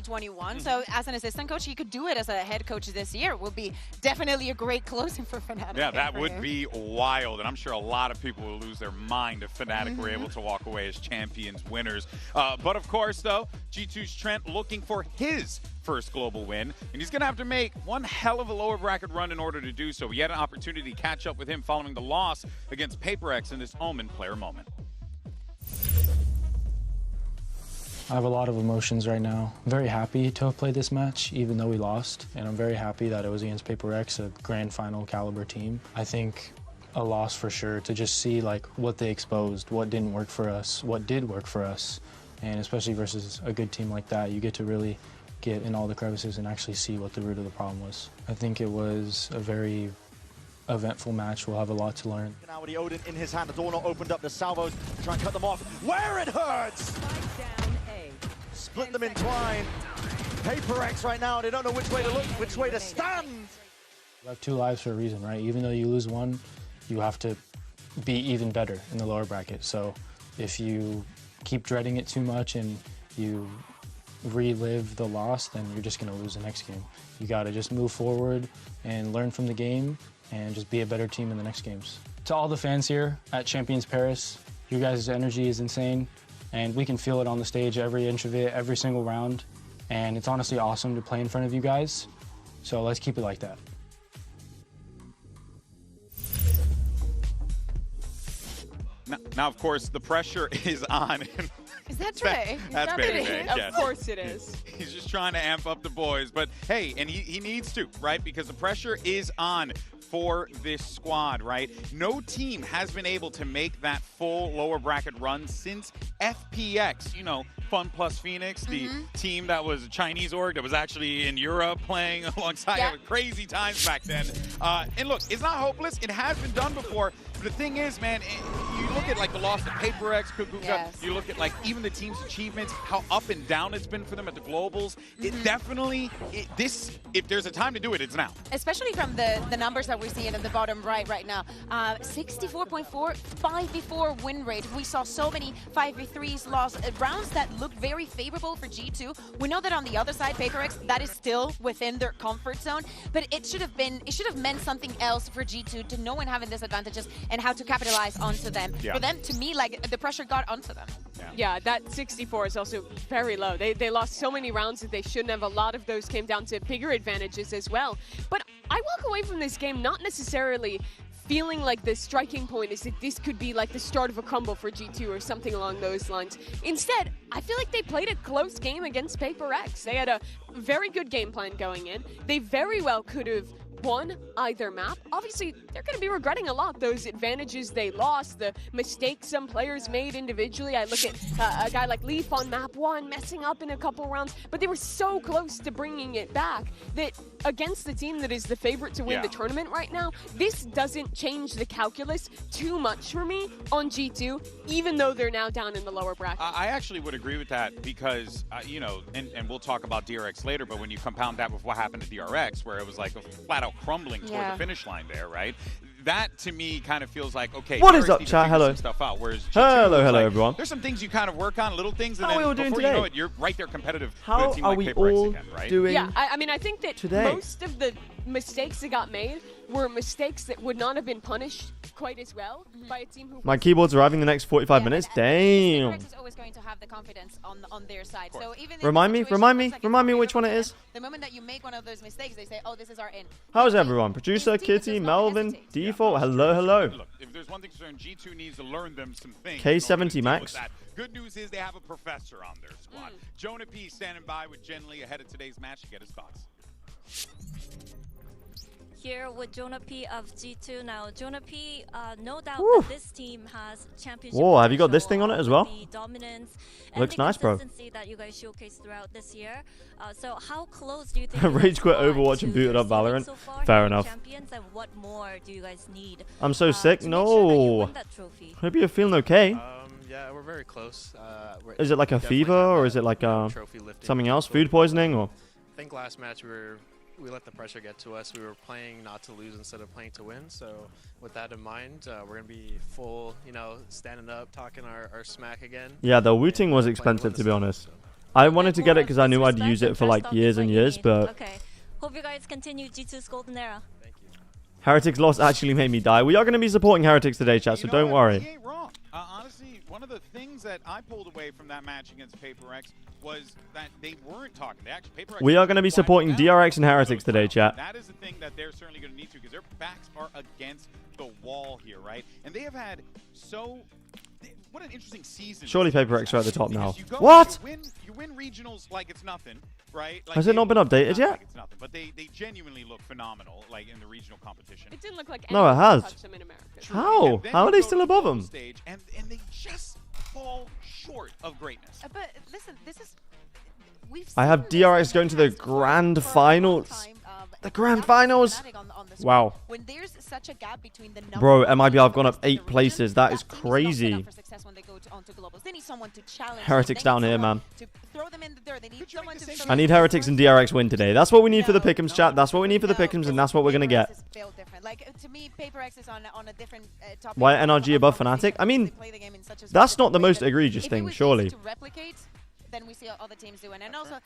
2021. So as an assistant coach, he could do it as a head coach this year. It would be definitely a great closing for Fnatic. Yeah, that would be wild, and I'm sure a lot of people will lose their mind if Fnatic were able to walk away as champions winners. But of course, though, G2's Trent looking for his first global win, and he's going to have to make one hell of a lower bracket run in order to do so. We had an opportunity to catch up with him following the loss against PaperX in this Omen player moment. I have a lot of emotions right now. I'm very happy to have played this match, even though we lost, and I'm very happy that it was against PaperX, a grand final caliber team. I think a loss for sure, to just see like what they exposed, what didn't work for us, what did work for us, and especially versus a good team like that, you get to really get in all the crevices and actually see what the root of the problem was. I think it was a very eventful match. We'll have a lot to learn. Now with the Odin in his hand, the door not opened up, the salvos try and cut them off. Where it hurts! Split them in twine. PaperX right now, they don't know which way to look, which way to stand. You have 2 lives for a reason, right? Even though you lose one, you have to be even better in the lower bracket. So if you keep dreading it too much and you relive the loss, then you're just going to lose the next game. You got to just move forward and learn from the game and just be a better team in the next games. To all the fans here at Champions Paris, you guys' energy is insane, and we can feel it on the stage, every inch of it, every single round, and it's honestly awesome to play in front of you guys, so let's keep it like that. Now, of course, the pressure is on. Is that Trey? That's Baby Bang, yes. Of course it is. He's just trying to amp up the boys. But, hey, and he needs to, right? Because the pressure is on for this squad, right? No team has been able to make that full lower bracket run since FPX, you know, Fun Plus Phoenix, the team that was a Chinese org that was actually in Europe playing alongside crazy times back then. And look, it's not hopeless. It has been done before. But the thing is, man, you look at like the loss to PaperX, Kukuka, you look at like even the team's achievements, how up and down it's been for them at the globals. It definitely, if there's a time to do it, it's now. Especially from the numbers that we're seeing at the bottom right now. 64.4, 5v4 win rate. We saw so many 5v3s lost, rounds that look very favorable for G2. We know that on the other side, PaperX, that is still within their comfort zone, but it should have meant something else for G2 to know when having these advantages and how to capitalize onto them. For them, to me, like the pressure got onto them. Yeah, that 64 is also very low. They lost so many rounds that they shouldn't have. A lot of those came down to bigger advantages as well. But I walk away from this game not necessarily feeling like the striking point is that this could be like the start of a crumble for G2 or something along those lines. Instead, I feel like they played a close game against PaperX. They had a very good game plan going in. They very well could have won either map. Obviously, they're going to be regretting a lot those advantages they lost, the mistakes some players made individually. I look at a guy like Leaf on map 1 messing up in a couple rounds, but they were so close to bringing it back that against the team that is the favorite to win the tournament right now, this doesn't change the calculus too much for me on G2, even though they're now down in the lower bracket. I actually would agree with that because, you know, and we'll talk about DRX later, but when you compound that with what happened to DRX, where it was like a flat-out crumbling toward the finish line there, right? That to me kind of feels like, okay, what is up, chat? Hello. Stuff out, whereas G2 hello like, everyone. There's some things you kind of work on, little things, and How then are we all doing before today? you know it, you're right there competitive How with a team are like we PaperX all again, right? doing? Yeah, I mean, I think that today? Most of the mistakes that got made were mistakes that would not have been punished quite as well by a team who... My keyboard's arriving in the next 45 minutes. Damn. PaperX is always going to have the confidence on their side. So even Remind me which one it is. The moment that you make one of those mistakes, they say, "Oh, this is our end." How's everyone? Producer, Kitty, Melvin, Default. Hello. Look, if there's one thing concerned, G2 needs to learn them some things. K70 Max. Good news is they have a professor on their squad. Jonah P standing by with Jen Lee ahead of today's match to get his thoughts. Here with Jonah P of G2 now. Jonah P, no doubt that this team has championship. Whoa, have you got this thing on it as well? The dominance looks nice, bro. That you guys showcased throughout this year. So how close do you think Rage quit Overwatch and booted up Valorant? So Fair enough. Champions, and what more do you guys need? I'm so sick. No. Hope you're feeling okay. Yeah, we're very close. Is it like a fever or is it like something else? Food poisoning or? I think last match we let the pressure get to us. We were playing not to lose instead of playing to win. So with that in mind, we're gonna be full, you know, standing up, talking our smack again. Yeah, the wooting was expensive to be honest. I wanted to get it because I knew I'd use it for like years and years, but Okay. Hope you guys continue G2's golden era. Heretics loss actually made me die. We are going to be supporting Heretics today, chat, so don't worry. He ain't wrong. Honestly, one of the things that I pulled away from that match against PaperX was that they weren't talking. They actually, PaperX We are going to be supporting DRX and Heretics today, chat. That is the thing that they're certainly going to need to, because their backs are against the wall here, right? And they have had what an interesting season. Surely PaperX are at the top now. What? You win regionals like it's nothing, right? Like Has it not been updated yet? Like it's nothing, but they genuinely look phenomenal, like in the regional competition. It didn't look like No, it has. touched them in America. How? How are they still above them? Stage, and they just fall short of greatness. But listen, this is... I have DRX going to the grand finals. The grand finals. Wow. When there's such a gap between the Bro, MIB, I've gone up 8 places. That is crazy. Heretics down here, man. I need Heretics and DRX win today. That's what we need for the pick'ems, chat. That's what we need for the pick'ems, and that's what we're going to get. Why NRG above Fnatic? I mean, that's not the most egregious thing, surely. Then we see other teams doing, and also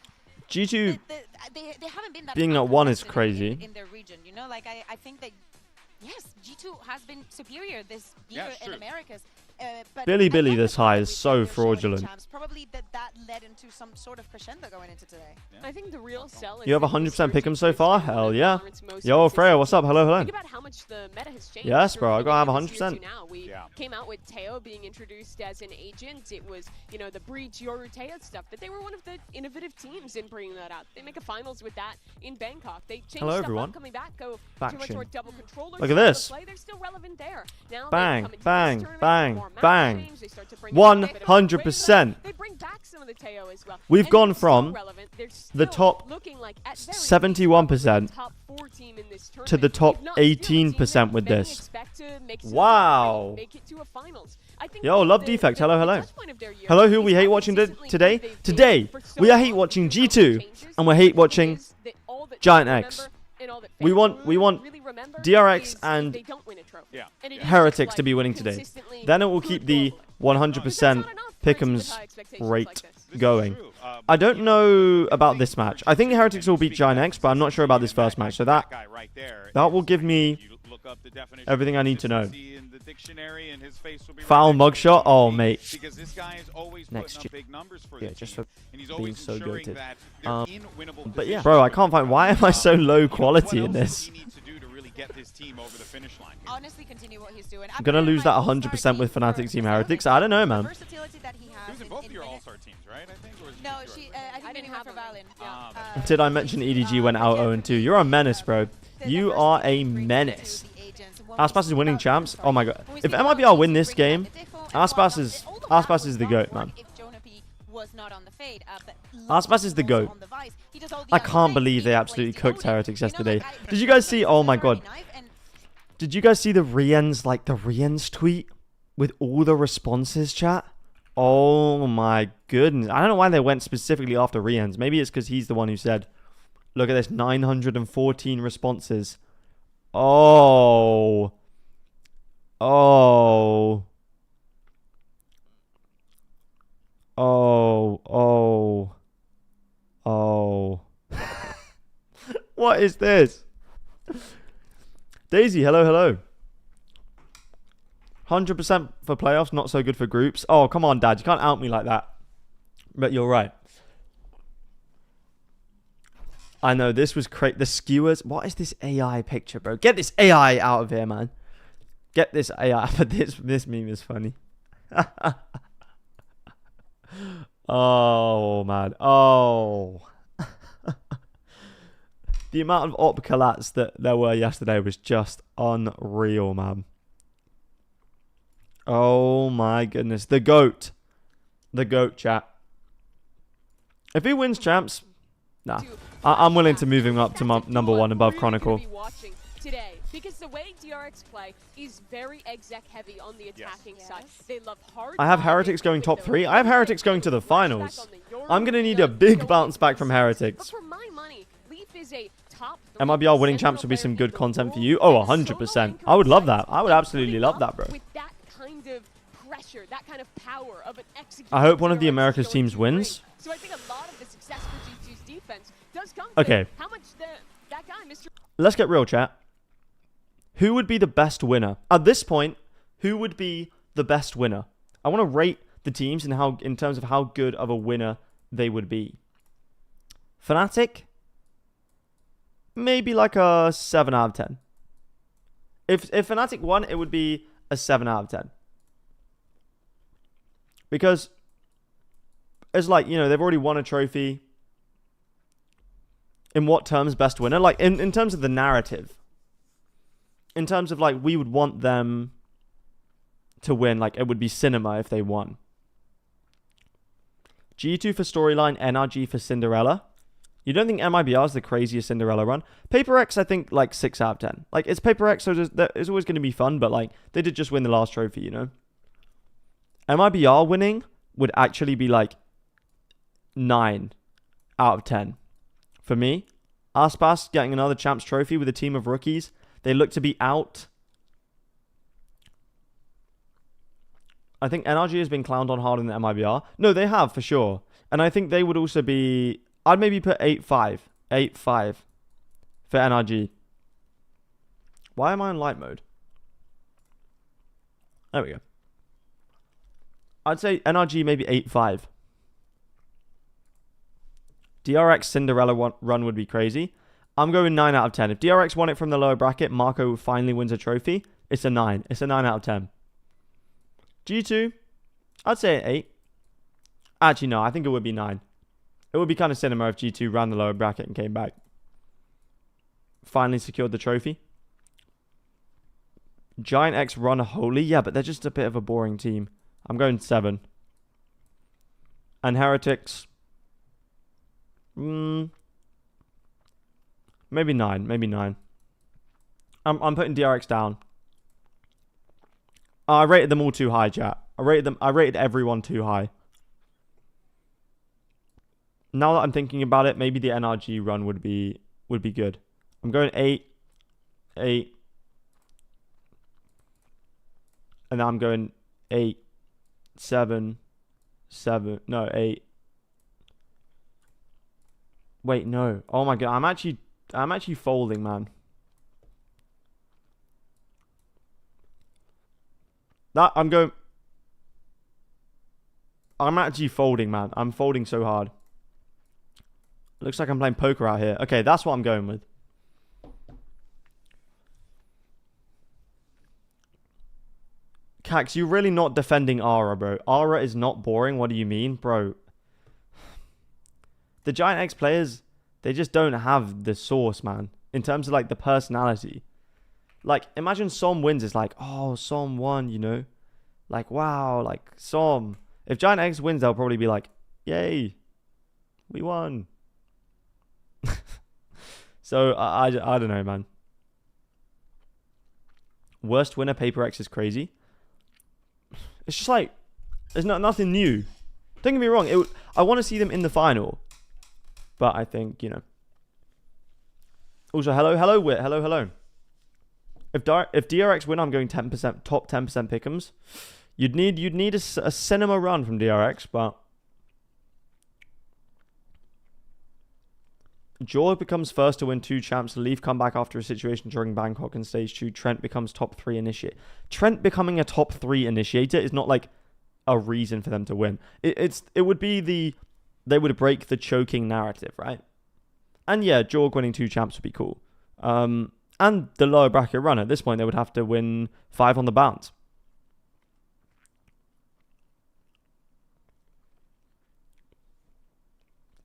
G2 they haven't been that being at 1 is crazy. In their region, you know, like I think that yes, G2 has been superior this year in Americas. But Billy this high is so fraudulent. Probably that led into some sort of crescendo going into today. Yeah. I think the real sell is you have 100% pick'em so far? Hell yeah. Yo, Freya, what's up? Hello, hello. Think about how much the meta has changed. Yes, bro, I gotta have 100%. Now. We came out with Teo being introduced as an agent. It was, you know, the Breach, Yoru, Teo stuff, but they were one of the innovative teams in bringing that out. They make a finals with that in Bangkok. They changed hello, stuff everyone. Up, coming back, go Faction. too much more double controller. Look at this. They're still relevant there. Now bang, bang, bang, bang. 100%. We've gone from the top 71% to the top 18% with this. Wow. Yo, Love Defect. Hello, hello. Hello, who we hate watching today? Today, we are hate watching G2 and we're hate watching Giant X. We want DRX and Heretics to be winning today. Then it will keep the 100% pick'ems rate going. I don't know about this match. I think the Heretics will beat Giant X, but I'm not sure about this first match. So that will give me everything I need to know. Foul mugshot? Oh, mate. Next year. Yeah, just for being so goated. But yeah. Bro, I can't find... Why am I so low quality in this? Honestly, continue what he's doing. I'm gonna lose that 100% with Fnatic Team Heretics. I don't know, man. He was in both of your all-star teams, right? I think. No, I didn't have for Valin. Did I mention EDG went out 0-2? You're a menace, bro. You are a menace. Aspas is winning champs. Oh my god. If MIBR win this game, Aspas is the GOAT, man. Aspas is the GOAT. I can't believe they absolutely cooked Heretics yesterday. Did you guys see? Oh my god. Did you guys see the Rien's tweet with all the responses, chat? Oh my goodness. I don't know why they went specifically after Rien's. Maybe it's because he's the one who said, look at this, 914 responses. Oh. Oh. Oh. Oh. Oh. What is this? Daisy, hello, hello. 100% for playoffs, not so good for groups. Oh, come on, Dad. You can't out me like that. But you're right. I know, this was crazy. The skewers. What is this AI picture, bro? Get this AI out of here, man. Get this AI. But this meme is funny. Oh, man. Oh. The amount of op collats that there were yesterday was just unreal, man. Oh my goodness. The GOAT. The GOAT, chat. If he wins champs, nah. I'm willing to move him up to number 1 above Chronicle. Today, because the way DRX play is very exec heavy on the attacking side. They love hard. I have Heretics going top 3. I have Heretics going to the finals. I'm going to need a big bounce back from Heretics. For my money, Leaf is a top 3. MIBR winning champs would be some good content for you. Oh, 100%. I would love that. I would absolutely love that, bro. With that kind of pressure, that kind of power of an execution. I hope one of the Americas teams wins. So I think a lot does come. Okay. How much that guy, Mr. Let's get real, chat. Who would be the best winner? At this point, who would be the best winner? I want to rate the teams and how, in terms of how good of a winner they would be. Fnatic, maybe like a 7 out of 10. If Fnatic won, it would be a 7 out of 10. Because it's like, you know, they've already won a trophy. In what terms best winner? Like, in terms of the narrative. In terms of, like, we would want them to win. Like, it would be cinema if they won. G2 for storyline, NRG for Cinderella. You don't think MIBR is the craziest Cinderella run? Paper X, I think, like, 6 out of 10. Like, it's Paper X, so it's always going to be fun, but, like, they did just win the last trophy, you know? MIBR winning would actually be, like, 9 out of 10. For me, Aspas getting another Champs trophy with a team of rookies. They look to be out. I think NRG has been clowned on hard in the MIBR. No, they have, for sure. And I think they would also be... I'd maybe put 8-5. 8-5 for NRG. Why am I in light mode? There we go. I'd say NRG maybe 8-5. DRX Cinderella run would be crazy. I'm going 9 out of 10. If DRX won it from the lower bracket, Marco finally wins a trophy, it's a 9. It's a 9 out of 10. G2, I'd say an 8. Actually, no, I think it would be 9. It would be kind of cinema if G2 ran the lower bracket and came back. Finally secured the trophy. Giant X run Holy. Yeah, but they're just a bit of a boring team. I'm going 7. And Heretics... maybe 9. Maybe 9. I'm putting DRX down. I rated them all too high, chat. I rated everyone too high. Now that I'm thinking about it, maybe the NRG run would be good. I'm going 8. 8. And now I'm going 8. 7. 7. No, 8. Wait, no. Oh my god, I'm actually folding, man. I'm actually folding, man. I'm folding so hard. Looks like I'm playing poker out here. Okay, that's what I'm going with. Cax, you're really not defending Aura, bro. Aura is not boring. What do you mean, bro? The Giant X players, they just don't have the source, man. In terms of, like, the personality. Like, imagine Som wins. It's like, oh, Som won, you know? Like, wow, like, Som. If Giant X wins, they'll probably be like, yay, we won. So, I don't know, man. Worst winner, Paper X is crazy. It's just like, there's nothing new. Don't get me wrong. I want to see them in the final. But I think, you know. Also, hello, Wit. Hello. If DRX win, I'm going 10%, top 10% pick'ems. You'd need a cinema run from DRX, but Jaw becomes first to win 2 champs. Leaf come back after a situation during Bangkok and stage 2. Trent becomes top 3 initiator. Trent becoming a top 3 initiator is not like a reason for them to win. It would be they would break the choking narrative, right? And yeah, Jorg winning 2 champs would be cool. And the lower bracket run, at this point, they would have to win 5 on the bounce.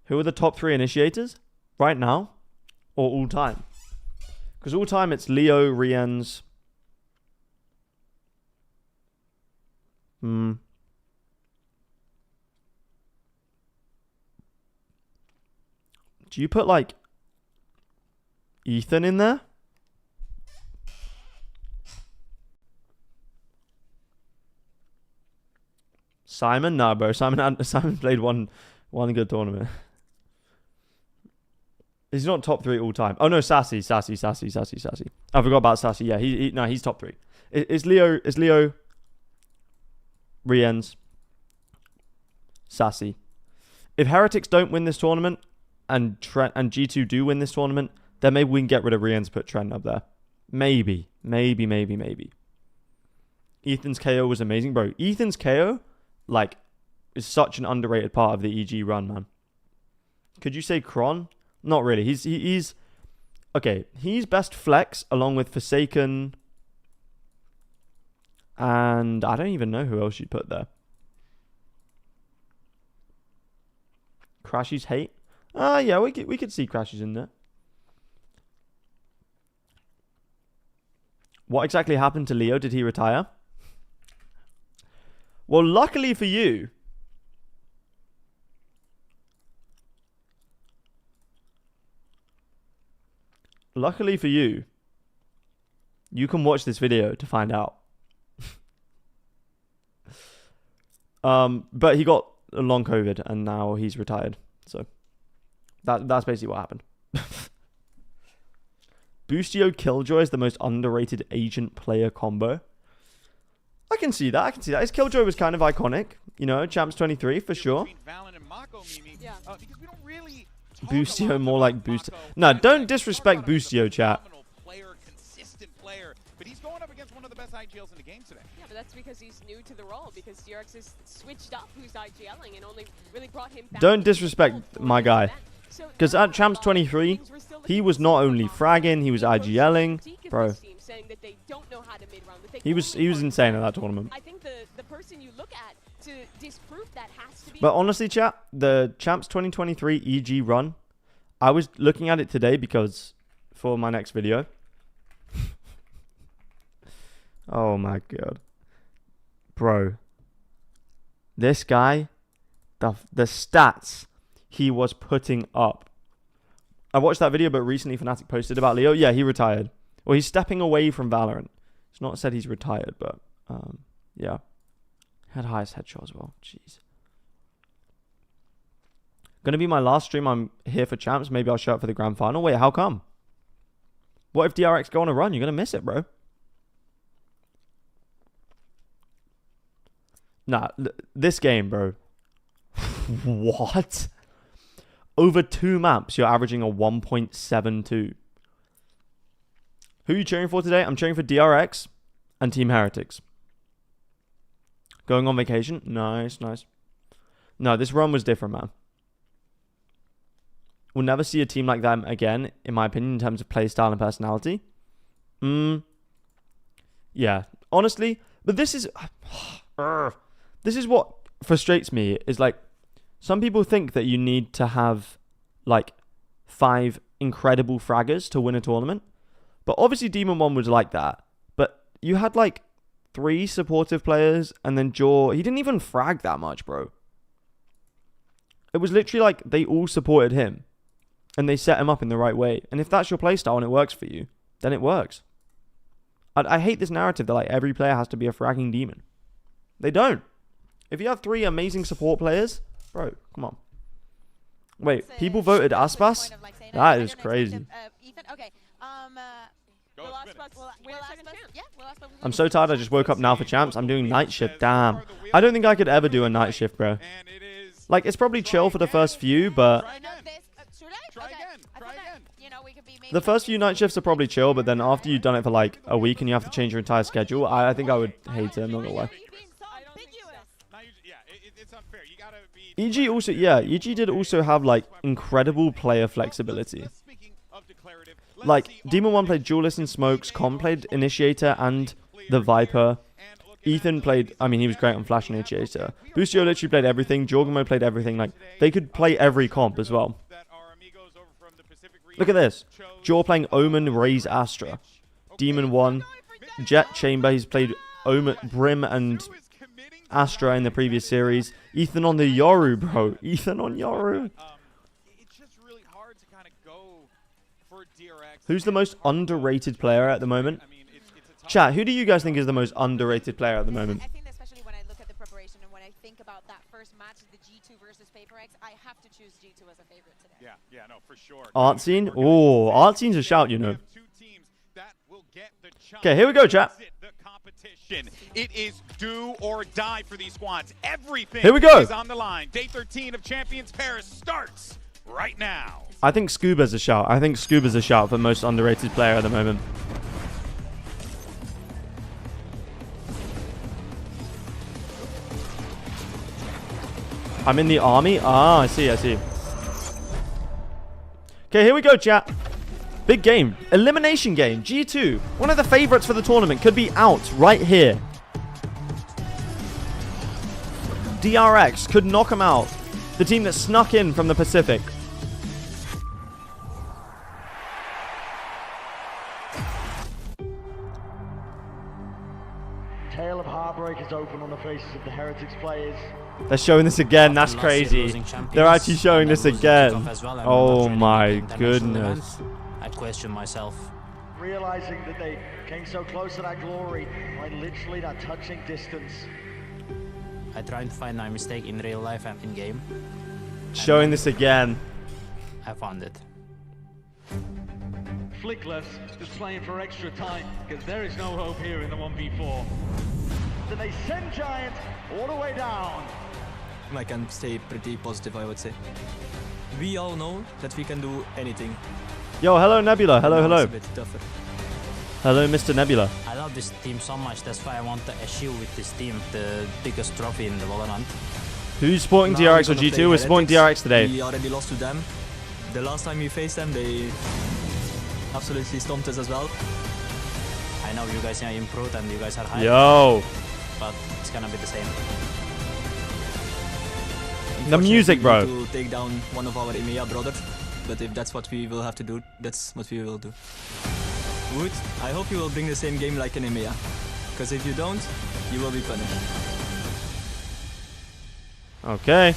Who are the top 3 initiators right now or all time? Because all time it's Leo, Riens. Do you put like Ethan in there? Simon? Nah, bro. Simon played one good tournament. He's not top 3 all time. Oh no, Sassy. I forgot about Sassy. Yeah, he's top 3. It's Leo, Riens, Sassy. If Heretics don't win this tournament, and G2 do win this tournament, then maybe we can get rid of Rian's, put Trent up there. Maybe. Ethan's KO was amazing, bro. Ethan's KO, like, is such an underrated part of the EG run, man. Could you say Kron? Not really. He's okay. He's best flex along with Forsaken, and I don't even know who else you'd put there. Crashy's hate. Yeah, we could see Crashy's in there. What exactly happened to Leo? Did he retire? Well, luckily for you, you can watch this video to find out. But he got a long COVID and now he's retired. So that's basically what happened. Boostio Killjoy is the most underrated agent player combo. I can see that. His Killjoy was kind of iconic. You know, Champs 23 for sure. Yeah. Boostio more like Boost. No, don't disrespect Boostio, chat. But he's going up against one of the best IGLs in the game today. Yeah, but that's because he's new to the role, because DRX has switched up who's IGLing and only really brought him back. Don't disrespect my guy. Because at Champs 23, he was not only fragging, he was IGLing. Bro. He was insane at that tournament. I think the person you look at to disprove that has to be. But honestly, chat, the Champs 2023 EG run, I was looking at it today because for my next video. Oh my god. Bro. This guy, the stats he was putting up. I watched that video, but recently Fnatic posted about Leo. Yeah, he retired. Well, he's stepping away from Valorant. It's not said he's retired, but yeah. Had highest headshot as well. Jeez. Gonna be my last stream. I'm here for Champs. Maybe I'll show up for the grand final. Wait, how come? What if DRX go on a run? You're gonna miss it, bro. Nah, this game, bro. What? Over 2 maps, you're averaging a 1.72. Who are you cheering for today? I'm cheering for DRX and Team Heretics. Going on vacation? Nice. No, this run was different, man. We'll never see a team like them again, in my opinion, in terms of playstyle and personality. Yeah, honestly. But this is... This is what frustrates me, is like, some people think that you need to have, like, 5 incredible fraggers to win a tournament. But obviously Demon 1 was like that. But you had, like, 3 supportive players, and then Jaw, he didn't even frag that much, bro. It was literally like, they all supported him. And they set him up in the right way. And if that's your playstyle and it works for you, then it works. I hate this narrative that, like, every player has to be a fragging demon. They don't. If you have 3 amazing support players, bro, come on. Wait, people voted Aspas? That is crazy. I'm so tired, I just woke up now for Champs. I'm doing night shift, damn. I don't think I could ever do a night shift, bro. Like, it's probably chill for the first few, but... The first few night shifts are probably chill, but then after you've done it for like a week and you have to change your entire schedule, I think I would hate it, I'm not gonna lie. EG also, yeah, EG did also have, like, incredible player flexibility. Like, Demon 1 played Duelist and Smokes, Com played Initiator and the Viper. Ethan played, I mean, he was great on Flash Initiator. Boostio literally played everything. Jorgamo played everything. Like, they could play every comp as well. Look at this. Jaw playing Omen, Raze, Astra. Demon 1. Jet Chamber, he's played Omen, Brim and Astra in the previous series. Ethan on the Yoru, bro. Ethan on Yoru. Who's the most underrated player at the moment? Chat, who do you guys think is the most underrated player at the moment? I think especially when I look at the preparation and when I think about that first match, the G2 versus PaperX, I have to choose G2 as a favorite today. Yeah, no, for sure. Art Scene? Oh, Art Scene's a shout, you know. Okay, here we go, chat. It is do or die for these squads. Everything here we go. Is on the line. Day 13 of Champions Paris starts right now. I think Scuba's a shout. I think Scuba's a shout for most underrated player at the moment. I'm in the army? Ah, I see, I see. Okay, here we go, chat. Big game. Elimination game. G2. One of the favorites for the tournament. Could be out right here. DRX could knock him out. The team that snuck in from the Pacific. Tale of heartbreak is open on the faces of the Heretics players. They're showing this again. That's crazy. They're actually showing this again. Oh my goodness. I question myself. Realizing that they came so close to that glory by literally that touching distance. I try to find my mistake in real life and in game. Showing this again. I found it. Flickless, just playing for extra time, because there is no hope here in the 1v4. Then they send Giant all the way down. I can stay pretty positive, I would say. We all know that we can do anything. Yo, hello Nebula. Hello, hello. It's a bit tougher. Hello, Mr. Nebula. I love this team so much, that's why I want to achieve with this team the biggest trophy in the Valorant. Who's supporting DRX or G2? We're supporting DRX today. We already lost to them. The last time we faced them, they absolutely stomped us as well. I know you guys are improved and you guys are high. Yo. But it's gonna be the same. The music, bro. To take down one of our EMEA brothers, but if that's what we will have to do, that's what we will do. Wood, I hope you will bring the same game like in EMEA, because if you don't, you will be punished. Okay.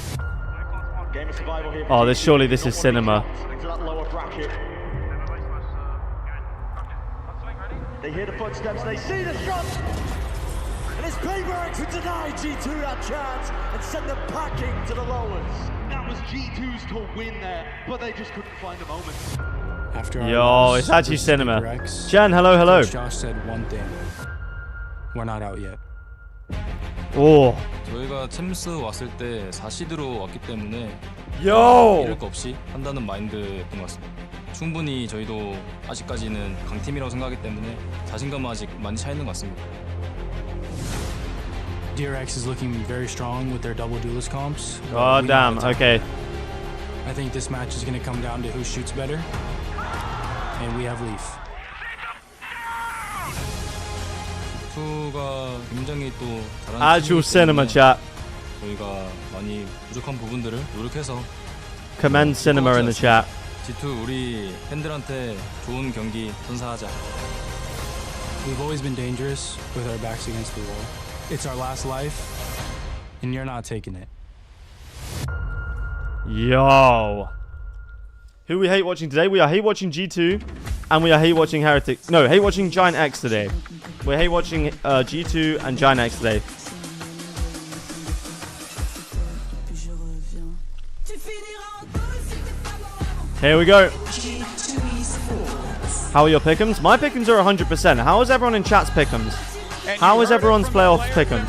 Game of survival here. Oh, surely this is cinema. Into that lower bracket. They hear the footsteps, they see the shot! And it's PayBack who denied G2 that chance and sent them packing to the lowers. That was G2's to win there, but they just couldn't find a moment. After Yo, it's actually cinema. Jan, hello, hello. Josh said one thing. We're not out yet. Oh. 저희가 챔스 왔을 때 4시드로 왔기 때문에 Yo. 잃을 거 없이 한다는 마인드였던 것 같습니다. 충분히 저희도 아직까지는 강팀이라고 생각하기 때문에 자신감은 아직 많이 차 있는 것 같습니다. DRX is looking very strong with their double duelist comps. Oh, damn. Okay. I think this match is going to come down to who shoots better. And we have Leaf. 투가 굉장히 또 잘하는 아주 cinema chat. 저희가 많이 부족한 부분들을 노력해서 Commend cinema in the chat. G2 우리 팬들한테 좋은 경기 선사하자. We've always been dangerous with our backs against the wall. It's our last life, and you're not taking it. Yo. Who we hate watching today? We are hate watching G2, and we are hate watching Heretic. No, hate watching Giant X today. We're hate watching G2 and Giant X today. Here we go. How are your pick'ems? My pick'ems are 100%. How is everyone in chat's pick'ems? How is everyone's playoff pick'em?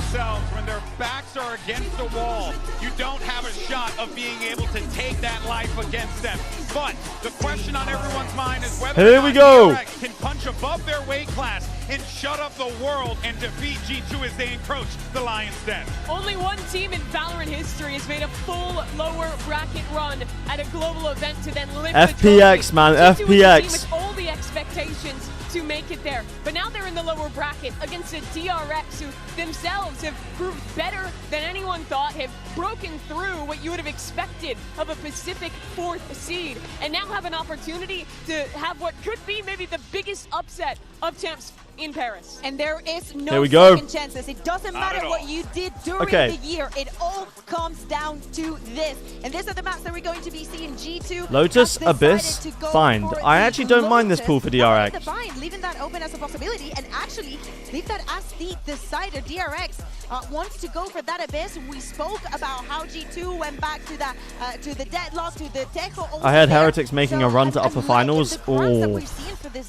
When their backs are against the wall, you don't have a shot of being able to take that life against them. But the question on everyone's mind is whether DRX can punch above their weight class and shut up the world and defeat G2 as they encroach the Lion's Den. Only one team in Valorant history has made a full lower bracket run at a global event to then lift FPX, man, FPX. With all the expectations to make it there. But now they're in the lower bracket against a DRX who themselves have proved better than anyone thought, have broken through what you would have expected of a Pacific 4th seed, and now have an opportunity to have what could be maybe the biggest upset of champs in Paris. And there is no Here we go. second chances. It doesn't matter what you did during the year. It all comes down to this. And these are the maps that we're going to be seeing. G2 Lotus, Abyss, Find. I actually don't mind this pool for DRX. The Find, leaving that open as a possibility, and actually leave that as the decider. DRX wants to go for that Abyss. We spoke about how G2 went back to the deadlock, to the Tejo. I heard Heretics making a run to upper finals. Oh,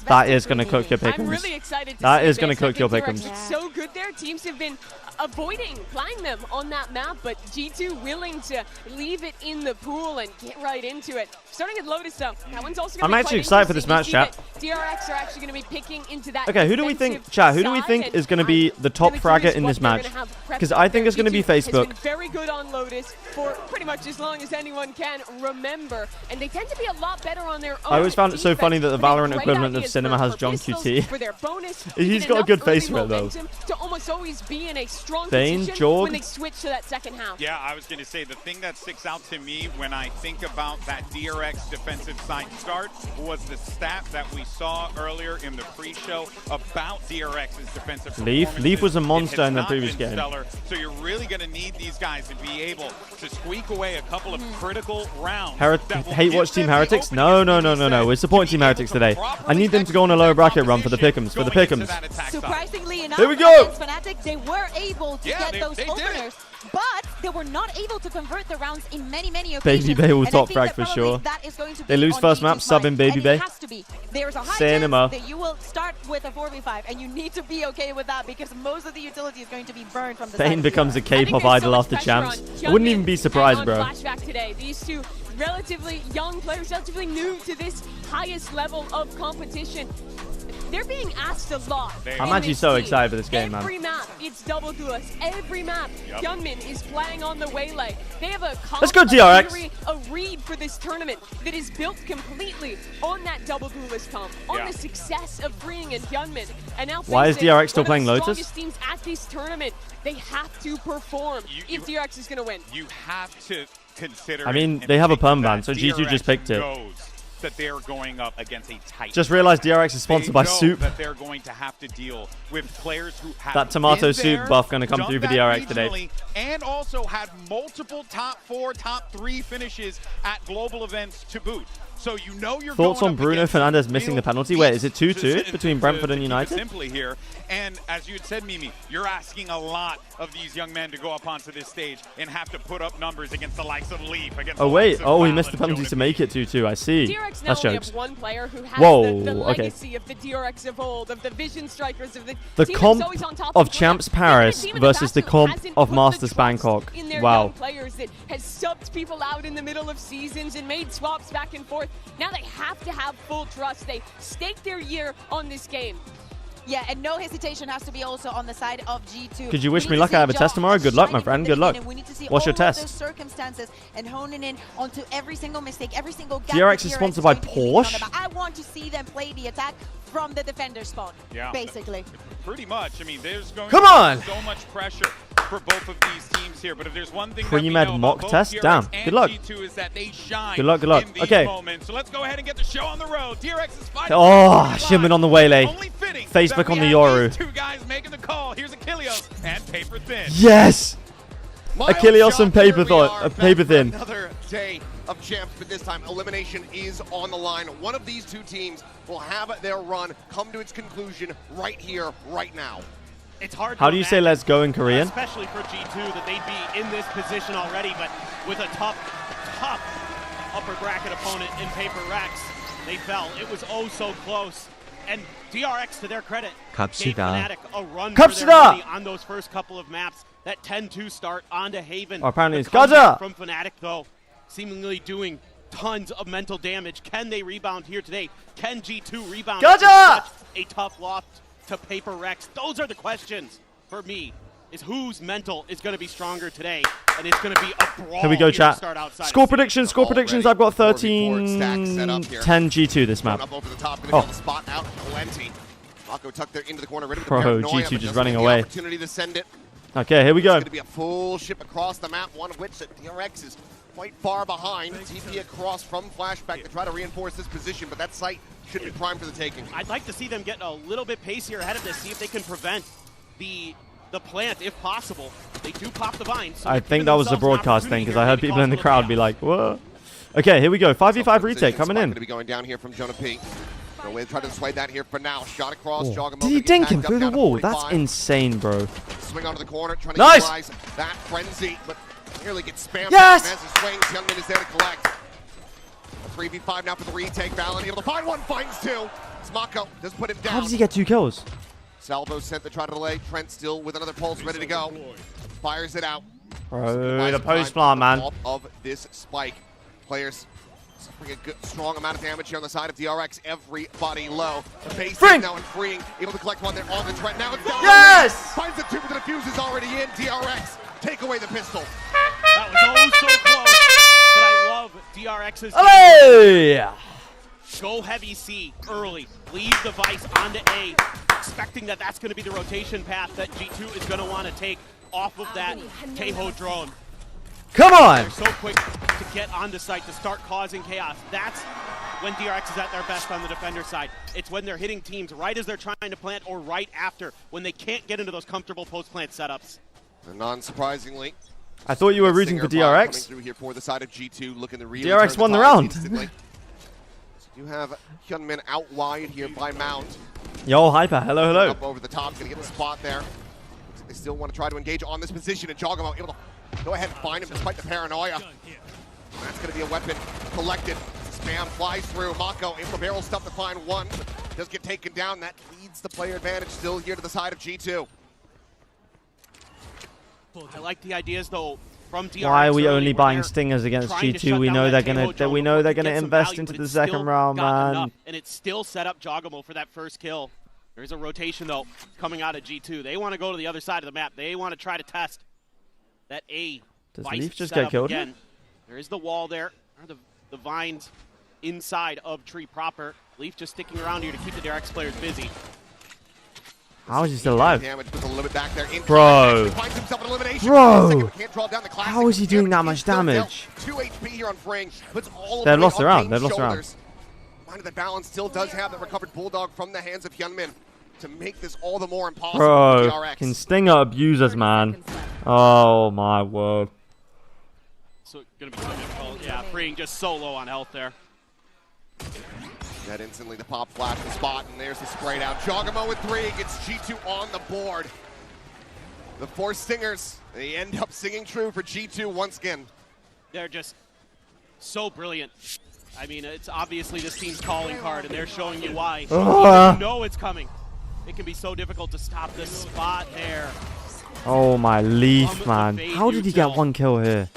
that is going to cook your pick'ems. I'm really excited. That is going to cook your pick'ems. So good there. Teams have been avoiding playing them on that map, but G2 willing to leave it in the pool and get right into it. Starting at Lotus though, that one's also going to be actually excited for this match, chat. DRX are actually going to be picking into that. Okay, who do we think, chat? Who do we think is going to be the top fragger in this match? Because I think it's going to be Facebook. Been very good on Lotus for pretty much as long as anyone can remember, and they tend to be a lot better on their own. I always found it so funny that the Valorant equivalent of Cinema has John QT. He's got a good face for it though. To almost always be in a strong Bane, position Jorg. when they switch to that second half. Yeah, I was going to say the thing that sticks out to me when I think about that DRX defensive side start was the stat that we saw earlier in the pre-show about DRX's defensive performance. Leaf was a monster in the previous game. Stellar, so you're really going to need these guys to be able to squeak away a couple of critical rounds. Hate watch Team Heretics? No. We're supporting Team Heretics today. I need them to go on a lower bracket run for the pick'ems. Surprisingly enough, here we go. Fnatic, they were able to get those openers, but they were not able to convert the rounds in many occasions. Baby Bay will top frag for sure. They lose first map, sub in Baby Bay. There's a high chance that you will start with a 4v5, and you need to be okay with that because most of the utility is going to be burned from the side. Bane becomes a K-pop idol after champs. I wouldn't even be surprised, bro. Flashback today. These two relatively young players, relatively new to this highest level of competition. They're being asked a lot. I'm actually so excited for this game, man. Every map, it's double duelists. Every map, Hyunmin is playing on the Waylay. They have a Let's go DRX. Theory, a read for this tournament that is built completely on that double duelist comp, on the success of Freeing and Hyunmin. And now why is DRX still playing Lotus? One of the strongest teams at this tournament. They have to perform if DRX is going to win. You have to consider. I mean, they have a perm ban, so G2 just picked it. That they're going up against a tight. Just realized DRX is sponsored by Soup. That they're going to have to deal with players who have that tomato soup buff going to come through for DRX today. And also had multiple top 4, top 3 finishes at global events to boot. So you know you're thoughts on Bruno Fernandes missing the penalty? Wait, is it 2-2 between Brentford and United? Simply here, and as you had said, Mimi, you're asking a lot of these young men to go up onto this stage and have to put up numbers against the likes of Leaf. Oh wait, he missed the penalty to make it 2-2. I see. DRX That's now jokes. Have one player who has the okay. legacy of the DRX of old, of the Vision Strikers, of the comp of Champs Paris versus the comp of Masters Bangkok. Wow. Players that has subbed people out in the middle of seasons and made swaps back and forth. Now they have to have full trust. They stake their year on this game. Yeah, and no hesitation has to be also on the side of G2. Could you wish me luck? I have a test tomorrow. Good luck, my friend. Good luck. What's your test? Those circumstances and honing in onto every single mistake, every single gap. DRX is sponsored by Porsche. I want to see them play the attack from the defender spawn, basically. Pretty much. I mean, there's going to be so much pressure for both of these teams here. But if there's one thing pre-med mock test, damn. Good luck. G2 is that they shine good luck. Okay. Moments. So let's go ahead and get the show on the road. DRX is fighting. Oh, Shimon on the Waylay. Facebook on the Yoru. Two guys making the call. Here's Achilles and Paper Thin. Yes. Achilles and Paper Thin. Another day of champs, but this time elimination is on the line. One of these two teams will have their run come to its conclusion right here, right now. It's hard. How do you say "let's go" in Korean? Especially for G2, that they'd be in this position already, but with a tough upper bracket opponent in Paper Rex, they fell. It was oh so close. And DRX, to their credit, gave Fnatic a run for their money on those first couple of maps. That 10-2 start onto Haven. Apparently it's Gaza! From Fnatic, though, seemingly doing tons of mental damage. Can they rebound here today? Can G2 rebound Gaza! such a tough loss to Paper Rex? Those are the questions for me. Is whose mental is going to be stronger today, and it's going to be a brawl. Here we go, chat. Score predictions. I've got 13, 10 G2 this map. Up over the top, gonna the spot out plenty. Mako tucked there into the corner, ready Bro, G2 just running away. Opportunity to send it. Okay, here we go. It's going to be a full ship across the map, one of which DRX is quite far behind. TP across from Flashback to try to reinforce this position, but that site should be primed for the taking. I'd like to see them get a little bit pacier ahead of this, see if they can prevent the plant if possible. They do pop the vine. So I think that was the broadcast thing because I heard people in the crowd be like, "Whoa." Okay, here we go. 5v5 retake coming in. Going to be going down here from Jonah P. No way to try to dissuade that here for now. Shot across. Did he dink him through the wall? That's insane, bro. Swing onto the corner, trying to nice. utilize that frenzy, but nearly gets spammed. Yes. As he swings, Hyunmin is there to collect. A 3v5 now for the retake. Valen able to find one, finds two. Smako does put him down. How does he get 2 kills? Salvo sent the try to delay. Trent still with another pulse ready to go. Fires it out. Bro, the post plant, man. Of this spike. Players suffering a good, strong amount of damage here on the side of DRX. Everybody low. The base is now and freeing. Able to collect one there on the Trent. Now it's down. Yes! Finds the two, but the defuse is already in. DRX, take away the pistol. That was oh so close. But I love DRX's. Hey! Go heavy C early. Leave the Vice onto A. Expecting that that's going to be the rotation path that G2 is going to want to take off of that Teho drone. Come on! They're so quick to get onto site to start causing chaos. That's when DRX is at their best on the defender side. It's when they're hitting teams right as they're trying to plant or right after, when they can't get into those comfortable post-plant setups. And non-surprisingly, I thought you were rooting for DRX. Through here for the side of G2, looking to really DRX won the round. You have Hyunmin out wide here by Mount. Yo, Hyper, hello, hello. Up over the top, gonna get the spot there. They still want to try to engage on this position, and Jogamo able to go ahead and find him despite the paranoia. That's gonna be a weapon collected. Spam flies through. Mako able to barrel stuff to find one. Does get taken down. That leads the player advantage still here to the side of G2. I like the ideas though. From DRX. Why are we only buying stingers against G2? We know they're gonna invest into the second round, man. And it's still set up Jogamo for that first kill. There's a rotation though coming out of G2. They want to go to the other side of the map. They want to try to test that A. Does Vice Leaf just set get up killed? Again. There is the wall there, or the vines inside of Tree proper. Leaf just sticking around here to keep the DRX players busy. How is he still alive? Bro. How is he doing that much damage? 2 HP here on Fring. They've lost the round. They've lost the round. Mind the balance still does have the recovered Bulldog from the hands of Hyunmin to make this all the more impossible Bro, for DRX. can Stinger abuse us, man? Oh my word. So gonna be so difficult. Yeah, Fring just so low on health there. That instantly the pop flash the spot, and there's the spray down. Jogamo with 3 gets G2 on the board. The 4 Stingers, they end up singing true for G2 once again. They're just so brilliant. I mean, it's obviously this team's calling card, and they're showing you why. You know it's coming. It can be so difficult to stop this spot there. Oh my Leaf, man. How did he get 1 kill here?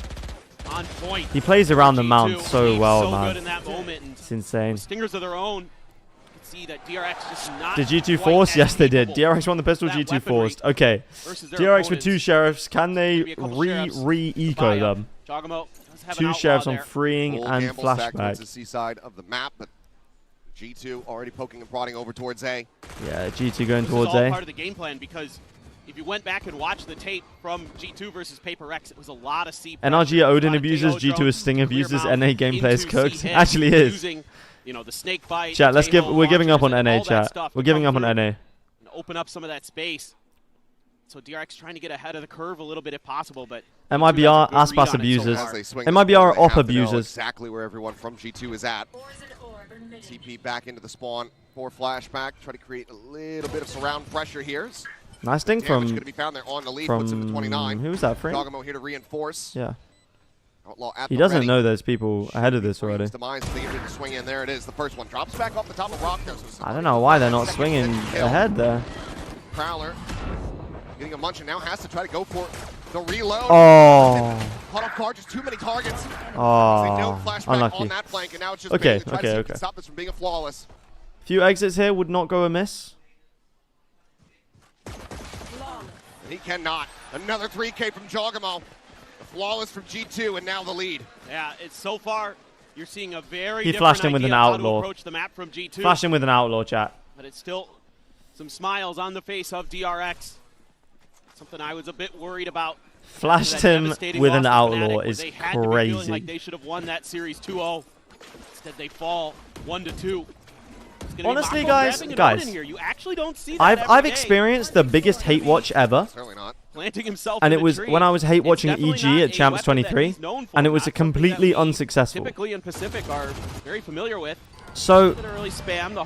On point. He plays around the mount so well, man. Good in that moment, and it's insane. Stingers of their own. You can see that DRX just not. Did G2 force? Yes, they did. DRX won the pistol, G2 forced. Okay. DRX with 2 sheriffs. Can they re-eco them? 2 sheriffs on freeing and flashback. The C side of the map, but G2 already poking and prodding over towards A. Yeah, G2 going towards this is all A. part of the game plan, because if you went back and watched the tape from G2 versus Paper Rex, it was a lot of C. NRG Odin abuses, G2 is Sting abuses, NA gameplay is cooked. Actually is. You know, the snake bite. Chat, we're giving up on NA, chat. We're giving up on NA. Open up some of that space. So DRX trying to get ahead of the curve a little bit if possible, but MIBR Aspas abusers. MIBR op abusers. Exactly where everyone from G2 is at. TP back into the spawn for flashback. Try to create a little bit of surround pressure here. Nice thing from going to be found there on the lead, puts him to 29. Who's that, Fring? Jogamo here to reinforce. Yeah. He doesn't know there's people ahead of this already. Swing in. There it is. The first one drops back off the top of rock. I don't know why they're not swinging ahead there. Prowler getting a munch and now has to try to go for the reload. Oh. Caught off guard, just too many targets. Oh. Flashback on that flank, and now it's just okay. to stop this from being a flawless. Few exits here would not go amiss. He cannot. Another 3K from Jogamo. The flawless from G2, and now the lead. Yeah, it's so far you're seeing a very he flashed him with an outlaw. Approach the map from G2. Flashed him with an outlaw, chat. But it's still some smiles on the face of DRX. Something I was a bit worried about. Flashed him with an outlaw is crazy. Like they should have won that series 2-0. Instead they fall 1-2. Honestly, guys, you actually don't see that I've experienced the biggest hate watch ever. Certainly not. Planting himself and it was when I was hate watching EG at Champs 23, and it was a completely unsuccessful. Typically in Pacific are very familiar with. So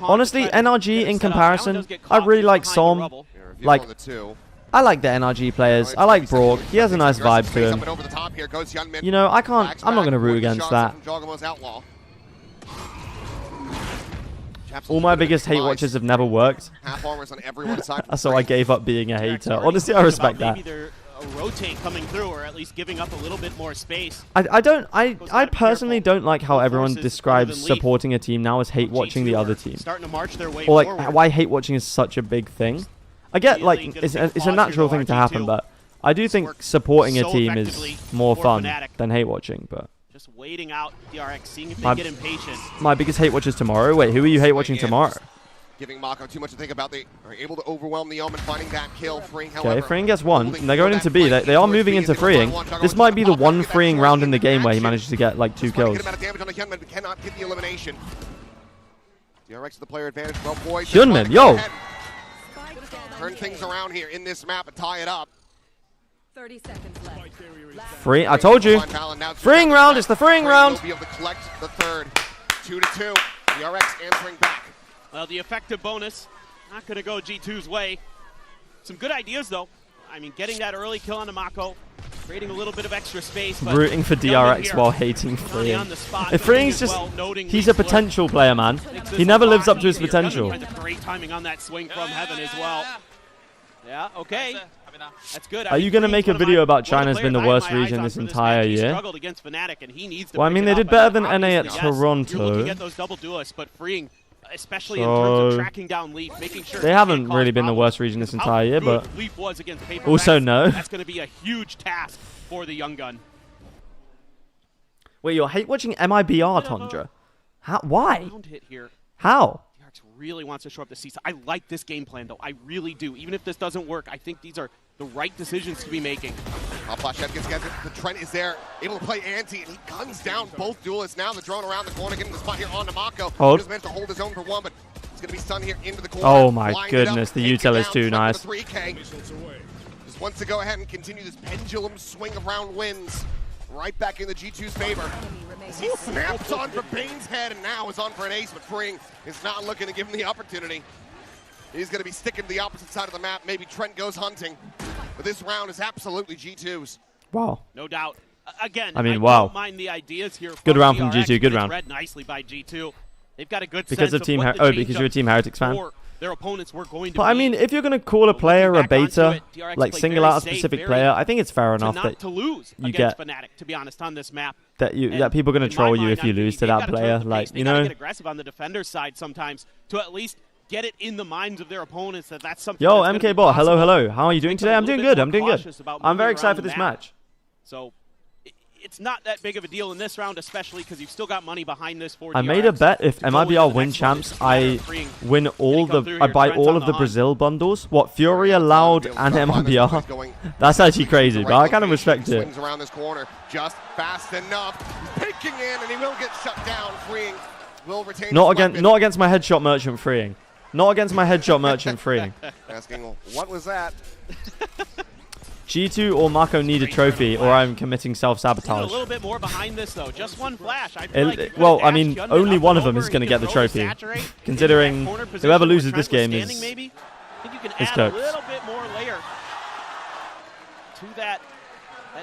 honestly, NRG in comparison, I really like Som. Like, I like the NRG players. I like Brock. He has a nice vibe to him. You know, I'm not gonna root against that. All my biggest hate watches have never worked. Half armors on everyone's side. So I gave up being a hater. Honestly, I respect that. Maybe they're a rotate coming through, or at least giving up a little bit more space. I personally don't like how everyone describes supporting a team now as hate watching the other team. Starting to march their way or like forward. why hate watching is such a big thing. I get like it's a natural thing to happen, but I do think supporting a team is more fun than hate watching. But just waiting out DRX, seeing if they get impatient. My biggest hate watch is tomorrow. Wait, who are you hate watching tomorrow? Giving Mako too much to think about. They are able to overwhelm the Omen, finding that kill. Freeing, Okay, however, freeing gets one. And they're going into B. They are moving into freeing. This might be the one freeing round in the game where he manages to get like 2 kills. Amount of damage on the Hyunmin, but cannot get the elimination. DRX the player advantage. Well, boys, Hyunmin, yo! Turn things around here in this map and tie it up. 30 seconds left. Free. I told you. Freeing round. It's the freeing round. Will be able to collect the third. 2-2. DRX answering back. Well, the effective bonus not going to go G2's way. Some good ideas, though. I mean, getting that early kill on Mako, creating a little bit of extra space. But Rooting for DRX while hating freeing. If freeing's just, he's a potential player, man. He never lives up to his potential. Great timing on that swing from heaven as well. Yeah, okay. That's good. Are you going to make a video about China's been the worst region this entire year? Well, I mean, they did better than NA at Toronto. Especially in terms of tracking down Leaf, making sure they haven't really been the worst region this entire year, but also no. That's going to be a huge task for the young gun. Wait, you're hate watching MIBR, Tundra? How? Why? How? DRX really wants to show up the season. I like this game plan, though. I really do. Even if this doesn't work, I think these are the right decisions to be making. Flash gets together. The Trent is there, able to play anti, and he guns down both duelists. Now the drone around the corner, getting the spot here on Mako. Hold. He's meant to hold his own for one, but it's going to be stunned here into the corner. Oh my goodness, the util is too nice. 3K. Just wants to go ahead and continue this pendulum swing of round wins. Right back in the G2's favor. He snaps on for Bane's head and now is on for an ace, but Freeing is not looking to give him the opportunity. He's going to be sticking to the opposite side of the map. Maybe Trent goes hunting. But this round is absolutely G2's. Wow. No doubt. Again, I mean, I wow. don't mind the ideas here. Good round DRX, from G2. Good round. Read nicely by G2. They've got a good because sense of Team what because you're a Team Heretics fan. Their opponents were going to but I mean, if you're going to call a player a beta, like single out a specific player, I think it's fair enough that you get Fnatic, to be honest, on this map. That people are going to troll you if you lose to that player. Like, you know, get aggressive on the defender's side sometimes to at least get it in the minds of their opponents that that's something. Yo, MK Bot, hello. How are you doing today? I'm doing good. I'm doing good. I'm very excited for this match. So it's not that big of a deal in this round, especially because you've still got money behind this for I DRX. made a bet if MIBR win champs, I win I buy all of the Brazil bundles. What, Furia, Loud, and MIBR? That's actually crazy, but I kind of respect it. Swings around this corner just fast enough. Picking in, and he will get shut down. Freeing will retain. Not against my headshot merchant freeing. Not against my headshot merchant freeing. Asking, what was that? G2 or Mako need a trophy, or I'm committing self-sabotage. A little bit more behind this, though. Just one flash. Well, I mean, only one of them is going to get the trophy, considering whoever loses this game is cooked. A little bit more layer to that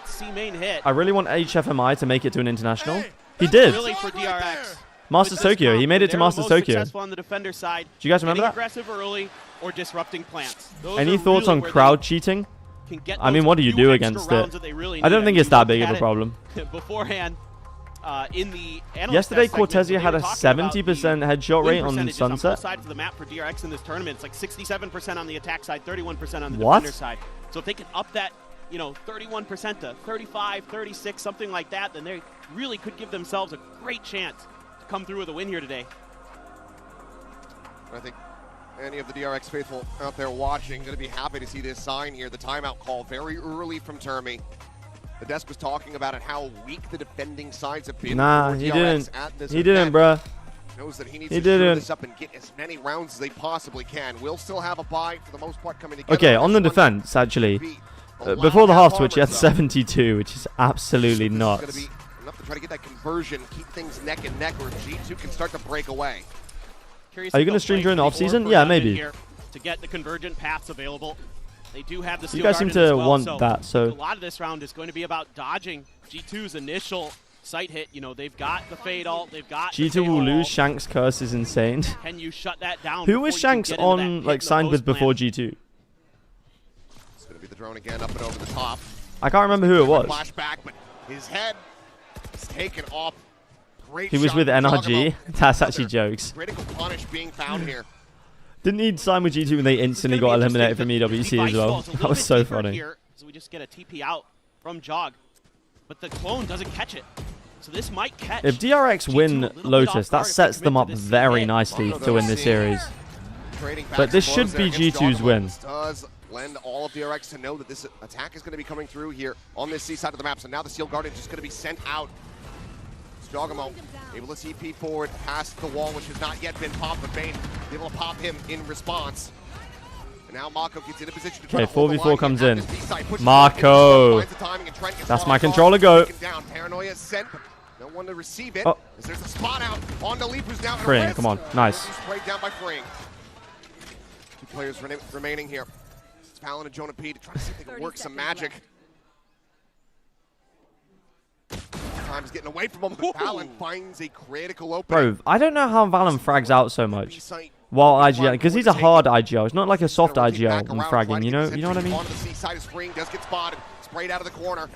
C main hit. I really want HFMI to make it to an international. He did. Really for DRX. Masters Tokyo. He made it to Masters Tokyo. On the defender side. Do you guys remember that? Aggressive early or disrupting plants. Any thoughts on crowd cheating? I mean, what do you do against it? I don't think it's that big of a problem. Beforehand, in the yesterday, Cortesia had a 70% headshot rate on Sunset. On sides of the map for DRX in this tournament, it's like 67% on the attack side, 31% on the defender side. So if they can up that, 31% to 35, 36, something like that, then they really could give themselves a great chance to come through with a win here today. I think any of the DRX faithful out there watching going to be happy to see this sign here. The timeout call very early from Termi. The desk was talking about it, how weak the defending sides have been. Nah, he didn't. He didn't, bruh. Knows that he needs to shore this up and get as many rounds as they possibly can. We'll still have a bye for the most part coming together. Okay, on the defense, actually, before the half switch, he had 72, which is absolutely nuts. It's going to be enough to try to get that conversion, keep things neck and neck, where G2 can start to break away. Are you going to stream during the off-season? Yeah, maybe. To get the convergent paths available. They do have the you guys seem to want so that, so a lot of this round is going to be about dodging G2's initial Sight hit, you know, they've got the fade ult, they've got G2 will lose. Shanks' curse is insane. Can you shut that down? Who was Shanks on, like, signed with before G2? It's going to be the drone again, up and over the top. I can't remember who it was. Flashback, but his head is taken off. Great He was shot with from NRG. Jogamo. That's actually jokes. Critical punish being found here. Didn't he sign with G2 when they instantly got eliminated from EWC as well? That was so funny. Here, so we just get a TP out from Jog, but the clone doesn't catch it. So this might catch. If DRX win Lotus, that sets them up very nicely to win this series. But this should be G2's win. Does lend all of DRX to know that this attack is going to be coming through here on this C side of the map. So now the Steel Guardian is just going to be sent out. Jogamo able to TP forward past the wall, which has not yet been popped, but Bane able to pop him in response. And now Mako gets in a position to Okay, 4v4 comes in. Mako. That's my controller go. Down. Paranoia is sent, but no one to receive it. Oh. There's a spot out on the Leapers now. Freeing, come on, nice. Sprayed down by Freeing. 2 players remaining here. It's Fallon and Jonah P to try to see if they can work some magic. Time's getting away from him, but Valen finds a critical opening. Bro, I don't know how Valen frags out so much while IGL, because he's a hard IGL. It's not like a soft IGL on fragging, you know what I mean? On the C side of Spring does get spotted, sprayed out of the corner.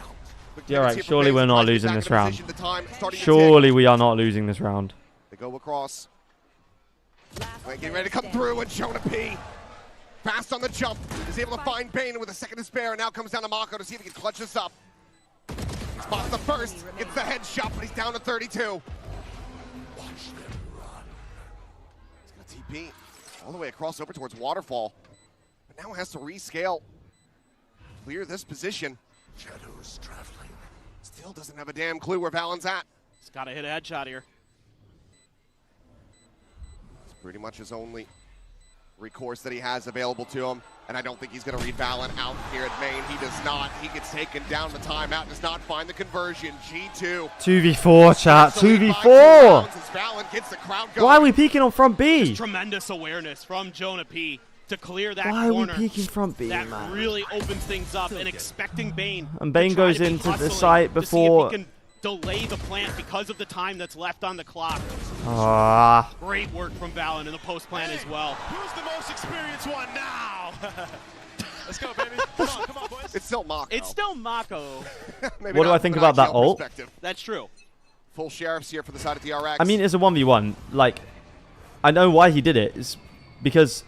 DRX, surely we're not losing this round. Surely we are not losing this round. They go across. Getting ready to come through, and Jonah P, fast on the jump, is able to find Bane with a second to spare, and now comes down to Mako to see if he can clutch this up. He spots the first, gets the headshot, but he's down to 32. He's gonna TP all the way across over towards Waterfall, but now has to rescale, clear this position. Shadows traveling. Still doesn't have a damn clue where Valen's at. He's got to hit a headshot here. It's pretty much his only recourse that he has available to him, and I don't think he's going to read Valen out here at main. He does not. He gets taken down the timeout, does not find the conversion. G2. 2v4, chat. 2v4. Valen gets the crowd going. Why are we peeking on front B? Just tremendous awareness from Jonah P to clear that Why corner. are we peeking front B, that man? really opens things up, and expecting Bane. And Bane goes into the site before. To see if he can delay the plant because of the time that's left on the clock. Ah. Great work from Valen in the post plant as well. Who's the most experienced one now? Let's go, baby. Come on, boys. It's still Mako. It's still Mako. What do I think about that ult? That's true. Full sheriffs here for the side of DRX. I mean, it's a 1v1. Like, I know why he did it. It's because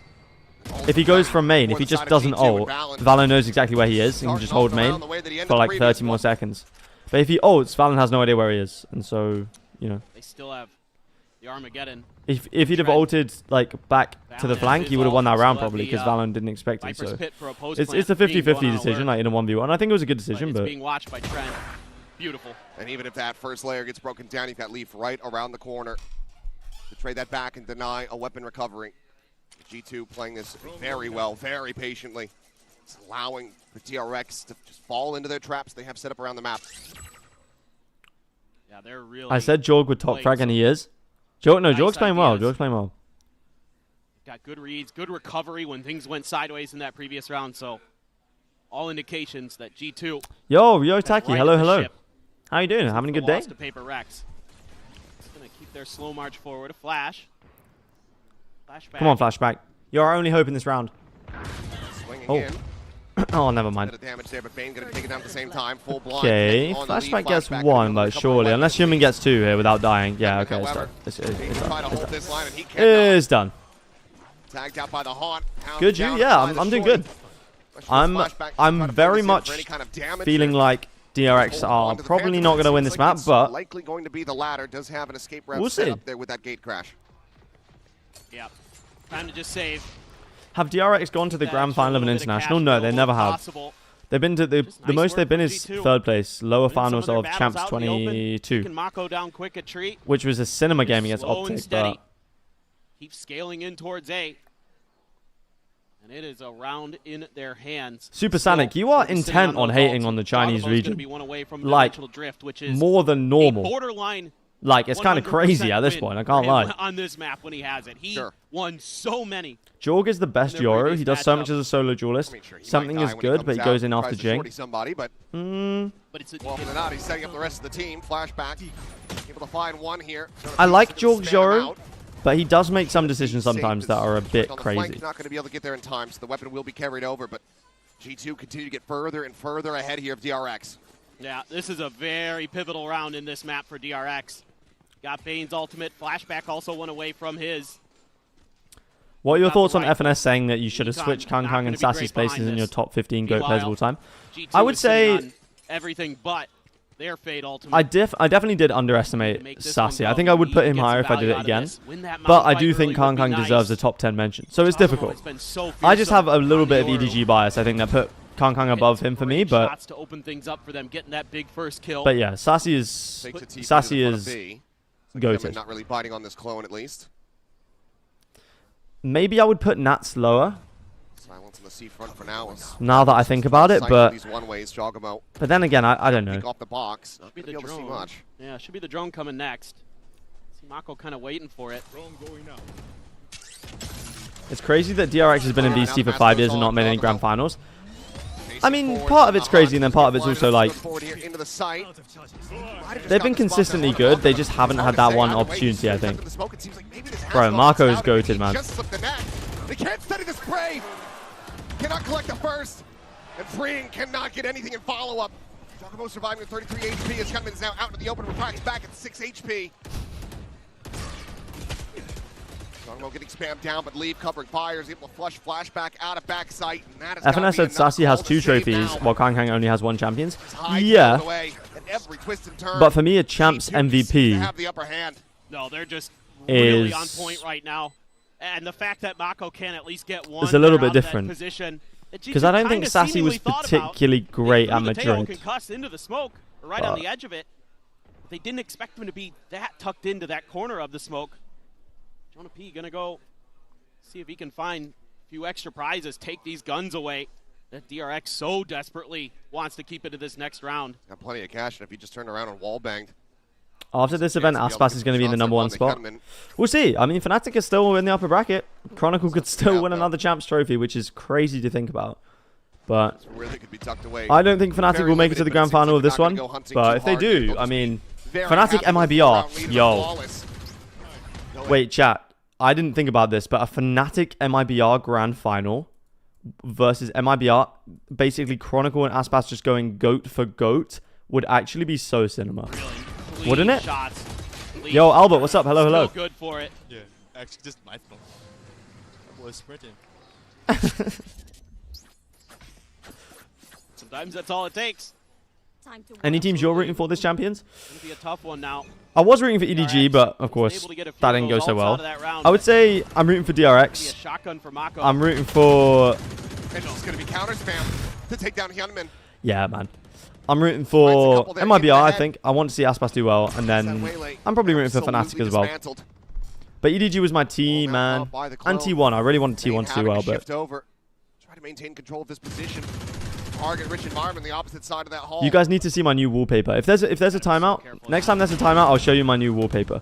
if he goes from main, if he just doesn't ult, Valen knows exactly where he is and can just hold main for like 30 more seconds. But if he ults, Valen has no idea where he is. And so, you know. They still have the Armageddon. If he'd have ulted like back to the flank, he would have won that round probably because Valen didn't expect it. So it's a 50-50 decision, like in a 1v1. I think it was a good decision, but it's being watched by Trent. Beautiful. And even if that first layer gets broken down, you've got Leaf right around the corner to trade that back and deny a weapon recovery. G2 playing this very well, very patiently. It's allowing the DRX to just fall into their traps they have set up around the map. Yeah, they're really. I said Jorg would top frag, and he is. Jorg's playing well. Jorg's playing well. Got good reads, good recovery when things went sideways in that previous round. So, all indications that G2. Yo, Taki. Hello. How you doing? Having a good day? To Paper Rex. Just gonna keep their slow march forward. A flash. Flashback. Come on, flashback. You're our only hope in this round. Swinging in. Oh, never mind. Bit of damage there, but Bane gonna take it down at the same time. Full blind. Okay, flashback gets one, but surely, unless Human gets two here without dying. Yeah, okay, it's done. It's done. Tagged out by the Haunt. Good, you? Yeah, I'm doing good. I'm very much feeling like DRX are probably not going to win this map, but likely going to be the latter. Does have an escape route we'll set see. Up there with that gate crash. Yeah, time to just save. Have DRX gone to the grand final of an international? No, they never have. They've been to the most they've been is third place, lower finals of Champs 22, which was a cinema game against Optic. But keep scaling in towards A, and it is a round in their hands. Super Sonic, you are intent on hating on the Chinese region, like more than normal. Borderline Like, it's kind of crazy at this point, I can't lie. On this map when he has it. He won so many. Jorg is the best Yoru. He does so much as a solo duelist. Something is good, but he goes in after Jing. But it's well, not. He's setting up the rest of the team. Flashback. Able to find one here. I like Jorg's Yoru, but he does make some decisions sometimes that are a bit crazy. Not going to be able to get there in time, so the weapon will be carried over, but G2 continue to get further and further ahead here of DRX. Yeah, this is a very pivotal round in this map for DRX. Got Bane's ultimate. Flashback also went away from his. What are your thoughts on FNS saying that you should have switched Kang Kang and Sassy's places in your top 15 GOAT players of all time? I would say everything but their Fade ultimate. I definitely did underestimate Sassy. I think I would put him higher if I did it again. But I do think Kang Kang deserves a top 10 mention. So it's difficult. I just have a little bit of EDG bias, I think, that put Kang Kang above him for me, but to open things up for them, getting that big first kill. But yeah, Sassy is goated. Not really biting on this clone at least. Maybe I would put Nats lower. Silence in the seafront for now. Now that I think about it, but then again, I don't know. Off the box. Not be gonna the be able to see drone. much. Yeah, should be the drone coming next. See Mako kind of waiting for it. It's crazy that DRX has been in VCT for 5 years and not made any grand finals. I mean, part of it's crazy, and then part of it's also like they've been consistently good. They just haven't had that one opportunity, I think. Bro, Marco is goated, man. They can't steady the spray. Cannot collect the first. And Freeing cannot get anything in follow-up. Giacomo surviving with 33 HP as Cutman's now out into the open with Cracks back at 6 HP. Giacomo getting spammed down, but leave covering fires, able to flush flashback out of backside. FNS said Sassy has 2 trophies, while Kang Kang only has 1 champions. Yeah. But for me, a Champs MVP have the upper hand. No, they're just really on point right now. And the fact that Mako can at least get one is a little bit different. Because I don't think Sassy was particularly great at Madrid. Concussed into the smoke, right on the edge of it. They didn't expect him to be that tucked into that corner of the smoke. Jonah P gonna go see if he can find a few extra prizes, take these guns away that DRX so desperately wants to keep into this next round. Got plenty of cash, and if he just turned around and wall banged. After this event, Aspas is going to be in the #1 spot. We'll see. I mean, Fnatic is still in the upper bracket. Chronicle could still win another Champs trophy, which is crazy to think about. But I don't think Fnatic will make it to the grand final of this one. But if they do, I mean, Fnatic MIBR, yo. Wait, chat. I didn't think about this, but a Fnatic MIBR grand final versus MIBR, basically Chronicle and Aspas just going GOAT for GOAT, would actually be so cinema. Wouldn't it? Yo, Albert, what's up? Hello, hello. Good for it. Yeah, actually, just my fault. I was sprinting. Sometimes that's all it takes. Any teams you're rooting for this Champions? It's going to be a tough one now. I was rooting for EDG, but of course, that didn't go so well. I would say I'm rooting for DRX. I'm rooting for... And it's going to be counter spam to take down Hyunmin. Yeah, man. I'm rooting for MIBR, I think. I want to see Aspas do well, and then I'm probably rooting for Fnatic as well. But EDG was my T, man. And T1. I really wanted T1 to do well, but... Try to maintain control of this position. Target-rich environment, the opposite side of that hall. You guys need to see my new wallpaper. If there's a timeout, next time there's a timeout, I'll show you my new wallpaper.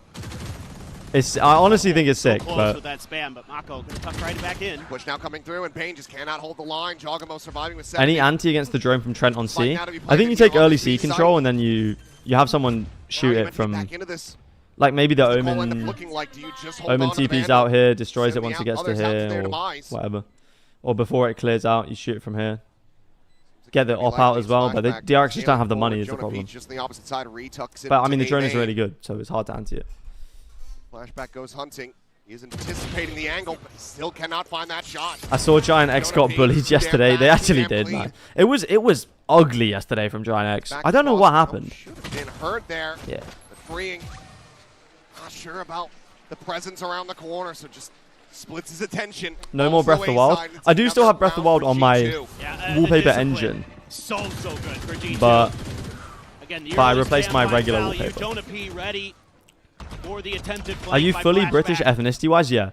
I honestly think it's sick, but with that spam, but Mako gonna tuck right back in. Push now coming through, and Payne just cannot hold the line. Giacomo surviving with 7. Any anti against the drone from Trent on C? I think you take early C control, and then you have someone shoot it from, like maybe the Omen TP's out here, destroys it once it gets to here, or whatever. Or before it clears out, you shoot it from here. Get the op out as well, but DRX just don't have the money is the problem. But I mean, the drone is really good, so it's hard to anti it. Flashback goes hunting. He is anticipating the angle, but he still cannot find that shot. I saw Giant X got bullied yesterday. They actually did, man. It was ugly yesterday from Giant X. I don't know what happened. Should have been hurt there. Yeah. But Freeing, not sure about the presence around the corner, so just splits his attention. No more Breath of the Wild. I do still have Breath of the Wild on my wallpaper engine. So good for G2. But again, I replaced my regular wallpaper. Jonah P ready for the attempted play. Are you fully British ethnicity-wise? Yeah.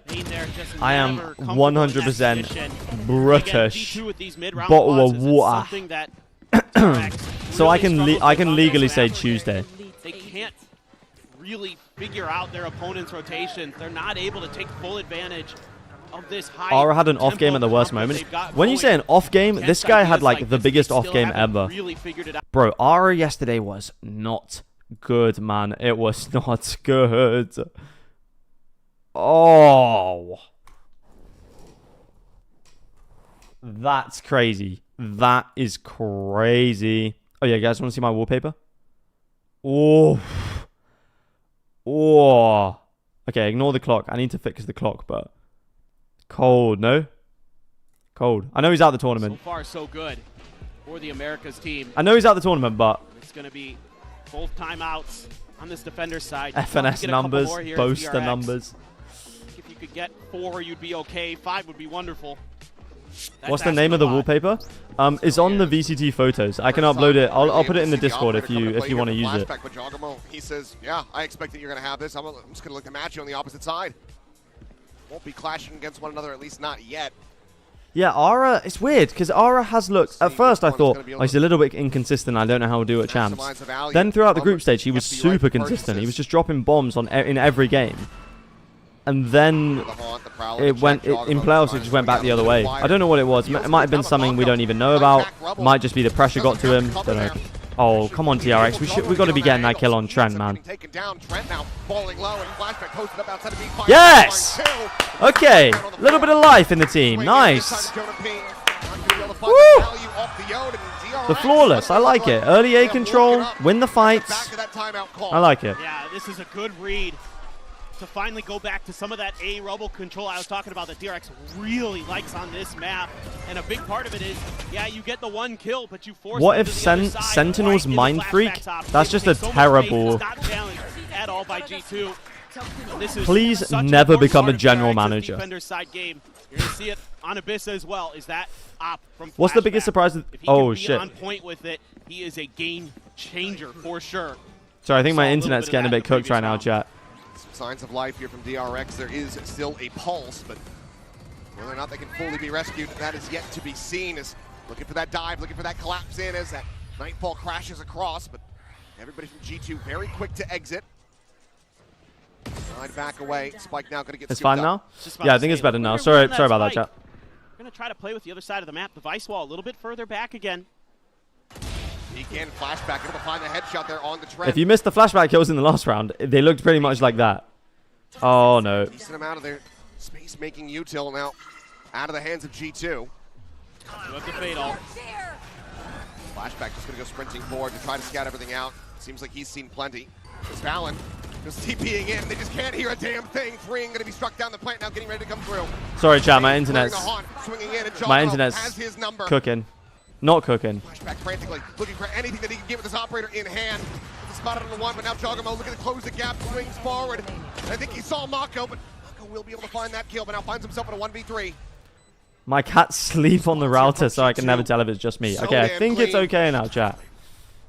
I am 100% British. Bottle of water. So I can legally say Tuesday. They can't really figure out their opponent's rotation. They're not able to take full advantage of this high. Aura had an off game at the worst moment. When you say an off game, this guy had like the biggest off game ever. Bro, Aura yesterday was not good, man. It was not good. Oh. That's crazy. That is crazy. Oh, yeah, guys, want to see my wallpaper? Oh. Oh. Okay, ignore the clock. I need to fix the clock, but... Cold, no? Cold. I know he's out of the tournament. So far, so good for the Americas team. I know he's out of the tournament, but... It's going to be both timeouts on this defender's side. FNS numbers, boaster numbers. If you could get 4, you'd be okay. 5 would be wonderful. What's the name of the wallpaper? It's on the VCT photos. I can upload it. I'll put it in the Discord if you want to use it. He says, yeah, I expect that you're going to have this. I'm just going to look to match you on the opposite side. Won't be clashing against one another, at least not yet. Yeah, Aura, it's weird, because Aura has looked... At first, I thought, oh, he's a little bit inconsistent. I don't know how he'll do at Champs. Then throughout the group stage, he was super consistent. He was just dropping bombs in every game. And then it went in playoffs. It just went back the other way. I don't know what it was. It might have been something we don't even know about. Might just be the pressure got to him. Don't know. Oh, come on, DRX. We got to be getting that kill on Trent, man. Yes. Okay. A little bit of life in the team. Nice. Woo. The flawless. I like it. Early A control. Win the fights. I like it. Yeah, this is a good read to finally go back to some of that A robo control I was talking about that DRX really likes on this map. And a big part of it is, yeah, you get the 1 kill, but you force What if Sentinel's Mind Freak? That's just a terrible... At all by G2. Please never become a general manager. Side game. You're going to see it on Abyss as well. Is that op from What's the biggest surprise? Oh, shit. On point with it, he is a game changer for sure. Sorry, I think my internet's getting a bit cooked right now, chat. Signs of life here from DRX. There is still a pulse, but whether or not they can fully be rescued, that is yet to be seen. Is looking for that dive, looking for that collapse in as that Nightfall crashes across, but everybody from G2 very quick to exit. Side back away. Spike now going to get It's fine now? Yeah, I think it's better now. Sorry about that, chat. We're going to try to play with the other side of the map. The Vice wall a little bit further back again. He can flashback, able to find the headshot there on the Trent. If you missed the flashback kills in the last round, they looked pretty much like that. Oh, no. Decent amount of their space making util now out of the hands of G2. Flashback just going to go sprinting forward to try to scout everything out. Seems like he's seen plenty. It's Valen just TPing in. They just can't hear a damn thing. Freeing going to be struck down the plant now, getting ready to come through. Sorry, chat. My internet's cooking. Not cooking. Flashback frantically, looking for anything that he can get with his operator in hand. Spotted on the 1, but now Jogamo looking to close the gap, swings forward. I think he saw Mako, but Mako will be able to find that kill, but now finds himself in a 1v3. My cats sleep on the router, so I can never tell if it's just me. Okay, I think it's okay now, chat.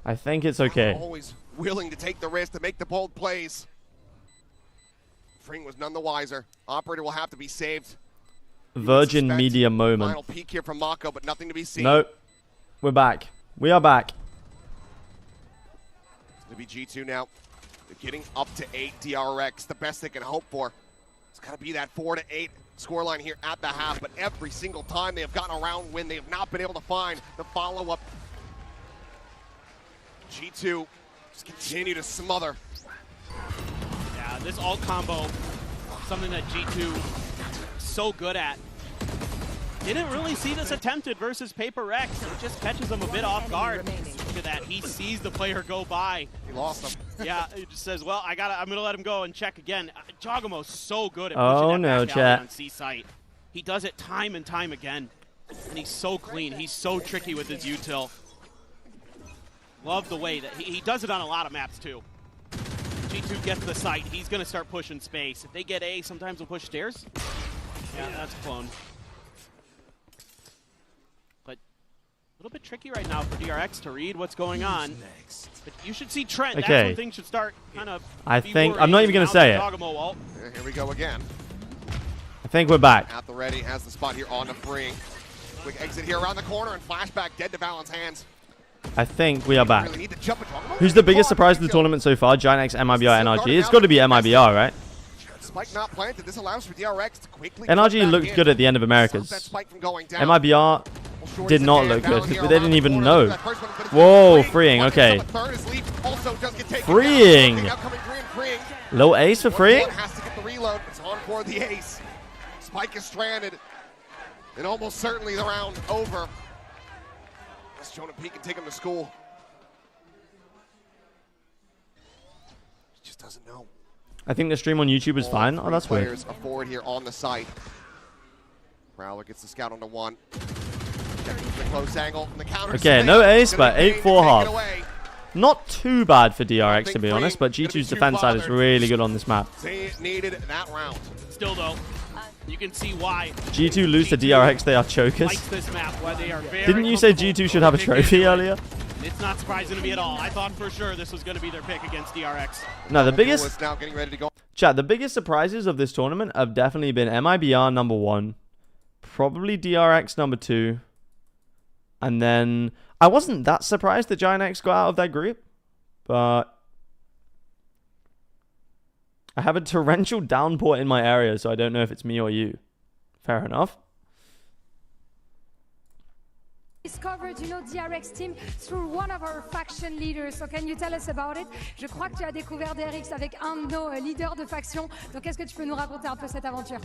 I think it's okay. Always willing to take the risk, to make the bold plays. Freeing was none the wiser. Operator will have to be saved. Virgin media moment. Final peek here from Mako, but nothing to be seen. Nope. We're back. We are back. It's going to be G2 now. They're getting up to 8 DRX. The best they can hope for. It's got to be that 4 to 8 scoreline here at the half. But every single time they have gotten around win, they have not been able to find the follow-up. G2 just continue to smother. Yeah, this ult combo, something that G2 is so good at. Didn't really see this attempted versus Paper Rex. It just catches him a bit off guard. Look at that. He sees the player go by. He lost him. Yeah, he just says, well, I'm going to let him go and check again. Jogamo's so good at pushing that back alley on C-site. He does it time and time again. And he's so clean. He's so tricky with his util. Love the way that he does it on a lot of maps, too. G2 gets the site. He's going to start pushing space. If they get A, sometimes they'll push stairs. Yeah, that's clone. A little bit tricky right now for DRX to read what's going on. But you should see Trent. Okay. That's when things should start kind of. I think I'm not even going to say it. Here we go again. I think we're back. At the ready, has the spot here on the Freeing. Quick exit here around the corner and flashback dead to Valen's hands. I think we are back. Who's the biggest surprise of the tournament so far? Giant X, MIBR, NRG? It's got to be MIBR, right? Spike not planted. This allows for DRX to quickly NRG looked good at the end of Americas. MIBR did not look good, but they didn't even know. Whoa, freeing, okay. Freeing! Low ace for freeing? Has to get the reload. It's on for the ace. Spike is stranded. And almost certainly the round over. Unless Jonah P can take him to school. He just doesn't know. I think the stream on YouTube is fine. Oh, that's weird. Players are forward here on the site. Prowler gets the scout onto one. The close angle from the counter. Okay, no ace, but 8-4 half. Not too bad for DRX, to be honest, but G2's defense side is really good on this map. They needed that round. Still, though, you can see why G2 lose to DRX, they are chokers. this map, why they are very Didn't you say G2 should have a trophy earlier? It's not surprising to me at all. I thought for sure this was going to be their pick against DRX. No, the biggest... Now getting ready to go. Chat, the biggest surprises of this tournament have definitely been MIBR number 1, probably DRX number 2, and then I wasn't that surprised that Giant X got out of that group, but I have a torrential downpour in my area, so I don't know if it's me or you. Fair enough. Discovered, you know, DRX team through one of our faction leaders. So can you tell us about it? Je crois que tu as découvert DRX avec un de nos leaders de faction. Donc est-ce que tu peux nous raconter un peu cette aventure?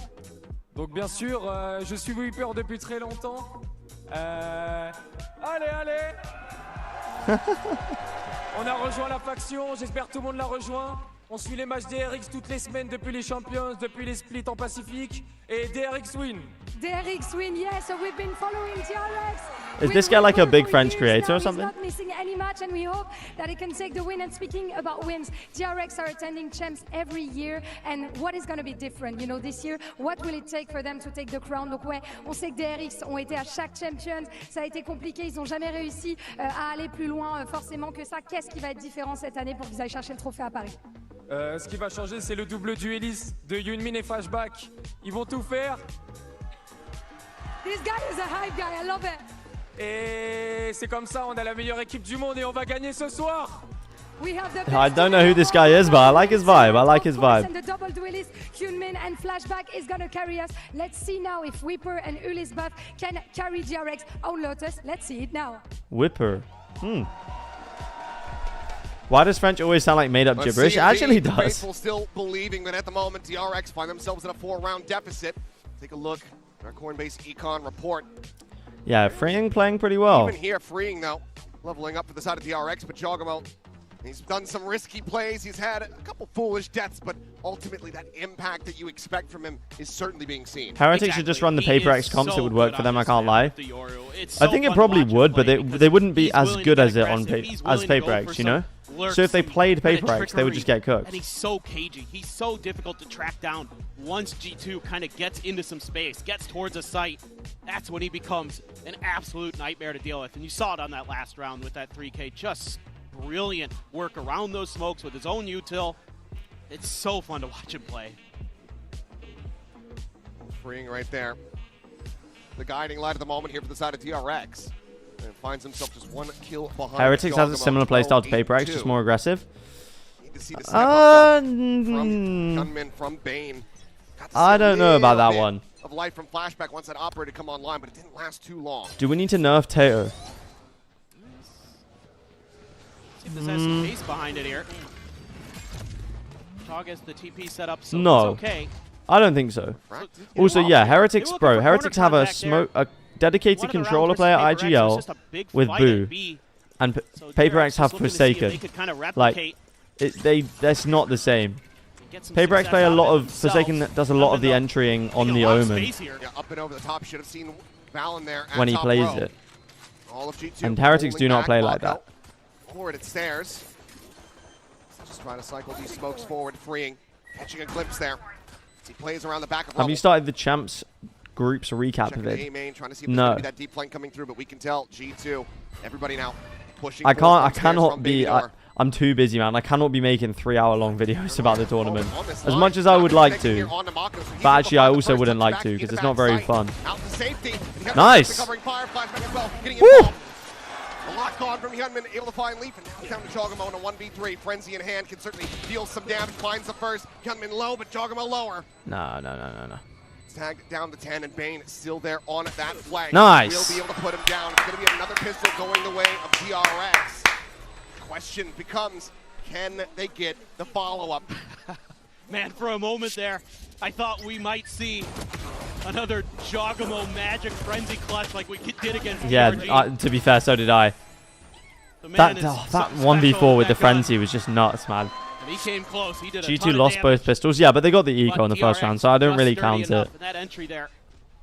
Donc bien sûr, je suis Whipper depuis très longtemps. Allez On a rejoint la faction, j'espère que tout le monde l'a rejoint. On suit les matchs DRX toutes les semaines depuis les Champions, depuis les splits en Pacifique. Et DRX win. DRX win, yes, so we've been following DRX. Is this guy like a big French creator or something? He's not missing any match, and we hope that he can take the win. And speaking about wins, DRX are attending champs every year, and what is going to be different, you know, this year? What will it take for them to take the crown? Donc ouais, on sait que DRX ont été à chaque Champions, ça a été compliqué, ils n'ont jamais réussi à aller plus loin forcément que ça. Qu'est-ce qui va être différent cette année pour qu'ils aillent chercher le trophée à Paris? Ce qui va changer, c'est le double dueliste de Yunmin et Flashback. Ils vont tout faire. This guy is a hype guy, I love it. Et c'est comme ça, on a la meilleure équipe du monde et on va gagner ce soir. I don't know who this guy is, but I like his vibe. I like his vibe. And the double duelist, Hyunmin and Flashback is gonna carry us. Let's see now if Whipper and Ulyss Buff can carry DRX on Lotus. Let's see it now. Whipper. Why does French always sound like made-up gibberish? It actually does. Faithful still believing that at the moment DRX find themselves in a 4-round deficit. Take a look at our Coinbase Econ report. Yeah, Freeing playing pretty well. Even here, Freeing though, leveling up for the side of DRX, but Jogamo, he's done some risky plays. He's had a couple foolish deaths, but ultimately that impact that you expect from him is certainly being seen. Heretic should just run the Paper X comps. It would work for them, I can't lie. I think it probably would, but they wouldn't be as good as it on Paper X, you know? So if they played Paper X, they would just get cooked. And he's so cagey. He's so difficult to track down. Once G2 kind of gets into some space, gets towards a site, that's when he becomes an absolute nightmare to deal with. And you saw it on that last round with that 3K. Just brilliant work around those smokes with his own util. It's so fun to watch him play. Freeing right there. The guiding light at the moment here for the side of DRX. And finds himself just one kill behind. Heretics has a similar playstyle to Paper X, just more aggressive. Need to see the step up from Gunman, from Bane. I don't know about that one. Of life from Flashback once that operator come online, but it didn't last too long. Do we need to nerf Tato? See if this has some pace behind it here. Chog has the TP set up, so no, it's okay. I don't think so. Also, yeah, Heretics, bro. Heretics have a dedicated controller player IGL with Boo, and Paper X have Forsaken. Like, that's not the same. Paper X play a lot of Forsaken does a lot of the entering on the Omen Up and over the top. Should have seen Valen there when he plays it. And Heretics do not play like that. Forward it stairs. Just trying to cycle these smokes forward, freeing, catching a glimpse there. As he plays around the back of Have you started the champs groups recap of it? Trying to see if no. Be that deep flank coming through, but we can tell G2. Everybody now pushing. I cannot be. I'm too busy, man. I cannot be making 3-hour-long videos about the tournament. As much as I would like to. But actually, I also wouldn't like to, because it's not very fun. Nice! Woo! Lock on from Hyunmin, able to find Leaf, and now it's down to Jogamo in a 1v3. Frenzy in hand can certainly deal some damage. Finds the first. Hyunmin low, but Jogamo lower. No. Tagged down to 10, and Bane still there on that flank. Nice. We'll be able to put him down. It's going to be another pistol going the way of DRX. Question becomes, can they get the follow-up? Man, for a moment there, I thought we might see another Jogamo magic frenzy clutch like we did against DRG. To be fair, so did I. That 1v4 with the frenzy was just nuts, man. And he came close. He did a G2 lost both pistols. Yeah, but they got the eco in the first round, so I don't really count it. That entry there,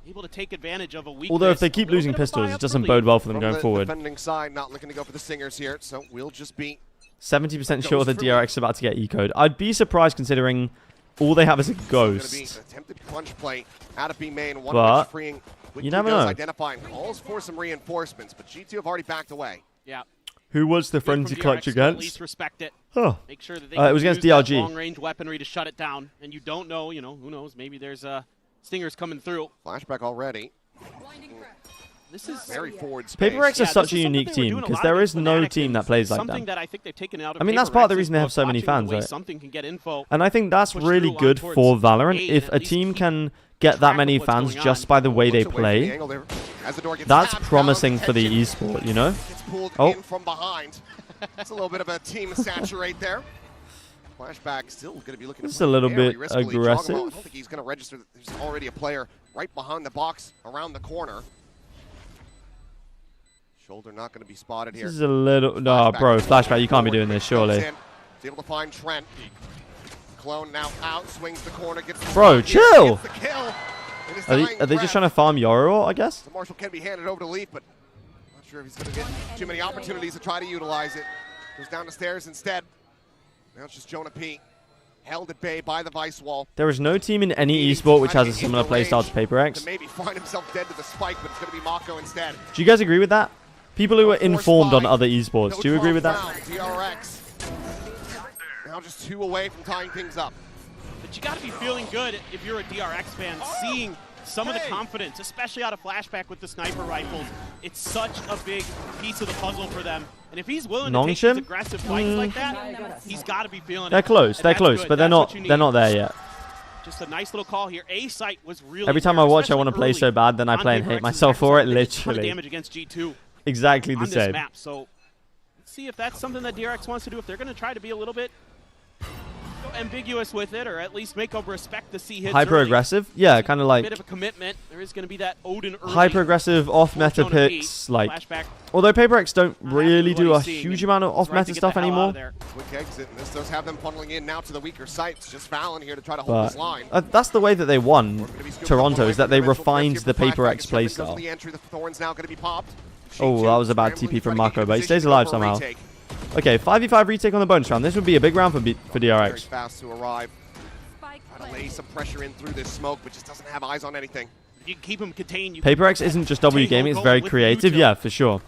able to take advantage of a weakness. Although if they keep losing pistols, it doesn't bode well for them going forward. Defending side, not looking to go for the singers here, so we'll just be 70% sure that DRX is about to get eco'd. I'd be surprised considering all they have is a ghost. Attempted punch play out of B main, But freeing. you never know. Identifying calls for some reinforcements, but G2 have already backed away. Yeah. Who was the frenzy clutch against? At least respect it. Huh. Make sure that they it was against DRG. Long-range weaponry to shut it down, and you don't know. Who knows? Maybe there's stingers coming through. Flashback already. This is very forward space. Paper X is such a unique team because there is no team that plays like them. That I think they've taken out of I mean, that's part of the reason they have so many fans, right? Something can get info. And I think that's really good for Valorant. If a team can get that many fans just by the way they play, that's promising for the esport, you know? Oh. From behind. It's a little bit of a team saturate there. Flashback still going to be looking. This is a little bit aggressive. I don't think he's going to register. There's already a player right behind the box around the corner. Shoulder not going to be spotted here. This is a little... No, bro, Flashback, you can't be doing this, surely. He's able to find Trent. Clone now out, swings the corner, gets the bro, chill! Gets the kill. Are they just trying to farm Yoro, I guess? So Marshall can be handed over to Leaf, but not sure if he's going to get too many opportunities to try to utilize it. Goes down the stairs instead. Now it's just Jonah P. Held at bay by the vice wall. There is no team in any esport which has a similar playstyle to Paper X. To maybe find himself dead to the spike, but it's going to be Mako instead. Do you guys agree with that? People who are informed on other esports, do you agree with that? DRX. Now just 2 away from tying things up. But you got to be feeling good if you're a DRX fan, seeing some of the confidence, especially out of Flashback with the sniper rifles. It's such a big piece of the puzzle for them. And if he's willing to take these aggressive fights like that, he's got to be feeling it. They're close, but they're not there yet. Just a nice little call here. A site was really every time I watch, I want to play so bad, then I play and hate myself for it, literally. Damage against G2. Exactly the same. Map. So let's see if that's something that DRX wants to do. If they're going to try to be a little bit ambiguous with it, or at least make them respect the C hits. Hyper-aggressive? Yeah, kind of like... A bit of a commitment. There is going to be that Odin early. Hyper-aggressive, off-meta picks, like... Flashback. Although Paper X don't really do a huge amount of off-meta stuff anymore. Quick exit, and this does have them funneling in now to the weaker sites. Just Fallon here to try to hold this line. That's the way that they won Toronto, is that they refined the Paper X playstyle. Oh, that was a bad TP from Mako, but he stays alive somehow. Okay, 5v5 retake on the bonus round. This would be a big round for DRX. Very fast to arrive. Trying to lay some pressure in through this smoke, but just doesn't have eyes on anything. You can keep him contained. Paper X isn't just W gaming, it's very creative, yeah, for sure.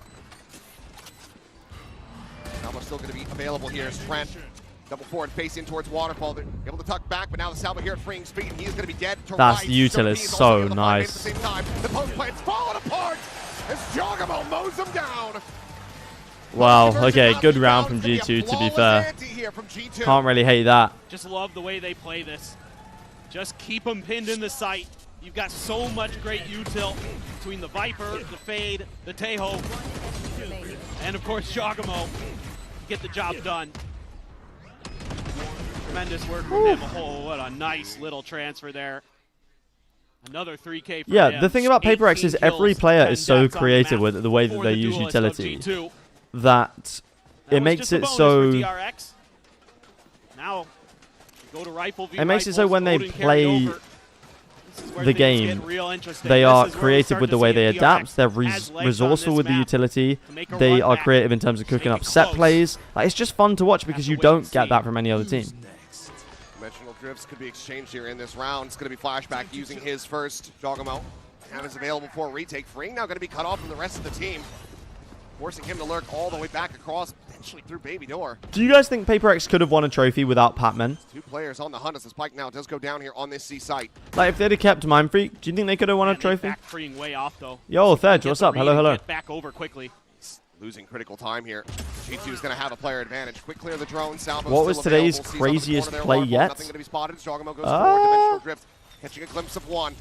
Salvo's still going to be available here as Trent. Double forward, face in towards Waterfall. They're able to tuck back, but now the Salvo here at freeing speed, and he is going to be dead. That's the util is so nice. The post plant's falling apart as Jogamo mows them down. Wow, okay, good round from G2, to be fair. Can't really hate that. Just love the way they play this. Just keep them pinned in the sight. You've got so much great util between the Viper, the Fade, the Tejo, and of course Jogamo. Get the job done. Tremendous work from him. Oh, what a nice little transfer there. Another 3K for him. Yeah, the thing about Paper X is every player is so creative with the way that they use utility that it makes it so... Now, go to rifle it makes it so when they play the game, they are creative with the way they adapt, they're resourceful with the utility, they are creative in terms of cooking up set plays. Like, it's just fun to watch because you don't get that from any other team. Dimensional drifts could be exchanged here in this round. It's going to be Flashback using his first. Jogamo is available for a retake. Freeing now going to be cut off from the rest of the team, forcing him to lurk all the way back across, potentially through Baby Door. Do you guys think Paper X could have won a trophy without Patman? 2 players on the hunt as the spike now does go down here on this C site. Like, if they'd have kept Mind Freak, do you think they could have won a trophy? Back freeing way off, though. Yo, Thedge, what's up? Hello, hello. Get back over quickly. losing critical time here. G2 is going to have a player advantage. Quick clear the drone. Salvo's What was still today's available. craziest Sees on the play corner there, yet? Nothing going to be spotted. Jogamo goes forward. Dimensional drift. Catching a glimpse of one.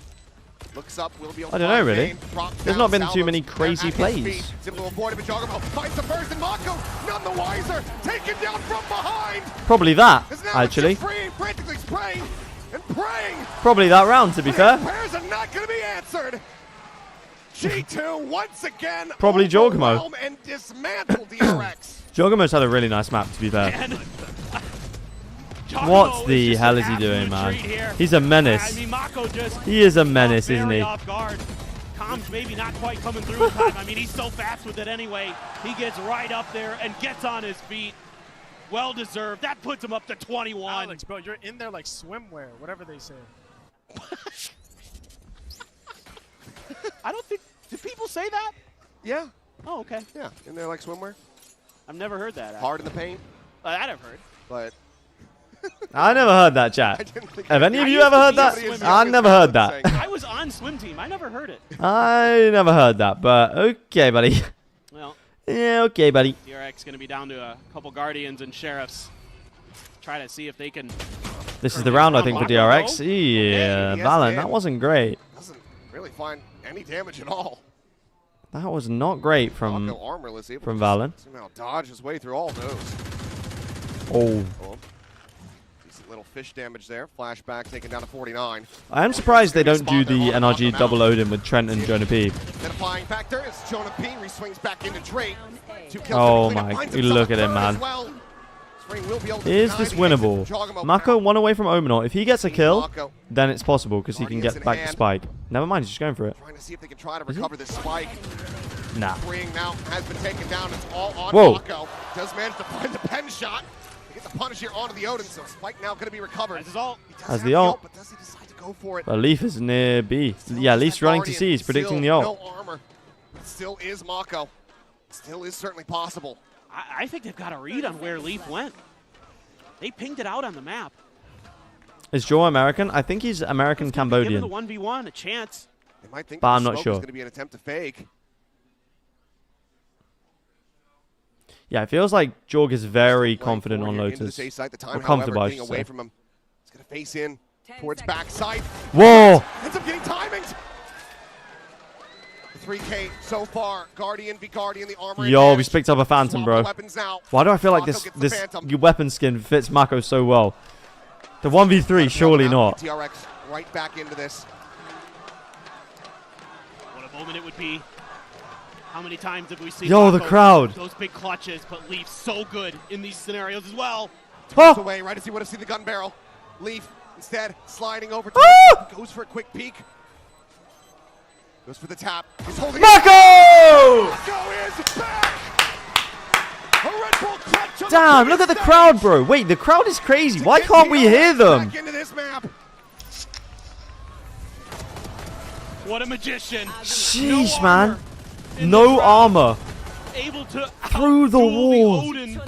Looks up. Will be able to I don't know, find really. Bane. Drops There's down. not been too Salvo's many crazy at his plays. feet. It's able to avoid it, but Jogamo finds the first, and Mako, none the wiser. Taken down from behind. Probably that, Is now actually. free, frantically spraying and praying. Probably that round, to be fair. Prayers are not going to be answered. G2 once again. Probably Jogamo. overwhelm and dismantle DRX. Jogamo's had a really nice map, to be fair. What the hell is he doing, man? He's a menace. I mean, Mako just He is a menace, isn't very he? off guard. Comms maybe not quite coming through in time. I mean, he's so fast with it anyway. He gets right up there and gets on his feet. Well deserved. That puts him up to 21. Alex, bro, you're in there like swimwear, whatever they say. I don't think. Do people say that? Yeah. Oh, okay. Yeah, in there like swimwear. I've never heard that. Hard in the paint. That I've heard. But I never heard that, chat. Have any of you ever heard that? I never heard that. I was on swim team. I never heard it. I never heard that, but okay, buddy. Well. Yeah, okay, buddy. DRX going to be down to a couple Guardians and Sheriffs. Try to see if they can. This is the round, I think, for DRX. Yeah, Okay, Valen, yes, that wasn't great. doesn't really find any damage at all. That was not great from Mako armorless, able from to Valen. somehow dodge his way through all those. Oh. Decent little fish damage there. Flashback taken down to 49. I am surprised they don't do the NRG double Odin with Trent and Jonah P. Identifying factor is Jonah P. Re-swings back into Drake. 2 kills Oh to complete it, my, finds look himself at a him, third man. as well. Spring will be able to Is deny this the winnable? exit. Jogamo Mako 1 away from Omenor. If he gets a kill, Mako. then it's possible because he can Guardians get in back to hand. Spike. Never mind, he's just going for it. Trying to see if they can try to Is he? recover this spike. Nah. Spring now has been taken down. It's all on Whoa. Mako. Does manage to find the pen shot. He gets the punish here onto the Odin, so Spike now going to be recovered. This is all. Has the ult. But does he decide to go for it? But Leaf is near B. Yeah, Leaf's running to C. He's predicting the ult. No armor. It still is Mako. Still is certainly possible. I think they've got a read on where Leaf went. They pinged it out on the map. Is Joe American? I think he's American Give Cambodian. him the 1v1 a chance. They might think But that I'm not smoke sure. is going to be an attempt to fake. Yeah, it feels like Jorg is very Playing confident forward on here into the Lotus. safe side. The time, Or however, comfortable, I being should away say. from him. He's going to face in towards backside. Whoa! Ends up getting timings. 3K so far. Guardian v Guardian, the armor. Yo, we picked up a Phantom, bro. Weapons now. Why do I feel like Mako this gets the this Phantom. weapon skin fits Mako so well? The 1v3, surely not. DRX right back into this. What a moment it would be. How many times have we seen Yo, the Mako crowd. those big clutches, but Leaf so good in these scenarios as well. Turns away right as he would have seen the gun barrel. Leaf instead sliding over to it. Goes for a quick peek. Goes for the tap. He's holding Mako! Mako is back! A Red Bull clutch on Damn, the look at the stage. crowd, bro. Wait, the crowd is crazy. Why can't we hear them? Back into this map. What a magician. Sheesh, man. No armor. Able to Through the walls. Odin.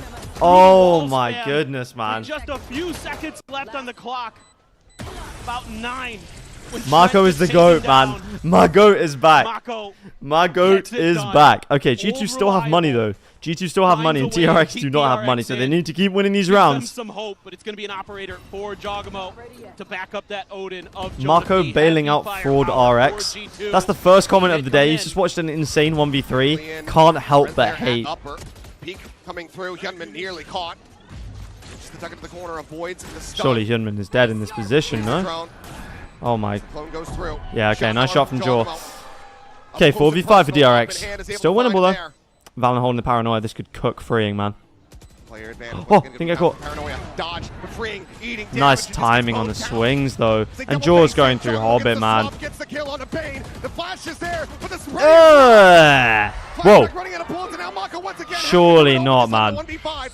Oh my goodness, man. With just a few seconds left on the clock. About 9. when Marco Trent is the taken GOAT, down. man. My GOAT is back. Mako My GOAT gets it is done. back. Okay, G2 still have money, though. G2 still have money, and Finds a way to TRX keep do not have DRX money, so they in. need to keep winning these Gives them rounds. some hope, but it's going to be an operator for Jogamo to back up that Odin of Marco Jonah P. bailing out Heavy Fraud firepower for RX. G2. That's the first comment of the day. He's just watched an insane 1v3. Can't help but hate. Upper. Peek coming through. Hyunmin nearly caught. Just the tuck into the corner, avoids the stun. Surely Hyunmin is dead in this position, no? Oh my. Clone goes through. Yeah, okay, nice shot from Jaw. Jogamo. Okay, Up close and 4v5 for personal, up in DRX. hand, is able Still to find winnable, it though. there. Valen holding the paranoia. This could cook freeing, man. Player advantage. Oh, didn't get caught. Paranoia. Dodge. Freeing. Eating damage. Nice It just timing gets on the both down. swings, though. They And double Jaw's face going it. through Jogamo Hobbit, gets the man. swap, gets the kill on the Bane. The flash is there, but the spray. Whoa. Running out of bullets, and now Mako once again has Surely to go not, on man. the 1v5.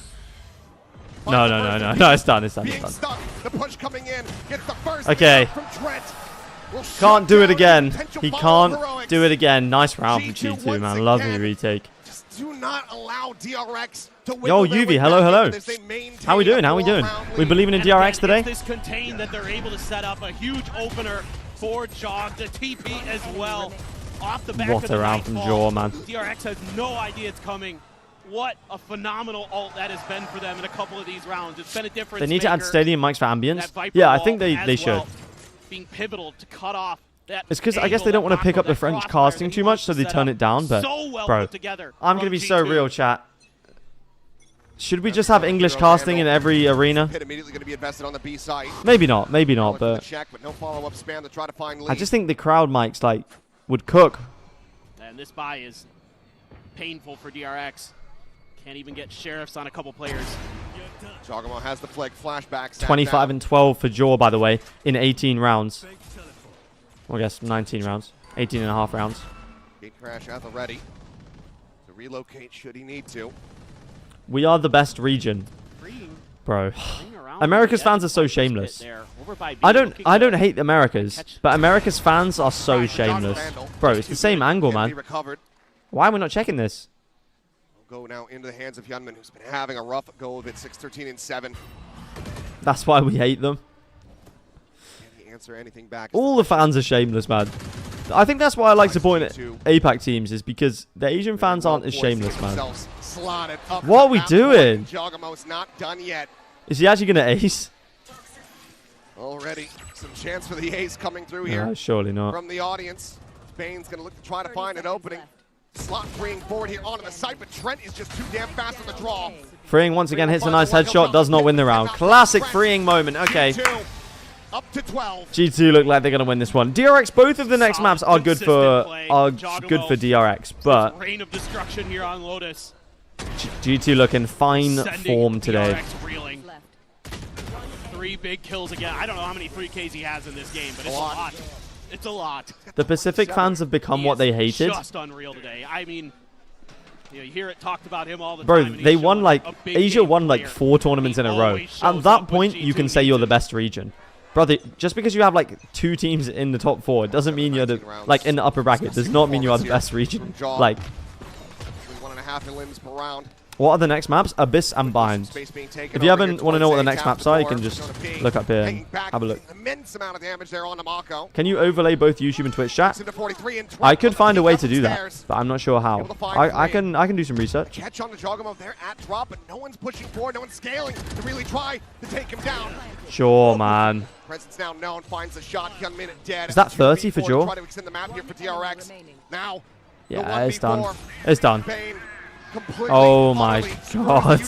No, it's done, it's done, Being it's done. stuck. The punch coming in. Gets the first Okay. from Trent. Will Can't shut do it down again. potential He follow can't heroics. do it again. Nice round from G2 G2, once man. Lovely again. retake. Do not allow DRX to Yo, wiggle their UV, way hello, back hello. into this. They maintain How we doing? a How we doing? four-round We lead. believing in And DRX again, today? it's this contain that they're able to set up a huge opener for Jog, the TP as well. Off the back What of the a round from nightfall. Jaw, man. DRX has no idea it's coming. what a phenomenal ult that has been for them in a couple of these rounds. It's been a difference. They need to add stadium mics for ambience. That Viper Yeah, I wall think they as should. well, being pivotal to cut off that. It's because I guess they don't want to pick up the French casting too much, so they turn it down. But, bro, I'm going to be so real, chat. Should we just have English casting in every arena? Immediately going to be invested on the B side. Maybe not, but Check, but no follow-up spam to try to find I just think the crowd mics like would cook. And this buy is painful for DRX. Can't even get sheriffs on a couple players. Jogamo has the flag flashbacks. 25 and 12 for Jaw, by the way, in 18 rounds. Well, I guess 19 rounds. 18 and a half rounds. Gate crash at the ready to relocate should he need to. We are the best region. Bro. America's fans are so shameless. I don't hate America's, but America's fans are so shameless. Bro, it's the same angle, man. Why are we not checking this? Go now into the hands of Hyunmin, who's been having a rough go of it, 6-13 and 7. That's why we hate them. Can't he answer anything back? All the fans are shameless, man. I think that's why I like supporting APAC teams, is because the Asian fans aren't as shameless, man. What are we doing? Jogamo's not done yet. Is he actually going to ace? Already some chance for the ace coming through here. Surely not. From the audience. Bane's going to look to try to find an opening. Slot freeing forward here onto the side, but Trent is just too damn fast on the draw. Freeing once again hits a nice headshot, does not win the round. Classic freeing moment. Okay. Up to 12. G2 look like they're going to win this one. DRX, both of the next maps are good for DRX, but Reign of destruction here on Lotus. G2 look in fine form today. Three big kills again. I don't know how many 3Ks he has in this game, but it's a lot. It's a lot. The Pacific fans have become what they hated. Just unreal today. I mean, you hear it talked about him all the Bro, time. they won like Asia won like 4 tournaments in a row. At that point, you can say you're the best region. Brother, just because you have like 2 teams in the top 4, it doesn't mean you're the like in the upper bracket. Does not mean you are the best region. Like 1.5 limbs per round. What are the next maps? Abyss and Bind. If you haven't want to know what the next maps are, you can just look up here and have a look. Immense amount of damage there on the Mako. Can you overlay both YouTube and Twitch chat? I could find a way to do that, but I'm not sure how. I can do some research. Catch on the Jogamo there at drop, but no one's pushing forward, no one's scaling to really try to take him down. Sure, man. Presence now known, finds the shot. Hyunmin dead. Is that 30 for Jaw? Try to extend the map here for DRX. Now, yeah, it's done. It's done. Oh my god.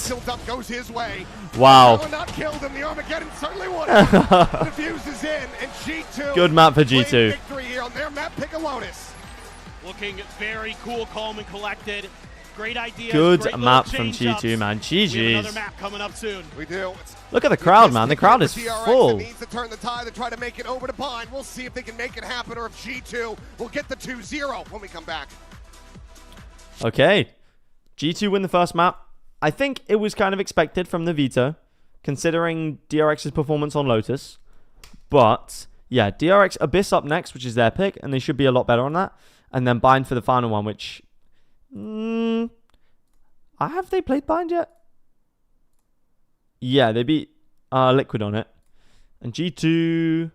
Goes his way. Wow. Not killed him. The Armageddon certainly would. Diffuses in, and G2 good map for G2. Victory here on their map, pick a Lotus. Looking very cool, calm, and collected. Great idea. Good map from G2, man. GG's. Another map coming up soon. We do. Look at the crowd, man. The crowd is full. Needs to turn the tide to try to make it over to Bind. We'll see if they can make it happen, or if G2 will get the 2-0 when we come back. Okay. G2 win the first map. I think it was kind of expected from the Vita, considering DRX's performance on Lotus. But, yeah, DRX Abyss up next, which is their pick, and they should be a lot better on that. And then Bind for the final one, which... have they played Bind yet? Yeah, they beat Liquid on it. And G2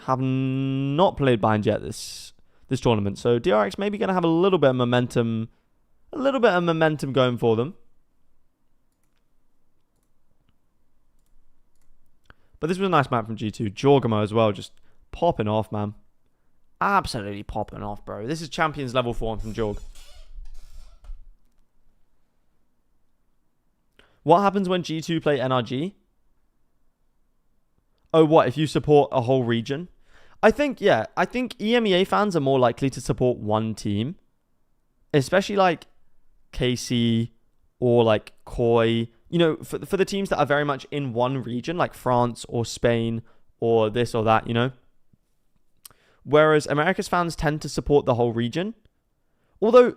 have not played Bind yet this tournament. So DRX maybe going to have a little bit of momentum... going for them. But this was a nice map from G2. Jorgamo as well, just popping off, man. Absolutely popping off, bro. This is Champions level form from Jorg. What happens when G2 play NRG? Oh, what? If you support a whole region? I think EMEA fans are more likely to support one team. Especially like KC or like Koi, you know, for the teams that are very much in one region, like France or Spain or this or that, you know. Whereas America's fans tend to support the whole region. Although,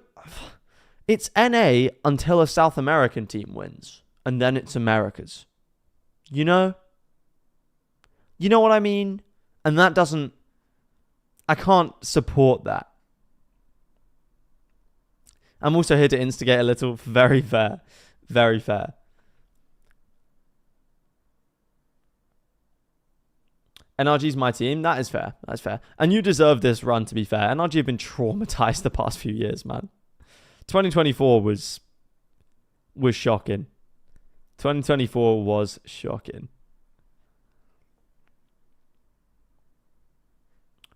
it's NA until a South American team wins. And then it's America's. You know? You know what I mean? And that doesn't... I can't support that. I'm also here to instigate a little. Very fair. Very fair. NRG's my team. That is fair. That's fair. And you deserve this run, to be fair. NRG have been traumatized the past few years, man. 2024 was shocking. 2024 was shocking.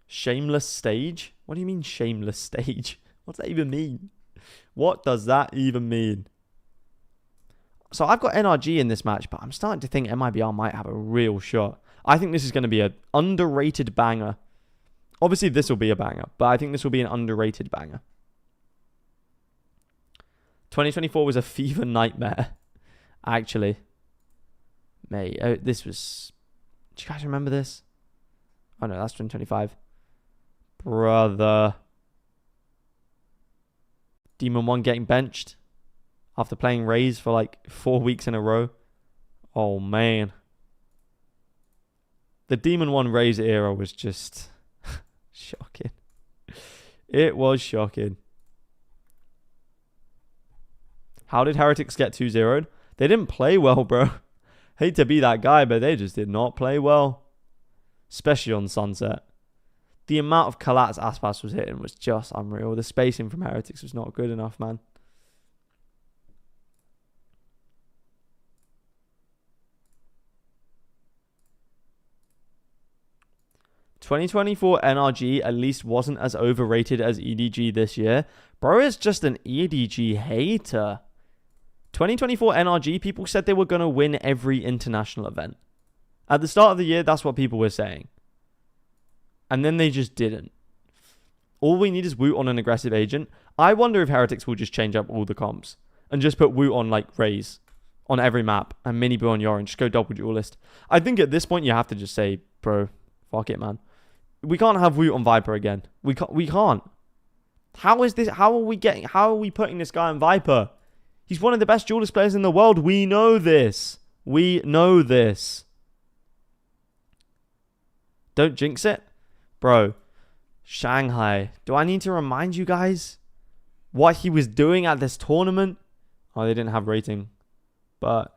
Shameless stage? What do you mean shameless stage? What does that even mean? What does that even mean? So I've got NRG in this match, but I'm starting to think MIBR might have a real shot. I think this is going to be an underrated banger. Obviously, this will be a banger, but I think this will be an underrated banger. 2024 was a fever nightmare, actually. Mate, this was... Do you guys remember this? Oh no, that's 2025. Brother. Demon 1 getting benched after playing Raze for like 4 weeks in a row. Oh, man. The Demon 1 Raze era was just shocking. It was shocking. How did Heretics get 2-0'd? They didn't play well, bro. Hate to be that guy, but they just did not play well. Especially on Sunset. The amount of collats Aspas was hitting was just unreal. The spacing from Heretics was not good enough, man. ...2024 NRG at least wasn't as overrated as EDG this year. Bro is just an EDG hater. 2024 NRG, people said they were going to win every international event. At the start of the year, that's what people were saying. And then they just didn't. All we need is Woot on an aggressive agent. I wonder if Heretics will just change up all the comps. And just put Woot on like Raze. On every map. And Mini Boo on Yorin. Just go double duelist. I think at this point you have to just say, bro, fuck it, man. We can't have Woot on Viper again. We can't. How is this? How are we putting this guy on Viper? He's one of the best duelist players in the world. We know this. We know this. Don't jinx it. Bro, Shanghai. Do I need to remind you guys what he was doing at this tournament? Oh, they didn't have rating. But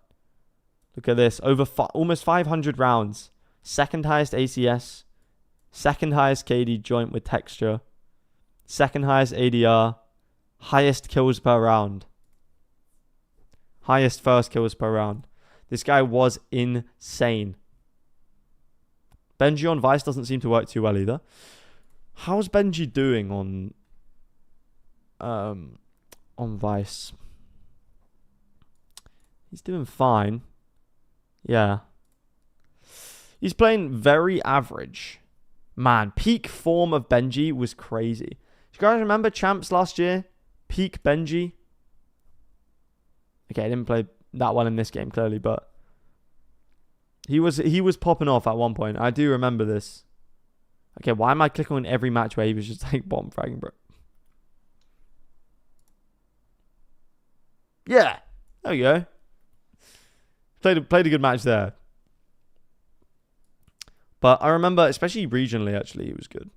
look at this. Over almost 500 rounds. Second highest ACS. Second highest KD joint with texture. Second highest ADR. Highest kills per round. Highest first kills per round. This guy was insane. Benji on Vice doesn't seem to work too well either. How's Benji doing on Vice? He's doing fine. Yeah. He's playing very average. Man, peak form of Benji was crazy. Do you guys remember Champs last year? Peak Benji. Okay, I didn't play that well in this game, clearly, but he was popping off at one point. I do remember this. Okay, why am I clicking on every match where he was just like bomb fragging, bro? Yeah, there we go. Played a good match there. But I remember, especially regionally, actually, he was good.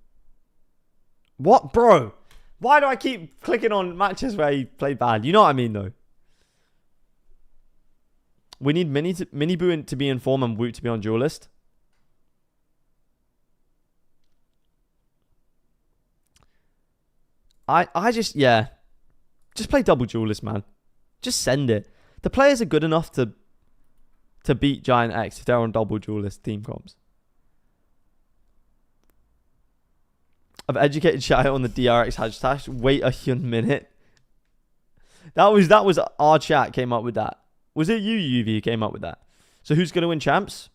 What, bro? Why do I keep clicking on matches where he played bad? You know what I mean, though. We need Mini Boo to be in form and Woot to be on duelist. I just, yeah. Just play double duelist, man. Just send it. The players are good enough to beat Giant X if they're on double duelist team comps. I've educated chat on the DRX hashtag. Wait a minute. That was our chat came up with that. Was it you, UV, who came up with that? So who's going to win champs?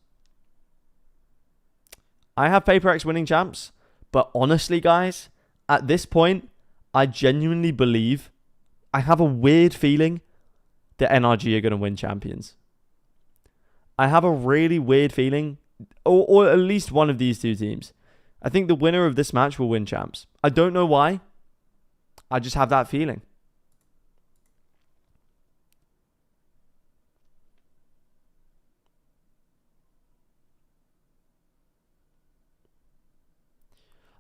I have PaperX winning champs. But honestly, guys, at this point, I genuinely believe, I have a weird feeling that NRG are going to win champions. I have a really weird feeling, or at least one of these two teams. I think the winner of this match will win champs. I don't know why. I just have that feeling.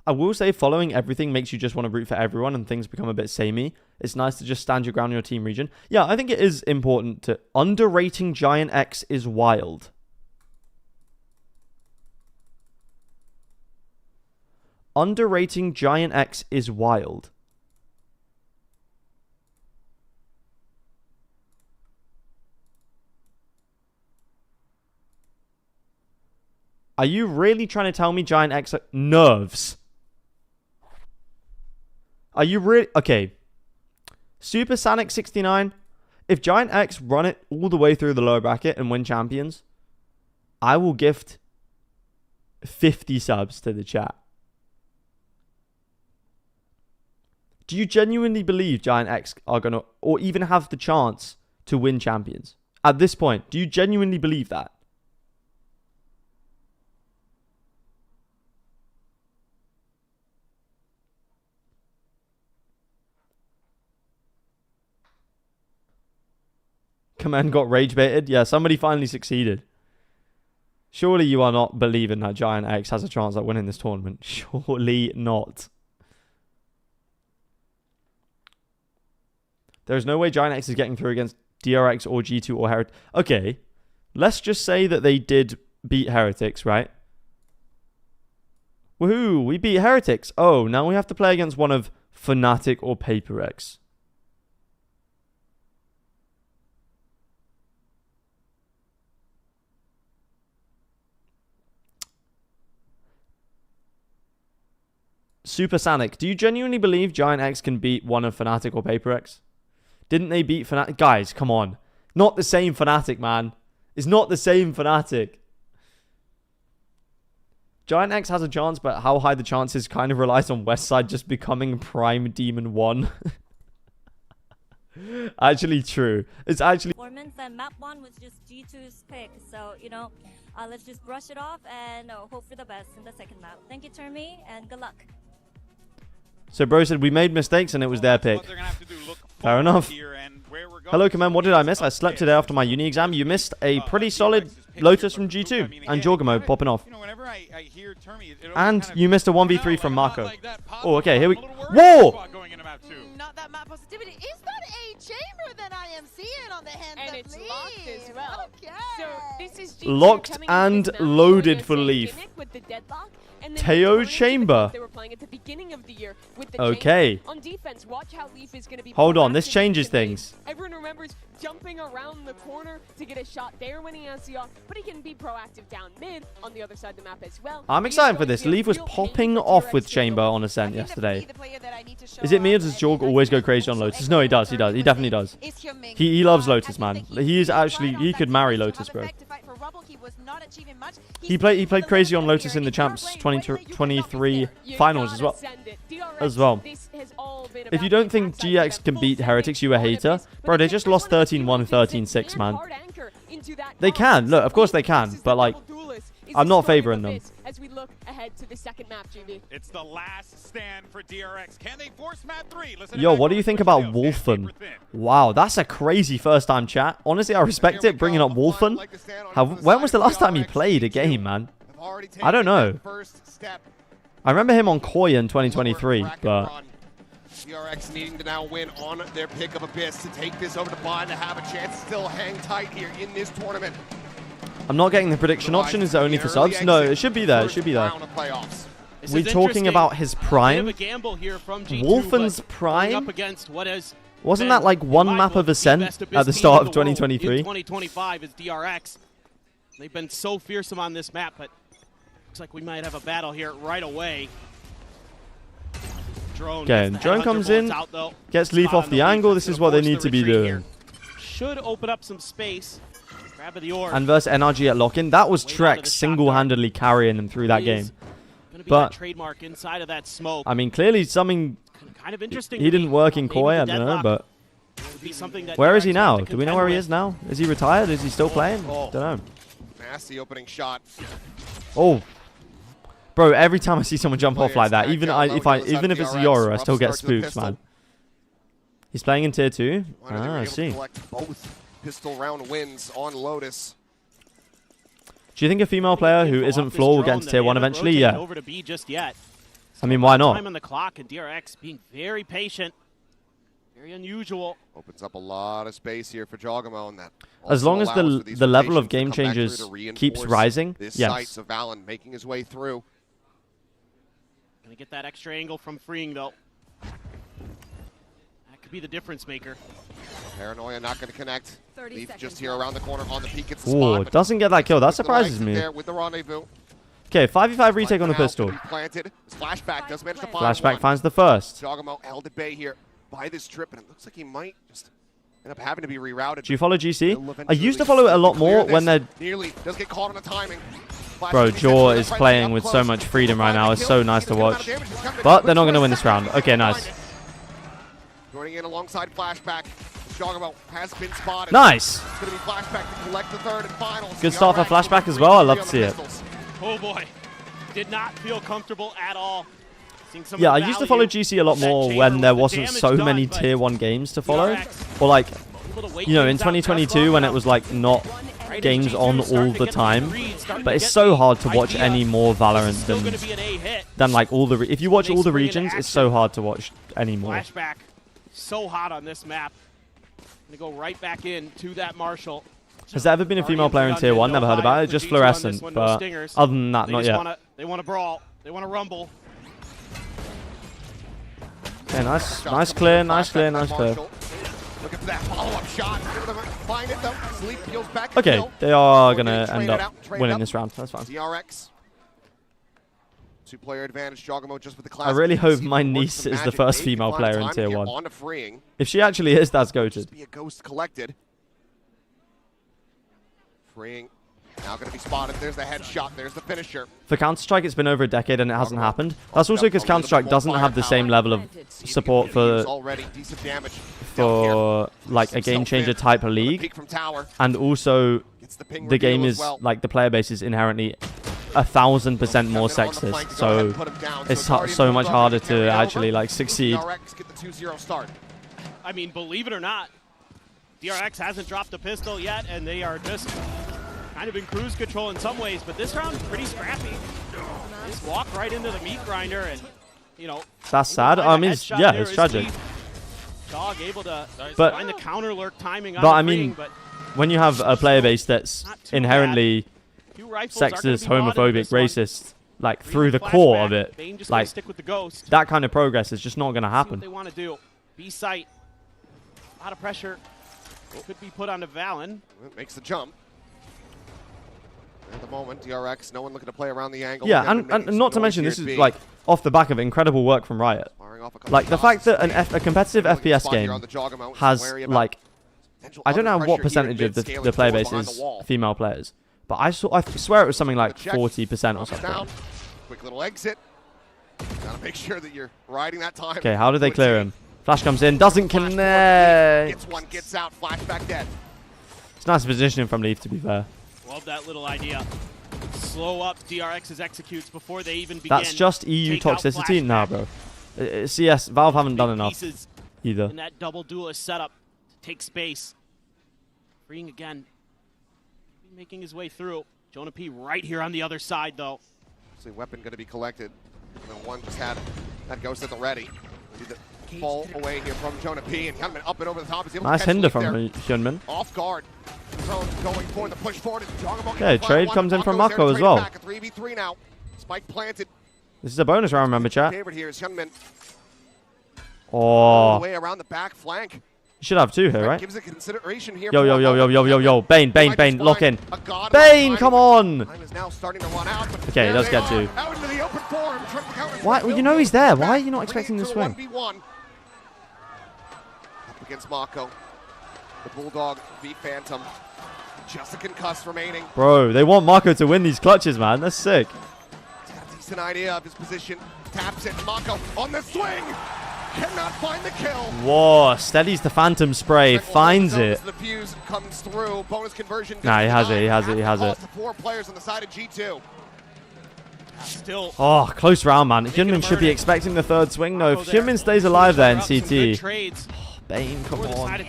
I will say following everything makes you just want to root for everyone and things become a bit samey. It's nice to just stand your ground in your team region. Yeah, I think it is important to... Underrating Giant X is wild. Underrating Giant X is wild. Are you really trying to tell me Giant X nerves? Are you really... Okay. Super Sonic 69. If Giant X run it all the way through the lower bracket and win champions, I will gift 50 subs to the chat. Do you genuinely believe Giant X are going to, or even have the chance to win champions? At this point, do you genuinely believe that? Command got rage baited. Yeah, somebody finally succeeded. Surely you are not believing that Giant X has a chance at winning this tournament. Surely not. There's no way Giant X is getting through against DRX or G2 or Heretics. Okay, let's just say that they did beat Heretics, right? Woohoo, we beat Heretics. Oh, now we have to play against one of Fnatic or PaperX. Super Sonic, do you genuinely believe Giant X can beat one of Fnatic or PaperX? Didn't they beat Fnatic? Guys, come on. Not the same Fnatic, man. It's not the same Fnatic. Giant X has a chance, but how high the chance is kind of relies on Westside just becoming Prime Demon 1. Actually true. It's actually... Performance and map 1 was just G2's pick. So, you know, let's just brush it off and hope for the best in the second map. Thank you, Termi, and good luck. So bro said we made mistakes and it was their pick. Fair enough. Hello, Command. What did I miss? I slept today after my uni exam. You missed a pretty solid Lotus from G2 and Jorgamo popping off. And you missed a 1v3 from Marco. Oh, okay. Here we... Whoa! Not that map positivity. Is that a chamber that I am seeing on the hand? And it's locked as well. Okay. So this is G2 locked and loaded for Leaf. Teo Chamber. They were playing at the beginning of the year with the okay. On defense, watch how Leaf is going to be. Hold on, this changes things. Everyone remembers jumping around the corner to get a shot there when he has the off, but he can be proactive down mid on the other side of the map as well. I'm excited for this. Leaf was popping off with Chamber on Ascent yesterday. Is it me or does Jorg always go crazy on Lotus? No, he does. He does. He definitely does. He loves Lotus, man. He is actually, he could marry Lotus, bro. He played crazy on Lotus in the Champs 2023 finals as well. If you don't think GX can beat Heretics, you a hater. Bro, they just lost 13-1, 13-6, man. They can. Look, of course they can. But, like, I'm not favoring them. As we look ahead to the second map, GB. It's the last stand for DRX. Can they force map 3? Yo, what do you think about Wolfen? Wow, that's a crazy first time chat. Honestly, I respect it, bringing up Wolfen. When was the last time he played a game, man? I don't know. I remember him on Koi in 2023, but... DRX needing to now win on their pick of Abyss to take this over to Bond to have a chance to still hang tight here in this tournament. I'm not getting the prediction option. Is it only for subs? No, it should be there. It should be there. We're talking about his prime. Wolfen's prime? Wasn't that like one map of Ascent at the start of 2023? 2025 is DRX. They've been so fearsome on this map, but looks like we might have a battle here right away. Okay, Drone comes in, gets Leaf off the angle. This is what they need to be doing. Should open up some space. Grab of the orb. And versus NRG at lock-in. That was Trek single-handedly carrying them through that game. But, trademark inside of that smoke. I mean, clearly something... Kind of interesting. He didn't work in Koi, I don't know, but... Where is he now? Do we know where he is now? Is he retired? Is he still playing? Don't know. Nasty opening shot. Oh. Bro, every time I see someone jump off like that, even if it's a Yoru, I still get spooked, man. He's playing in tier 2. Ah, I see. Both pistol round wins on Lotus. Do you think a female player who isn't floor will get into tier 1 eventually? Yeah. Over to B just yet. I mean, why not? Time on the clock and DRX being very patient. Very unusual. Opens up a lot of space here for Jogamo, and that as long as the level of game changes keeps rising, yes. So Valen making his way through. Gonna get that extra angle from Freeing though. That could be the difference maker. Paranoia not going to connect. Leaf just here around the corner on the peak. It's the spot. Doesn't get that kill. That surprises me. There with the rendezvous. Okay, 5v5 retake on the pistol. Planted. Flashback does manage to find Flashback one. finds the first. Jogamo held at bay here by this trip, and it looks like he might just end up having to be rerouted. Do you follow GC? I used to follow it a lot more when they're... Nearly does get caught on the timing. Bro, Jaw is playing with so much freedom right now. It's so nice to watch. But they're not going to win this round. Okay, nice. Joining in alongside Flashback. Jogamo has been spotted. Nice. It's going to be Flashback to collect the third and final. Good start for Flashback as well. I love to see it. Oh boy. Did not feel comfortable at all. Yeah, I used to follow GC a lot more when there wasn't so many tier 1 games to follow. Or like, you know, in 2022 when it was like not games on all the time. But it's so hard to watch any more Valorant than like all the... If you watch all the regions, it's so hard to watch anymore. Flashback. So hot on this map. Gonna go right back in to that Marshall. Has there ever been a female player in tier 1? Never heard about it. Just Fluorescent. But other than that, not yet. They want to brawl. They want to rumble. Okay, nice. Nice clear, nice clear, nice clear. Looking for that follow-up shot. Find it though. Sleep peels back. Okay, they are going to end up winning this round. That's fine. DRX. 2-player advantage. Jogamo just with the class. I really hope my niece is the first female player in tier 1. If she actually is, that's goated. Be a ghost collected. Freeing. Now going to be spotted. There's the headshot. There's the finisher. For Counter-Strike, it's been over a decade and it hasn't happened. That's also because Counter-Strike doesn't have the same level of support for like a game-changer type of league. And also, the game is, like, the player base is inherently 1,000% more sexist. So, it's so much harder to actually, like, succeed. I mean, believe it or not, DRX hasn't dropped a pistol yet, and they are just kind of in cruise control in some ways, but this round pretty scrappy. Just walk right into the meat grinder, and you know. That's sad. I mean, yeah, it's tragic. Dog able to find the counter lurk timing. But I mean, when you have a player base that's inherently sexist, homophobic, racist, like through the core of it, like that kind of progress is just not going to happen. What they want to do. B-site. A lot of pressure could be put onto Valen. It makes the jump. At the moment, DRX, no one looking to play around the angle. Yeah, and not to mention, this is like off the back of incredible work from Riot. Like the fact that a competitive FPS game has like, I don't know what percentage of the player base is female players, but I swear it was something like 40% or something. Quick little exit. Gotta make sure that you're riding that time. Okay, how do they clear him? Flash comes in, doesn't connect. Gets one, gets out, flashback dead. It's nice positioning from Leaf, to be fair. Love that little idea. Slow up DRX's executes before they even begin. That's just EU toxicity now, bro. CS, Valve haven't done enough either. In that double duelist setup to take space. Freeing again. Making his way through. Jonah P right here on the other side, though. So weapon going to be collected. And then one just had that ghost at the ready. Fall away here from Jonah P, and Hyunmin up and over the top. Is able nice to hinder from Hyunmin. Off guard. Going for the push forward. Okay, trade comes in from Mako as well. 3v3 now. Spike planted. This is a bonus round, remember, chat. Favorite here is Hyunmin. Oh. All the way around the back flank. You should have two here, right? Gives it consideration here. Yo. Bane, lock in. Bane, come on. Okay, he does get two. Why? Well, you know he's there. Why are you not expecting the swing? Up against Mako. The Bulldog v Phantom. Just a concussed remaining. Bro, they want Mako to win these clutches, man. That's sick. He's got a decent idea of his position. Taps it. Mako on the swing. Cannot find the kill. Whoa, steadies the Phantom spray. Finds it. The fuse comes through. Bonus conversion. Nah, he has it. 4 players on the side of G2. Still. Oh, close round, man. Hyunmin should be expecting the third swing, though. If Hyunmin stays alive there in CT. Bane, come on.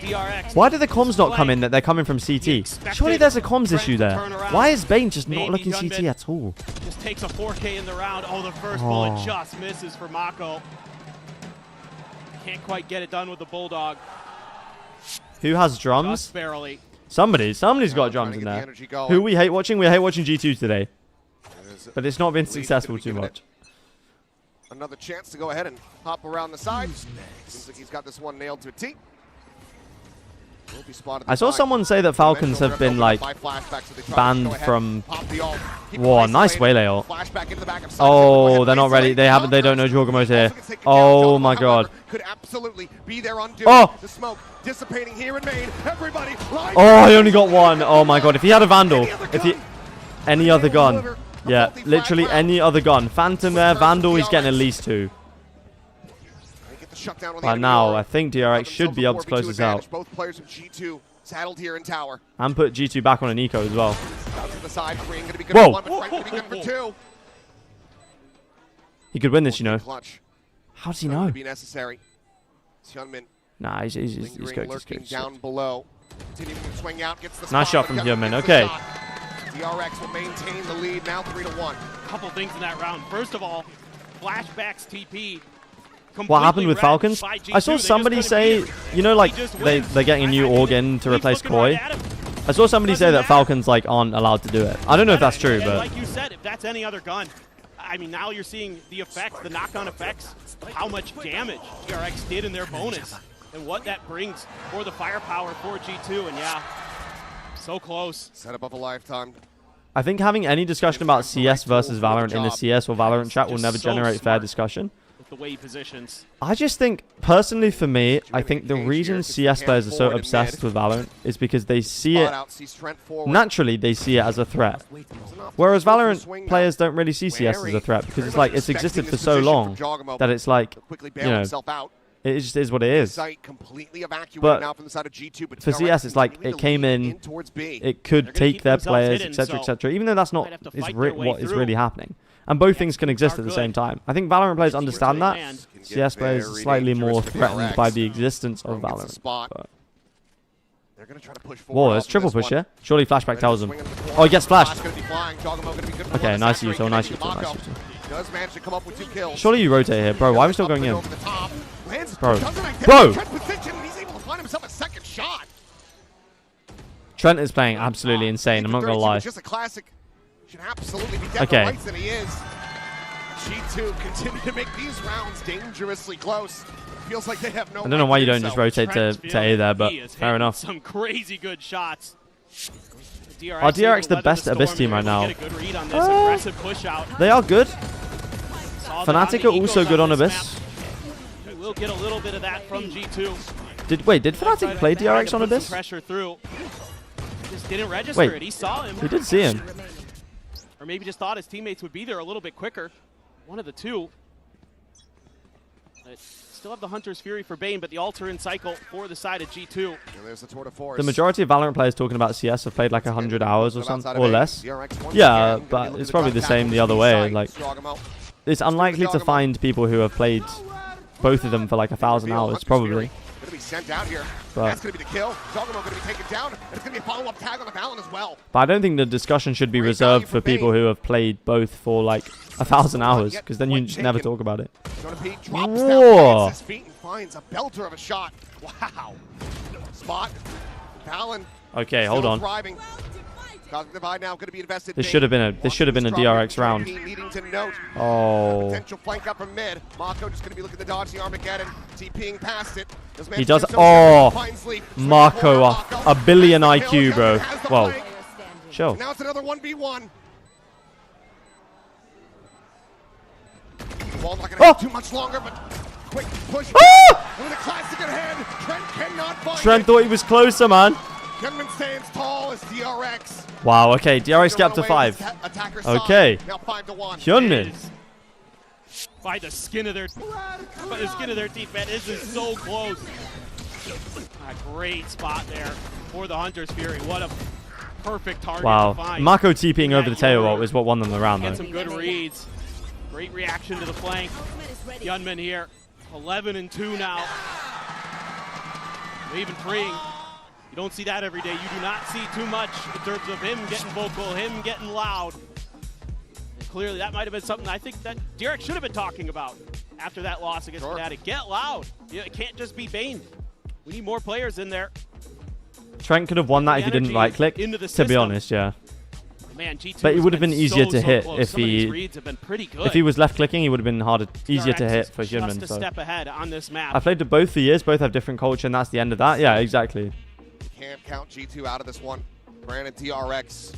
Why do the comms not come in that they're coming from CT? Surely there's a comms issue there. Why is Bane just not looking CT at all? Just takes a 4K in the round. Oh, the first bullet just misses for Mako. Can't quite get it done with the Bulldog. Who has drums? Just barely. Somebody's got drums in there. Who we hate watching? We hate watching G2 today. But it's not been successful too much. Another chance to go ahead and hop around the side. Seems like he's got this one nailed to a T. I saw someone say that Falcons have been like banned from. Whoa, nice Waylay ult. Oh, they're not ready. They haven't. They don't know Jorgamo's here. Oh my god. Could absolutely be there undoing Oh. the smoke dissipating here in Maine. Everybody. Oh, he only got one. Oh my god. If he had a Vandal, if he any other gun, yeah, literally any other gun. Phantom there, Vandal. He's getting at least 2. But now I think DRX should be able to close this out. Both players from G2 saddled here in tower. And put G2 back on an eco as well. To the side, Green gonna be good Whoa. for 1, but Frank gonna be good for 2. He could win this, you know. Clutch. How does he know? Be necessary. Hyunmin Nah, he's good. lurking down below. Continuing to swing out, gets the Nice shot from Hyunmin. Okay. DRX will maintain the lead now 3-1. Couple things in that round. First of all, flashbacks TP. What happened with Falcons? I saw somebody say, you know, like they're getting a new organ to replace Koi. I saw somebody say that Falcons like aren't allowed to do it. I don't know if that's true, but like you said, if that's any other gun, I mean, now you're seeing the effects, the knock-on effects, how much damage DRX did in their bonus, and what that brings for the firepower for G2. And yeah, so close. Set up of a lifetime. I think having any discussion about CS versus Valorant in the CS or Valorant chat will never generate fair discussion. The way he positions. I just think, personally for me, I think the reason CS players are so obsessed with Valorant is because they see it, naturally they see it as a threat. Whereas Valorant players don't really see CS as a threat because it's like, it's existed for so long that it's like, you know, it just is what it is. But for CS, it's like, it came in, it could take their players, etc., etc., even though that's not what is really happening. And both things can exist at the same time. I think Valorant players understand that. CS players are slightly more threatened by the existence of Valorant. But whoa, there's triple push here. Surely flashback tells him. Oh, he gets flashed. Okay, nice Yuto, nice Yuto, nice Yuto. Surely you rotate here. Bro, why are we still going in? Bro. Bro! Trent is playing absolutely insane, I'm not going to lie. Should absolutely be okay. Rights than he is. G2 continue to make these rounds dangerously close. Feels like they have no. I don't know why you don't just rotate to A there, but fair enough. Some crazy good shots. Are DRX the best Abyss team right now? They are good. Fnatic are also good on Abyss. We'll get a little bit of that from G2. Did Fnatic play DRX on Abyss? Pressure through. Just didn't register it. He saw him. He did see him. Or maybe just thought his teammates would be there a little bit quicker. One of the two. But still have the Hunter's Fury for Bane, but the Alter in cycle for the side of G2. And there's the tour de force. The majority of Valorant players talking about CS have played like 100 hours or something, or less. Yeah, but it's probably the same the other way. Like, it's unlikely to find people who have played both of them for like 1,000 hours, probably. Going to be sent out here. But that's going to be the kill. Jogamo going to be taken down. And it's going to be a follow-up tag on the Valen as well. But I don't think the discussion should be reserved for people who have played both for like 1,000 hours, because then you just never talk about it. Whoa! His feet and finds a belter of a shot. Wow. Spot. Valen. Okay, hold on. Now going to be invested. This should have been a DRX round. Oh. Potential flank up from mid. Mako just going to be looking to dodge the Armageddon. TPing past it. He does. Oh, Mako, a billion IQ, bro. Whoa. Chill. Now it's another 1v1. Ball not going to have too much longer, but quick push. Oh! With a classic at hand. Trent cannot find Trent thought he was closer, man. Hyunmin stands tall as DRX. Wow, okay, DRX get up to 5. Okay. Now 5-1. Hyunmin. By the skin of their teeth, man. This is so close. A great spot there for the Hunter's Fury. What a perfect target to find. Mako TPing over the tail ult is what won them the round, Get though. some good reads. Great reaction to the flank. Hyunmin here, 11-2 now. Even freeing. You don't see that every day. You do not see too much in terms of him getting vocal, him getting loud. And clearly, that might have been something I think that DRX should have been talking about after that loss against Fnatic. Get loud. It can't just be Bane. We need more players in there. Trent could have won that if he didn't right-click, to be honest, yeah. Man, G2 but it would have been easier to hit if he was left-clicking. He would have been easier to hit for Hyunmin. So. Step ahead on this map. I played both for years. Both have different culture, and that's the end of that. Yeah, exactly. can't count G2 out of this one. Granted, DRX,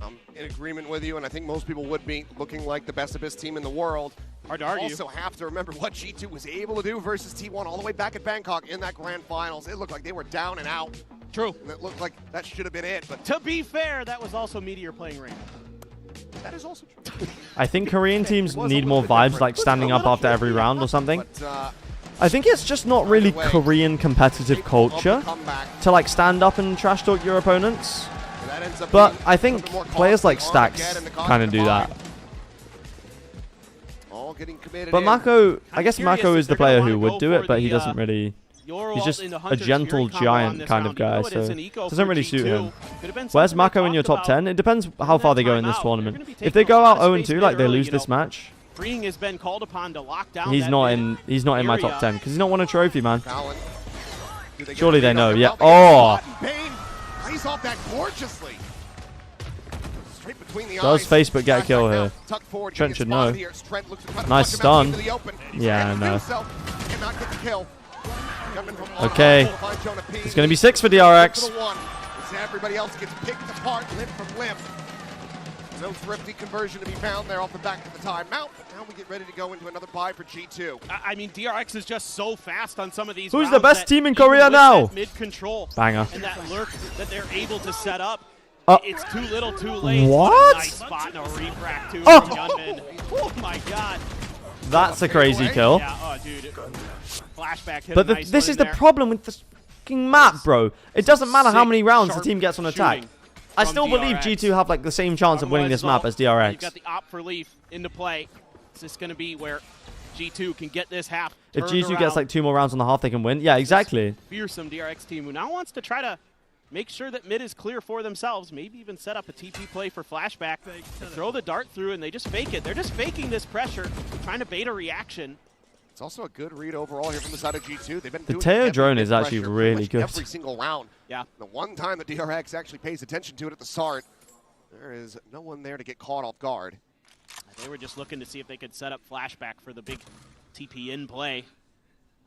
I'm in agreement with you, and I think most people would be looking like the best Abyss team in the world. Hard to argue. Also have to remember what G2 was able to do versus T1 all the way back at Bangkok in that grand finals. It looked like they were down and out. True. And it looked like that should have been it. But to be fair, that was also Meteor playing Rain. That is also true. I think Korean teams need more vibes, like standing up after every round or something. I think it's just not really Korean competitive culture to like stand up and trash talk your opponents. But I think players like Stacks kind of do that. But Mako, I guess Mako is the player who would do it, but he doesn't really. He's just a gentle giant kind of guy, so it doesn't really suit him. Where's Mako in your top 10? It depends how far they go in this tournament. If they go out 0-2, like they lose this match, Freeing has been called upon to lock down. he's not in my top 10 because he's not won a trophy, man. Surely they know. Yeah. Oh. Plays off that gorgeously. Straight between the Does eyes. Facebook get a kill here? Trent should know. Nice stun. Yeah, no. Okay. It's going to be 6 for DRX. Everybody else gets picked apart, limb from limb. No thrifty conversion to be found there off the back of the timeout. Now we get ready to go into another buy for G2. I mean, DRX is just so fast on some of these. Who's the best team in Korea now? Mid control. Banger. And that lurk that they're able to set up. Oh. It's too little, too late. What? Nice spot and a refract too Oh. from Gunman. Oh my god. That's a crazy kill. Yeah, oh dude. Flashback hit But this is the problem with this fucking map, bro. It doesn't matter how many rounds the team gets on attack. I still believe G2 have like the same chance of winning this map as DRX. You've got the op for Leaf into play. Is this going to be where G2 can get this half If turned G2 around? gets like 2 more rounds on the half, they can win. Yeah, exactly. Fearsome DRX team who now wants to try to make sure that mid is clear for themselves. Maybe even set up a TP play for flashback. They throw the dart through and they just fake it. They're just faking this pressure, trying to bait a reaction. It's also a good read overall here from the side of G2. They've been The doing Teo heavy drone mid is actually pressure really pretty much good. every single round. Yeah. The one time the DRX actually pays attention to it at the start, there is no one there to get caught off guard. They were just looking to see if they could set up flashback for the big TP in play.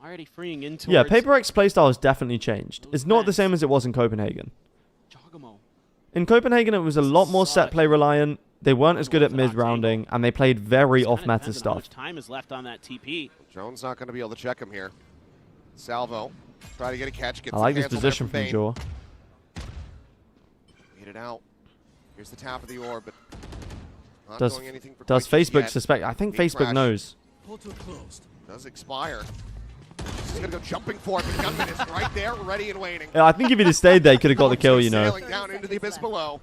Already freeing into Yeah, PaperX playstyle has definitely changed. It's not the same as it was in Copenhagen. In Copenhagen, it was a lot more set play reliant. They weren't as good at mid-rounding, and they played very off-meta stuff. How much time is left on that TP? Drone's not going to be able to check him here. Salvo, try to get a catch. I like this position from Jaw. Get it out. Here's the tap of the orb, but not Does doing anything for Facebook yet. suspect? I think Knee Facebook crash. knows. Does expire. He's going to go jumping for it, but Gunman is right there, ready and waiting. Yeah, I think if he'd have stayed there, he could have got the kill, you know. Sailing down into the abyss below.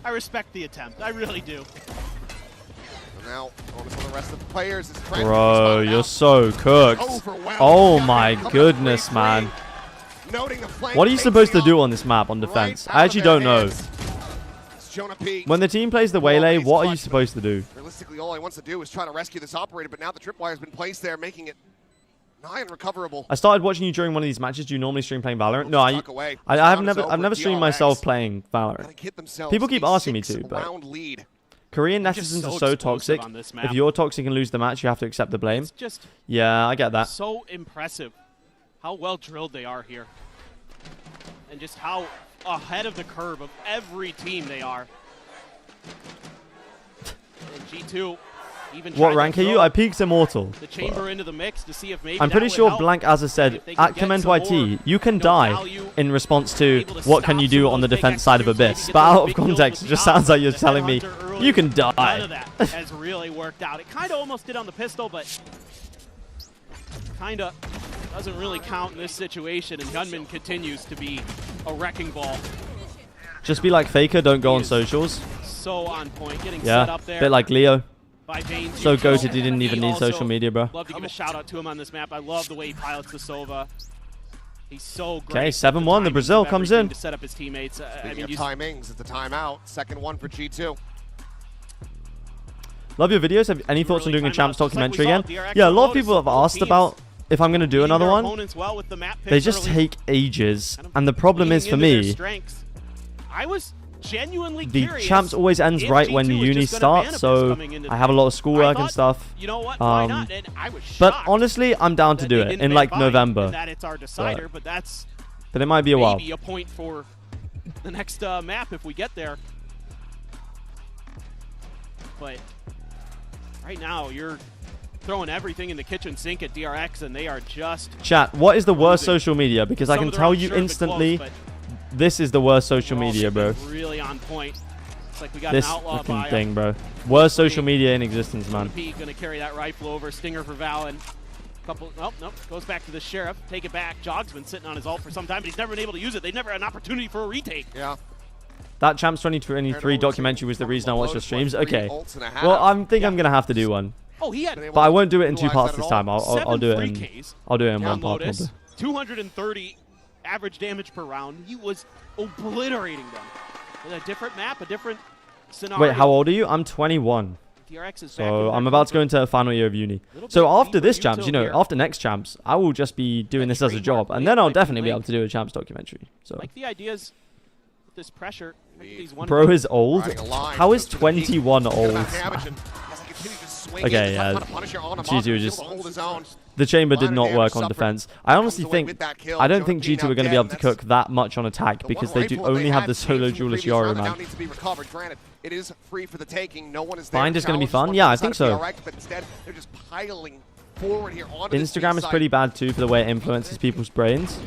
I respect the attempt. I really do. So now, on to the rest of the players. Is Trent, Bro, you're so cooked. Oh my goodness, man. What are you supposed to do on this map on defense? I actually don't know. When the team plays the Waylay, what are you supposed to do? Realistically, all he wants to do is try to rescue this operator, but now the tripwire has been placed there, making it nigh unrecoverable. I started watching you during one of these matches. Do you normally stream playing Valorant? No, I've never streamed myself playing Valorant. People keep asking me to, but Korean netizens are so toxic. If you're toxic and lose the match, you have to accept the blame. Yeah, I get that. So impressive how well drilled they are here. And just how ahead of the curve of every team they are. And G2 even What rank are you? I peaked Immortal. The chamber into the mix to see if maybe I'm pretty sure Blank Azza said, at Command YT, you can die in response to what can you do on the defense side of Abyss. But out of context, it just sounds like you're telling me, you can None of die. that has really worked out. It kind of almost did on the pistol, but kind of doesn't really count in this situation. And Gunman continues to be a wrecking ball. Just be like Faker, don't go on socials. So on point, getting set Yeah, up there. bit like Leo. By Vayne. So goated, he didn't even need social media, bro. Love to give a shout out to him on this map. I love the way he pilots the Sova. He's so great. Okay, 7-1, the Brazil comes in. To set up his teammates. Speaking of timings, it's the timeout. Second one for G2. Love your videos. Have any thoughts on doing a Champs documentary again? Yeah, a lot of people have asked about if I'm going to do another one. They just take ages. And the problem is for me, I was genuinely the curious Champs always ends if right G2 when was uni just gonna ban starts, Abyss so coming into I have a lot of schoolwork and stuff. You know what? Why not? And I was But shocked honestly, I'm down to do it in like November. that it's our decider, but that's But it might be a while. Maybe a point for the next map if we get there. But right now, you're throwing everything in the kitchen sink at DRX, and they are just... Chat, what is the worst social media? Because I can tell you instantly, this is the worst social media, bro. Really on point. It's like we got This an outlaw fucking by thing, bro. Worst social media in existence, man. Pete gonna carry that rifle over. Stinger for Valen. Couple. Nope. Goes back to the Sheriff. Take it back. Jog's been sitting on his ult for some time, but he's never been able to use it. They've never had an opportunity for a retake. Yeah. That Champs 2023 documentary was the reason I watched your streams. Okay. Well, I think I'm gonna have to do one. Oh, he had. But I won't do it in 2 parts this time. I'll do it in. I'll do it in one part. Lotus, 230 average damage per round. He was obliterating them. In a different map, a different scenario. Wait, how old are you? I'm 21. DRX is So I'm about to go into a final year of uni. So after this Champs, you know, after next Champs, I will just be doing this as a job, and then I'll definitely be able to do a Champs documentary. So. Like the ideas with this pressure. Bro is old. How is 21 old? Okay, yeah. G2 just... The chamber did not work on defense. I honestly think... I don't think G2 are going to be able to cook that much on attack because they do only have the solo duelist Yoru, man. Bind is going to be fun? Yeah, I think so. Instagram is pretty bad too for the way it influences people's brains.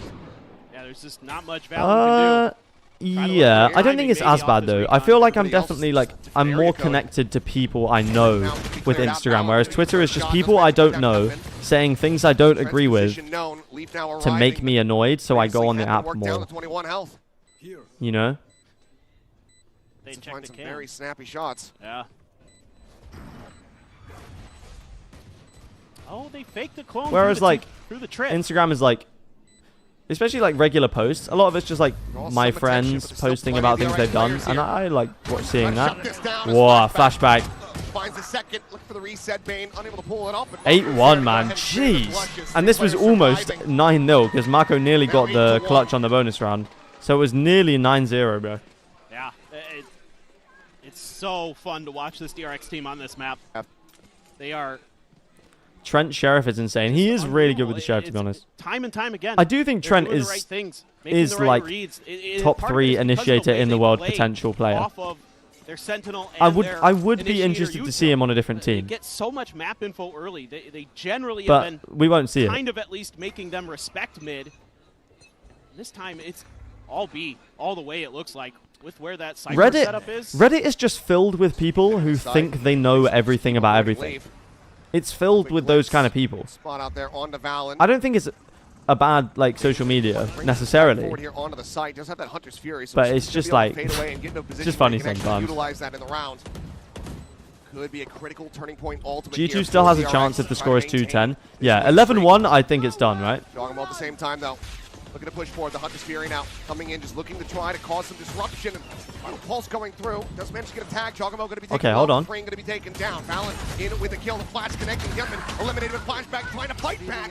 Yeah, there's just not much value yeah, I don't think it's as bad though. I feel like I'm definitely like, I'm more connected to people I know with Instagram, whereas Twitter is just people I don't know saying things I don't agree with to make me annoyed, so I go on the app more. You know? They find some very snappy shots. Yeah. Oh, they faked the clone. Whereas like, through the trip. Instagram is like, especially like regular posts, a lot of it's just like my friends posting about things they've done, and I like seeing that. Whoa, flashback. Finds a second, look for the reset, Bane, unable to pull it up. 8-1, man, jeez. And this was almost 9-0 because Marco nearly got the clutch on the bonus round. So it was nearly 9-0, bro. Yeah, it's so fun to watch this DRX team on this map. They are... Trent Sheriff is insane. He is really good with the Sheriff, to be honest. Time and time again. I do think Trent is like top 3 initiator in the world potential player. I would be interested to see him on a different team. They get so much map info early. They generally but have been we won't see kind of at least making them respect mid. This time it's all B, all the way it looks like, with where that Cypher setup is. Reddit is just filled with people who think they know everything about everything. It's filled with those kind of people. Spot out there on the Valen. I don't think it's a bad like social media necessarily. But it's just like it's just funny sometimes. Could be a critical turning point G2 still has a chance if the score is 2-10. Yeah, 11-1, I think it's done, right? Talking about the same time though. Looking to push forward. The Hunter's Fury now coming in, just looking to try to cause some disruption. Pulse going through. Does manage to get a tag. Jogamo going to be taken. Okay, hold on. Going to be taken down. Valen in with a kill. The flash connecting. Gutman eliminated with flashback. Trying to fight back.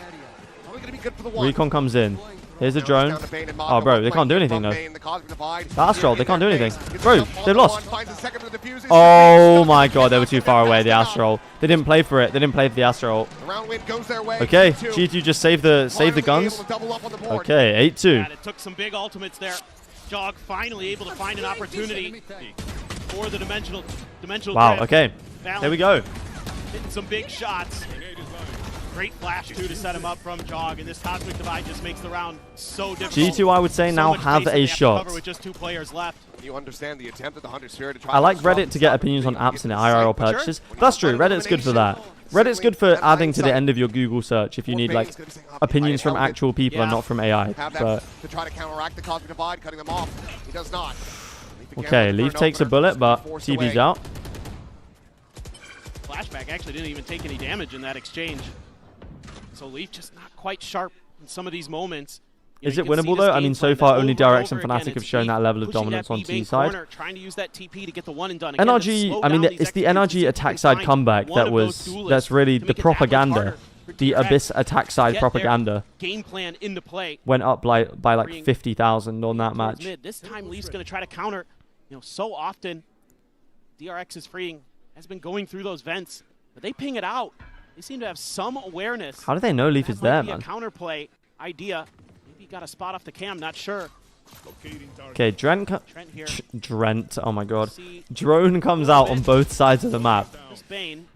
Only going to be good for the one. Recon comes in. Here's a drone. Oh, bro, they can't do anything though. The Astral, they can't do anything. Bro, they've lost. Oh my god, they were too far away, the Astral. They didn't play for it. They didn't play for the Astral. Okay, G2 just save the guns. Okay, 8-2. It took some big ultimates there. Jog finally able to find an opportunity for the dimensional wow, grip. okay. There we go. Hitting some big shots. Great flash, too, to set him up from Jog, and this Cosmic Divide just makes the round so difficult. G2, I would say, now have a shot. With just 2 players left. You understand the attempt of the Hunter's Fury to try. I like Reddit to get opinions on apps and IRL purchases. That's true, Reddit's good for that. Reddit's good for adding to the end of your Google search if you need like opinions from actual people and not from AI. But to try to counteract the Cosmic Divide, cutting them off. He does not. Okay, Leaf takes a bullet, but TB's out. Flashback actually didn't even take any damage in that exchange. So Leaf just not quite sharp in some of these moments. Is it winnable though? I mean, so far only DRX and Fnatic have shown that level of dominance on T side. NRG, I mean, it's the NRG attack side comeback that's really the propaganda. The Abyss attack side propaganda game plan into play. Went up by like 50,000 on that match. This time Leaf's going to try to counter. You know, so often DRX is freeing, has been going through those vents, but they ping it out. They seem to have some awareness. How do they know Leaf is there, man? A counterplay idea. Maybe got a spot off the cam, not sure. Okay, Drent, oh my god. Drone comes out on both sides of the map.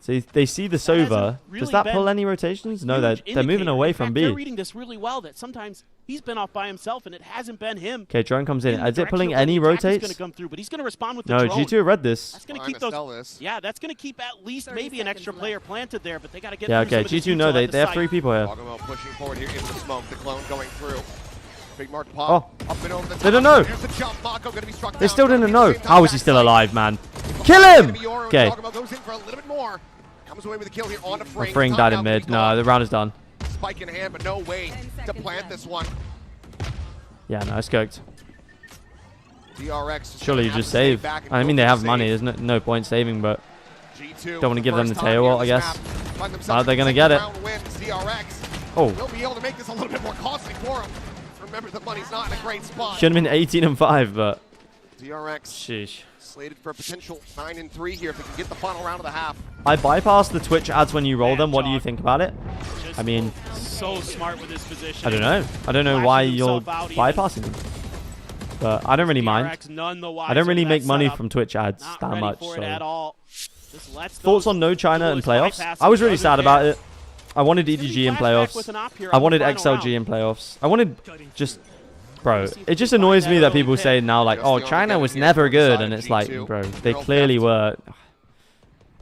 So they see the Sova. Does that pull any rotations? No, they're moving away from B. They're reading this really well, that sometimes he's been off by himself and it hasn't been him. Okay, drone comes in. Is it pulling any rotates? Gonna come through, but he's going to respond with the no, drone. G2 read this. That's going to keep those. Yeah, that's going to keep at least maybe an extra player planted there, but they got to get. Yeah, okay. G2 know they have 3 people here. Pushing forward here into the smoke. The clone going through. Big Mark pop. Oh, up and over the they don't know. The jump. Mako gonna be struck They down. still didn't know. How is he still alive, man? Kill him! Okay. Goes in for a little bit more. Comes away with a kill here on the Fring. Fring died in mid. No, the round is done. Spike in hand, but no way to plant this one. Yeah, no, it's cooked. DRX. Surely you just save. I mean, they have money. There's no point saving, but don't want to give them the tail ult, I guess. But they're gonna get it. Oh. We'll be able to make this a little bit more costly for him. Remember, the money's not in a great spot. Should have been 18 and 5, but DRX sheesh. Slated for a potential 9 and 3 here if they can get the final round of the half. I bypass the Twitch ads when you roll them. What do you think about it? I mean, so smart with his position. I don't know. I don't know why you're bypassing them. But I don't really mind. I don't really make money from Twitch ads that much. So. Thoughts on no China in playoffs? I was really sad about it. I wanted EDG in playoffs. I wanted XLG in playoffs. I wanted just... Bro, it just annoys me that people say now, like, oh, China was never good. And it's like, bro, they clearly were.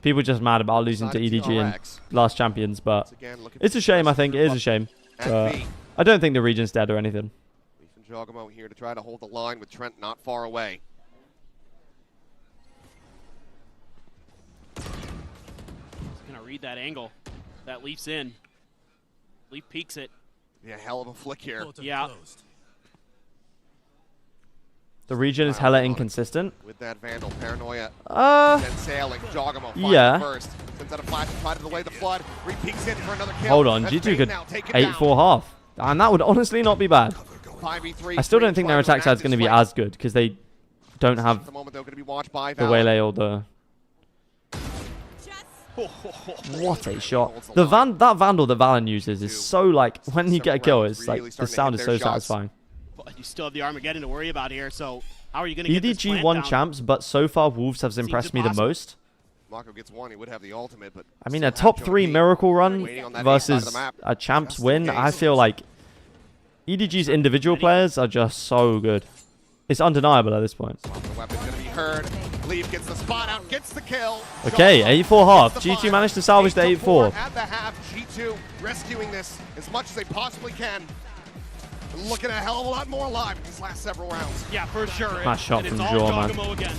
People just mad about losing to EDG in last Champions. But it's a shame, I think. It is a shame. But I don't think the region's dead or anything. Leaf and Jogamo here to try to hold the line with Trent not far away. He's going to read that angle. That Leaf's in. Leaf peeks it. Yeah, hell of a flick here. Yeah. The region is hella inconsistent. With that Vandal, Paranoia, then sailing, Jogamo yeah. First. Sends out a flash to try to delay the flood. Re-peeks in for another kill. Hold on, G2 could 8-4 half. And that would honestly not be bad. 5v3, I still don't think their attack side is going to be as good because they don't have the moment, though, going to be watched by the Waylay or the... What a shot. That Vandal that Valen uses is so like, when you get a kill, it's like, the sound is so satisfying. But you still have the Armageddon to worry about here, so how are you going to get this EDG won champs, but so far Wolves has impressed me the most. Mako gets one, he would have the ultimate, but I mean, a top 3 miracle run versus a champs win, I feel like EDG's individual players are just so good. It's undeniable at this point. The weapon's going to be heard. Leaf gets the spot out, gets the kill. Okay, 8-4 half. G2 managed to salvage the 8-4. At the half, G2 rescuing this as much as they possibly can. Looking a hell of a lot more alive in these last several rounds. Yeah, for sure. Nice shot from Jaw, man. Again.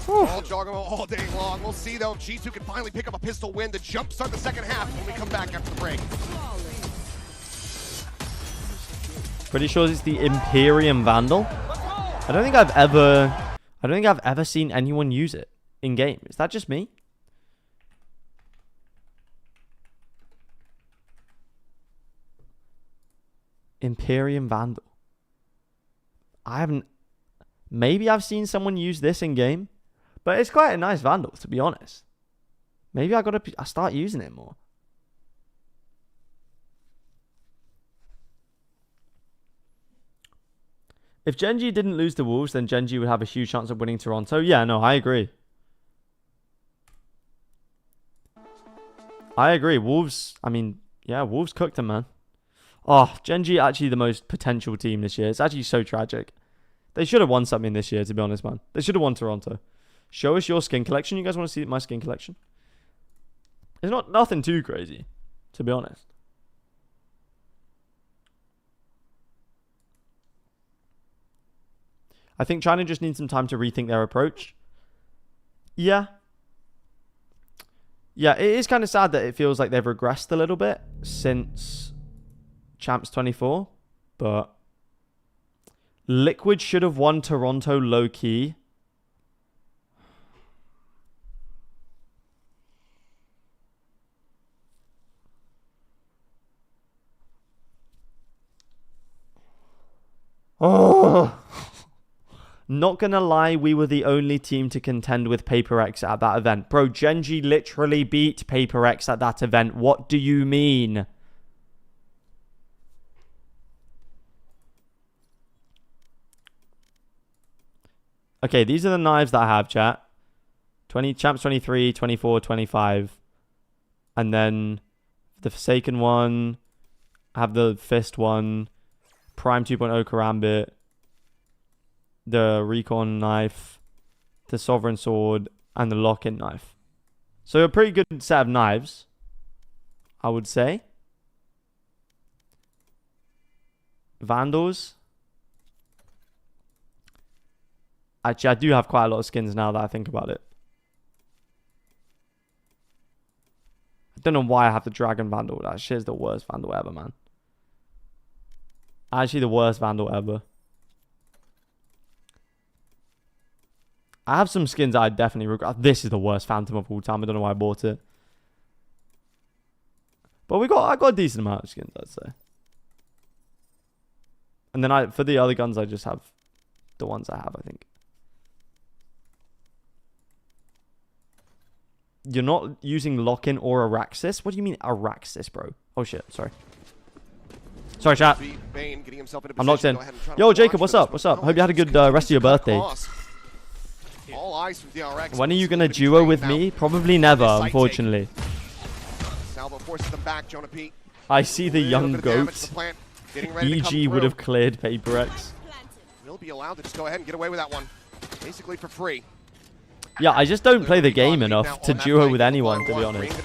All Jogamo all day long. We'll see, though, if G2 can finally pick up a pistol win to jumpstart the second half when we come back after the break. Pretty sure it's the Imperium Vandal. I don't think I've ever seen anyone use it in game. Is that just me? Imperium Vandal. I haven't... Maybe I've seen someone use this in game, but it's quite a nice Vandal, to be honest. Maybe I start using it more. If Gen G didn't lose to Wolves, then Gen G would have a huge chance of winning Toronto. Yeah, no, I agree. I agree. Wolves, I mean, yeah, Wolves cooked them, man. Oh, Gen G actually the most potential team this year. It's actually so tragic. They should have won something this year, to be honest, man. They should have won Toronto. Show us your skin collection. You guys want to see my skin collection? It's nothing too crazy, to be honest. I think China just needs some time to rethink their approach. Yeah. Yeah, it is kind of sad that it feels like they've regressed a little bit since Champs 24. But Liquid should have won Toronto low-key. Oh! Not gonna lie, we were the only team to contend with Paper X at that event. Bro, Gen G literally beat Paper X at that event. What do you mean? Okay, these are the knives that I have, chat. Champs 23, 24, 25. And then the Forsaken one. I have the Fist one. Prime 2.0 Karambit. The Recon knife. The Sovereign Sword. And the Lock-in knife. So a pretty good set of knives, I would say. Vandals. Actually, I do have quite a lot of skins now that I think about it. I don't know why I have the Dragon Vandal. That shit is the worst Vandal ever, man. Actually, the worst Vandal ever. I have some skins that I definitely regret. This is the worst Phantom of all time. I don't know why I bought it. But I got a decent amount of skins, I'd say. And then for the other guns, I just have the ones I have, I think. You're not using Lock-in or Araxis? What do you mean Araxis, bro? Oh shit, sorry. Sorry, chat. I'm locked in. Yo, Jacob, what's up? What's up? Hope you had a good rest of your birthday. All eyes from DRX. When are you gonna duo with me? Probably never, unfortunately. Salvo forces them back, Jonah P. I see the young goat. EG would have cleared Paper X. Will be allowed to just go ahead and get away with that one, basically for free. Yeah, I just don't play the game enough to duo with anyone, to be honest.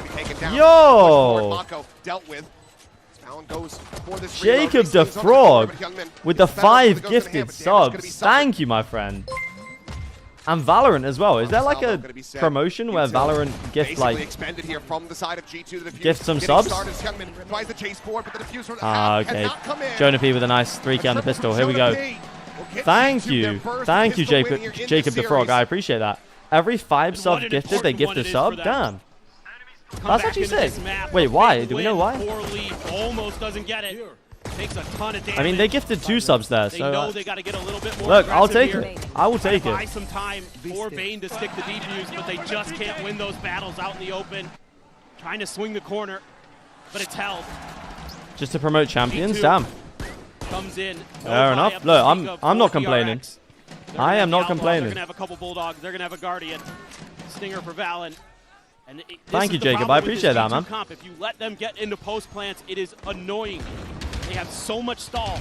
Yo! Jacob the Frog with the 5 gifted subs. Thank you, my friend. And Valorant as well. Is there like a promotion where Valorant gift gift some subs? Ah, okay. Jonah P with a nice 3K on the pistol. Here we go. Thank you. Thank you, Jacob the Frog. I appreciate that. Every 5 subs gifted, they gift a sub? Damn. That's actually sick. Wait, why? Do we know why? Almost doesn't get it. Takes a ton of damage. I mean, they gifted 2 subs there, so... They know they got to get a little bit more. Look, I'll take it. I will take Buy it. some time for Bane to stick the defuse, but they just can't win those battles out in the open. Trying to swing the corner, but it's held. Just to promote champions? Damn. Comes in. Fair enough. Look, I'm not complaining. I am not complaining. They're going to have a couple Bulldogs. They're going to have a Guardian. Stinger for Valen. And thank you, Jacob. I appreciate that, man. Comp. If you let them get into post plants, it is annoying. They have so much stall.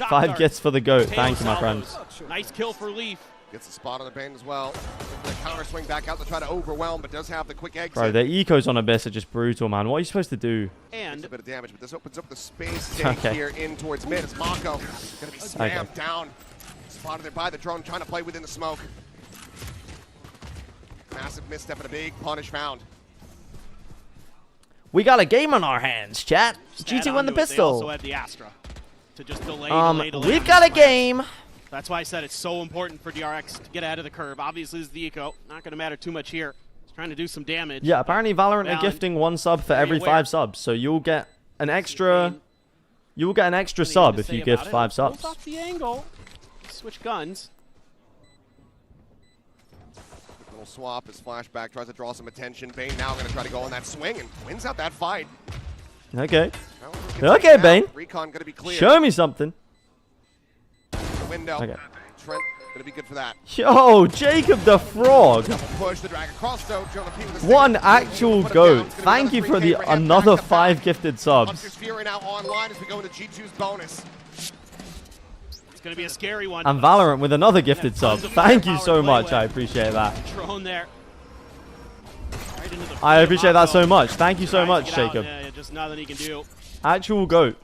5 gets for the GOAT. Thank you, my friend. Nice kill for Leaf. Gets the spot on the Bane as well. The counter swing back out to try to overwhelm, but does have the quick exit. Bro, the ecos on Abyss are just brutal, man. What are you supposed to do? And a bit of damage, but this opens up the space here in towards mid. It's Mako going to be spammed down. Spotted there by the drone, trying to play within the smoke. Massive misstep and a big punish found. We got a game on our hands, chat. G2 won the pistol. They also had the Astra to just delay. We've got a game. That's why I said it's so important for DRX to get ahead of the curve. Obviously, it's the eco. Not going to matter too much here. He's trying to do some damage. Yeah, apparently Valorant are gifting 1 sub for every 5 subs, so you'll get an extra. You'll get an extra sub if you gift 5 subs. Off the angle. Switch guns. Little swap as Flashback tries to draw some attention. Bane now going to try to go on that swing and wins out that fight. Okay. Okay, Bane. Recon going to be clear. Show me something. Window. Okay. Trent going to be good for that. Yo, Jacob the Frog. Push the drag across though. What an actual GOAT. Thank you for the another 5 gifted subs. Fury now online as we go into G2's bonus. It's going to be a scary one. And Valorant with another gifted sub. Thank you so much. I appreciate that. Drone there. Right into the I appreciate that so much. Thank you so much, Jacob. Just nothing he can do. Actual GOAT.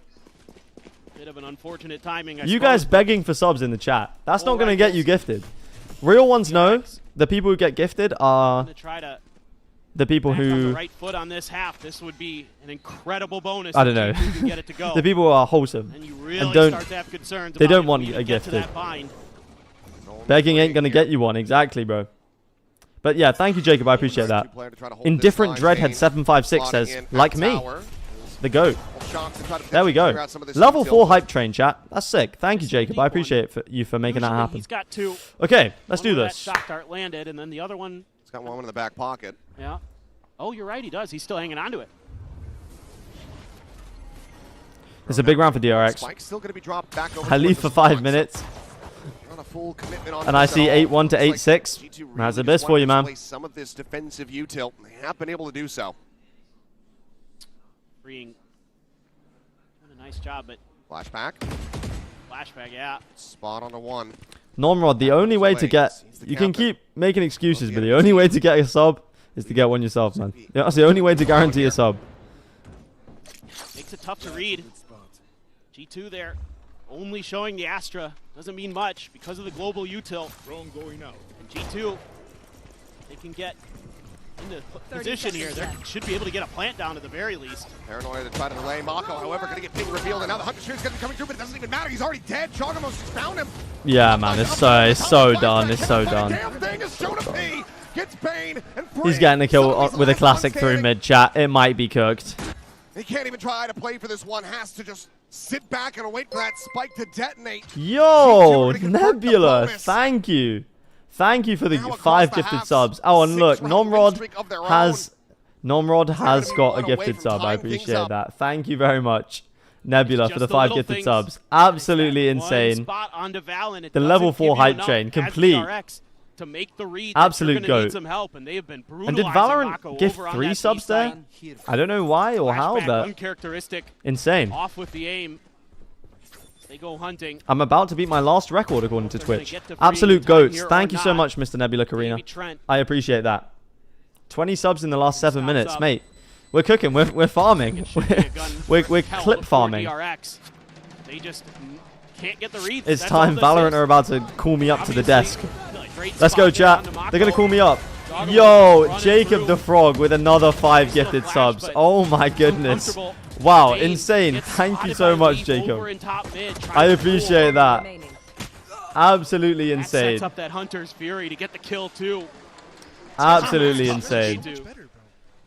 Bit of an unfortunate timing. You guys begging for subs in the chat. That's not going to get you gifted. Real ones know. The people who get gifted are the people who... right foot on this half. This would be an incredible bonus. I don't know. Get it to go. The people who are wholesome. And you really and don't, start to have concerns they about don't want a gifted. Begging ain't going to get you one. Exactly, bro. But yeah, thank you, Jacob. I appreciate that. Indifferent Dreadhead 756 says, like me. The GOAT. There we go. Level 4 hype train, chat. That's sick. Thank you, Jacob. I appreciate you for making that happen. He's got 2. Okay, let's do this. That shock dart landed, and then the other one... He's got one in the back pocket. Yeah. Oh, you're right. He does. He's still hanging on to it. It's a big round for DRX. Spike's still going to be dropped back over. I leave for 5 minutes. Not a full commitment on And I this see at all. 8-1 to 8-6. G2 really That's a just best for wanted you, to man. display some of this defensive util. They have been able to do so. Freeing. Doing a nice job, but Flashback. flashback, yeah. Spot on the one. Nomrod, the only way to get... You can keep making excuses, but the only way to get a sub is to get one yourself, man. That's the only way to guarantee a sub. Makes it tough to read. G2 there, only showing the Astra. Doesn't mean much because of the global util. Going out. And G2, they can get into position here. They should be able to get a plant down at the very least. Paranoia to try to delay. Mako, however, going to get ping revealed, and now the Hunter Spear's going to be coming through, but it doesn't even matter. He's already dead. Chogamo's just found him. Yeah, man, it's so done. It's so done. Damn thing is Jonah P. Gets Bane and He's getting a kill with a classic through mid chat. It might be cooked. He can't even try to play for this one. Has to just sit back and wait for that spike to detonate. Yo, Nebula, thank you. Thank you for the 5 gifted subs. Oh, and look, Nomrod has got a gifted sub. I appreciate that. Thank you very much, Nebula, for the 5 gifted subs. Absolutely insane. The level 4 hype train, complete. To make the read, absolute goat. Some help, and they have been and did Valorant gift 3 subs there? I don't know why or how, but insane. Off with the aim. They go hunting. I'm about to beat my last record according to Twitch. Absolute goats. Thank you so much, Mr. Nebula Karina. I appreciate that. 20 subs in the last 7 minutes, mate. We're cooking. We're farming. we're clip farming. DRX. They just can't get the reads. It's time. Valorant are about to call me up to the desk. Let's go, chat. They're going to call me up. Yo, Jacob the Frog with another 5 gifted subs. Oh my goodness. Wow, insane. Thank you so much, Jacob. I appreciate that. Absolutely insane. Sets up that Hunter's Fury to get the kill too. Absolutely insane.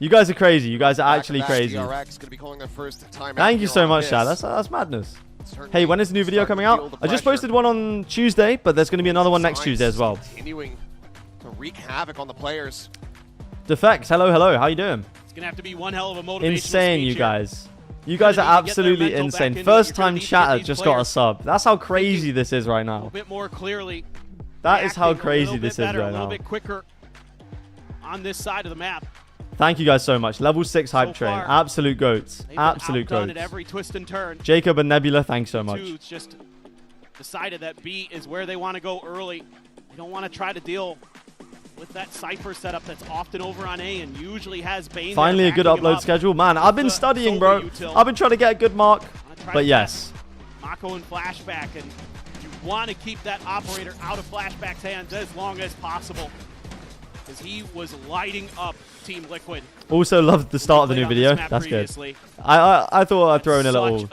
You guys are crazy. You guys are actually crazy. Thank you so much, chat. That's madness. Hey, when is the new video coming out? I just posted one on Tuesday, but there's going to be another one next Tuesday as well. Continuing to wreak havoc on the players. Defects, hello. How you doing? It's going to have to be one hell of a motivational insane, you guys. You guys are absolutely insane. First time chatter just got a sub. That's how crazy this is right now. A bit more clearly. That is how crazy this is right now. A little bit quicker on this side of the map. Thank you guys so much. Level 6 hype train. Absolute goats. Absolute goats. At every twist and turn. Jacob and Nebula, thanks so much. G2's just decided that B is where they want to go early. They don't want to try to deal with that Cypher setup that's often over on A and usually has Bane. Finally a good upload schedule. Man, I've been studying, bro. I've been trying to get a good mark. But yes. Mako and Flashback, and you want to keep that operator out of Flashback's hands as long as possible, because he was lighting up Team Liquid. Also loved the start of the new video. That's good. I thought I'd throw in a little...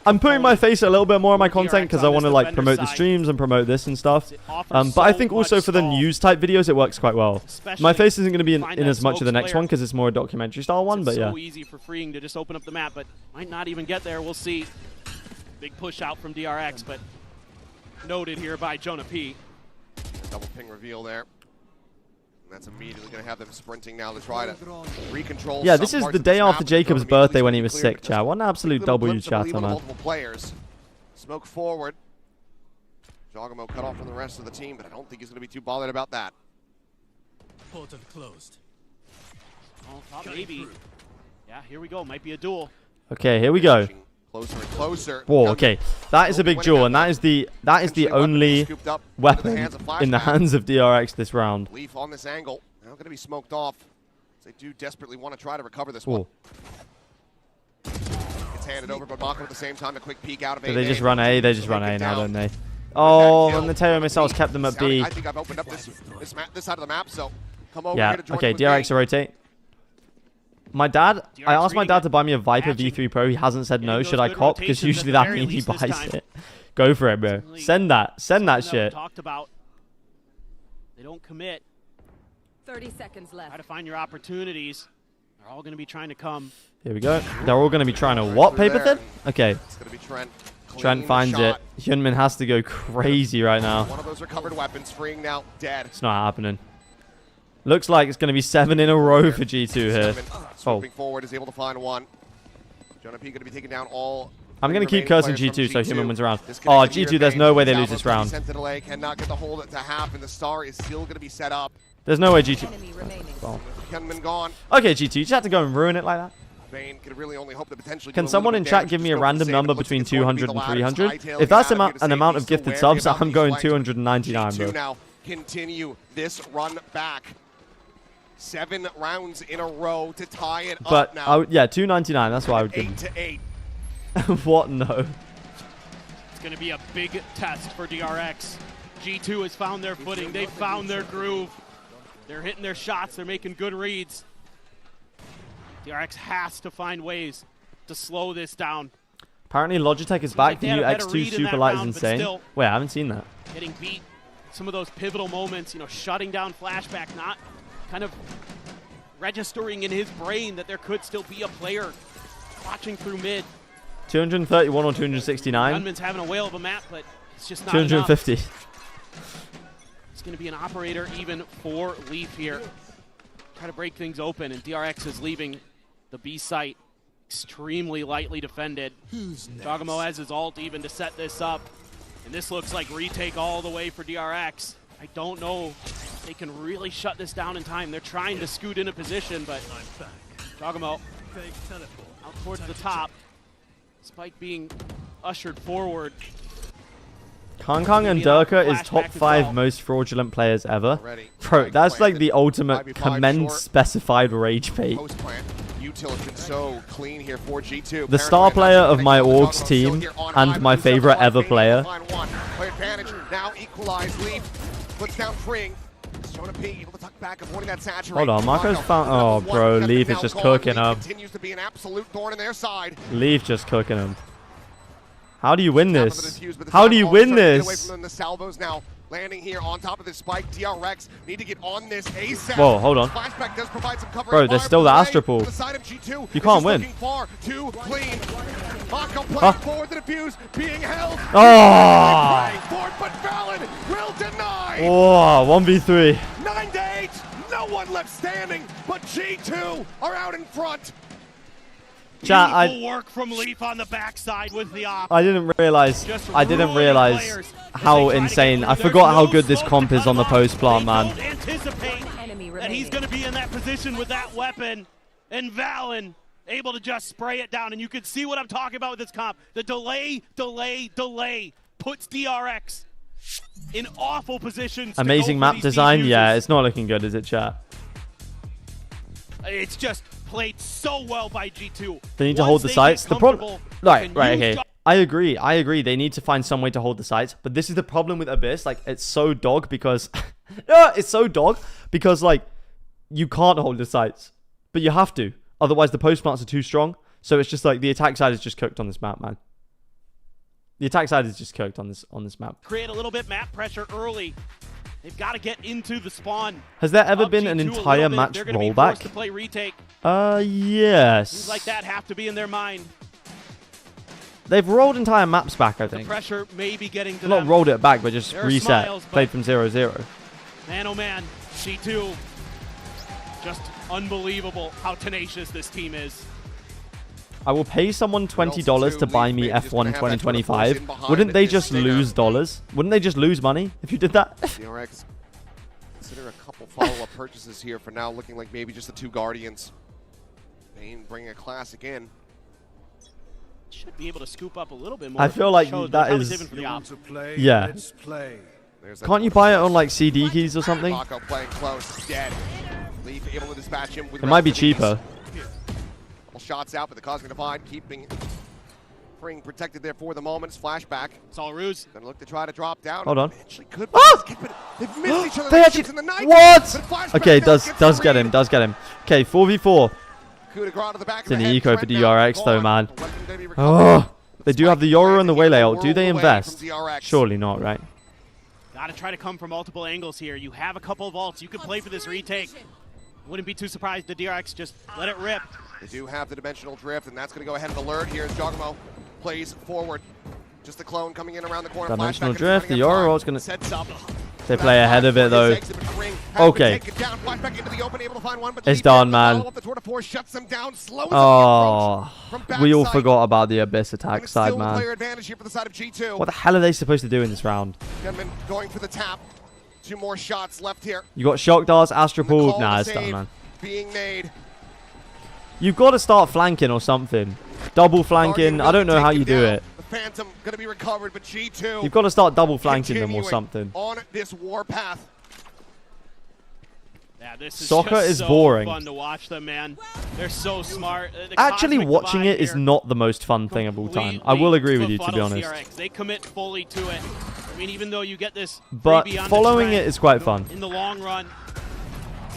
I'm putting my face a little bit more on my content because I want to like promote the streams and promote this and stuff. But I think also for the news type videos it works quite well. My face isn't going to be in as much of the next one because it's more a documentary style one. But yeah. So easy for Freeing to just open up the map, but might not even get there. We'll see. Big push out from DRX, but noted here by Jonah P. Double ping reveal there. And that's immediately going to have them sprinting now to try to recontrol. Yeah, this is the day after Jacob's birthday when he was sick, chat. What an absolute W chatter, man. Multiple players. Smoke forward. Jogamo cut off from the rest of the team, but I don't think he's going to be too bothered about that. Portal closed. Oh, maybe. Yeah, here we go. Might be a duel. Okay, here we go. Closer and closer. Whoa, okay. That is a big duel, and that is the only weapon in the hands of DRX this round. Leaf on this angle. Now going to be smoked off. They do desperately want to try to recover this one. It's handed over, but Mako at the same time, a quick peek out of A. Do they just run A? They just run A now, don't they? Oh, and the Terror missiles kept them at B. I think I've opened up this side of the map, so come over here to join okay, DRX will rotate. My dad, I asked my dad to buy me a Viper V3 Pro. He hasn't said no. Should I cop? Because usually that means he buys it. Go for it, bro. Send that shit. Talked about. They don't commit. 30 seconds left. Try to find your opportunities. They're all going to be trying to come. Here we go. They're all going to be trying to what, Paper Thin? Okay. It's going to be Trent. Trent finds it. Hyunmin has to go crazy right now. One of those recovered weapons, Freeing now dead. It's not happening. Looks like it's going to be 7 in a row for G2 here. Swooping forward is able to find one. Jonah P going to be taking down all I'm going to keep cursing G2 so Human wins around. Oh, G2, there's no way they lose this round. Cannot get the hold to happen. The star is still going to be set up. There's no way G2. Oh. Gone. Okay, G2, you just have to go and ruin it like that. Vayne could really only hope to potentially Can someone in chat give me a random number between 200 and 300? If that's an amount of gifted subs, I'm going 299, bro. Now continue this run back. 7 rounds in a row to tie it up now. But yeah, 299. That's what I would give. 8 to 8. What? No. It's going to be a big test for DRX. G2 has found their footing. They've found their groove. They're hitting their shots. They're making good reads. DRX has to find ways to slow this down. Apparently Logitech is back. The new X2 Super Light is insane. Wait, I haven't seen that. Getting beat. Some of those pivotal moments, you know, shutting down Flashback, not kind of registering in his brain that there could still be a player watching through mid. 231 or 269? Gunman's having a whale of a map, but it's just not 250. enough. It's going to be an operator even for Leaf here. Try to break things open, and DRX is leaving the B site extremely lightly defended. Jogamo has his ult even to set this up, and this looks like retake all the way for DRX. I don't know if they can really shut this down in time. They're trying to scoot into position, but Jogamo out towards the top. Spike being ushered forward. Kong and Durka is top 5 most fraudulent players ever. Bro, that's like the ultimate commend specified rage bait. So clean here for G2. The star player of my orgs team and my favorite ever player. Play advantage now, equalize Leaf. Puts down Fring. Jonah P able to tuck back, avoiding that saturate. Hold on, Marco's found. Oh, bro, Leaf is just cooking him. Continues to be an absolute thorn in their side. Leaf just cooking him. How do you win this? How do you win this? Away from them, the salvos now landing here on top of this spike. DRX need to get on this ASAP. Whoa, hold on. Flashback does provide some cover. Bro, there's still the Astra pool. You can't win. Far too clean. Mako playing forward, the defuse being held. Oh! Forward, but Valen will deny. Oh, 1v3. 9 to 8. No one left standing, but G2 are out in front. Chat, Beautiful work from Leaf on the backside with the op. I didn't realize how insane. I forgot how good this comp is on the post plant, man. Anticipate that he's going to be in that position with that weapon, and Valen able to just spray it down. And you can see what I'm talking about with this comp. The delay puts DRX in awful positions. Amazing map design. Yeah, it's not looking good, is it, chat? It's just played so well by G2. They need to hold the sites. The problem, right, okay. I agree. They need to find some way to hold the sites. But this is the problem with Abyss. Like, it's so dog because, like, you can't hold the sites, but you have to. Otherwise, the post plants are too strong. So it's just like the attack side is just cooked on this map, man. The attack side is just cooked on this map. Create a little bit map pressure early. They've got to get into the spawn. Has there ever been an entire match rollback? To play retake. Yes. Things like that have to be in their mind. They've rolled entire maps back, I think. The pressure may be getting to Not them. rolled it back, but just reset. Smiles, played from 0-0. Man, oh man, G2. Just unbelievable how tenacious this team is. I will pay someone $20 to buy me F1 2025. Wouldn't they just lose dollars? Wouldn't they just lose money if you did that? DRX consider a couple follow-up purchases here for now, looking like maybe just the 2 Guardians. Vayne bringing a classic in. Should be able to scoop up a little bit more. I feel like that is... Yeah. Can't you buy it on like CD keys or something? Mako playing close, dead. Leaf able to dispatch him with it might be cheaper. Shots out, but the Cosmic Divide keeping Fring protected there for the moment. Flashback. It's all ruse. Gonna look to try to drop down. Hold on. Could they've missed each other. They actually, in the night. What? Okay, does get him. Okay, 4v4. It's an eco for DRX though, man. Oh, they do have the Yoru and the Waylay ult. Do they invest? Surely not, right? Gotta try to come from multiple angles here. You have a couple of ults. You can play for this retake. Wouldn't be too surprised the DRX just let it rip. They do have the dimensional drift, and that's going to go ahead and alert here as Jogamo plays forward. Just the clone coming in around the corner. Dimensional drift, the Yoru is going to... They play ahead of it, though. Okay. It's done, man. Oh, we all forgot about the Abyss attack side, man. What the hell are they supposed to do in this round? Gunman going for the tap. 2 more shots left here. You got Shock Darts, Astropole. Nah, it's done, man. Being made. You've got to start flanking or something. Double flanking. I don't know how you do it. The Phantom going to be recovered, but G2. You've got to start double flanking them or something. On this warpath. Yeah, this is Soccer just is so boring. fun to watch them, man. They're so smart. Actually, watching it is not the most fun thing of all time. I will agree with you, to be honest. DRX. They commit fully to it. I mean, even though you get this But freebie on the following trend, it is quite fun. in the long run,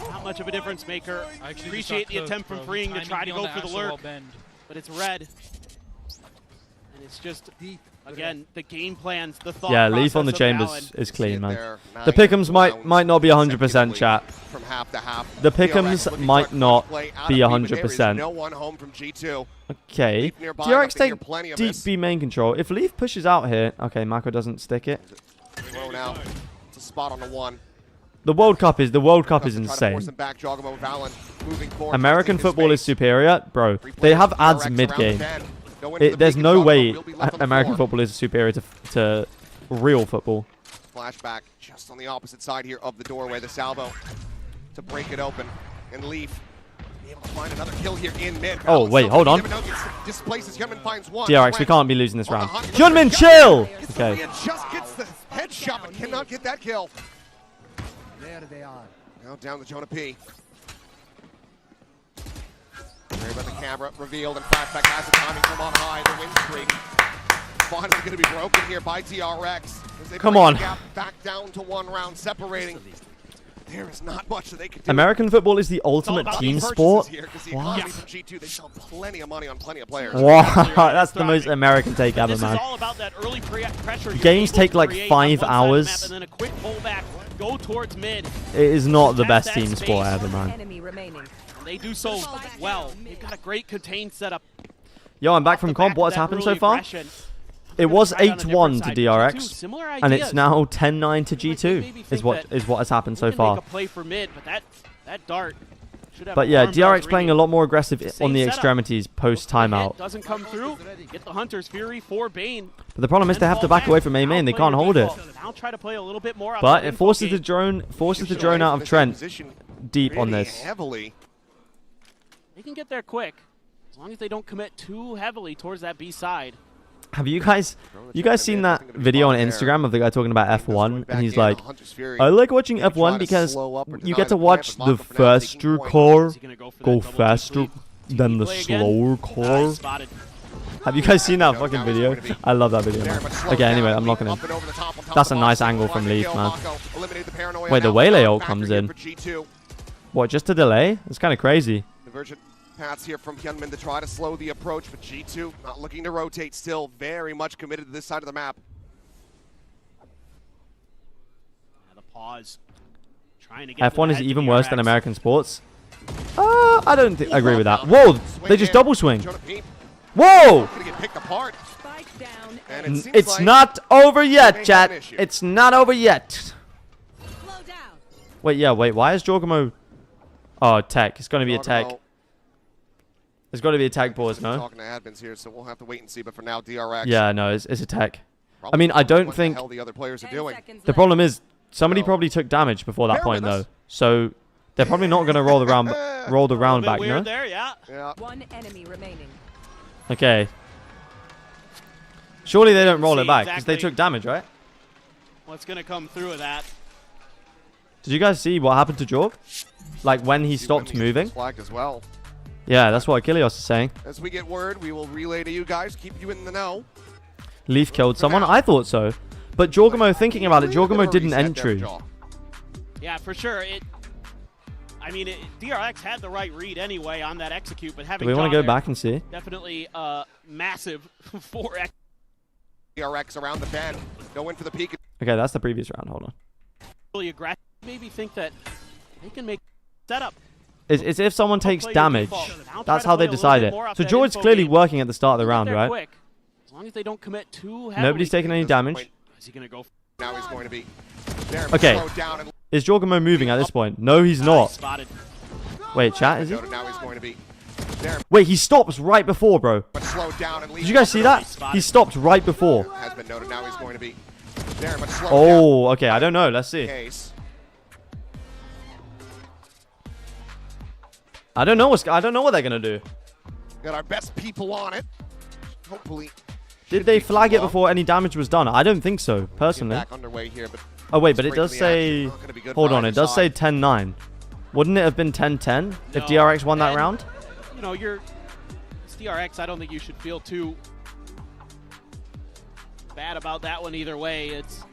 not much of a difference maker. Appreciate the attempt from Freeing to try to go for the lurk, but it's red. And it's just, again, the game plans, the thought Yeah, Leaf on the process of Chambers Alan. is clean, man. The pick'ems might not be 100%, chat. From half to half. The pick'ems might not be 100%. No one home from G2. Okay. DRX take deep B main control. If Leaf pushes out here, okay, Mako doesn't stick it. Thrown out. It's a spot on the 1. The World Cup is insane. American football is superior, bro. They have ads mid game. There's no way American football is superior to real football. Flashback just on the opposite side here of the doorway. The salvo to break it open, and Leaf able to find another kill here in mid. Oh wait, hold on. Displaces Gunman, finds 1. DRX, we can't be losing this round. Junmin, chill. Okay. Just gets the headshot, but cannot get that kill. There they are. Now down to Jonah P. Worry about the camera revealed, and flashback has the timing from on high. The win streak finally going to be broken here by DRX. Come on. Back down to 1 round, separating. There is not much that they could do. American football is the ultimate team sport. What? They sell plenty of money on plenty of players. Wow, that's the most American take ever, man. Games take like 5 hours. And then a quick pullback, go towards mid. It is not the best team sport ever, man. They do so well. They've got a great contained setup. Yo, I'm back from comp. What has happened so far? It was 8-1 to DRX, and it's now 10-9 to G2. Is what has happened so far. But yeah, DRX playing a lot more aggressive on the extremities post timeout. Doesn't come through. Get the Hunter's Fury for Bane. But the problem is they have to back away from A main. They can't hold it. Now try to play a little bit more. But it forces the drone out of Trent deep on this. They can get there quick as long as they don't commit too heavily towards that B side. Have you guys seen that video on Instagram of the guy talking about F1? And he's like, I like watching F1 because you get to watch the faster car go faster than the slower car. Have you guys seen that fucking video? I love that video, man. Okay, anyway, I'm locking in. That's a nice angle from Leaf, man. Wait, the Waylay ult comes in. What, just a delay? It's kind of crazy. Divergent paths here from Hyunmin to try to slow the approach, but G2 not looking to rotate, still very much committed to this side of the map. The pause. Trying to get F1 is even worse than American sports. I don't agree with that. Whoa, they just double swing. Whoa! It's not over yet, chat. It's not over yet. Wait, yeah, wait. Why is Jorgamo? Oh, tech. It's going to be a tech. There's got to be a tag pause, no? Talking to admins here, so we'll have to wait and see. But for now, DRX. Yeah, no, it's a tech. I mean, I don't think what the hell the other players are doing. The problem is somebody probably took damage before that point, though. So they're probably not going to roll the round back, no? There, yeah. One enemy remaining. Okay. Surely they don't roll it back because they took damage, right? What's going to come through with that? Did you guys see what happened to Jorg? Like when he stopped moving? Flagged as well. Yeah, that's what Achilles is saying. As we get word, we will relay to you guys, keep you in the know. Leaf killed someone? I thought so. But Jorgamo, thinking about it, Jorgamo did an entry. Yeah, for sure. I mean, DRX had the right read anyway on that execute, but having Do we want to go back and see? Definitely massive for DRX around the bend. Go in for the peak. Okay, that's the previous round. Hold on. Really aggressive. Maybe think that they can make setup. It's if someone takes damage. That's how they decide it. So George's clearly working at the start of the round, right? Quick. As long as they don't commit too heavily. Nobody's taking any damage. Is he going to go? Now he's going to be. Okay. Is Jorgamo moving at this point? No, he's not. Spotted. Wait, chat, is he? Now he's going to be there. Wait, he stops right before, bro. But slowed down and Did you guys see that? He stopped right before. Has been noted. Now he's going to be there, but slowed Oh, okay. I don't know. Let's see. Case. I don't know what they're gonna do. Got our best people on it. Hopefully. Did they flag it before any damage was done? I don't think so, personally. Back underway here, but oh wait, but it does say. Hold on, it does say 10-9. Wouldn't it have been 10-10 if DRX won that round? You know, it's DRX. I don't think you should feel too bad about that one either way. It's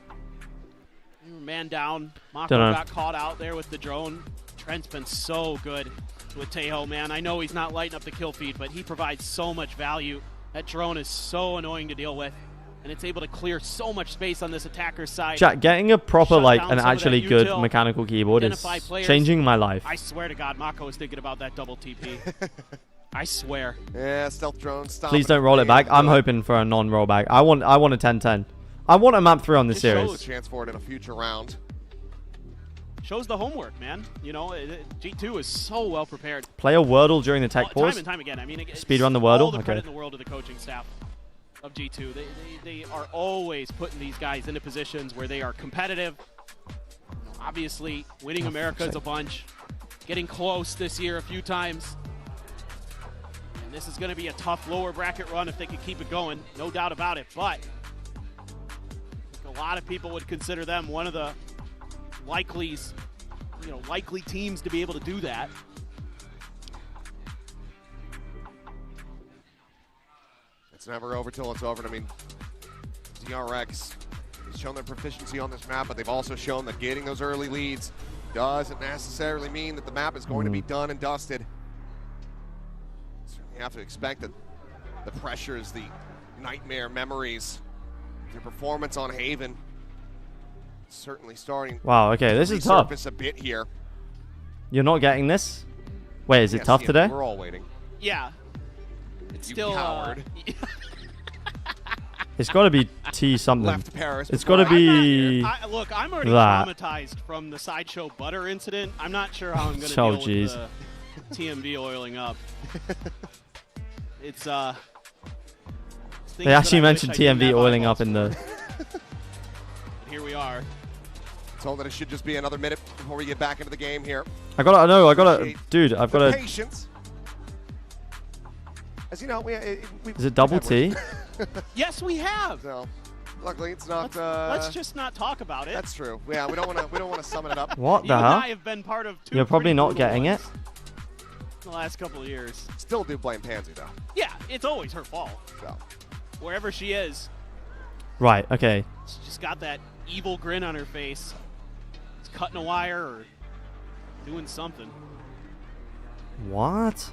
man down. Mako got caught out there with the drone. Trent's been so good with Tejo, man. I know he's not lighting up the kill feed, but he provides so much value. That drone is so annoying to deal with, and it's able to clear so much space on this attacker's side. Chat, getting a proper, like, an actually good mechanical keyboard is changing my life. I swear to God, Mako was thinking about that double TP. I swear. Yeah, stealth drone. Please don't roll it back. I'm hoping for a non-rollback. I want a 10-10. I want a map 3 on this series. Shows a chance for it in a future round. Shows the homework, man. You know, G2 is so well prepared. Play a Wordle during the tech pause. Time and time again. I mean, speedrun the Wordle. All the credit in the world to the coaching staff of G2. They are always putting these guys into positions where they are competitive. You know, obviously, winning Americas a bunch, getting close this year a few times. And this is going to be a tough lower bracket run if they can keep it going, no doubt about it. But a lot of people would consider them one of the likely teams to be able to do that. It's never over till it's over. I mean, DRX has shown their proficiency on this map, but they've also shown that getting those early leads doesn't necessarily mean that the map is going to be done and dusted. You have to expect that the pressures, the nightmare memories, their performance on Haven certainly starting. Wow, okay, this is tough. A bit here. You're not getting this? Wait, is it tough today? We're all waiting. Yeah. It's still coward. It's got to be T something. Left Paris. It's got to be. Look, I'm already traumatized from the Sideshow Butter incident. I'm not sure how I'm going to deal with the TMV oiling up. It's They actually mentioned TMV oiling up in the. Here we are. Told that it should just be another minute before we get back into the game here. Dude, I've got to. Patience. As you know, is it double T? Yes, we have. So, luckily, it's not. Let's just not talk about it. That's true. Yeah, we don't want to summon it up. What the hell? You and I have been part of 2 You're probably not getting it. The last couple of years. Still do blame Pansy though. Yeah, it's always her fault. So, wherever she is. Right. Okay. She's just got that evil grin on her face. It's cutting a wire or doing something. What?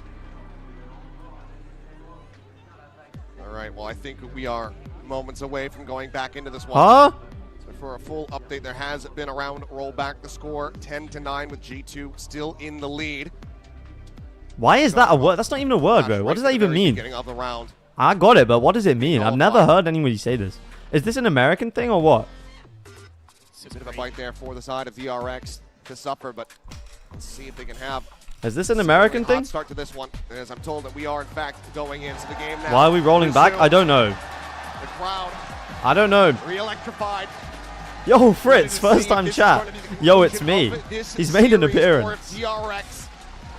All right, well, I think we are moments away from going back into this one. Huh? So for a full update, there has been a round rollback. The score 10-9 with G2 still in the lead. Why is that a word? That's not even a word, bro. What does that even mean? Of the round. I got it, but what does it mean? I've never heard anybody say this. Is this an American thing or what? It's a bit of a fight there for the side of DRX to suffer, but let's see if they can have. Is this an American thing? Start to this one, as I'm told that we are in fact going into the game now. Why are we rolling back? I don't know. The crowd. I don't know. Re-electrified. Yo, Fritz, first time chat. Yo, it's me. He's made an appearance. DRX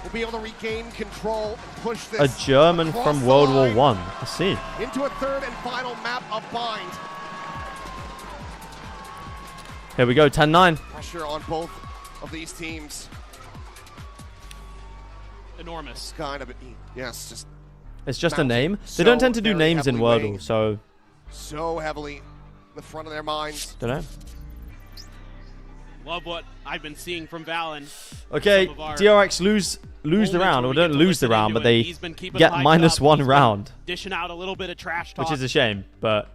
will be able to regain control and push this. A German from World War I. I see. Into a third and final map of Bind. Here we go, 10-9. Pressure on both of these teams. Enormous. Kind of, yes, just. It's just a name. They don't tend to do names in Wordle, so. So heavily in the front of their minds. Don't know. Love what I've been seeing from Valen. Okay, DRX lose the round, or don't lose the round, but they get -1 round. Dishing out a little bit of trash talk. Which is a shame, but.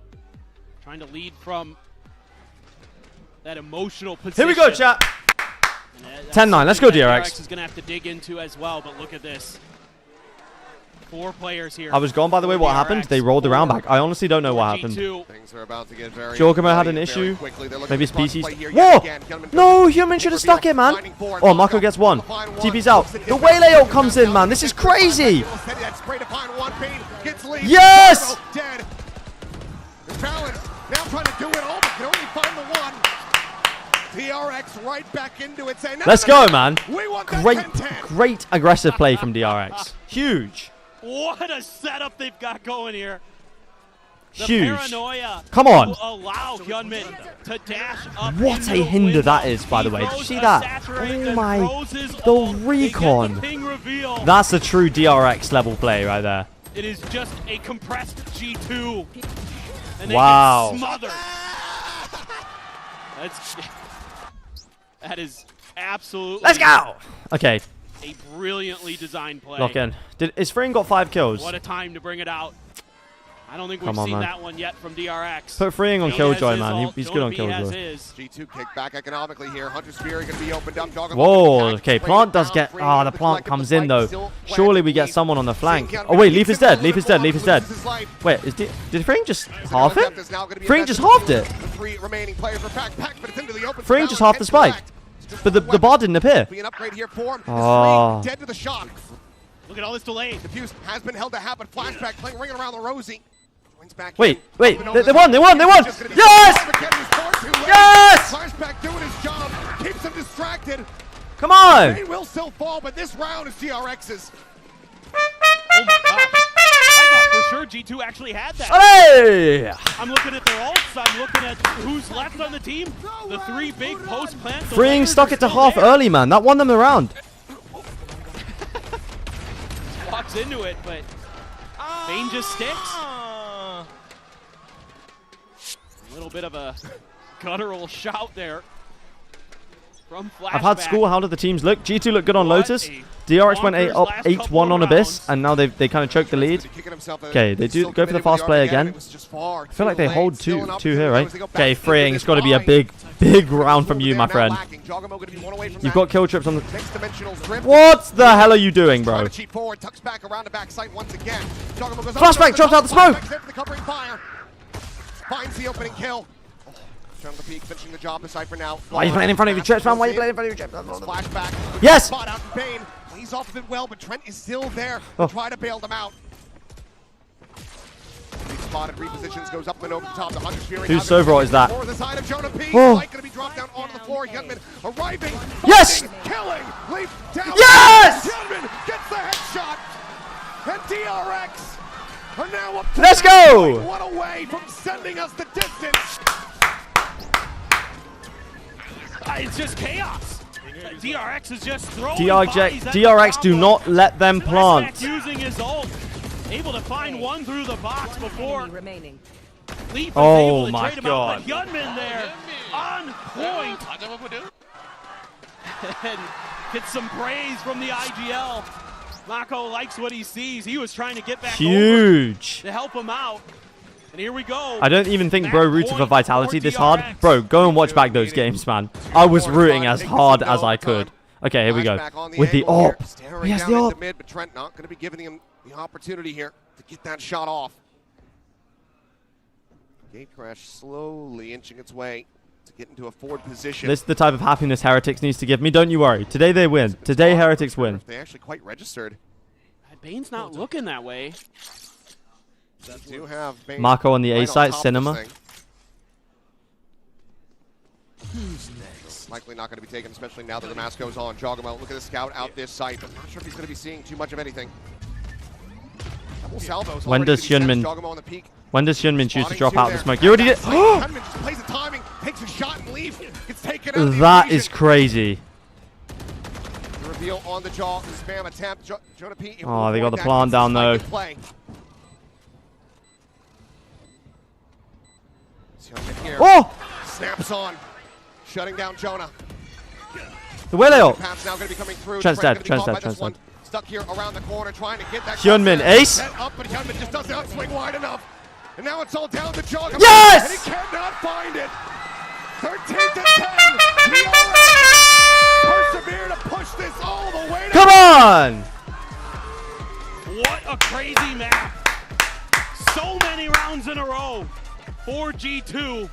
Trying to lead from that emotional position. Here we go, chat. 10-9. Let's go, DRX. DRX is going to have to dig into as well, but look at this. 4 players here. I was gone, by the way. What happened? They rolled around back. I honestly don't know what happened. Things are about to get very Giacomo had an issue. Maybe species. Whoa! No, Human should have stuck it, man. Oh, Marco gets one. TP's out. The Waylay ult comes in, man. This is crazy. Yes! Now trying to do it all, but can only find the one. DRX right back into it. Saying, Let's go, man. Great, great aggressive play from DRX. Huge. What a setup they've got going here. The Huge. Paranoia Come on. Allow Gunman to dash up. What a hinder that is, by the way. Did you see that? Oh my. The recon. That's the true DRX level play right there. It is just a compressed G2. And wow. They get smothered. That is absolutely. Let's go. Okay. A brilliantly designed play. Lock in. Is Fring got 5 kills? What a time to bring it out. I don't think we've seen that one yet from DRX. Put Freeing on Killjoy, man. He's good on Killjoy. G2 kick back economically here. Hunter's Fury going to be opened up. Whoa, okay. Plant does get... Ah, the plant comes in, though. Surely we get someone on the flank. Oh, wait. Leaf is dead. Leaf is dead. Leaf is dead. Wait, did Freeing just half it? Freeing just halved it. Freeing just halved the spike. But the bar didn't appear. Oh. Dead to the shock. Look at all this delay. The fuse has been held to happen. Flashback playing ringing around the Rosie. Wait, they won! Yes! Yes! Flashback doing his job, keeps him distracted. Come on! They will still fall, but this round is DRX's. Oh my gosh. I thought for sure G2 actually had that. Hey! I'm looking at their ults. I'm looking at who's left on the team. The 3 big post plants. Freeing stuck it to half early, man. That won them the round. Walks into it, but Bane just sticks. A little bit of a guttural shout there from Flashback. I've had school. How did the teams look? G2 looked good on Lotus. DRX went up 8-1 on Abyss, and now they kind of choked the lead. Okay, they do go for the fast play again. I feel like they hold two here, right? Okay, Freeing. It's got to be a big round from you, my friend. You've got kill trips on the... What the hell are you doing, bro? Flashback drops out the smoke! Finds the opening kill. Trying to peek, finishing the job aside for now. Why are you playing in front of your trips, man? Why are you playing in front of your trips? Flashback. Yes! Spot out Bane. He's off of it well, but Trent is still there to try to bail them out. He spotted, repositions, goes up and over the top. The Hunter's Fury. Whose Sovro is that? For the side of Jonah P. Oh. Light going to be dropped down onto the floor. Youngman arriving. Yes! Killing. Leap down. Yes! Youngman gets the headshot. And DRX are now up to Let's go! 1 away from sending us the distance. It's just chaos. DRX is just throwing DRX do not let them plant. Using his ult, able to find one through the box before. Leaf oh able to my trade him god! Out, but Gunman there on point. And gets some praise from the IGL. Mako likes what he sees. He was trying to get back Huge. over to help him out. And here we go. I don't even think Bro rooted for Vitality this hard. Bro, go and watch back those games, man. I was rooting as hard as I could. Okay, here we go. With the AWP. He has the AWP. But Trent not going to be giving him the opportunity here to get that shot off. Gate crash slowly inching its way to get into a forward position. This is the type of happiness Heretics needs to give me. Don't you worry. Today they win. Today Heretics win. They actually quite registered. Bane's not looking that way. Do have Bane Marco on the A site, Cinema. Who's next? Likely not going to be taken, especially now that the mask goes on. Jogamo, look at the scout out this site. I'm not sure if he's going to be seeing too much of anything. When does Hyunmin choose to drop out the smoke? You already did. Hyunmin just plays the timing, takes a shot and leaves. Gets taken out. That is crazy. The reveal on the jaw, the spam attempt. Jonah P. Oh, they got the plant down though. Oh! Snaps on, shutting down Jonah. The Waylay ult. Now going to be coming through. Trent's dead. Stuck here around the corner, trying to get that. Hyunmin, ace. Up, but Hyunmin just does not swing wide enough. And now it's all down to Jog. Yes! And he cannot find it. 13-10. Persevere to push this all the way. Come on! What a crazy map. So many rounds in a row for G2.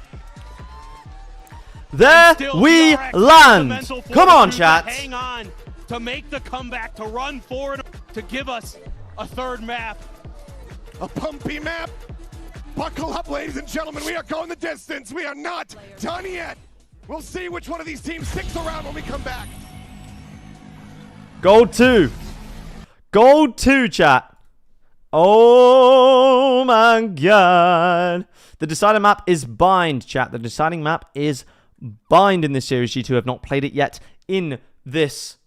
There we land. Come on, chat. To hang on, to make the comeback, to run forward, to give us a third map. A pumpy map. Buckle up, ladies and gentlemen. We are going the distance. We are not done yet. We'll see which one of these teams sticks around when we come back. Gold 2. Gold 2, chat. Oh my god. The deciding map is Bind, chat. The deciding map is Bind in this series. G2 have not played it yet in this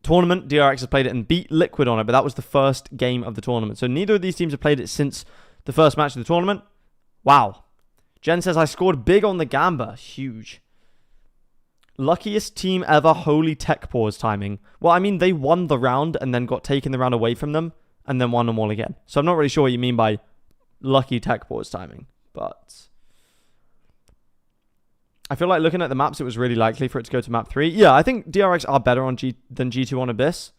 tournament. DRX has played it and beat Liquid on it, but that was the first game of the tournament. So neither of these teams have played it since the first match of the tournament. Wow. Jen says, I scored big on the Gamba. Huge. Luckiest team ever, holy tech pause timing. Well, I mean, they won the round and then got taken the round away from them and then won them all again. So I'm not really sure what you mean by lucky tech pause timing, but I feel like looking at the maps, it was really likely for it to go to map 3. Yeah, I think DRX are better on than G2 on Abyss,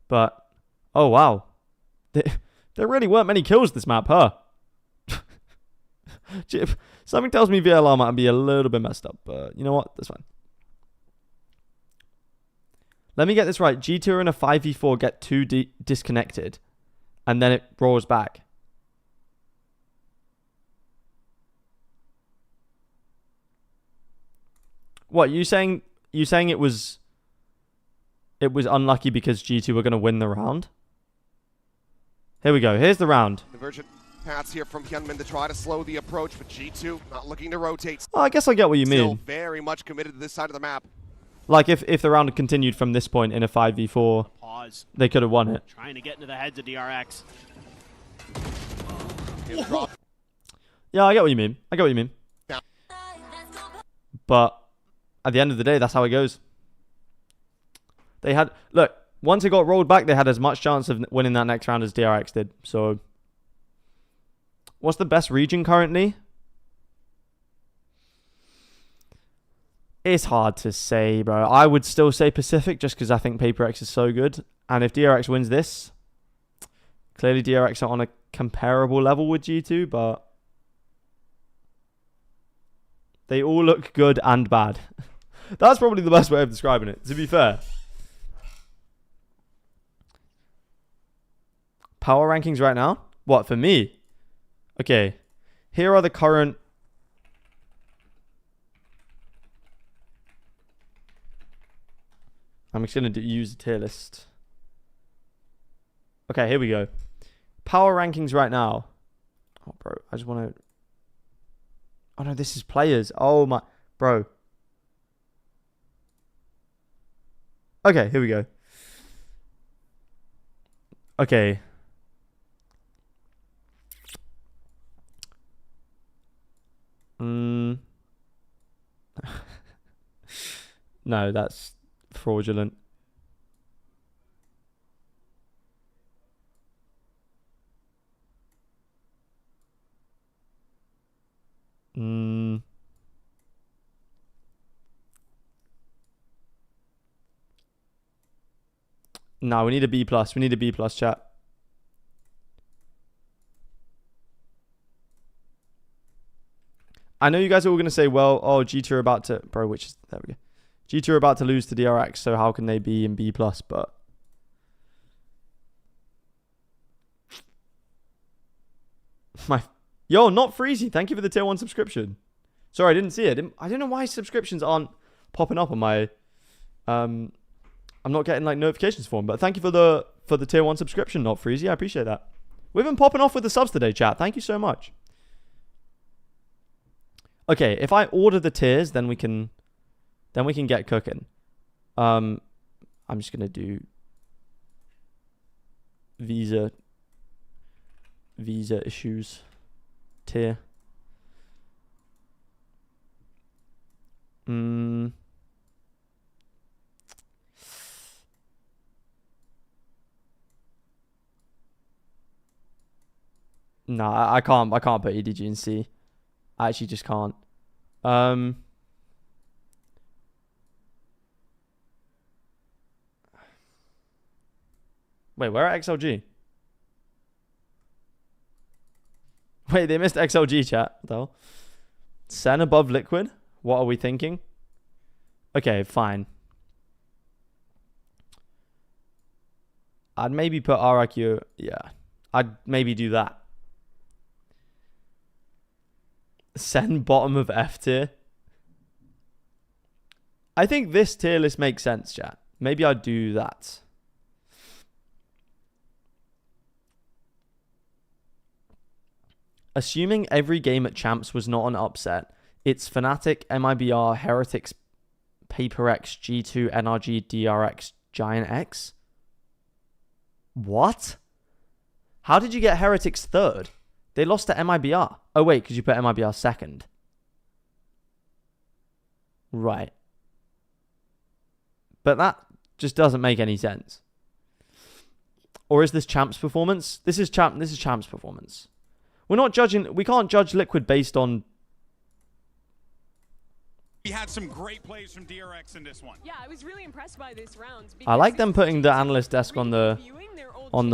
but oh wow. There really weren't many kills this map, huh? Something tells me VLR might be a little bit messed up, but you know what? That's fine. Let me get this right. G2 in a 5v4 get 2 disconnected, and then it roars back. What, you saying it was unlucky because G2 were going to win the round? Here we go. Here's the round. Divergent paths here from Hyunmin to try to slow the approach, but G2 not looking to rotate. Well, I guess I get what you mean. Still very much committed to this side of the map. Like, if the round had continued from this point in a 5v4, Pause. They could have won it. Trying to get into the heads of DRX. Yeah, I get what you mean. Yeah. But at the end of the day, that's how it goes. They had... Look, once it got rolled back, they had as much chance of winning that next round as DRX did. So, what's the best region currently? It's hard to say, bro. I would still say Pacific just because I think PaperX is so good. And if DRX wins this, clearly DRX are on a comparable level with G2, but they all look good and bad. That's probably the best way of describing it, to be fair. Power rankings right now? What, for me? Okay. Here are the current... I'm just going to use a tier list. Okay, here we go. Power rankings right now. Oh, bro. I just want to... Oh, no. This is players. Oh, my... Bro. Okay, here we go. Okay. No, that's fraudulent. No, we need a B+. We need a B+, chat. I know you guys are all going to say, well, oh, G2 are about to... Bro, which is... There we go. G2 are about to lose to DRX, so how can they be in B+, but... Yo, not Freezy. Thank you for the tier 1 subscription. Sorry, I didn't see it. I don't know why subscriptions aren't popping up on my... I'm not getting, like, notifications for them, but thank you for the tier 1 subscription, not Freezy. I appreciate that. We've been popping off with the subs today, chat. Thank you so much. Okay, if I order the tiers, then we can get cooking. I'm just gonna do visa issues tier. No, I can't put EDG in C. I actually just can't. Wait, where are XLG? Wait, they missed XLG chat, though. Sen above Liquid? What are we thinking? Okay, fine. I'd maybe put RIQ. Yeah, I'd maybe do that. Sen bottom of F tier. I think this tier list makes sense, chat. Maybe I'd do that. Assuming every game at Champs was not an upset, it's Fnatic, MIBR, Heretics, PaperX, G2, NRG, DRX, Giant X? What? How did you get Heretics third? They lost to MIBR. Oh wait, because you put MIBR second. Right. But that just doesn't make any sense. Or is this Champs performance? This is Champs performance. We're not judging. We can't judge Liquid based on. We had some great plays from DRX in this one. Yeah, I was really impressed by this round. I like them putting the analyst desk on the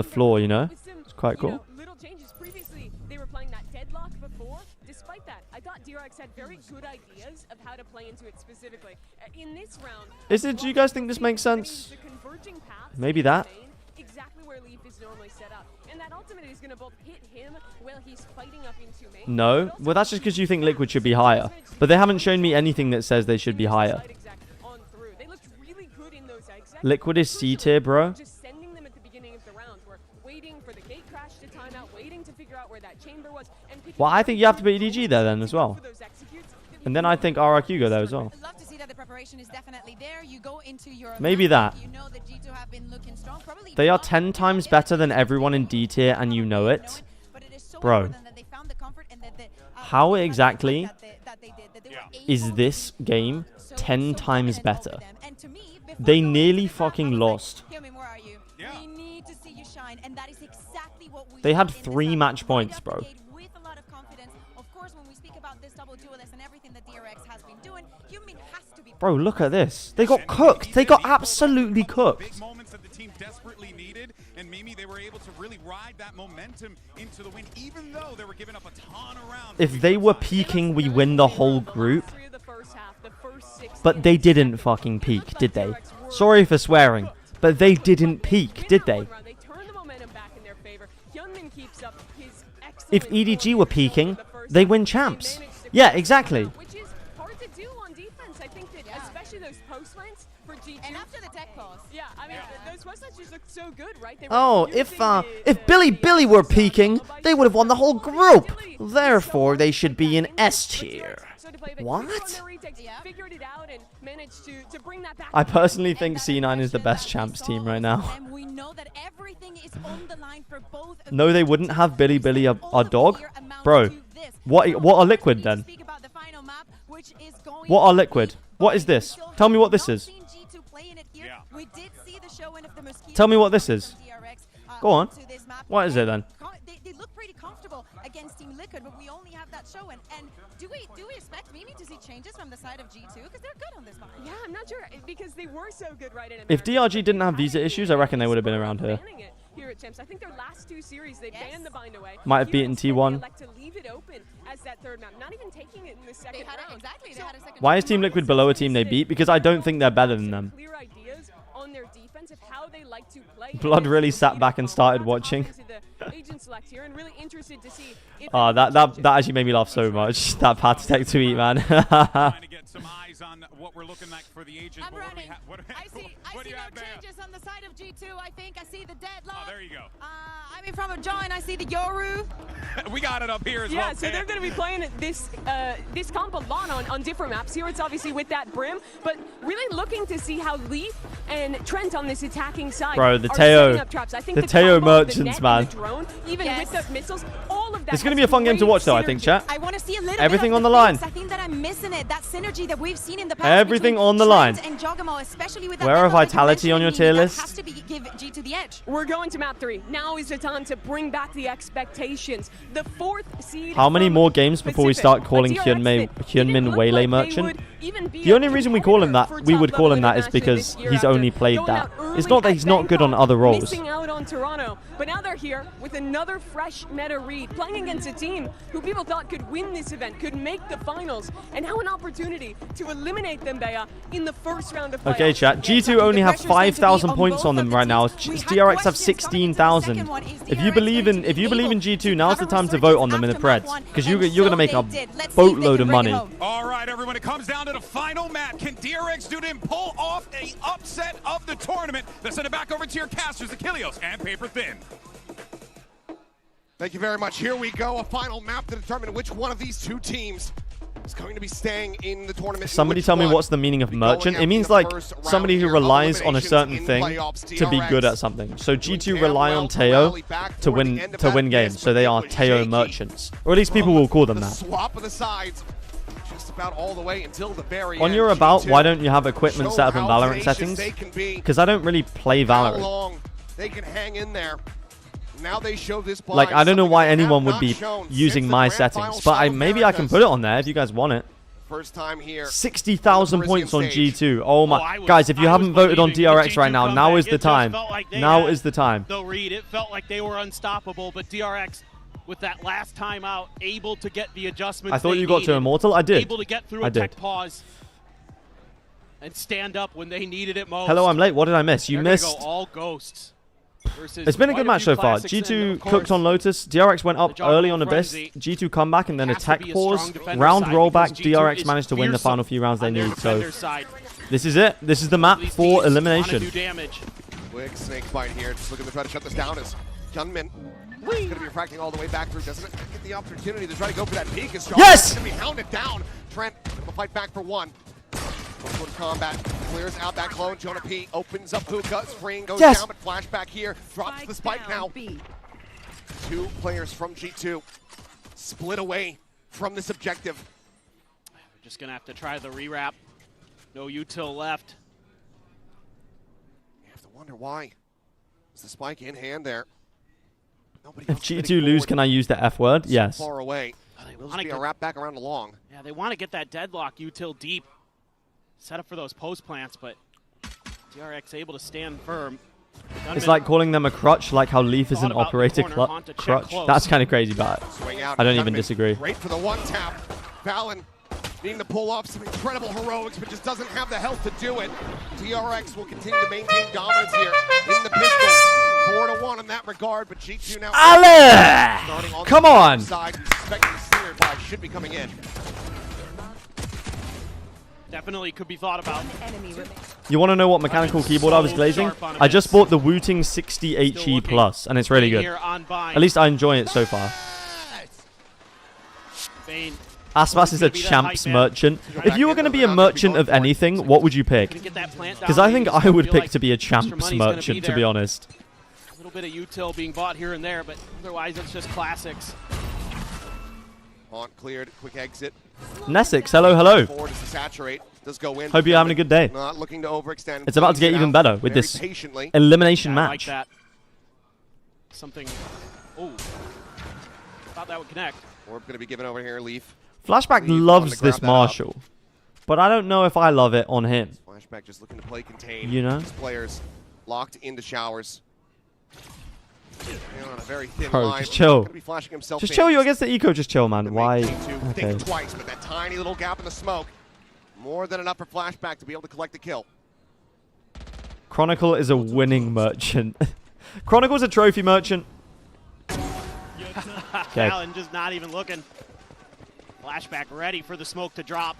floor. You know, it's quite cool. Little changes. Previously, they were playing that deadlock before. Despite that, I thought DRX had very good ideas of how to play into it specifically. In this round, Do you guys think this makes sense? Maybe that. Exactly where Leaf is normally set up, and that ultimate is going to both hit him while he's fighting up into main. No, well that's just because you think Liquid should be higher, but they haven't shown me anything that says they should be higher. Liquid is C tier, bro. Just sending them at the beginning of the round. We're waiting for the gate crash to time out, waiting to figure out where that chamber was. And Well, I think you have to put EDG there then as well, and then I think RRQ go there as well. Love to see that the preparation is definitely there. You go into your Maybe that. You know that G2 have been looking strong. Probably They are 10 times better than everyone in D tier, and you know it, bro. How exactly is this game 10 times better? They nearly fucking lost. They had 3 match points, bro. Bro, look at this. They got cooked. They got absolutely cooked. Desperately needed, and Mimi, they were able to really ride that momentum into the win, even though they were giving up a ton of rounds. If they were peaking, we win the whole group. But they didn't fucking peak, did they? Sorry for swearing, but they didn't peak, did they? If EDG were peaking, they win champs. Yeah, exactly. So good, right? Oh, if Billy were peaking, they would have won the whole group. Therefore, they should be in S tier. What? I personally think C9 is the best champs team right now. No, they wouldn't have Billy our dog. Bro, what are Liquid then? What are Liquid? What is this? Tell me what this is. Tell me what this is. Go on. What is it then? They look pretty comfortable against Team Liquid, but we only have that show. And do we expect Mimi to see changes from the side of G2? Because they're good on this map. Yeah, I'm not sure, because they were so good right in If DRG didn't have visa issues, I reckon they would have been around here. Here at Champs. I think their last 2 series, they banned the bind away. Might have beaten T1. To leave it open as that third map, not even taking it in the second round. Exactly. They had a second. Why is Team Liquid below a team they beat? Because I don't think they're better than them. Clear ideas on their defense of how they like to play. Blood really sat back and started watching. Oh, that actually made me laugh so much. That path tech to eat, man. Trying to get some eyes on what we're looking like for the agents. I see no changes on the side of G2. I think I see the deadlock. Oh, there you go. I mean, from a join, I see the Yoru. We got it up here as well. Yeah, so they're going to be playing this comp a lot on different maps. Here it's obviously with that Brim, but really looking to see how Leaf and Trent on this attacking side Bro, the are setting up traps. I think the Teo combo, merchants, the man. the drone, even with the missiles, all of that. It's going to be a fun game to watch, though, I think, chat. I want to see a little Everything bit on the line. I think that I'm missing it. That synergy that we've seen in the past. Everything on the line. And Jogamo, especially with that Where are Vitality on your tier list? Has to give G2 the edge. We're going to map 3. Now is the time to bring back the expectations. The 4th seed. How many more games before we start calling Hyunmin Waylay Merchant? The only reason we call him that, is because he's only played that. It's not that he's not good on other roles. Missing out on Toronto, but now they're here with another fresh meta read, playing against a team who people thought could win this event, could make the finals, and now an opportunity to eliminate them, Bea, in the first round of playoffs. Okay, chat. G2 only have 5,000 points on them right now. DRX have 16,000. If you believe in G2, now's the time to vote on them in the Preds, because you're gonna make a boatload of money. All right, everyone. It comes down to the final map. Can DRX do them pull off a upset of the tournament? Let's send it back over to your casters, Achilles and Paper Thin. Thank you very much. Here we go. A final map to determine which one of these two teams is going to be staying in the tournament. Somebody tell me what's the meaning of merchant. It means like somebody who relies on a certain thing to be good at something. So G2 rely on Teo to win games. So they are Teo merchants, or at least people will call them that. Swap of the sides. About all the way until the very on your about, why don't you have equipment set up in Valorant settings? Because I don't really play Valorant. How long they can hang in there. Now they show this like, I don't know why anyone would be using my settings, but maybe I can put it on there if you guys want it. First time here. 60,000 points on G2. Oh my. Guys, if you haven't voted on DRX right now, now is the time. Now is the time. The read, it felt like they were unstoppable, but DRX, with that last time out, able to get the adjustments. I thought you got to Immortal. I did. Able to get through a tech pause and stand up when they needed it most. Hello, I'm late. What did I miss? You missed. Go all ghosts. It's been a good match so far. G2 cooked on Lotus. DRX went up early on Abyss. G2 come back and then attack pause. Round rollback. DRX managed to win the final few rounds they need. So this is it. This is the map for elimination. Quick snake bite here. Just looking to try to shut this down as Hyunmin going to be refracting all the way back through. Doesn't get the opportunity to try to go for that peak. Yes! Going to be hounded down. Trent will fight back for one. Towards combat, clears out that clone. Jonah P opens up hookah. Spring goes down, but flashback here. Drops the spike now. Two players from G2 split away from this objective. We're just going to have to try the rewrap. No util left. You have to wonder why. Is the spike in hand there? If G2 lose, can I use the F word? Yes. So far away. Will just be a wrap back around the long. Yeah, they want to get that deadlock util deep. Set up for those post plants, but DRX able to stand firm. It's like calling them a crutch, like how Leaf is an operator crutch. That's kind of crazy, but I don't even disagree. Great for the one tap. Valen needing to pull off some incredible heroics, but just doesn't have the health to do it. DRX will continue to maintain dominance here in the pistol. 4-1 in that regard, but G2 now. Ale! Come on! Side, expecting the Seared by should be coming in. Definitely could be thought about. You want to know what mechanical keyboard I was glazing? I just bought the Wooting 60HE Plus, and it's really good. At least I enjoy it so far. Aspas is a champs merchant. If you were going to be a merchant of anything, what would you pick? Because I think I would pick to be a champs merchant, to be honest. A little bit of util being bought here and there, but otherwise it's just classics. Haunt cleared, quick exit. Nessix, hello, hello. Does go in. Hope you're having a good day. Not looking to overextend. It's about to get even better with this elimination match. Like that. Something. Oh, thought that would connect. Orb going to be given over here, Leaf. Flashback loves this Marshall, but I don't know if I love it on him. Flashback just looking to play contain. You know? These players locked into showers. On a very thin Bro, line. just chill. Just chill, you're against the eco, just chill, man. Why? Okay. Think twice, but that tiny little gap in the smoke, more than enough for Flashback to be able to collect the kill. Chronicle is a winning merchant. Chronicle's a trophy merchant. Okay. Allen just not even looking. Flashback ready for the smoke to drop.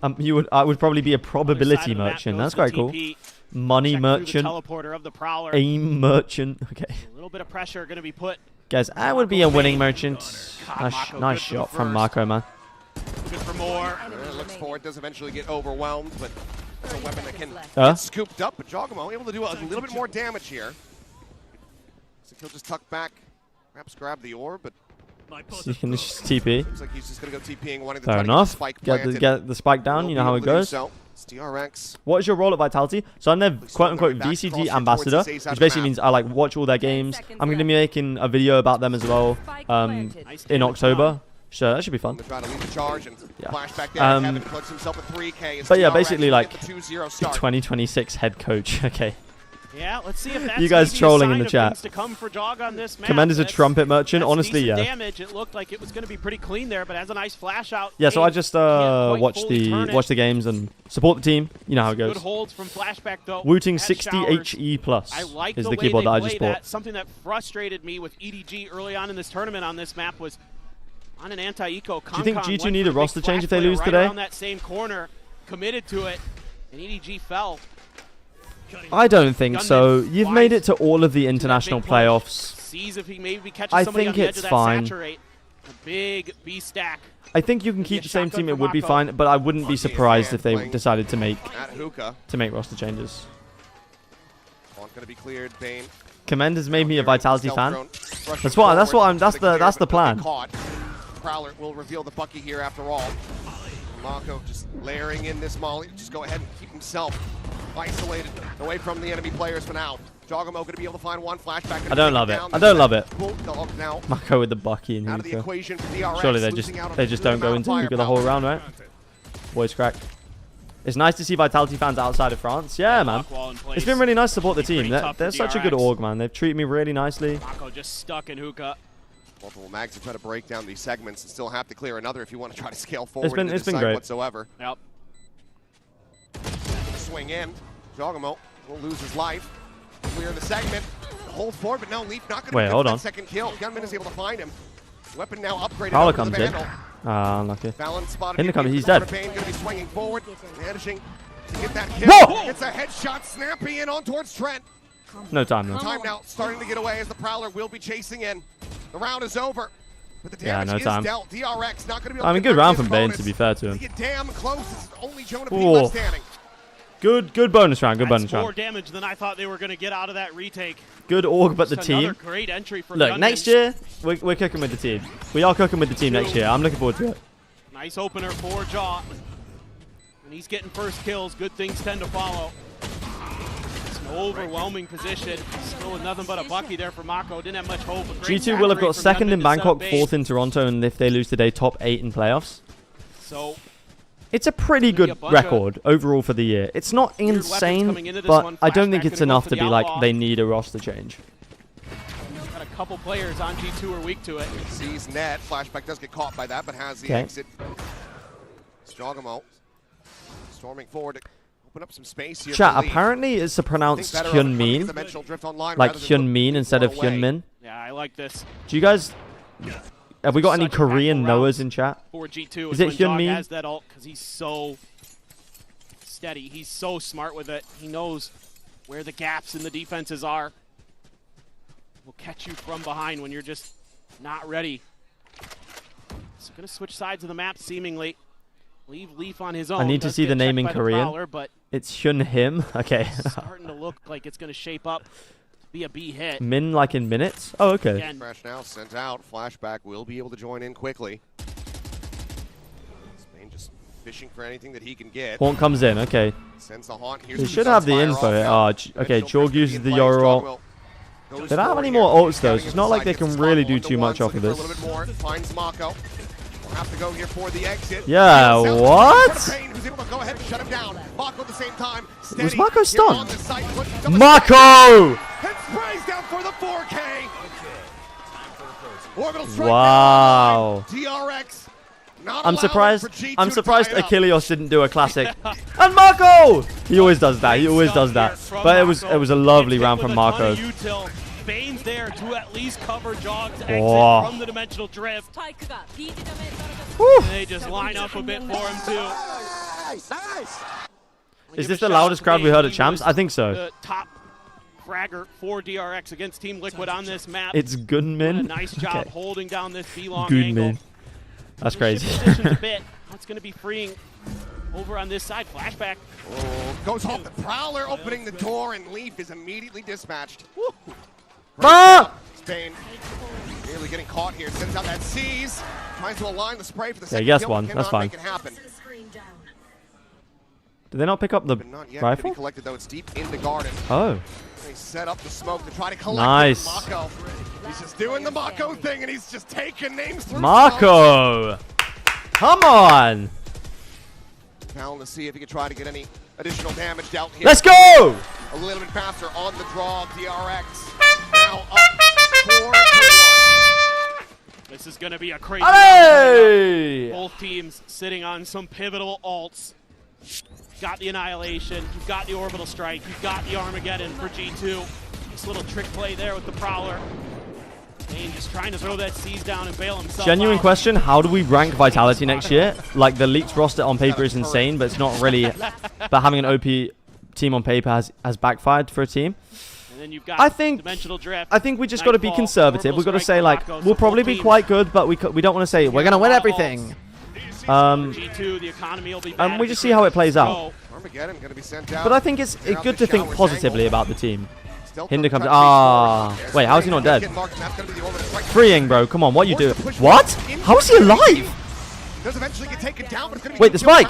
I would probably be a probability merchant. That's quite cool. Money merchant. Aim merchant. Okay. A little bit of pressure going to be put. Guys, I would be a winning merchant. Nice shot from Marco, man. Good for more. Looks forward, does eventually get overwhelmed, but it's a weapon that can get scooped up. But Jogamo able to do a little bit more damage here. So he'll just tuck back, perhaps grab the orb, but So you can just TP. Looks like he's just going to go TPing, wanting to Fair try to enough. spike Get the spike down. You know how it goes. So. It's DRX. What is your role at Vitality? So I'm their quote-unquote VCT ambassador, which basically means I like watch all their games. I'm going to be making a video about them as well in October. So that should be fun. Yeah. But yeah, basically like the 2026 head coach. Okay. Yeah, let's see if that's you guys trolling in the chat. To come for Jog on this map. Command is a trumpet merchant. Honestly, yeah. Damage. It looked like it was going to be pretty clean there, but has a nice flash out. Yeah, so I just watch the games and support the team. You know how it goes. Good holds from flashback though. Wooting 60 HE plus is the keyboard that I just bought. Something that frustrated me with EDG early on in this tournament on this map was on an anti-eco. Do you think G2 need a roster change if they lose today? On that same corner, committed to it, and EDG fell. I don't think so. You've made it to all of the international playoffs. Sees if he maybe catches I somebody think on the edge it's of that fine. saturate. A big B stack. I think you can keep the same team. It would be fine, but I wouldn't be surprised if they decided to make roster changes. Gonna be cleared, Bane. Command has made me a Vitality fan. That's the plan. Prowler will reveal the Bucky here after all. Mako just layering in this molly. Just go ahead and keep himself isolated away from the enemy players for now. Jogamo going to be able to find one flashback. I don't love it. I don't love it. Now, Mako with the Bucky and Hookah. Surely they just don't go into Hookah the whole round, right? Voice crack. It's nice to see Vitality fans outside of France. Yeah, man. It's been really nice to support the team. They're such a good org, man. They've treated me really nicely. Mako just stuck in Hookah. Multiple mags to try to break down these segments and still have to clear another if you want to try to scale forward. It's been great whatsoever. Yep. Swing in. Jogamo will lose his life. Clear the segment. Hold forward, but no, Leaf not going to get that second kill. Gunman is able to find him. Weapon now upgraded. Prowler comes in. Unlucky. In the coming, he's dead. Going to be swinging forward, managing to get that kill. Whoa! Gets a headshot, snapping in on towards Trent. No time though. Time now, starting to get away as the Prowler will be chasing in. The round is over, but the damage no time. is dealt. DRX not going to be able I mean, to good round from Bane, to be fair to him. Get damn close. It's only Jonah P left standing. Good bonus round. Good bonus round. More damage than I thought they were going to get out of that retake. Good org, but the team. Great entry for Look, Gunman. next year we're cooking with the team. We are cooking with the team next year. I'm looking forward to it. Nice opener for Jaw. And he's getting first kills. Good things tend to follow. It's an overwhelming position. Still nothing but a Bucky there for Mako. Didn't have much hope. G2 will have got second in Bangkok, fourth in Toronto, and if they lose today, top 8 in playoffs. So it's a pretty good record overall for the year. It's not insane, but I don't think it's enough to be like they need a roster change. Got a couple players on G2 are weak to it. Sees net. Flashback does get caught by that, but has the exit. Jogamo storming forward to open up some space here. Chat, apparently it's pronounced Hyunmin, like Hyunmin instead of Hyunmin. Yeah, I like this. Do you guys... Have we got any Korean Noahs in chat? For G2 is it Hyunmin? Has that ult because he's so steady. He's so smart with it. He knows where the gaps in the defenses are. Will catch you from behind when you're just not ready. So going to switch sides of the map seemingly. Leave Leaf on his own. I need to see the name in Korean. Prowler, but it's Hyun Him. Okay. Starting to look like it's going to shape up. Be a B hit. Min like in minutes? Oh, okay. Again. Fresh now sent out. Flashback will be able to join in quickly. Spain just fishing for anything that he can get. Haunt comes in, okay. Sends the Haunt. He should have the info here. Oh, okay, Jorg uses the Yoru ult. They don't have any more ults though, so it's not like they can really do too much off of this. A little bit more. Finds Mako. Have to go here for the exit. Yeah, what? Who's able to go ahead and shut him down. Mako at the same time. Steady. Was Mako stunned? Mako! And sprays down for the 4K. Orbital strike. Wow. DRX. I'm surprised Achilles didn't do a classic. And Mako! He always does that. He always does that. But it was a lovely round from Mako. Bane's there to at least cover Jog's exit from the dimensional drift. And they just line up a bit for him too. Nice. Is this the loudest crowd we heard at Champs? I think so. The top fragger for DRX against Team Liquid on this map. It's Gunmin. A nice job holding down this B-long angle. That's crazy. A bit. It's going to be freeing over on this side. Flashback. Oh, goes off the Prowler, opening the door, and Leaf is immediately dispatched. Ah! Bane nearly getting caught here. Sends out that seize. Tries to align the spray for the second he gets kill, one. That's fine. make it happen. Did they not pick up the rifle? Collected, though. It's deep in the garden. Oh. They set up the smoke to try to collect Nice. Mako. He's just doing the Mako thing, and he's just taking names through Marco! Come on! Now to see if he can try to get any additional damage dealt here. Let's go! A little bit faster on the draw. DRX now up 4-1. This is going to be a crazy Hey! round. Both teams sitting on some pivotal ults. Got the Annihilation, you've got the Orbital Strike, you've got the Armageddon for G2. This little trick play there with the Prowler. Bane just trying to throw that seize down and bail himself Genuine out. question, how do we rank Vitality next year? Like, the leaked roster on paper is insane, but it's not really... but having an OP team on paper has backfired for a team. And then you've got I think Dimensional Drift, I think we just got to be Nightfall, conservative. We've got to Orbital say, like, Strike, Mako, we'll so probably both be teams. quite good, but we don't want to say, we're going to win everything. G2, the economy will be bad And we just see how it plays out. Armageddon going to be sent out. But I think it's good to think positively about the team. Hinder comes. Wait, how is he not dead? Freeing, Freeing, bro. Come on, what are you doing? What? How is he alive? Does eventually get taken down, but it's gonna be Wait, the spike!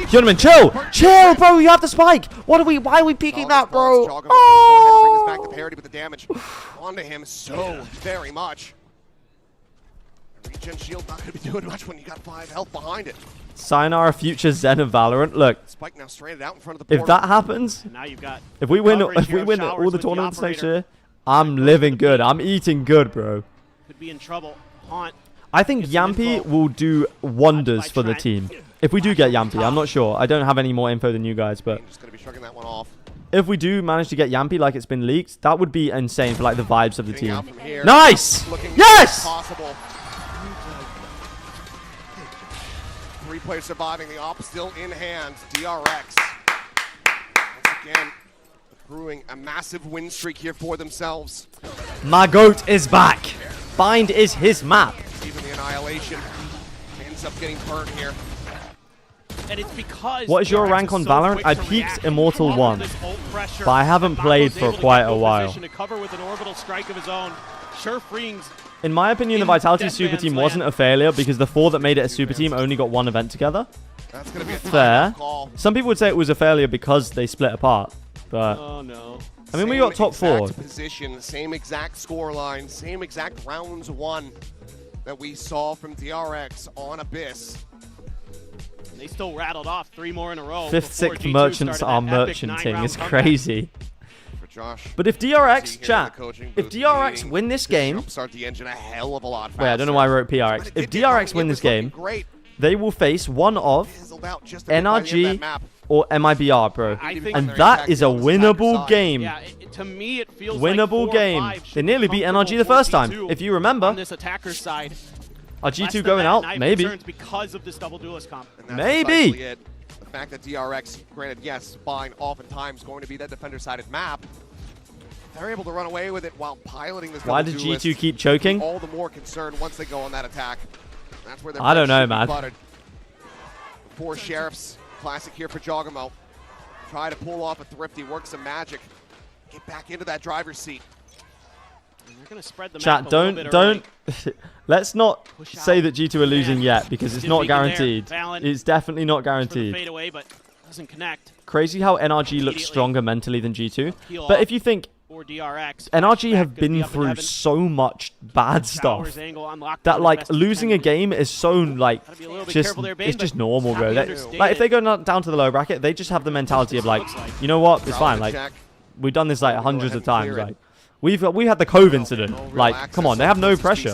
Gentlemen, chill! Chill, bro, you have the spike! Why are we peeking that, bro? Oh! Brings back the parity with the damage onto him so very much. Regen shield not gonna be doing much when you got 5 health behind it. Sayonara future Zen of Valorant. Look, Spike now stranded out in front of the if portal. that happens, Now you've got if we win coverage here of all the Showers tournaments with the next operator. year, I'm living good. I'm eating good, bro. Could be in trouble. Haunt. I think Yampy will do wonders for the team. If we do get Yampy, I'm not sure. I don't have any more info than you guys, but Just gonna be shrugging that one off. if we do manage to get Yampy like it's been leaked, that would be insane for like the vibes of the Getting team. out from here. Nice! Looking Yes! Possible. 3 players surviving. The op still in hand. DRX. Once again, accruing a massive win streak here for themselves. My goat is back. Bind is his map. Even the Annihilation ends up getting burnt here. And it's because What is your DRX rank on so Valorant? quick I to peaked react. Immortal Come up 1, with this ult pressure. but I haven't Mako's played for able to quite get a no while. position to cover with an orbital strike of his own. Sure freeings. In my opinion, the Vitality Dead Super Man's Team Land. wasn't a failure because the 4 that made it a Super Team only got 1 event together. That's gonna be a Fair. call. Some people would say it was a failure because they split apart, but Oh no. I mean, we got top 4. Exact position, same exact score line, same exact rounds won that we saw from DRX on Abyss. And they still rattled off 3 more in a row. 5th, before 6th G2 merchants started are that epic merchanting. 9-round It's comeback. crazy. For Josh. But if See DRX, here in chat, the coaching if booth DRX meeting win this to game, jumpstart the engine a hell of a lot faster. wait, I don't know why I wrote PRX. But it If did DRX it win was this game, looking great. they will face one of Fizzled out just a bit by the end of NRG that map. or MIBR, bro. I think And they're that is a winnable game. Yeah, to me it feels Winnable like 4 or game. 5 should They be nearly beat comfortable NRG the for first time, G2 if you remember. on this attacker side. Are Less G2 than going that, out? and I have Maybe. concerns because of this double duelist comp. And that's Maybe. precisely it. The fact that DRX, granted, yes, Spine oftentimes going to be that defender-sided map, they're able to run away with it while piloting this Why double did duelist. G2 keep choking? All the more concerned once they go on that attack. That's where their I don't bread know, should be man. buttered. 4 Sheriffs, classic here for Jogamo. Try to pull off a thrifty, work some magic, get back into that driver's seat. And they're going to spread the Chat, map a little bit don't. early. Let's not Push say out. that G2 are losing yet because it's Good not beacon there. guaranteed. Valen It's definitely not for the guaranteed. fade away, but doesn't connect. Crazy how NRG looks Immediately. stronger mentally than G2. Peel But off if you think for DRX. NRG Flashback have could been be up in through heaven. so much bad Showers stuff angle on lockdown that as like best as losing a can. game is so like Gotta be a little bit just careful there, Bane, it's just but normal, bro. happy They, understated. like if they go down to the lower bracket, they just have the mentality of like, you know what, it's fine. Like we've done this like hundreds of times. Like we had the Cove incident. Like come on, they have no pressure.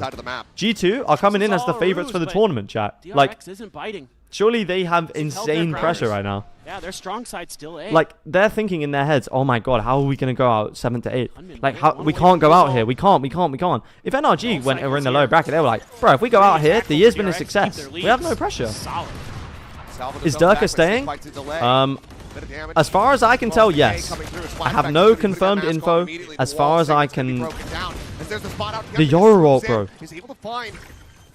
G2 are coming in as the favorites for the tournament, chat. Like DRX isn't biting. surely they have Tell their insane grounders. pressure right now. Yeah, their strong side still A. Like they're thinking in their heads, oh my god, how are we gonna go out 7 to 8? Like how we can't go out here. We can't. If NRG were in the low bracket, they were like, bro, if we go out here, the year's been a success. We have no pressure. Solid. Is Durka staying? As far as I can tell, yes. I have no confirmed info. As far as I can, the Yororok, bro.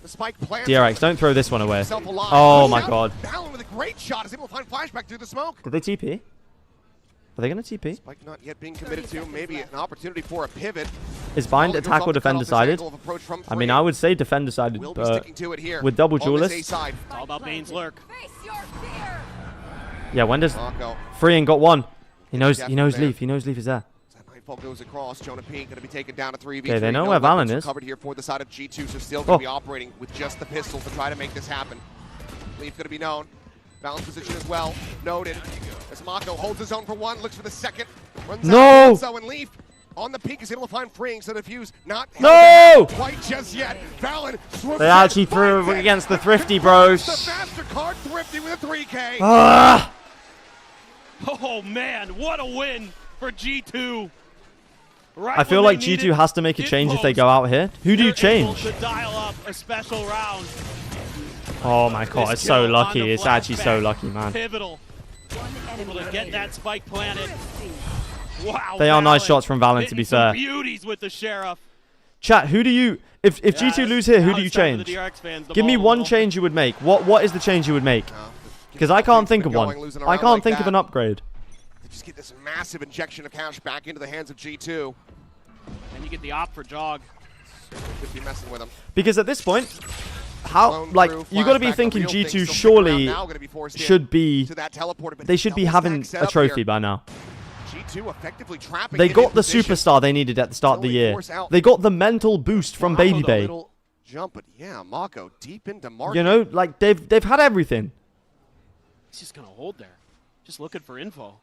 DRX, don't throw this one away. Oh my god. Valen with a great shot is able to find flashback through the smoke. Did they TP? Are they going to TP? Spike not yet being committed to. Maybe an opportunity for a pivot. Is bind, attack, or defend decided? I mean, I would say defend decided, but with double duelist. It's all about Bane's lurk. Yeah, when does Free and got one? He knows Leaf. He knows Leaf is there. Nightfall goes across. Jonah P going to be taken down to 3v3. Okay, they know where Valen is. Covered here for the side of G2, so still going to be operating with just the pistol to try to make this happen. Leaf going to be known. Balance position as well. Noted. As Mako holds his own for one, looks for the second. Runs out. So and Leaf on the peak is able to find Freeing, so the fuse not quite just yet. Valen swoops. They actually threw against the Thrifty bros. The MasterCard Thrifty with a 3K. Oh man, what a win for G2. Right I feel like G2 has to make a change if they go out here. Who do you change? To dial up a special round. Oh my god, it's so lucky. It's actually so lucky, man. Pivotal. Able to get that spike planted. Wow. They are nice shots from Valen, to be fair. Beauties with the Sheriff. Chat, who do you... If G2 lose here, who do you change? Give me one change you would make. What is the change you would make? Because I can't think of one. I can't think of an upgrade. Just get this massive injection of cash back into the hands of G2. And you get the op for Jog. Could be messing with him. Because at this point, how you got to be thinking G2 surely should be they should be having a trophy by now. G2 effectively trapping. They got the superstar they needed at the start of the year. They got the mental boost from Baby Bay. Jump, but yeah, Mako deep into market. You know, like they've had everything. He's just gonna hold there, just looking for info.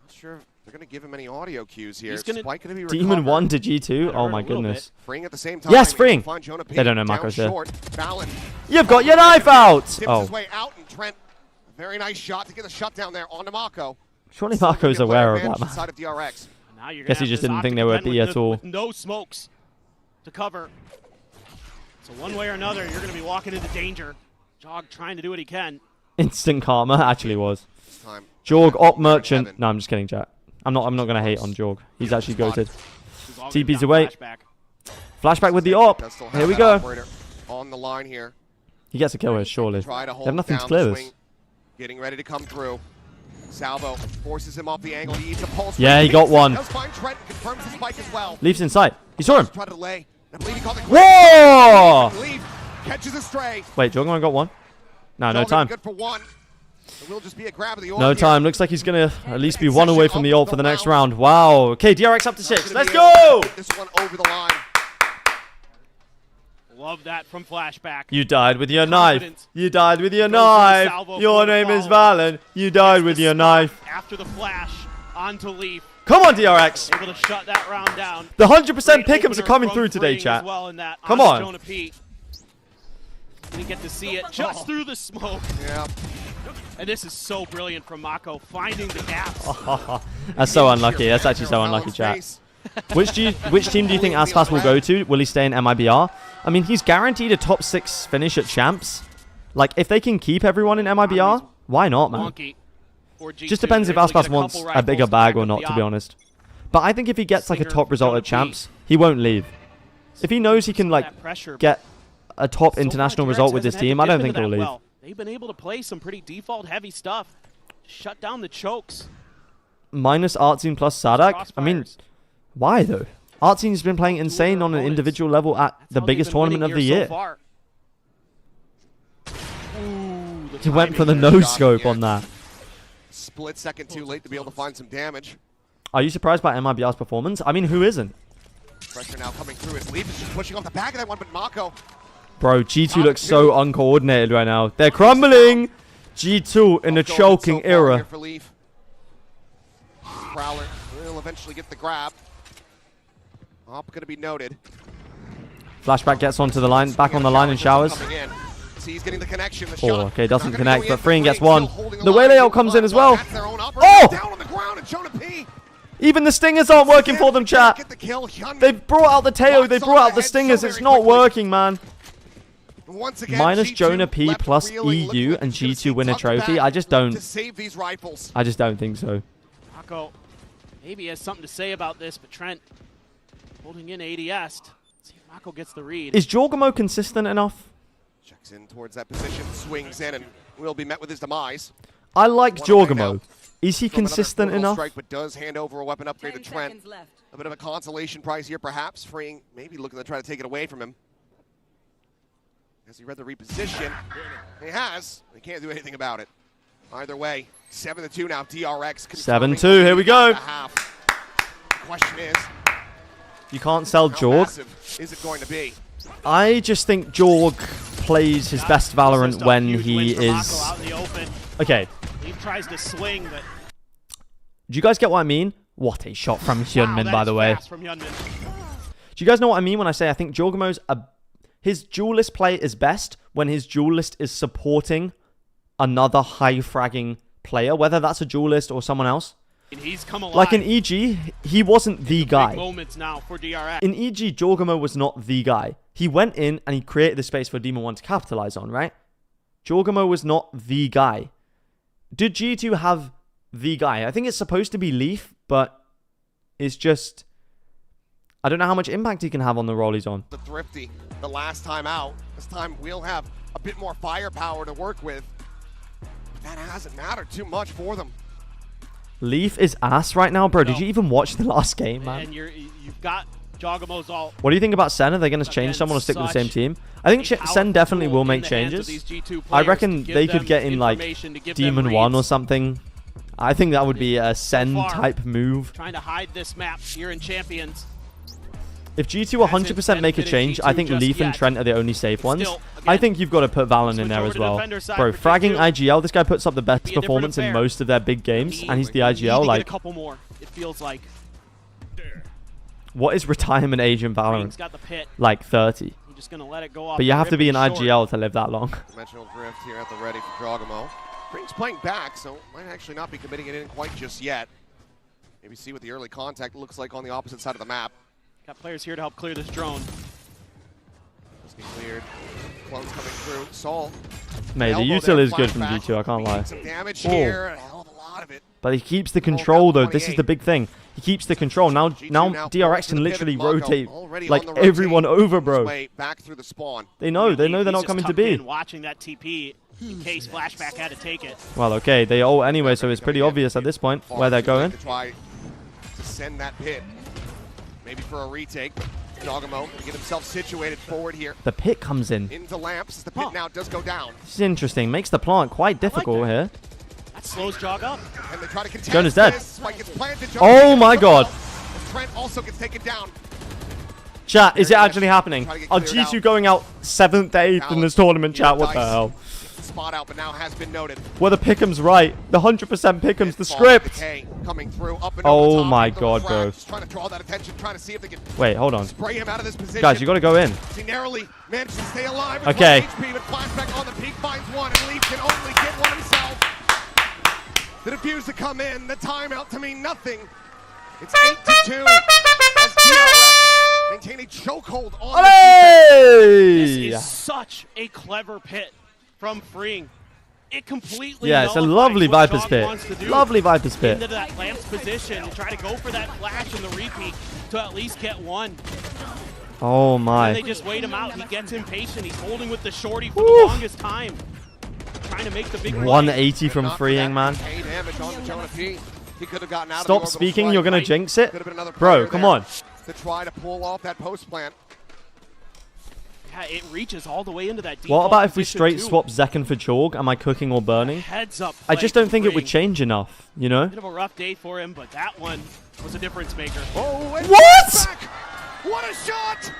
Not sure if they're gonna give him any audio cues here. He's gonna be Demon 1 to G2. Oh my goodness. Freeing at the same time. Yes, freeing. They don't know Mako's there. Valen. You've got your knife out. Tips his way out, and Trent, a very nice shot to get the shutdown there onto Mako. Surely Marco's aware of that, man. Side of DRX. Now you're Guess he just didn't think they were B at all. With no smokes to cover. So one way or another, you're going to be walking into danger. Jog trying to do what he can. Instant karma actually was. Jorg, op merchant. No, I'm just kidding, chat. I'm not gonna hate on Jorg. He's actually goated. TP's away. Flashback with the op. Here we go. On the line here. He gets a kill here, surely. They have nothing to clear this. Getting ready to come through. Salvo forces him off the angle. He eats a pulse. Yeah, he got one. Does find Trent, confirms the spike as well. Leaf's in sight. He saw him. Try to delay. I believe he called it. Whoa! Leaf catches a stray. Wait, Jorgemon got one. No time. Good for one. It will just be a grab of the no time. Looks like he's gonna at least be one away from the ult for the next round. Wow. Okay, DRX up to 6. Let's go. This one over the line. Love that from Flashback. You died with your knife. You died with your knife. Your name is Valen. You died with your knife. After the flash onto Leaf. Come on, DRX. Able to shut that round down. The 100% pick'ems are coming through today, chat. Come on. Jonah P. Didn't get to see it just through the smoke. Yeah. And this is so brilliant from Mako, finding the gaps. That's so unlucky. That's actually so unlucky, chat. Which team do you think Aspas will go to? Will he stay in MIBR? I mean, he's guaranteed a top 6 finish at Champs. Like, if they can keep everyone in MIBR, why not, man? Just depends if Aspas wants a bigger bag or not, to be honest. But I think if he gets, like, a top result at Champs, he won't leave. If he knows he can, like, get a top international result with this team, I don't think he'll leave. They've been able to play some pretty default-heavy stuff. Shut down the chokes. Minus Artzine plus Sadak? I mean, why, though? Artzine's been playing insane on an individual level at the biggest tournament of the year. He went for the no-scope on that. Split second too late to be able to find some damage. Are you surprised by MIBR's performance? I mean, who isn't? Pressure now coming through as Leaf is just pushing off the back of that one, but Mako. Bro, G2 looks so uncoordinated right now. They're crumbling! G2 in a choking era. Prowler will eventually get the grab. Op going to be noted. Flashback gets onto the line, back on the line and showers. See, he's getting the connection. The oh, okay, doesn't connect, but Freeing gets one. The Waylay ult comes in as well. Oh! Even the stingers aren't working for them, chat. They've brought out the Teo, they brought out the stingers. It's not working, man. Minus Jonah P plus EU and G2 win a trophy. I just don't think so. Mako maybe has something to say about this, but Trent holding in ADS. See if Mako gets the read. Is Jorgamo consistent enough? Checks in towards that position, swings in, and will be met with his demise. I like Jorgamo. Is he from another consistent portal enough? Strike, but does hand over a weapon upgrade to Trent. A bit of a consolation prize here, perhaps. Freeing, maybe looking to try to take it away from him. Has he read the reposition? He has. He can't do anything about it. Either way, 7-2 now. DRX. 7-2. Here we go. The question is, You can't sell how Jorg. massive is it going to be? I just think Jorg plays his best Valorant when he is... Okay. He tries to swing, but Do you guys get what I mean? What a shot from Hyunmin, by the way. from Hyunmin. Do you guys know what I mean when I say I think Jorgamo's his duelist play is best when his duelist is supporting another high-fragging player, whether that's a duelist or someone else. And he's come alive. Like in EG, he wasn't the guy. Big moments now for DRX. In EG, Jorgamo was not the guy. He went in and he created the space for Demon 1 to capitalize on, right? Jorgamo was not the guy. Did G2 have the guy? I think it's supposed to be Leaf, but it's just... I don't know how much impact he can have on the role he's on. The Thrifty, the last time out. This time we'll have a bit more firepower to work with. But that hasn't mattered too much for them. Leaf is ass right now, bro. Did you even watch the last game, man? And you've got Jogamo's all. What do you think about Sen? Are they going to change someone or stick with the same team? I think Sen definitely will make changes. I reckon they could get in like Demon 1 or something. I think that would be a Sen type move. Trying to hide this map here in Champions. If G2 100% make a change, I think Leaf and Trent are the only safe ones. I think you've got to put Valen in there as well. Bro, fragging IGL, this guy puts up the best performance in most of their big games, and he's the IGL. Like, a couple more. It feels like. What is retirement age in Valorant? Got the pit. Like 30. You're just gonna let it go off. But you have to be an IGL to live that long. Dimensional drift here at the ready for Jogamo. Freeing's playing back, so might actually not be committing it in quite just yet. Maybe see what the early contact looks like on the opposite side of the map. Got players here to help clear this drone. Just get cleared. Clones coming through. Sol. Mate, the util is good from G2, I can't lie. Some damage here, a hell of a lot of it. But he keeps the control, though. This is the big thing. He keeps the control. Now DRX can literally rotate like everyone over, bro. Back through the spawn. They know they're not coming to B. Watching that TP in case Flashback had to take it. Well, okay, they all anyway, so it's pretty obvious at this point where they're going. Try to send that pit. Maybe for a retake. Jogamo to get himself situated forward here. The pit comes in. Into lamps as the pit now does go down. This is interesting. Makes the plant quite difficult here. That slows Jog up. And they try to contest Jonas dead. Spike gets planted. Oh my god. Trent also gets taken down. Chat, is it actually happening? Are G2 going out 7th, 8th in this tournament, chat? What the hell? Spot out, but now has been noted. Well, the Pickham's right. The 100% Pickham's the script. Coming through, up and oh my god, bro. Just trying to draw that attention, trying to see if they can wait, hold on. spray him out of this position. Guys, you got to go in. He narrowly managed to stay alive. Okay. HP, but Flashback on the peak finds one, and Leaf can only get one himself. The defuse to come in, the timeout to mean nothing. It's 8-2 as DRX maintain a chokehold on the This is such a clever pit from Freeing. It completely it's a lovely Viper's pit. Lovely Viper's pit. Into that lamps position and try to go for that flash in the repeat to at least get one. Oh my. And they just wait him out. He gets impatient. He's holding with the shorty for the longest time. Trying to make the big 180 from Freeing, man. He could have gotten out Stop of speaking, you're going to jinx it. Bro, come on. To try to pull off that post plant. Yeah, it reaches all the way into that deep. What about if we straight swap Zekken for Chorg? Am I cooking or burning? Heads up. I just don't think it would change enough, you know? Bit of a rough day for him, but that one was a difference maker. Oh, what? What a shot!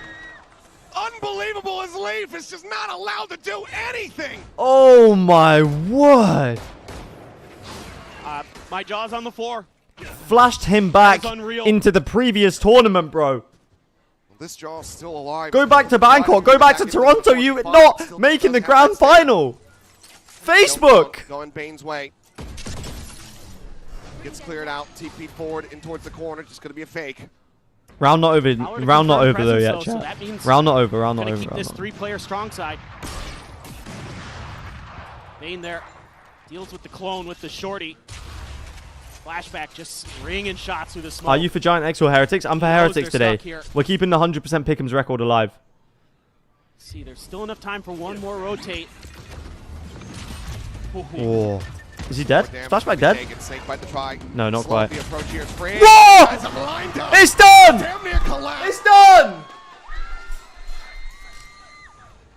Unbelievable as Leaf is just not allowed to do anything. Oh my word. My jaw's on the floor. Flashed him back into the previous tournament, bro. This jaw's still alive. Go back to Bangkok. Go back to Toronto. You not making the grand final. Facebook. Going Bane's way. Gets cleared out. TP forward in towards the corner. Just going to be a fake. Round not over. Round not over though yet, chat. Round not over. Round not over. Keep this three-player strong side. Bane there deals with the clone with the shorty. Flashback just ringing shots through the smoke. Are you for Giant X or Heretics? I'm for Heretics today. We're keeping the 100% Pickham's record alive. See, there's still enough time for one more rotate. Oh. Is he dead? Splashback dead? No, not quite. Whoa! It's done! It's done!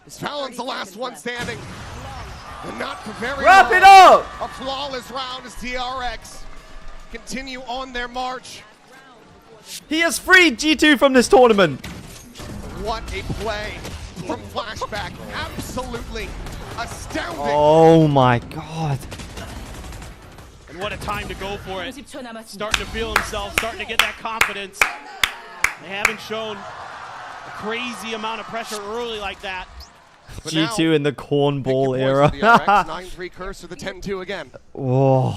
Fallon's the last one standing. And not for very Wrap long. it up! A flawless round as DRX continue on their march. He has freed G2 from this tournament. What a play from Flashback. Absolutely astounding. Oh my god. And what a time to go for it. Starting to feel himself, starting to get that confidence. They haven't shown a crazy amount of pressure early like that. But G2 in the cornball era. 9-3 curse to the 10-2 again. Whoa.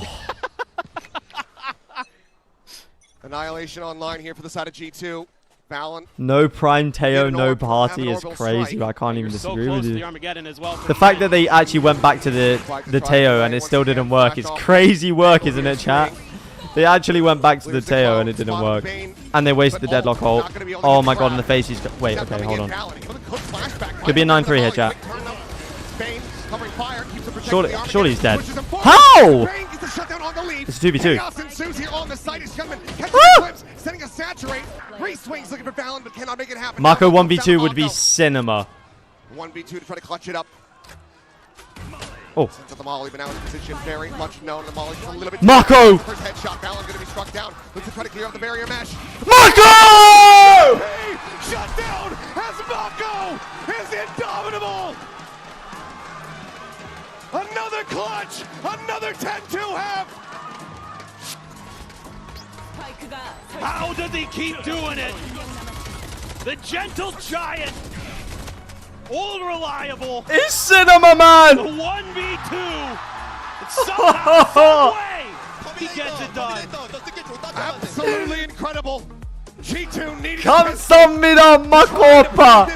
Annihilation online here for the side of G2. Fallon. No Prime Teo, no party is crazy. I can't even disagree with you. The fact that they actually went back to the Teo and it still didn't work is crazy work, isn't it, chat? They actually went back to the Teo and it didn't work. And they wasted the deadlock ult. Oh my god, in the face he's... Wait, okay, hold on. Could be a 9-3 here, chat. Surely he's dead. How? It's a 2v2. Marco 1v2 would be cinema. 1v2 to try to clutch it up. Oh. The Molly, but now in position, very much known. The Molly's a little bit. Marco! First headshot, Fallon going to be struck down. Looks to try to clear up the barrier mesh. Marco! Shut down as Marco is indomitable. Another clutch, another 10-2 half. How does he keep doing it? The gentle giant. All reliable. It's cinema, man! The 1v2. Somehow, some way, he gets it done. Absolutely incredible. G2 needing Kamsahamnida Makopa!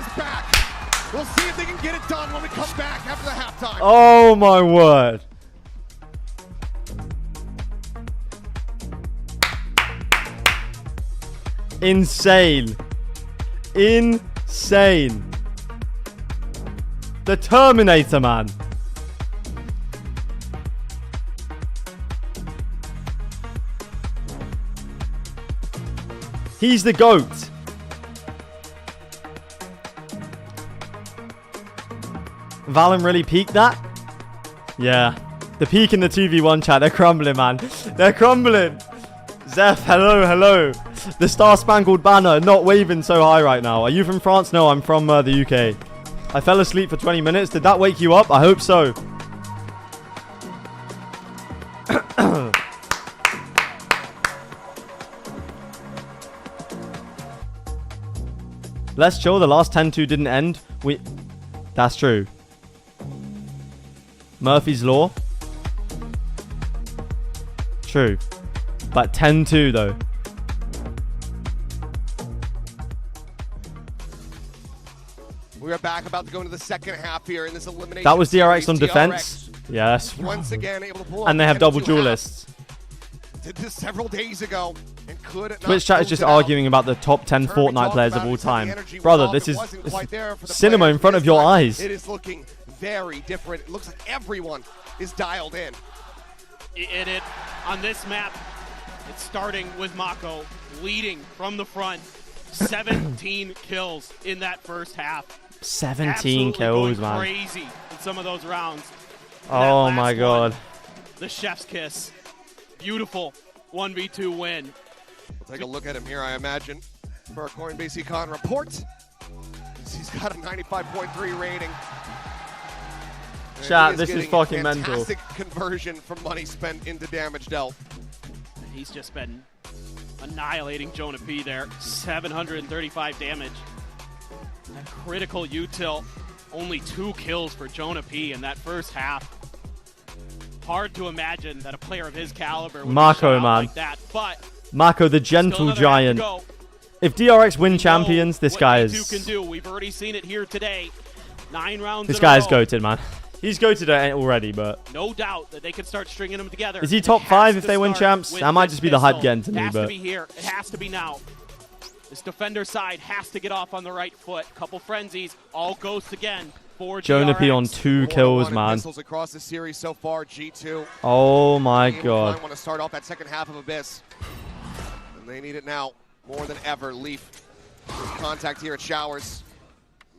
We'll see if they can get it done when we come back after the halftime. Oh my word. Insane. Insane. The Terminator, man. He's the GOAT. Valen really peaked that? Yeah. The peak in the 2v1 chat. They're crumbling, man. They're crumbling. Zeph, hello, hello. The Star-Spangled Banner not waving so high right now. Are you from France? No, I'm from the UK. I fell asleep for 20 minutes. Did that wake you up? I hope so. Let's chill. The last 10-2 didn't end. That's true. Murphy's Law. True. But 10-2 though. We are back, about to go into the second half here in this elimination. That was DRX series. on defense. Yes. Once again able to pull and they have double duelists. Did this several days ago and could Twitch chat is just arguing about the top 10 Fortnite players of all time. Brother, this is cinema in front of your eyes. It is looking very different. It looks like everyone is dialed in. On this map, it's starting with Mako leading from the front. 17 kills in that first half. 17 Absolutely kills, going man. Crazy in some of those rounds. Oh my god. The chef's kiss. Beautiful 1v2 win. We'll take a look at him here, I imagine, for our Coinbase Econ report. He's got a 95.3 rating. Chat, this is fucking mental. Fantastic conversion from money spent into damage dealt. He's just been annihilating Jonah P there. 735 damage. A critical util. Only 2 kills for Jonah P in that first half. Hard to imagine that a player of his caliber would Mako, be man. like that, but Mako, the gentle giant. If DRX win champions, this guy is... can do. We've already seen it here today. 9 rounds This in guy a is row. goated, man. He's goated already, but... No doubt that they could start stringing them together. Is he top 5 if they win champs? That might just be the hype getting to me, It has but... to be here. It has to be now. This defender side has to get off on the right foot. Couple frenzies. All ghosts again. for Jonah P DRX. on 2 kills, man. Missiles across the series so far. G2. Oh my god. Want to start off that second half of Abyss, and they need it now more than ever. Leaf contact here at Showers.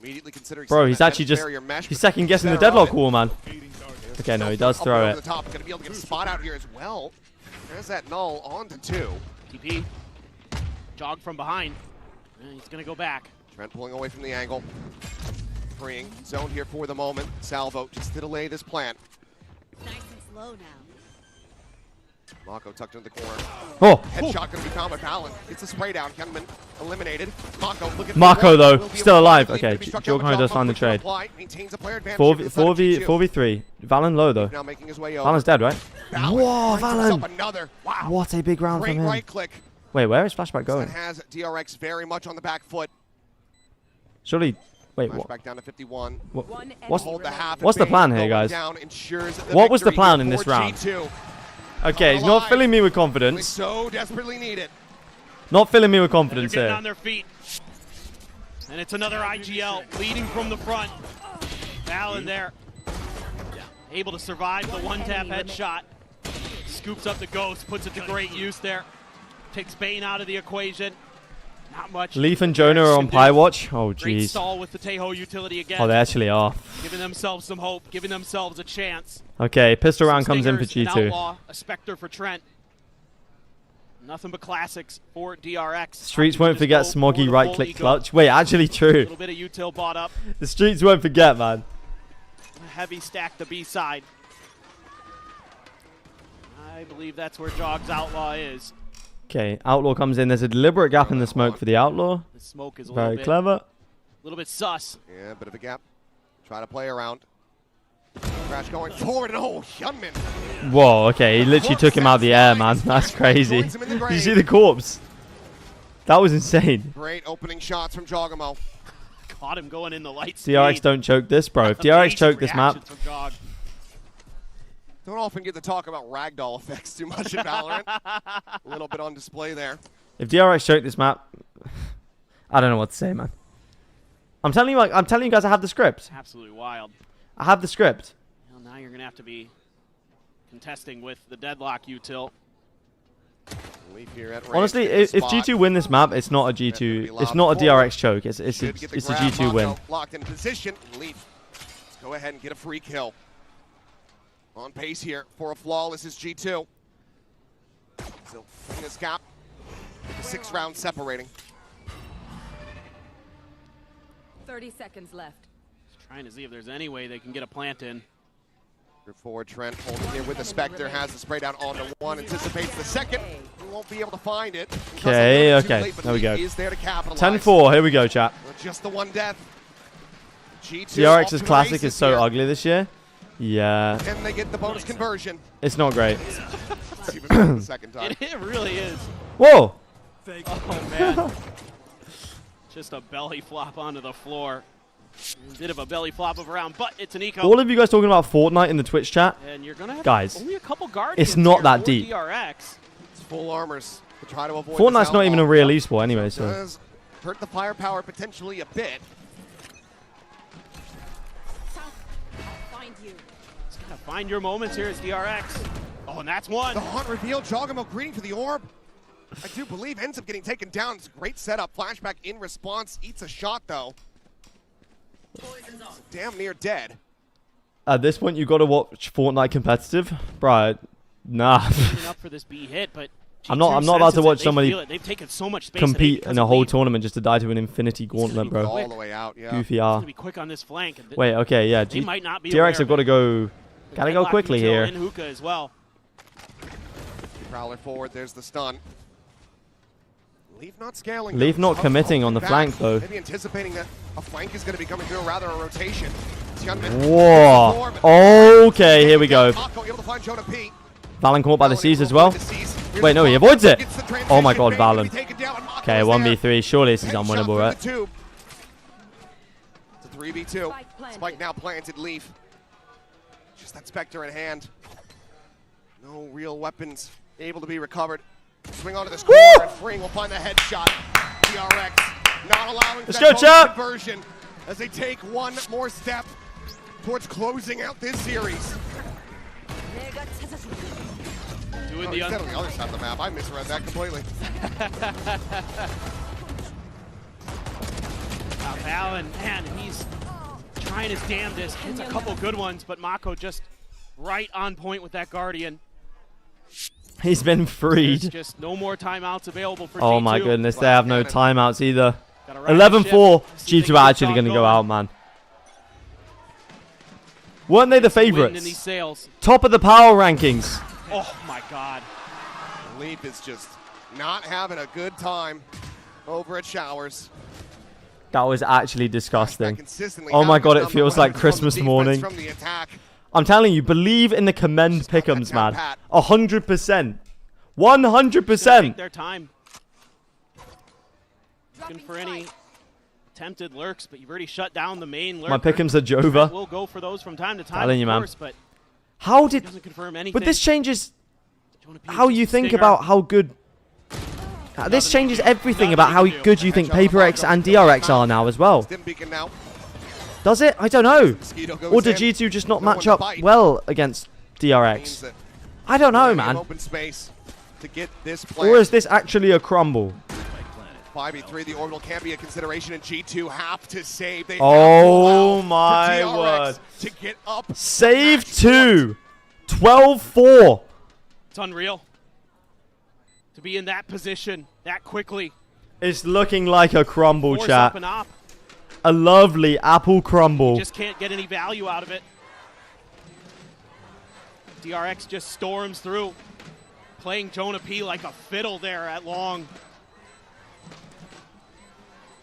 Immediately considering. Bro, he's actually just he's second guessing the deadlock wall, man. Okay, no, he does throw it. The top, going to be able to get a spot out here as well. There's that null on to 2. TP. Jog from behind. And he's going to go back. Trent pulling away from the angle. Freeing zone here for the moment. Salvo just to delay this plant. Nice and slow now. Mako tucked into the corner. Oh. Headshot going to be found by Balin. Gets the spray down. Kenman eliminated. Mako looking for Mako the though, still alive. Okay, Jorgenho does find the trade. 4v3. Valen low though. Now making his way over. Valen's dead, right? Whoa, Valen! Wow. What a big round Great from him. right click. Wait, where is Flashback going? That has DRX very much on the back foot. Surely, wait, what? Flashback down to 51. What's the plan here, guys? What was the plan in this round? Okay, he's not filling me with confidence. So desperately need it. Not filling me with confidence They're getting here. on their feet. And it's another IGL leading from the front. Valen there. Able to survive the one-tap headshot. Scoops up the Ghost, puts it to great use there. Takes Bane out of the equation. Not much. Leaf and Jonah are on Pie Watch. Oh, Great jeez. stall with the Teho utility again. Oh, they actually are. Giving themselves some hope, giving themselves a chance. Okay, pistol round comes in for Stingers, an G2. Outlaw, a Spectre for Trent. Nothing but classics for DRX. Streets won't forget Smoggy right click clutch. Wait, actually A true. little bit of util bought up. The Streets won't forget, man. Heavy stack the B side. I believe that's where Jog's Outlaw is. Okay, Outlaw comes in. There's a deliberate gap in the smoke for the Outlaw. The smoke is a Very little bit, clever. A little bit sus. Yeah, bit of a gap. Try to play around. Crash going forward. Oh, Hyunmin. Whoa, okay, he literally took him out of the air, man. That's crazy. Did you see the corpse? That was insane. Great opening shots from Jogamo. Caught him going in the light DRX speed. don't choke this, bro. If DRX choke this map, Reactions from Jog. Don't often get to talk about ragdoll effects too much in Valorant. A little bit on display there. if DRX choke this map, I don't know what to say, man. I'm telling you guys, I have the script. Absolutely wild. I have the script. Well, now you're going to have to be contesting with the deadlock util. Honestly, if G2 win this map, it's not a G2. It's not a DRX choke. It's a G2 win. Locked in position. Leaf. Let's go ahead and get a free kill. On pace here for a flawless is G2. Still in this gap. The 6 rounds separating. 30 seconds left. Just trying to see if there's any way they can get a plant in. Forward Trent holding here with the Spectre, has the spray down onto 1, anticipates the second. He won't be able to find it. Okay, okay, there we go. 10-4, here we go, chat. Just the one death. DRX's classic is so ugly this year. Yeah. Can they get the bonus conversion? It's not great. It's even better the second time. It really is. Whoa! Oh, man. Just a belly flop onto the floor. A bit of a belly flop of a round, but it's an eco. All of you guys talking about Fortnite in the Twitch chat? And you're gonna have guys, only a couple guardians it's not here that for deep. DRX. It's full armors to try to avoid Fortnite's not even a real esport anyway, so. Does hurt the firepower potentially a bit. Find you. Just gotta find your moments here as DRX. Oh, and that's one. The hunt reveal. Jogamo greeting for the orb. I do believe ends up getting taken down. It's a great setup. Flashback in response. Eats a shot, though. Damn near dead. At this point, you got to watch Fortnite competitive, bro. Nah. Up for this B hit, but I'm not about to watch somebody They've taken so much space compete in a whole tournament just to die to an infinity gauntlet, bro. All the way out, yeah. Goofy R. Be quick on this flank. Wait, okay, yeah. They might not be DRX have got to go. Gotta go quickly here. And Hookah as well. Prowler forward. There's the stun. Leaf not scaling. Leaf not committing on the flank, though. Maybe anticipating that a flank is going to be coming through, rather a rotation. Whoa. Okay, here we go. Valen come up by the C's as well. Wait, no, he avoids it. Oh my god, Valen. Okay, 1v3. Surely this is unwinnable, right? It's a 3v2. Spike now planted. Leaf. Just that Spectre in hand. No real weapons able to be recovered. Swing onto this corner and Freeing will find the headshot. DRX not allowing that champ! conversion as they take one more step towards closing out this series. Doing he's dead on the other side of the map. I misread that completely. Allen, man, he's trying his damnedest. Hits a couple good ones, but Mako just right on point with that Guardian. He's been freed. There's just no more timeouts available for Oh G2. my goodness, they have no timeouts either. 11-4. G2 are actually going to go out, man. Weren't they the favorites? Top of the power rankings. Oh my God. Leap is just not having a good time over at Showers. That was actually disgusting. Oh my God, it feels like Christmas morning. I'm telling you, believe in the Commend pick'ems, man. 100%. 100%. Take their time. Looking for any attempted lurks, but you've already shut down the main lurk. My pick'ems are Jova. We'll go for those from time to time, Telling you, man. but how did? doesn't confirm anything. But this changes how you think about how good. This changes everything about how good you think PaperX and DRX are now as well. Does it? I don't know. Or did G2 just not match up well against DRX? I don't know, man. Or is this actually a crumble? 5v3, the orbital can be a consideration, and G2 have to save. They Oh my word. To get up. Save 2. 12-4. It's unreal to be in that position that quickly. It's looking like a crumble, Force chat. up and up. A lovely apple crumble. You just can't get any value out of it. DRX just storms through, playing Jonah P like a fiddle there at long.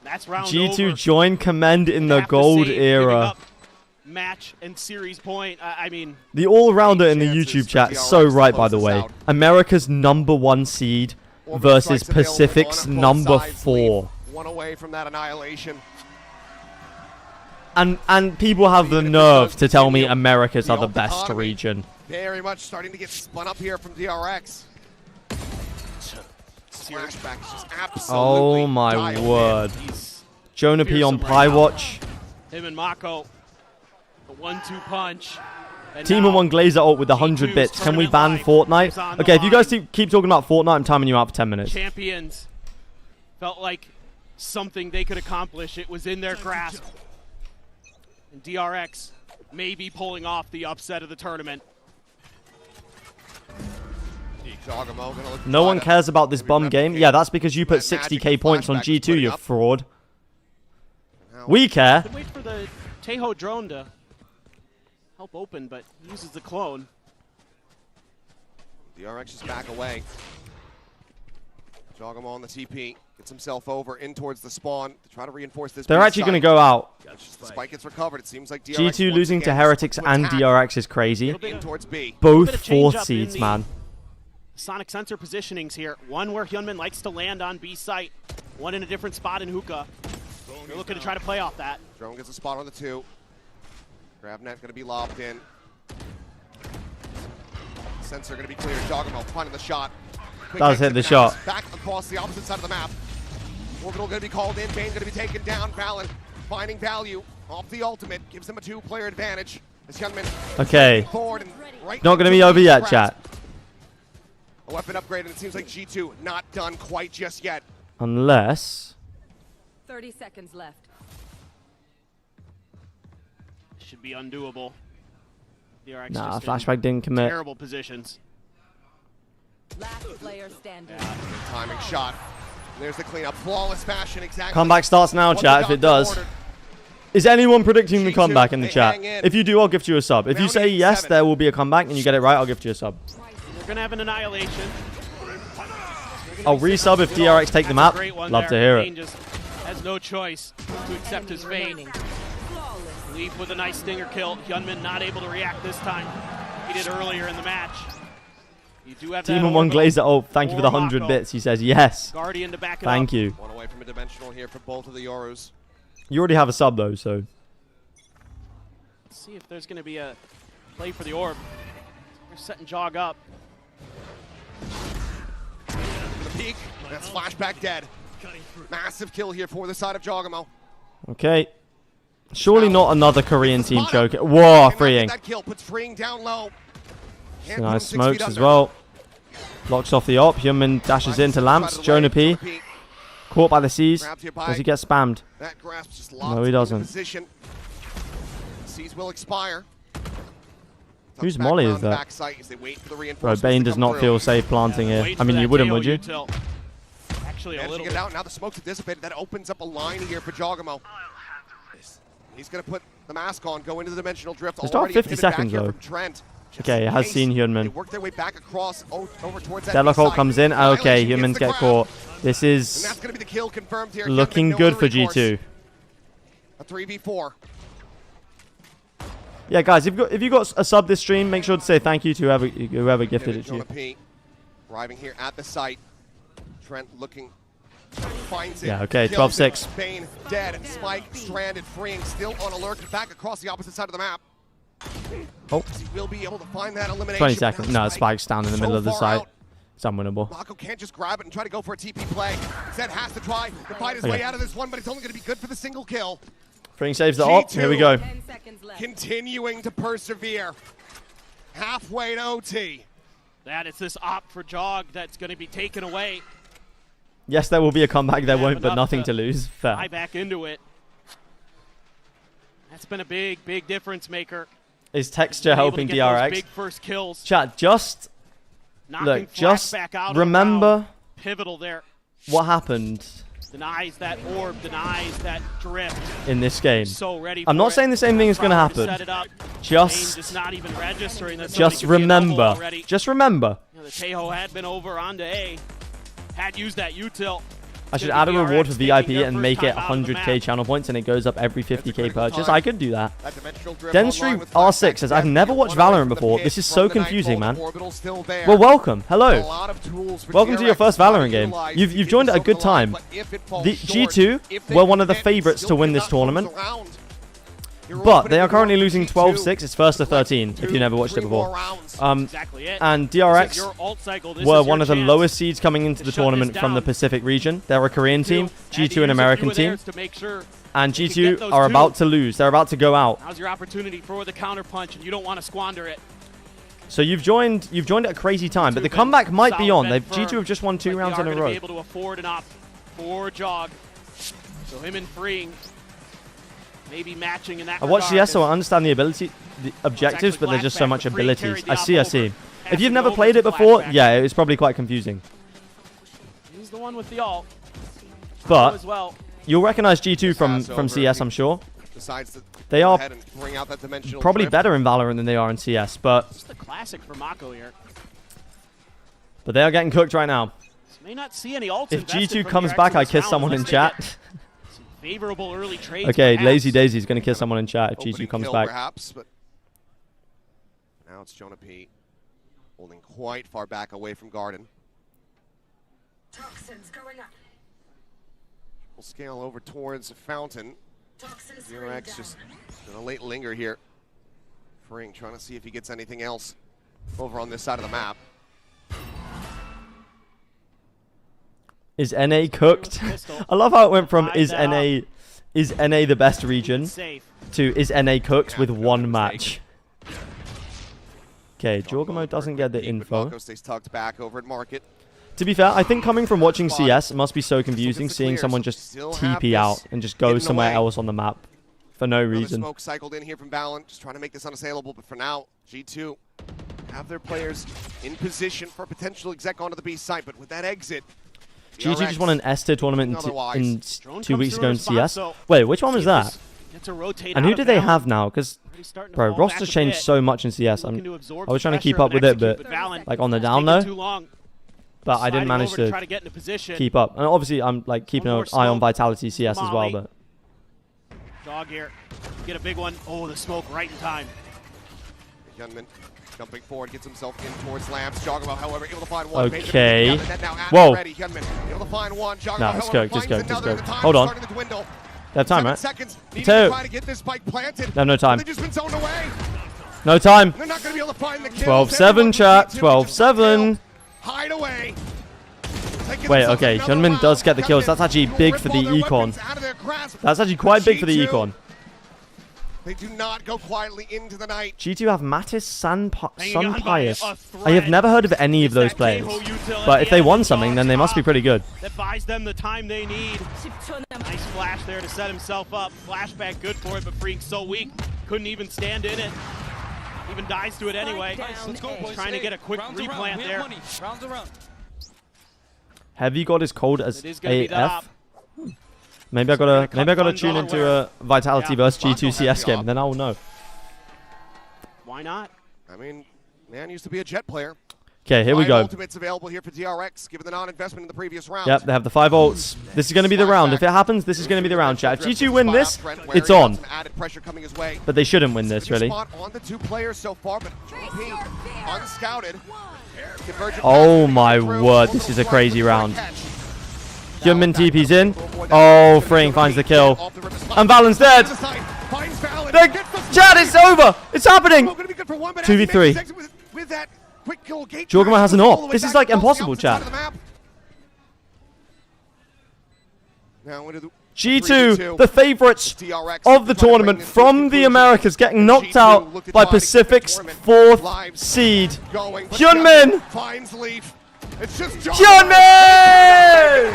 That's round G2 over. joined Commend in the gold era. Match and series point. I mean, The all-rounder in the YouTube chat is so right, by the way. America's #1 seed versus Pacific's #4. One away from that annihilation. And people have the nerve to tell me Americas are the best region. Very much starting to get spun up here from DRX. Flashback is just absolutely Oh my dialed word. in. Jonah P on Pie Watch. him and Mako, the 1-2 punch. And Team now 1 Glazer ult with 100 bits. Can we ban Fortnite? Okay, if you guys keep talking about Fortnite, I'm timing you out for 10 minutes. Champions felt like something they could accomplish. It was in their grasp. And DRX may be pulling off the upset of the tournament. No one cares about this bum game. Yeah, that's because you put 60k points on G2, you fraud. We care. Could wait for the Tejo drone to help open, but he uses the clone. DRX is back away. Jogamo on the TP. Gets himself over in towards the spawn to try to reinforce this. They're actually going to go out. The spike gets recovered. It seems like DRX G2 losing to Heretics and DRX is crazy. In towards B. Both 4th seeds, man. Sonic sensor positionings here. One where Hyunmin likes to land on B site. One in a different spot in Hookah. They're looking to try to play off that. Drone gets a spot on the 2. Grab net going to be lobbed in. Sensor going to be cleared. Jogamo finding the shot. Does hit the shot. Back across the opposite side of the map. Orbital going to be called in. Bane going to be taken down. Valen finding value off the ultimate. Gives them a 2-player advantage. As Hyunmin Okay. forward and right Not going to be over yet, chat. A weapon upgrade, and it seems like G2 not done quite just yet. Unless... 30 seconds left. Should be undoable. DRX Nah, just flashback didn't commit. Terrible positions. Last player standing. Timing shot. There's the cleanup. Flawless fashion, exactly. Comeback starts now, chat, if it does. Is anyone predicting the comeback in the chat? If you do, I'll gift you a sub. If you say yes, there will be a comeback, and you get it right, I'll gift you a sub. We're going to have an annihilation. I'll resub if DRX take the map. Love to hear it. Just has no choice to accept his fate. Leap with a nice stinger kill. Hyunmin not able to react this time. He did earlier in the match. You do have Team 1 Glazer ult, thank you for the 100 bits. He says yes. Guardian to back it Thank up. you. One away from a dimensional here for both of the Yorus. You already have a sub though, so. Let's see if there's going to be a play for the orb. They're setting Jog up. The peak. That's flashback dead. Massive kill here for the side of Jogamo. Okay. Surely not another Korean team choke it. Whoa, freeing. That kill puts freeing down low. Nice smokes as well. Blocks off the op. Hyunmin dashes into Lamps. Jonah P. Caught by the C's. Does he get spammed? That grasp just No, he doesn't. Position. C's will expire. Whose molly is that? Bro, Bane does not feel safe planting here. I mean, you wouldn't, would you? Actually, a little get out. Now the smokes have dissipated. That opens up a line here for Jogamo. He's going to put the mask on, go into the dimensional drift. It's not 50 seconds, though. Okay, it has seen Hyunmin. Work their way back across over towards that Deadlock ult comes in. Okay, Hyunmin's get caught. This is looking good for G2. A 3v4. Yeah, guys, if you got a sub this stream, make sure to say thank you to whoever gifted it to you. Arriving here at the site. Trent looking, finds it. Yeah, okay, 12-6. Bane dead, Spike stranded, freeing, still on alert, back across the opposite side of the map. Oh. He will be able to find that elimination. 20 seconds. No, Spike's down in the middle of the site. It's unwinnable. Mako can't just grab it and try to go for a TP play. Zed has to try to fight his way out of this one, but it's only going to be good for the single kill. Freeing saves the op. Here we go. Continuing to persevere. Halfway to OT. That is this op for Jog that's going to be taken away. Yes, there will be a comeback. There won't, but nothing to lose. Fair. Fly back into it. That's been a big, big difference maker. Is Texture helping DRX? Big first kills. Chat, just look, just remember pivotal there. What happened. Denies that orb, denies that drift. In this game. So ready I'm not saying the same thing is going to happen. Just not even registering that. Just remember. Just remember. You know, the Tejo had been over onto A. Had used that util. I should add a reward for VIP and make it 100k channel points and it goes up every 50k purchase. I could do that. Denstry R6 says, I've never watched Valorant before. This is so confusing, man. Well, welcome. Hello. Welcome to your first Valorant game. You've joined at a good time. The G2 were one of the favorites to win this tournament. But they are currently losing 12-6. It's first to 13, if you never watched it before. And DRX were one of the lowest seeds coming into the tournament from the Pacific region. They're a Korean team, G2 an American team. And G2 are about to lose. They're about to go out. Now's your opportunity for the counter punch, and you don't want to squander it. So you've joined at a crazy time, but the comeback might be on. G2 have just won 2 rounds in a row. Be able to afford an op for Jog. So him and freeing. Maybe matching in that. I watched CS, so I understand the objectives, but there's just so much abilities. I see. If you've never played it before, yeah, it's probably quite confusing. He's the one with the ult. But you'll recognize G2 from CS, I'm sure. They are probably better in Valorant than they are in CS, but it's the classic for Mako here. But they are getting cooked right now. May not see any ults. If G2 comes back, I kiss someone in chat. Favorable early trades. Okay, Lazy Daisy's going to kiss someone in chat if G2 comes back. Perhaps, but now it's Jonah P. holding quite far back away from Garden. Toxins going up. We'll scale over towards Fountain. DRX just in a late linger here. Freeing, trying to see if he gets anything else over on this side of the map. Is NA cooked? I love how it went from is NA the best region to is NA cooked with one match. Okay, Jorgamo doesn't get the info. To be fair, I think coming from watching CS, it must be so confusing seeing someone just TP out and just go somewhere else on the map for no reason. Smoke cycled in here from Balin, just trying to make this unassailable, but for now, G2 have their players in position for a potential exec onto the B site, but with that exit, G2 just won an S-tier tournament in 2 weeks ago in CS. Wait, which one was that? And who do they have now? Because, bro, roster's changed so much in CS. I was trying to keep up with it, but like on the down low. But I didn't manage to keep up. And obviously, I'm like keeping an eye on Vitality CS as well. But Jog here, get a big one. Oh, the smoke right in time. Gunman jumping forward, gets himself in towards Lamps. Jogamo, however, able to find one. Okay. Whoa. Able to find one. Nah, just go. Hold on. They have time, right? 2. They have no time. No time. 12-7, chat. 12-7. Wait, okay. Hyunmin does get the kills. That's actually big for the econ. That's actually quite big for the econ. They do not go quietly into the night. G2 have Mattis, Sun Pius. I have never heard of any of those players. But if they won something, then they must be pretty good. That buys them the time they need. Nice flash there to set himself up. Flashback good for it, but Freak's so weak. Couldn't even stand in it. Even dies to it anyway. Let's go, boys. Trying to get a quick replant there. Rounds around. Heavy God is cold as It is gonna be AF. Maybe I gotta tune into a Vitality versus G2 CS game. Then I'll know. Why not? I mean, man used to be a Jet player. Okay, here we go. Ultimates available here for DRX, given the non-investment in the previous round. Yep, they have the 5 ults. This is going to be the round. If it happens, this is going to be the round, chat. If G2 win this, it's on. But they shouldn't win this, really. On the 2 players so far, but GP unscouted. Oh my word, this is a crazy round. Hyunmin TP's in. Oh, Freeing finds the kill. And Valen's dead. Chat, it's over. It's happening. 2v3. Jorgama has an AWP. This is like impossible, chat. G2, the favorites of the tournament from the Americas, getting knocked out by Pacific's 4th seed. Hyunmin! Hyunmin!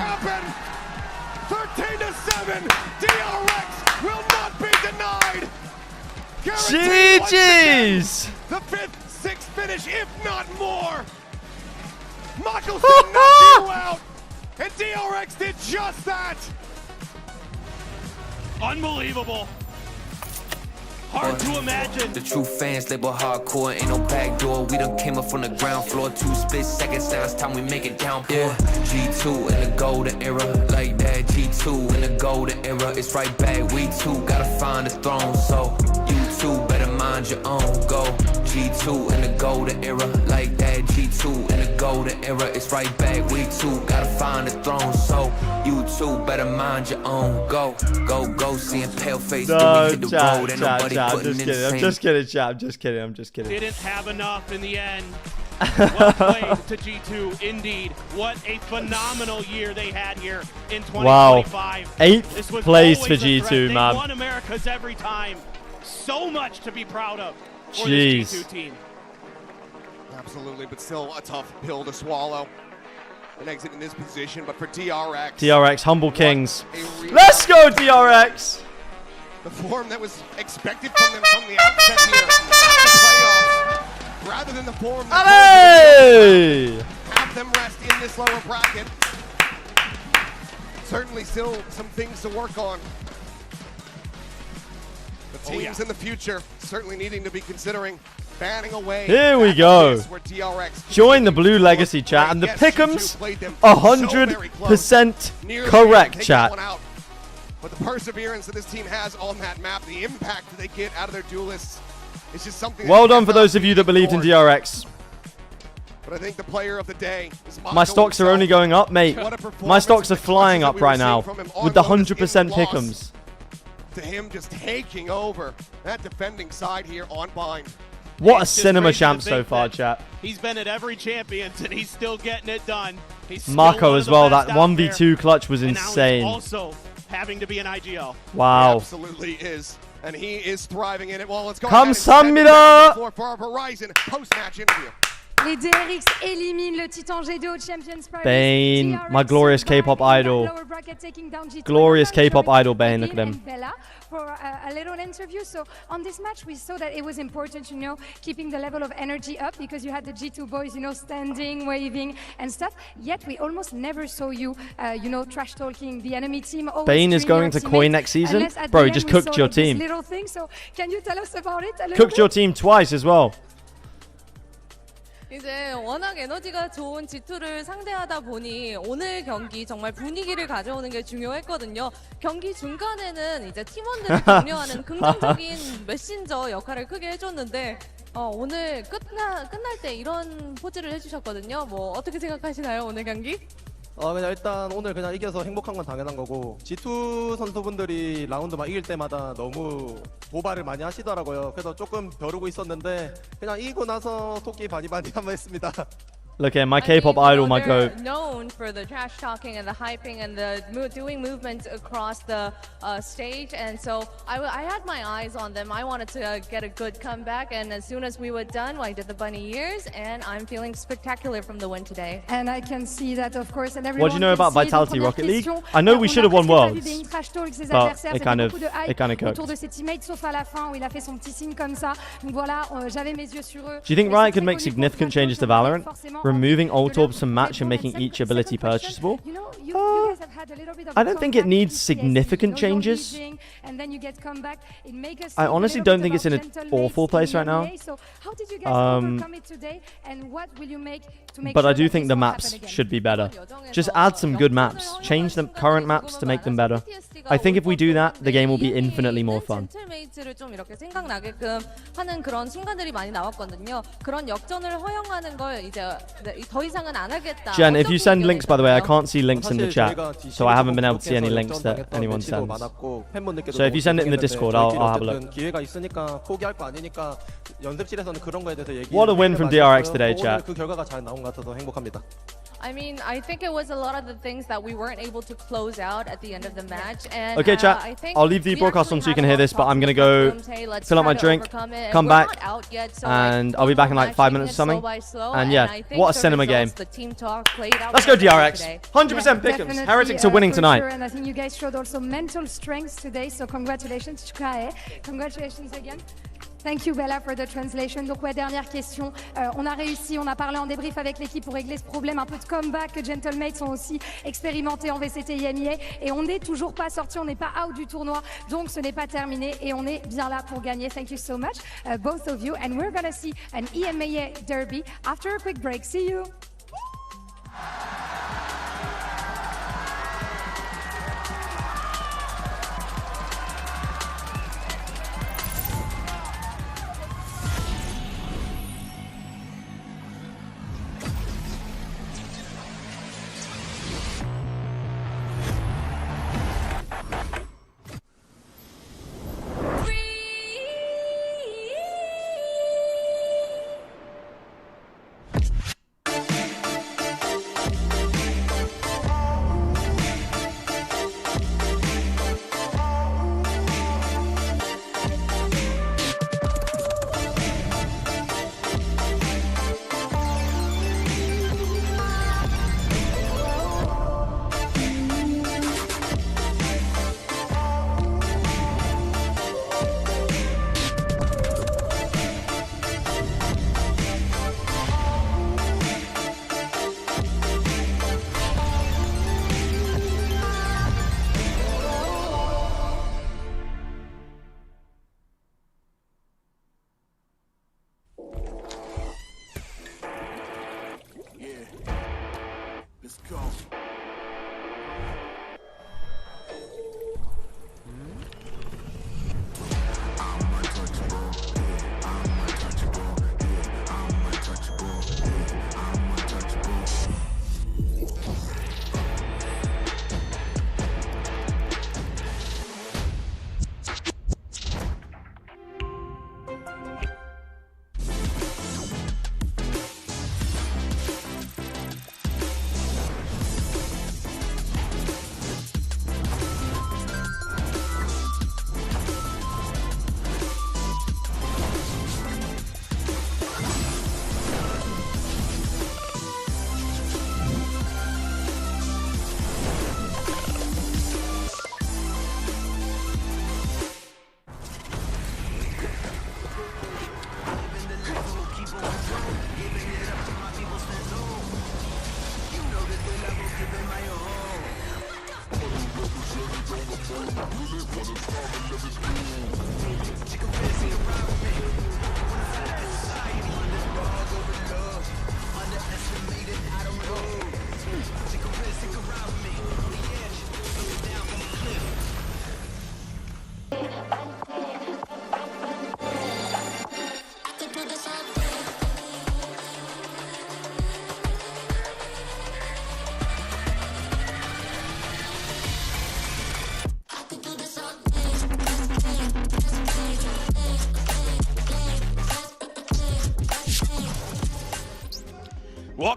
13-7, DRX will not be denied. GG's! The 5th, 6th finish, if not more. Mako knocked you out, and DRX did just that. Unbelievable. Hard to imagine. The true fans label hardcore, ain't no back door. We done came up from the ground floor. 2 split seconds, now it's time we make it down. Yeah, G2 in the golden era, like that. G2 in the golden era, it's right back. We too gotta find the throne, so you too better mind your own. Go G2 in the golden era, like that. G2 in the golden era, it's right back. We too gotta find the throne, so you too better mind your own. Go, seeing pale face. No, chat. I'm just kidding, chat. I'm just kidding. Didn't have enough in the end. Well played to G2, indeed. What a phenomenal year they had here in 2025. Wow. 8th place for G2, man. They won Americas every time. So much to be proud of for Jeez. this G2 team. Absolutely, but still a tough pill to swallow. An exit in this position, but for DRX. DRX, humble kings. Let's go, DRX! The form that was expected from them from the outset here the playoffs, rather than the form that have them rest in this lower bracket. Certainly still some things to work on. The teams in the future certainly needing to be considering banning away. Here we go. Join the Blue Legacy, chat, and the pick'ems 100% correct, chat. But the perseverance that this team has on that map, the impact that they get out of their duelists, is just something. Well done for those of you that believed in DRX. But I think the player of the day is Mako My stocks are only going up, mate. My stocks are flying up right now with the 100% pick'ems. To him just taking over that defending side here on Bind. What a cinema champ so far, chat. He's been at every Champions and he's still getting it done. He's Mako as well. That 1v2 clutch was insane. Also having to be an IGL. Wow. He absolutely is. And he is thriving in it. Well, let's go 감사합니다. for our Verizon post-match interview. Les DRX éliminent le Titan G2 Champions Paris. Bane, my glorious K-pop idol. Glorious K-pop idol, Bane. Look at him. For a little interview. So on this match, we saw that it was important, keeping the level of energy up because you had the G2 boys, standing, waving and stuff. Yet we almost never saw you, trash talking the enemy team. Bane is going to Koi next season? Bro, he just cooked your team. Little thing. So can you tell us about it a little Cooked bit? your team twice as well. 이제 워낙 에너지가 좋은 G2를 상대하다 보니 오늘 경기 정말 분위기를 가져오는 게 중요했거든요. 경기 중간에는 이제 팀원들을 격려하는 긍정적인 메신저 역할을 크게 해줬는데 오늘 끝날 때 이런 포즈를 해주셨거든요. 뭐 어떻게 생각하시나요, 오늘 경기? 그냥 일단 오늘 그냥 이겨서 행복한 건 당연한 거고 G2 선수분들이 라운드만 이길 때마다 너무 도발을 많이 하시더라고요. 그래서 조금 벼르고 있었는데 그냥 이기고 나서 토끼 바니바니 한번 했습니다. Look at my K-pop idol, my goat. Known for the trash talking and the hyping and the doing movements across the stage, and so I had my eyes on them. I wanted to get a good comeback, and as soon as we were done, I did the bunny ears, and I'm feeling spectacular from the win today. And I can see that, of course, and everyone. What do you know about Vitality Rocket League? I know we should have won Worlds, but it kind of cooked. Autour de ses teammates, sauf à la fin où il a fait son petit signe comme ça. Donc voilà, j'avais mes yeux sur eux. Do you think Riot could make significant changes to Valorant, removing ult orbs from match and making each ability purchasable? I don't think it needs significant changes. I honestly don't think it's in an awful place right now. But I do think the maps should be better. Just add some good maps. Change the current maps to make them better. I think if we do that, the game will be infinitely more fun. 좀 이렇게 생각나게끔 하는 그런 순간들이 많이 나왔거든요. 그런 역전을 허용하는 걸 이제 더 이상은 안 하겠다. Jen, if you send links, by the way, I can't see links in the chat, so I haven't been able to see any links that anyone sends. So if you send it in the Discord, I'll have a look. 기회가 있으니까 포기할 거 아니니까 연습실에서는 그런 거에 대해서 얘기. What a win from DRX today, chat. 그 결과가 잘 나온 것 같아서 행복합니다. I mean, I think it was a lot of the things that we weren't able to close out at the end of the match. And, okay, chat, I'll leave the broadcast on so you can hear this, but I'm going to go fill up my drink, come back, and I'll be back in like 5 minutes or something. And yeah, what a cinema game. Let's go DRX. 100% pick'ems. Heretics are winning tonight. And I think you guys showed also mental strength today, so congratulations. Congratulations again. Thank you Bella for the translation. Donc ouais, dernière question. On a réussi, on a parlé en débrief avec l'équipe pour régler ce problème. Un peu de comeback. Gentlemates sont aussi expérimentés en VCT IMEA et on n'est toujours pas sorti, on n'est pas out du tournoi. Donc ce n'est pas terminé et on est bien là pour gagner. Thank you so much, both of you. And we're gonna see an IMEA derby after a quick break. See you.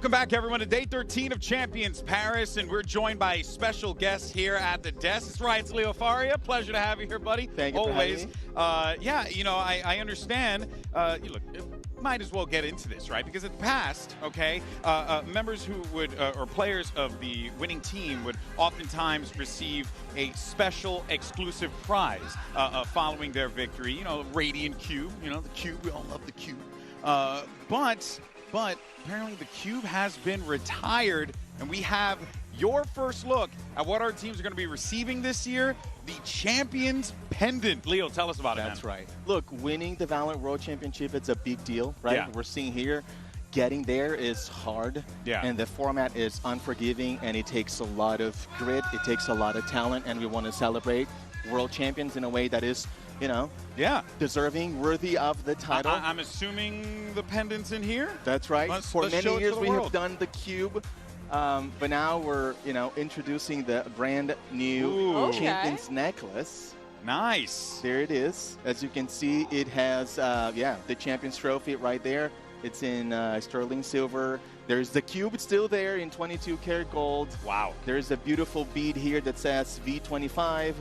Welcome back, everyone, to day 13 of Champions Paris, and we're joined by a special guest here at the desk. That's right, it's Leo Faria. Pleasure to have you here, buddy. Thank you always. for having me. Yeah, you know, I understand. Look, might as well get into this, right? Because in the past, okay, members who would, or players of the winning team would oftentimes receive a special exclusive prize following their victory. You know, Radiant Cube, you know, the Cube, we all love the Cube. But apparently the Cube has been retired, and we have your first look at what our teams are going to be receiving this year, the Champions Pendant. Leo, tell us about it, man. That's right. Look, winning the Valorant World Championship, it's a big deal, right? Yeah. We're seeing here, getting there is hard, and the format is unforgiving, and it takes a lot of grit, it takes a lot of talent, and we want to celebrate world champions in a way that is, you know, deserving, worthy of the title. I'm assuming the pendant's in here? That's right. For let's many show it to years the we world. have done the Cube, but now we're, you know, introducing the brand new Champions necklace. Nice. There it is. As you can see, it has, the Champions trophy right there. It's in sterling silver. There's the Cube still there in 22 karat gold. Wow. There's a beautiful bead here that says V25.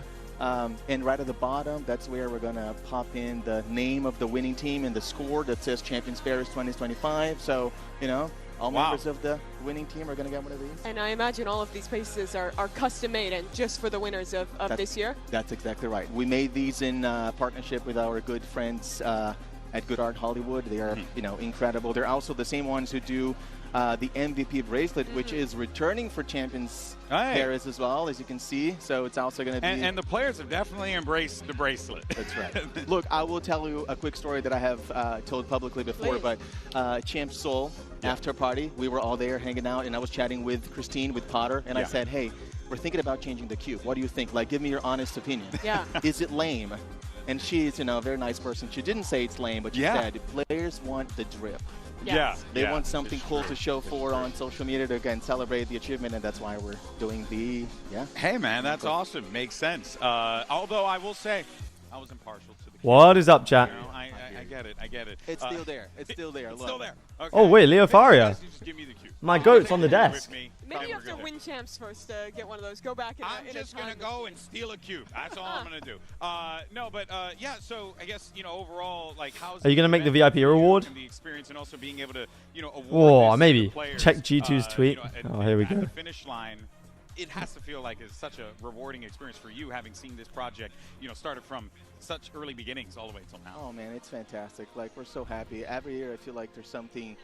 And right at the bottom, that's where we're going to pop in the name of the winning team and the score that says Champions Paris 2025. So, you know, all members of the winning team are going to get one of these. And I imagine all of these pieces are custom made and just for the winners of this year. That's exactly right. We made these in partnership with our good friends at Good Art Hollywood. They are, you know, incredible. They're also the same ones who do the MVP bracelet, which is returning for Champions Paris as well, as you can see. So it's also going to be... And the players have definitely embraced the bracelet. That's right. Look, I will tell you a quick story that I have told publicly before, but Champs Seoul after party, we were all there hanging out, and I was chatting with Christine, with Potter, and I said, hey, we're thinking about changing the Cube. What do you think? Like, give me your honest opinion. Yeah. Is it lame? And she's, you know, a very nice person. She didn't say it's lame, but she said players want the drip. Yes. They want something cool to show for on social media to, again, celebrate the achievement, and that's why we're doing the, Hey, man, that's awesome. Makes sense. Although I will say, I was impartial to the What is up, chat? You know, I get it. I get it. It's still there. It's still there. It's still there. Okay. Oh, wait, Leo Faria. Just give me the cue. My goat's on the desk. Maybe you have to win champs first to get one of those. Go back in I'm just going to go and steal a cube. That's all I'm going to do. No, but yeah, so I guess, you know, overall, like, how's Are you going to make the VIP reward? the experience and also being able to, you know, award Oh, this to maybe. the players, Check G2's tweet. you know, Oh, here we at go. the finish line. It has to feel like it's such a rewarding experience for you, having seen this project, you know, started from such early beginnings all the way till now. Oh, man, it's fantastic. Like, we're so happy. Every year I feel like there's something,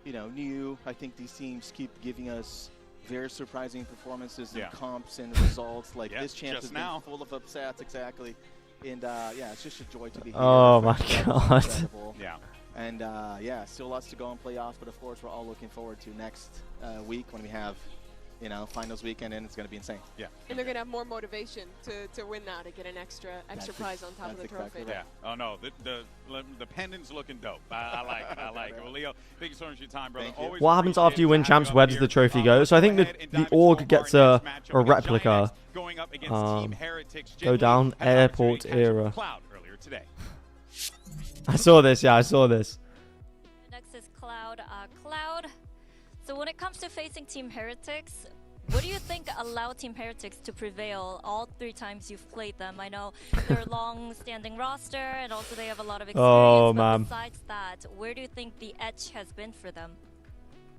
you know, new. I think these teams keep giving us very surprising performances and comps and results. Like, this champ has been full of upsets, exactly. And, yeah, it's just a joy to be here. Oh, my God. Incredible. Yeah. And, yeah, still lots to go in playoffs, but, of course, we're all looking forward to next week when we have, you know, finals weekend, and it's going to be insane. Yeah. And they're going to have more motivation to win now, to get an extra prize on top of the trophy. Yeah. Oh, no, the pendant's looking dope. I like it. I like it. Well, Leo, thank you so much for your time, brother. Always What happens after you win champs? Where does the trophy go? So I think the org gets a replica. Go down airport era. Cloud earlier today. I saw this. Yeah, I saw this. Next is Cloud. Cloud. So when it comes to facing Team Heretics, what do you think allowed Team Heretics to prevail all 3 times you've played them? I know they're a long-standing roster, and also they have a lot of experience. Oh, but man. besides that, where do you think the edge has been for them?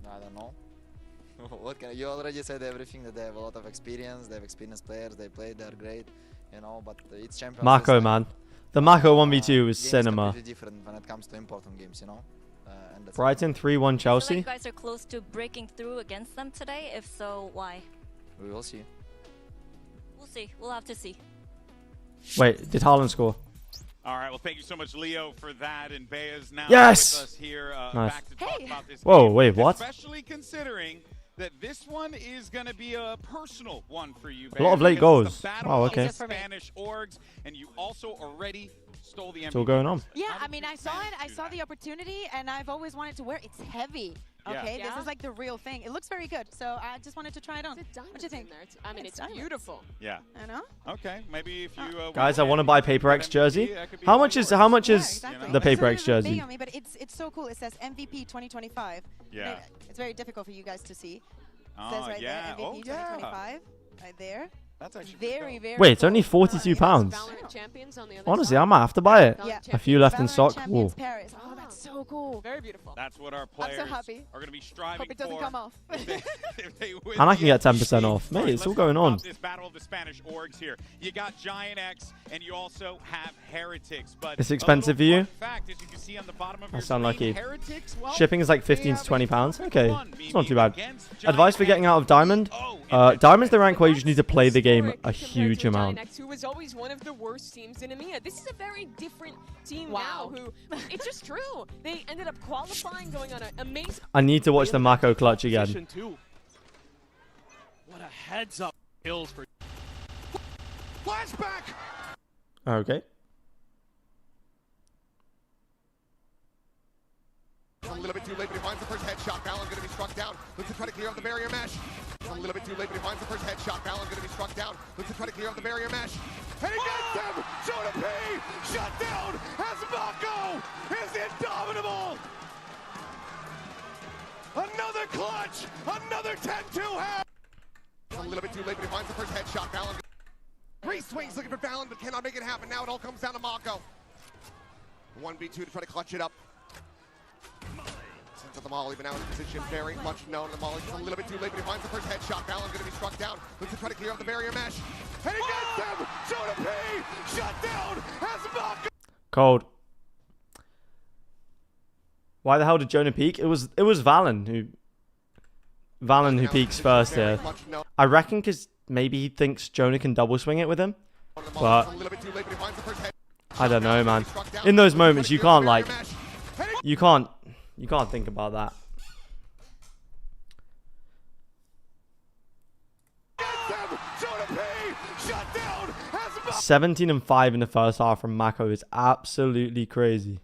I don't know. What can you already said everything, that they have a lot of experience, they have experienced players, they play, they're great, you know, but it's Champions. Mako, man. The Mako 1v2 was games cinema. completely different when it comes to important games, you know. And that's Brighton 3-1 I feel like Chelsea. you guys are close to breaking through against them today. If so, why? We will see. We'll see. We'll have to see. Wait, did Haaland score? All right, well, thank you so much, Leo, for that. And Bea's now Yes! with us here Nice. back to talk about this Whoa, game, wait, what? Especially considering that this one is going to be a personal one for you, A lot of Bea, late because it's goals. the battle Wow, of okay. the Spanish orgs, and you also already stole the MVP. It's all going on. Yeah, I mean, I saw it. I saw the opportunity, and I've always wanted to wear it. It's heavy. Okay, this is like the real thing. It looks very good, so I just wanted to try it on. What do you think? I mean, it's beautiful. Yeah. I know. Okay, maybe if you Guys, I want to buy Paper X jersey. How much is the Paper X jersey? On me, but it's so cool. It says MVP 2025. Yeah. It's very difficult for you guys to see. It Oh, says right yeah. there, MVP Oh, yeah. 2025, right there. That's actually very, very. Wait, it's only £42. Honestly, I might have to buy it. Yeah. A few left in Valorant stock. Champions Whoa. Paris. Oh, that's so cool. Very beautiful. That's what our I'm players so happy. are going to be striving Hope it doesn't for. come off. If they win And I can the get 10% off. Mate, it's all going on. This battle of the Spanish orgs here. You got Giant X, and you also have Heretics. But It's expensive for you? fact, as you can see on the bottom of I your sound screen, lucky. Heretics, well, Shipping is like they 15 have to £20. Okay, it's not too bad. against Advice for getting out of Diamond? Diamond's the rank where you just need to play the game a huge amount. Who was always one of the worst teams in EMEA. This is a very different team now who, it's just true. They ended up qualifying, going on an amazing... I need to watch the Mako clutch again. What a heads up kills for... Flashback! Okay. A little bit too late, but he finds the first headshot. Balon going to be struck down. Looks to try to clear off the barrier mesh. A little bit too late, but he finds the first headshot. Balon going to be struck down. Looks to try to clear off the barrier mesh. And he gets him! Jonah P! Shut down as Mako is indomitable! Another clutch! Another 10-2 half! A little bit too late, but he finds the first headshot. Balon. 3 swings looking for Balon, but cannot make it happen. Now it all comes down to Mako. 1v2 to try to clutch it up. Sends out the Molly, but now in position, very much known. The Molly a little bit too late, but he finds the first headshot. Balon going to be struck down. Looks to try to clear off the barrier mesh. And he gets him! Jonah P! Shut down as Mako! Cold. Why the hell did Jonah peek? It was Valen who peeks first here. I reckon because maybe he thinks Jonah can double swing it with him. But I don't know, man. In those moments, you can't like you can't think about that. Jonah P! Shut down as 17 and 5 in the first half from Mako is absolutely crazy.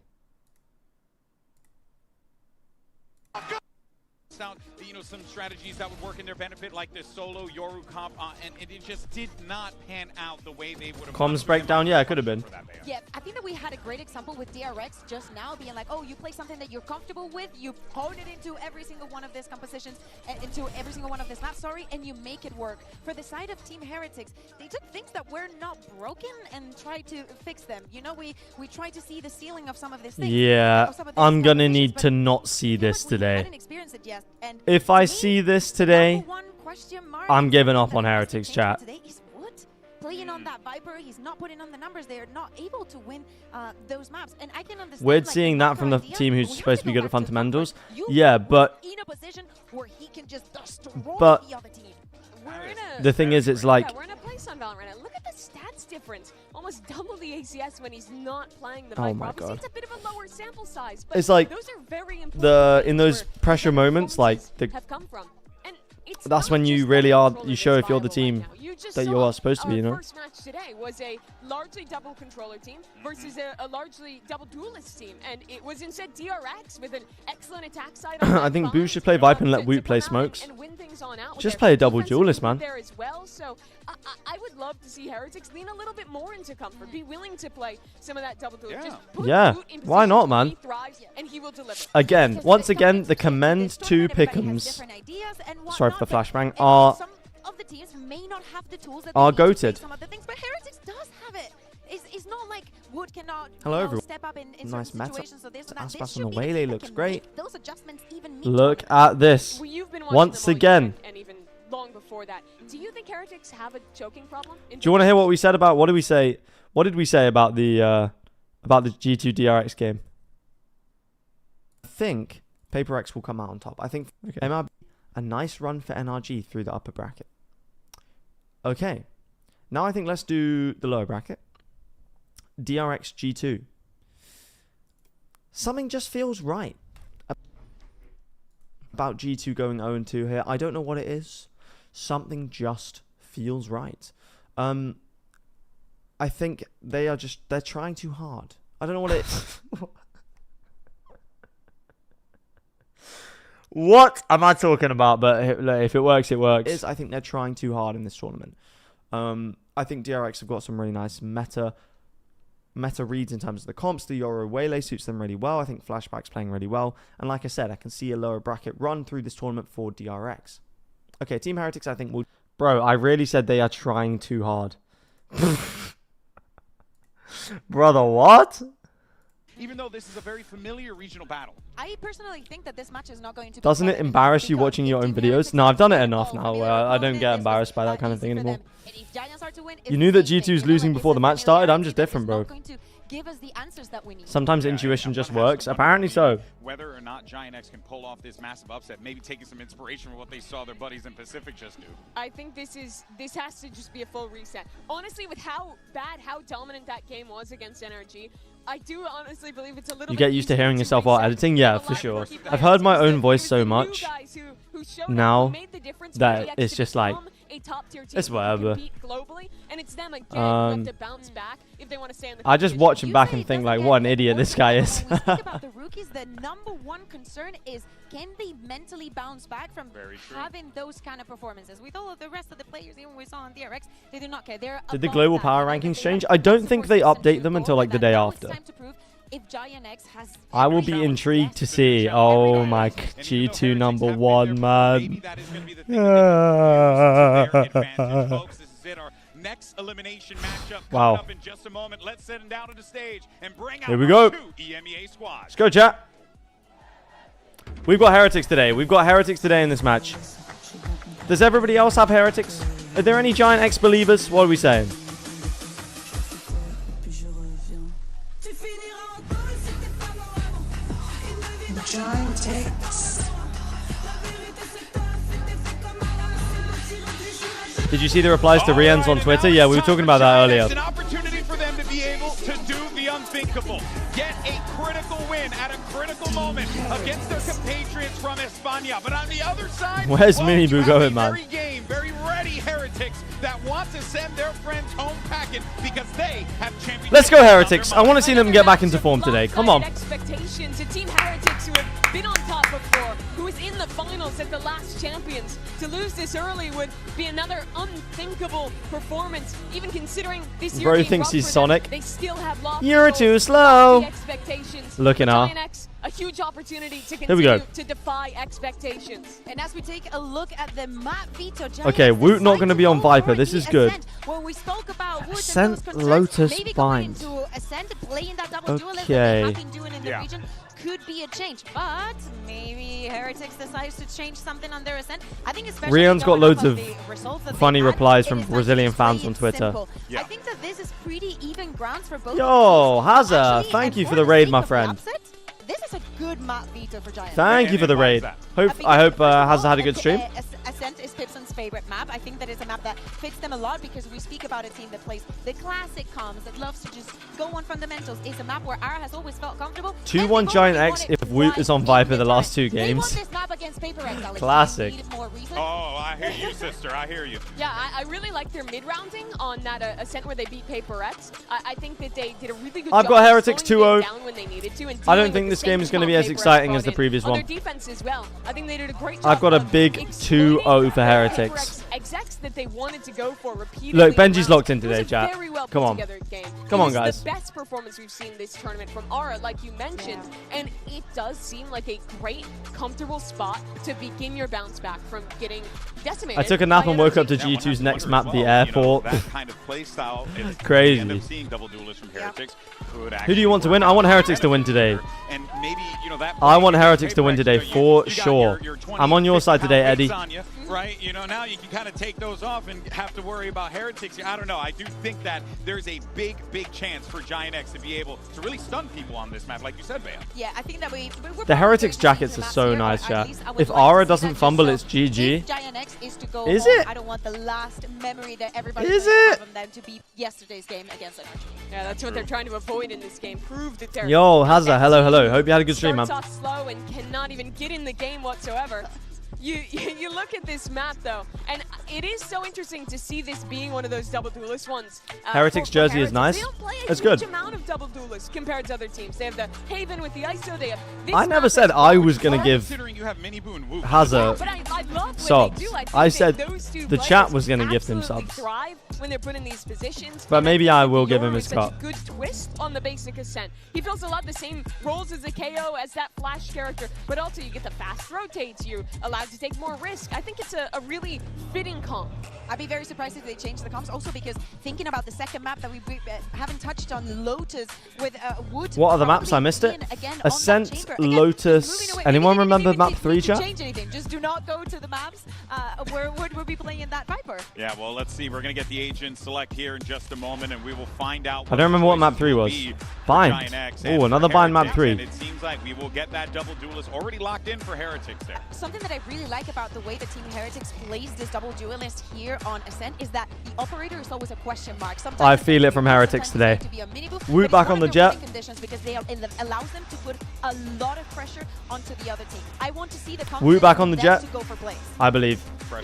Out, you know, some strategies that would work in their benefit, like the solo Yoru comp, and it just did not pan out the way they would have. Comms breakdown, yeah, it could have been. Yeah, I think that we had a great example with DRX just now being like, oh, you play something that you're comfortable with, you hone it into every single one of these compositions, into every single one of this map, and you make it work. For the side of Team Heretics, they took things that were not broken and tried to fix them. You know, we tried to see the ceiling of some of these things. Yeah, I'm gonna need to not see this today. I didn't experience it yet. And If I see this today, I'm giving up on Heretics chat. Today is Wood playing on that Viper. He's not putting on the numbers. They are not able to win those maps. And I can understand. Weird seeing that from the team who's supposed to be good at fundamentals. Yeah, but in a position where he can just destroy the other team. The thing is, it's like we're in a place on Valorant right now. Look at the stats difference. Almost double the ACS when he's not playing the Oh Viper. my Obviously, God. it's a bit of a lower sample size, but it's like those are very important in those pressure moments, like have come from. And it's that's not when you just really the are. controller You that's show if you're the viable team right now. You just that you saw are supposed to be. You know. Our first match today was a largely double controller team versus a largely double duelist team, and it was instead DRX with an excellent attack side. I think Boo should play Viper and let Woot play smokes. Just play a double duelist, man. There as well, so I would love to see Heretics lean a little bit more into comfort, be willing to play some of that double duelist. Just put Yeah, Woot in why positions not, where man? he thrives, and he will deliver. Again, once again, the commend to Pick'ems. Sorry for the flashbang. Are goated. Some of the things, but Heretics does have it. It's not like Wood cannot Hello, everyone. step up in Nice certain meta. situations. So this and that. This Aspas should on be the the Waylay team that looks can great. make those adjustments even meet Look at this. Well, you've been watching Once them all again. year and even long before that. Do you think Heretics have a choking problem? Do you want to hear what we said about? What did we say? What did we say about the G2 DRX game? I think Paper X will come out on top. I think MRB a nice run for NRG through the upper bracket. Okay, now I think let's do the lower bracket. DRX G2. Something just feels right about G2 going 0-2 here. I don't know what it is. Something just feels right. I think they're trying too hard. I don't know what it is. What am I talking about? But if it works, it works. I think they're trying too hard in this tournament. I think DRX have got some really nice meta reads in terms of the comps. The Yoru Waylay suits them really well. I think Flashback's playing really well. And like I said, I can see a lower bracket run through this tournament for DRX. Okay, Team Heretics, I think will... Bro, I really said they are trying too hard. Brother, what? Even though this is a very familiar regional battle. I personally think that this match is not going to be... Doesn't it embarrass you watching your own videos? No, I've done it enough now where I don't get embarrassed by that kind of thing anymore. You knew that G2's losing before the match started? I'm just different, bro. Give us the answers that we need. Sometimes intuition just works. Apparently so. Whether or not Giant X can pull off this massive upset, maybe taking some inspiration from what they saw their buddies in Pacific just do. I think this has to just be a full reset. Honestly, with how dominant that game was against NRG, I do honestly believe it's a little. You get used to hearing yourself while editing? Yeah, for sure. I've heard my own voice so much now that it's just like, it's whatever. I just watch him back and think like, what an idiot this guy is. When we speak about the rookies, the number one concern is, can they mentally bounce back from having those kind of performances? With all of the rest of the players, even we saw on DRX, they do not care. Did the global power rankings change? I don't think they update them until like the day after. I will be intrigued to see. Oh my, G2 number one, man. Next elimination matchup wow. Up in just a moment. Let's send them down to the stage and bring out here we go. EMEA squad. Let's go, chat. We've got Heretics today. We've got Heretics today in this match. Does everybody else have Heretics? Are there any Giant X believers? What are we saying? Giant X. Did you see the replies to Rian's on Twitter? Yeah, we were talking about that earlier. It's an opportunity for them to be able to do the unthinkable. Get a critical win at a critical moment against their compatriots from España. But on the other side, where's Minibu going, man? Very game, very ready Heretics that want to send their friends home packing because they have championship. Let's go, Heretics. I want to see them get back into form today. Come on. Expectations. A Team Heretics who have been on top before, who is in the finals at the last Champions. To lose this early would be another unthinkable performance, even considering this year. Bro thinks he's Sonic. They still have lost. You're too slow. Looking up. A huge opportunity to continue to defy expectations. And as we take a look at the map veto, okay, Woot not going to be on Viper. This is good. When we spoke about Woot Ascent, Lotus, Bind. Okay. Could be a change, but maybe Heretics decides to change something on their Ascent. I think especially Rion's got loads of funny replies from Brazilian fans on Twitter. I think that this is pretty even grounds for both. Yo, Hazza, thank you for the raid, my friend. This is a good map veto for Giant. Thank you for the raid. I hope Hazza had a good stream. Ascent is Pipson's favorite map. I think that is a map that fits them a lot because we speak about a team that plays the classic comms, that loves to just go on fundamentals. It's a map where Ara has always felt comfortable. 2-1 Giant X if Woot is on Viper the last two games. Classic. Oh, I hear you, sister. I hear you. Yeah, I really like their mid-rounding on that Ascent where they beat Paper X. I think that they did a really good job. I've got Heretics 2-0. I don't think this this game is going to be as exciting as the previous one. Defense as well. I think they did a great job. I've got a big 2-0 for Heretics. Execs that they wanted to go for repeatedly. Look, Benji's locked in today, chat. Come on. Come on, guys. The best performance we've seen this tournament from Aura, like you mentioned, and it does seem like a great, comfortable spot to begin your bounce back from getting decimated. I took a nap and woke up to G2's next map, the airport. That kind of play style is crazy. Who do you want to win? I want Heretics to win today. And maybe, that I want Heretics to win today for sure. I'm on your side today, Eddie. Right? Now you can kind of take those off and have to worry about Heretics. I don't know. I do think that there's a big chance for Giant X to be able to really stun people on this map, like you said, Bea. Yeah, I think that the Heretics jackets are so nice, chat. If Aura doesn't fumble, it's GG. Is it? I don't want the last memory that everybody from them to beat yesterday's game against NRG. Yeah, that's what they're trying to avoid in this game. Prove that they're Yo, Hazza, hello. Hope you had a good stream, man. Starts off slow and cannot even get in the game whatsoever. You look at this map though, and it is so interesting to see this being one of those double duelist ones. Heretics jersey is nice. They don't play a It's huge good. amount of double duelists compared to other teams. They have the Haven with the ISO. They have. This I never map said is I more was gonna fun. give Considering you have Mini Boo and Woo. Hazard But I love when subs. they do. think I that said those two the players chat was gonna give them absolutely subs. thrive when they're put in these positions. But And maybe I I think will give Yoru him is his such cup. a good twist on the basic Ascent. He fills a lot of the same roles as a KO, as that flash character, but also you get the fast rotates, you're allowed to take more risk. I think it's a really fitting comp. I'd be very surprised if they change the comps, also because thinking about the second map that we haven't touched on, Lotus with Wood. What are the maps? I missed it. Ascent, Lotus. Anyone remember map 3, chat? Change anything. Just do not go to the maps where Wood will be playing in that Viper. Yeah, well, let's see. We're going to get the agent select here in just a moment, and we will find out. I don't remember what map 3 was. Bind. Oh, another Bind map 3. And it seems like we will get that double duelist already locked in for Heretics there. Something that I really like about the way that Team Heretics plays this double duelist here on Ascent is that the operator is always a question mark. Sometimes I feel it from Heretics today. Woot back on the jet. Because it allows them to put a lot of pressure onto the other team. I want to see the Woot back on the jet. to go for plays. I believe.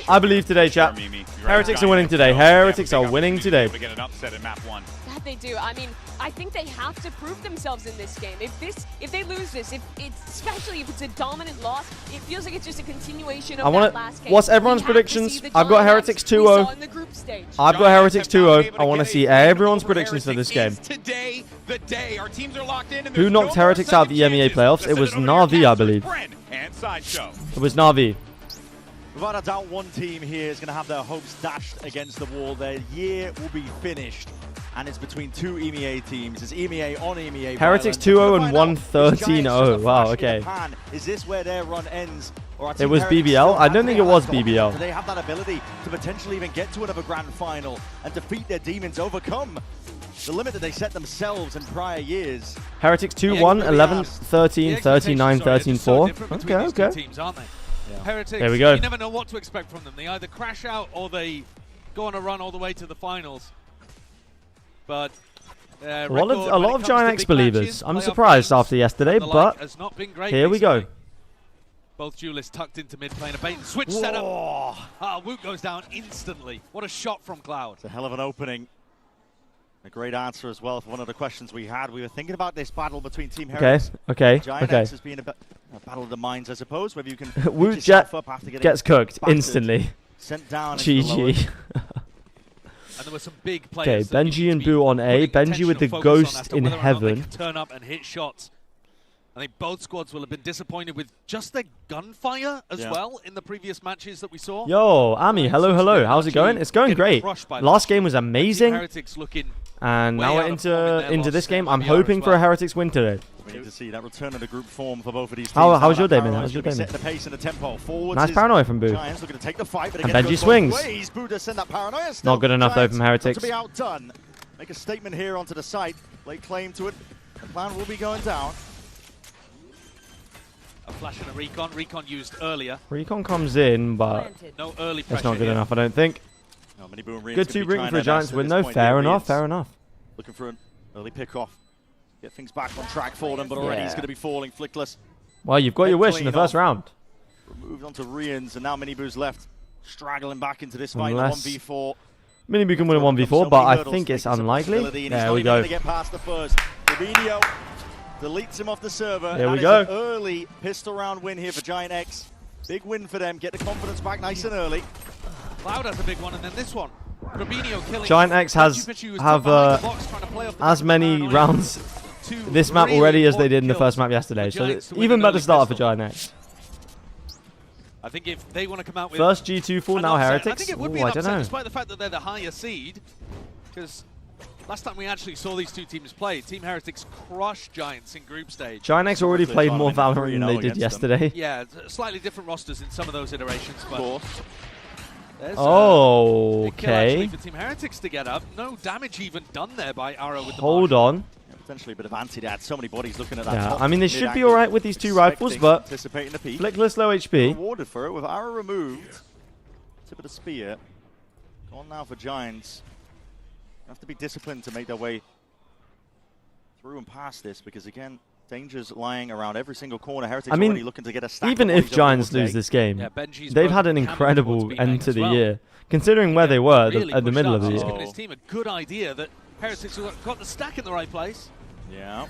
I believe today, chat. Heretics are winning today. Heretics are winning today. To get an upset in map 1. That they do. I mean, I think they have to prove themselves in this game. If they lose this, especially if it's a dominant loss, it feels like it's just a continuation of that last game. What's everyone's predictions? I've got Heretics 2-0. I've got Heretics 2-0. I want to see everyone's predictions for this game. Today, the day our teams are locked in. Who knocked Heretics out of the EMEA playoffs? It was Na'Vi, I believe. It was Na'Vi. Without a doubt, one team here is going to have their hopes dashed against the wall. Their year will be finished, and it's between two EMEA teams. It's EMEA on EMEA. Heretics 2-0 and 1-13-0. Wow, okay. Is this where their run ends? Or It was BBL? I don't think it was BBL. Do they have that ability to potentially even get to another grand final and defeat their demons, overcome the limit that they set themselves in prior years? Heretics 2-1, 11-13, 39, 13-4. Okay. Teams, aren't they? Yeah. Heretics, there we go. You never know what to expect from them. They either crash out or they go on a run all the way to the finals. But a lot of Giant X believers. I'm surprised after yesterday, but here we go. Both duelists tucked into mid lane. A bait and switch setup. Woot goes down instantly. What a shot from Cloud. It's a hell of an opening. A great answer as well for one of the questions we had. We were thinking about this battle between Team Heretics. Giant X has been a battle of the minds, I suppose, whether you can Woot Jet gets cooked instantly. Sent down. GG. And there were some big players. Okay, Benji and Boo on A. Benji with the ghost in heaven. Turn up and hit shots. I think both squads will have been disappointed with just their gunfire as well in the previous matches that we saw. Yo, Ami, hello. How's it going? It's going great. Last game was amazing. And now we're into this game. I'm hoping for a Heretics win today. We need to see that return of the group form for both of these teams. How's your day, man? How's your day, man? The pace and the tempo. Forwards nice paranoia from Boo. Giants looking to take the fight, but and Benji swings. Boo does send that paranoia. Not good enough though from Heretics. To be outdone. Make a statement here onto the site. Lay claim to it. The plan will be going down. A flash and a recon. Recon used earlier. Recon comes in, but no early it's not good enough, I don't think. No, good to bring for a Giants win though. Fair enough. Looking for an early pick-off. Get things back on track for them, but already he's going to be falling flickless. Well, you've got your wish in the first round. Moved on to Rians, and now Miniboo's left, straggling back into this fight. 1v4. Miniboo can win a 1v4, but I think it's unlikely. There we go. Get past the first. Rubinho deletes him off the server. There we go. An early pistol round win here for Giant X. Big win for them. Get the confidence back nice and early. Cloud has a big one, and then this one. Rubinho killing. Giant X have as many rounds this map already as they did in the first map yesterday. So it's even better start for Giant X. I think if they want to come out with first G2 full, now Heretics. I think it would be an upset, despite the fact that they're the higher seed, because last time we actually saw these two teams play, Team Heretics crushed Giants in group stage. Giant X already played more Valorant than they did yesterday. Yeah, slightly different rosters in some of those iterations, but okay. For Team Heretics to get up. No damage even done there by Arrow with the hold on. Yeah, potentially a bit of anti-dad. So many bodies looking at that. Yeah, I mean they should be all right with these two rifles, but flickless low HP. Rewarded for it with Arrow removed. Tip of the spear. On now for Giants. Have to be disciplined to make their way through and past this, because again, Dangers lying around every single corner. Heretics I mean, already looking to get a stack even if Giants lose this game, they've had an incredible end to the year, considering where they were at the middle of the year. He's given his team a good idea that Heretics have got the stack in the right place. Yeah.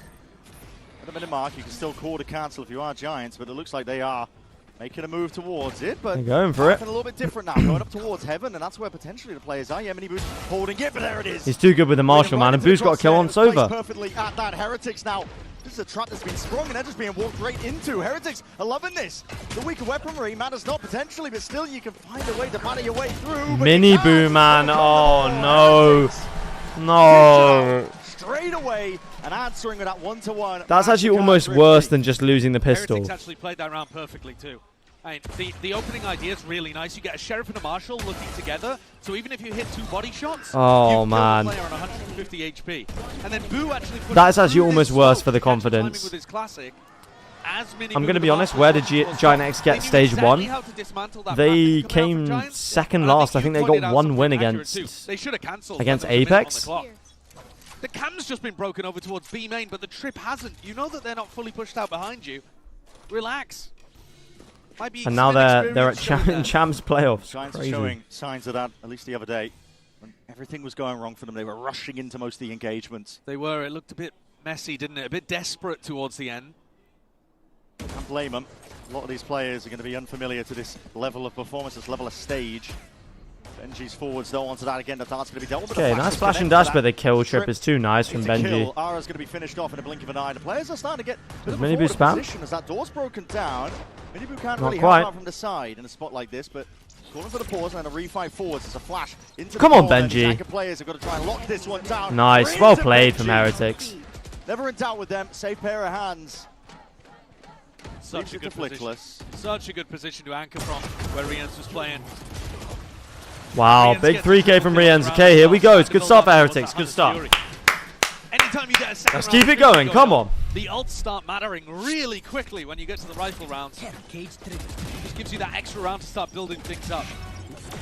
At the minute mark, you can still call to cancel if you are Giants, but it looks like they are making a move towards it. But they're going for it. A little bit different now, going up towards heaven, and that's where potentially the players are. Yeah, Mini-Boo's holding it, but there it is. He's too good with the Marshall, man, and Boo's got a kill on Sova. Perfectly at that. Heretics now. This is a trap that's been sprung, and they're just being walked right into. Heretics are loving this. The weaker weaponry matters not potentially, but still you can find a way to batter your way through. Mini-Boo, man. Oh, no. No. Straight away and answering with that 1-to-1. That's actually almost worse than just losing the pistol. Heretics actually played that round perfectly too. I mean, the opening idea is really nice. You get a Sheriff and a Marshal looking together, so even if you hit 2 body shots, oh, you man. kill the player on 150 HP. And then Boo actually that's actually almost worse for the confidence. With his classic. I'm going to be honest, where did Giant X get stage 1? They came second last. I think they got 1 win against Apex. The cam's just been broken over towards B main, but the trip hasn't. You know that they're not fully pushed out behind you. Relax. And now they're at Champs playoffs. Giants Crazy. are showing signs of that, at least the other day. When everything was going wrong for them, they were rushing into most of the engagements. They were. It looked a bit messy, didn't it? A bit desperate towards the end. Can't blame them. A lot of these players are going to be unfamiliar to this level of performance, this level of stage. Benji's forwards don't want to that again. The dart's going to be dealt with. Okay, nice flash and dash, but the kill trip is too nice from Benji. Ara's going to be finished off in a blink of an eye. The players are starting to get a bit of a Mini-Boo spam? position as that door's broken down. Mini-Boo can't Not really quite. help out from the side in a spot like this, but calling for the pause and a refight forwards. It's a flash into Come the on, ball, Benji. The players have got to try and lock this one down. Nice, well played from Heretics. Never in doubt with them. Safe pair of hands. Such a good position. Such a good position to anchor from where Rians was playing. Wow, big 3K from Rians. Okay, here we go. It's good start for Heretics. Good start. Anytime you get a second Let's keep it going. Come on. The ults start mattering really quickly when you get to the rifle rounds. Just gives you that extra round to start building things up.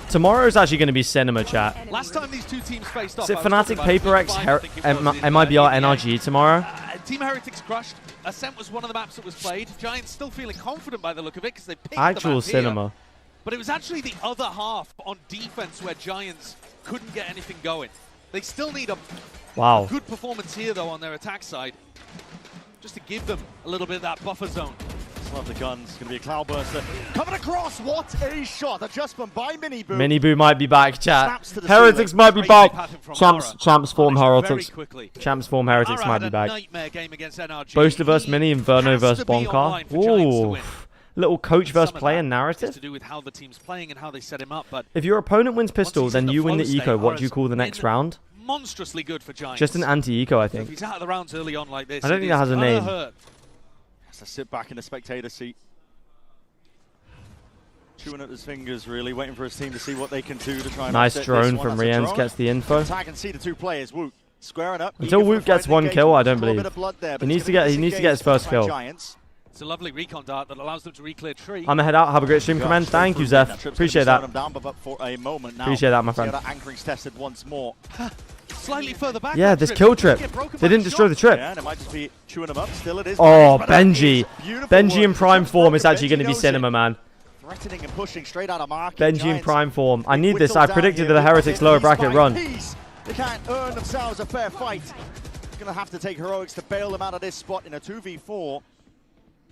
Tomorrow's actually going to be cinema chat. Last time these two teams faced off, Is it Fnatic, Paper X, MIBR, NRG tomorrow? Team Heretics crushed. Ascent was one of the maps that was played. Giants still feeling confident by the look of it because they picked Actual the map cinema. Here. But it was actually the other half on defense where Giants couldn't get anything going. They still need a good performance here, though, on their attack side, just to give them a little bit of that buffer zone. Love the guns. Going to be a Cloudburster. Coming across. What a shot. Adjustment by Mini-Boo. Mini-Boo might be back, chat. Heretics might be back. Champs form Heretics. Champs form Heretics might be back. Boaster vs Mini, Inferno vs Bonkar. Ooh. Little coach versus player narrative. To do with how the team's playing and how they set him up, but if your opponent wins pistol, then you win the eco. What do you call the next round? Monstrously good for Giants. Just an anti-eco, I think. If he's out of the rounds early on like this, I don't think that has a name. Has to sit back in the spectator seat, chewing at his fingers, really waiting for his team to see what they can do to try and nice drone from Rians gets the info. Attack and see the 2 players. Woot squaring up. Until Woot gets 1 kill, I don't believe. He needs to get his first kill. It's a lovely recon dart that allows them to re-clear tree. I'm gonna head out. Have a great stream, Command. Thank you, Zeph. Appreciate that. Appreciate that, my friend. That anchoring's tested once more. Slightly further back. Yeah, this kill trip. They didn't destroy the trip. Yeah, and it might just be chewing them up. Still it is. Oh, Benji. Benji in prime form is actually going to be cinema, man. Threatening and pushing straight out of market. Benji in prime form. I need this. I predicted the Heretics lower bracket run. They can't earn themselves a fair fight. Going to have to take heroics to bail them out of this spot in a 2v4.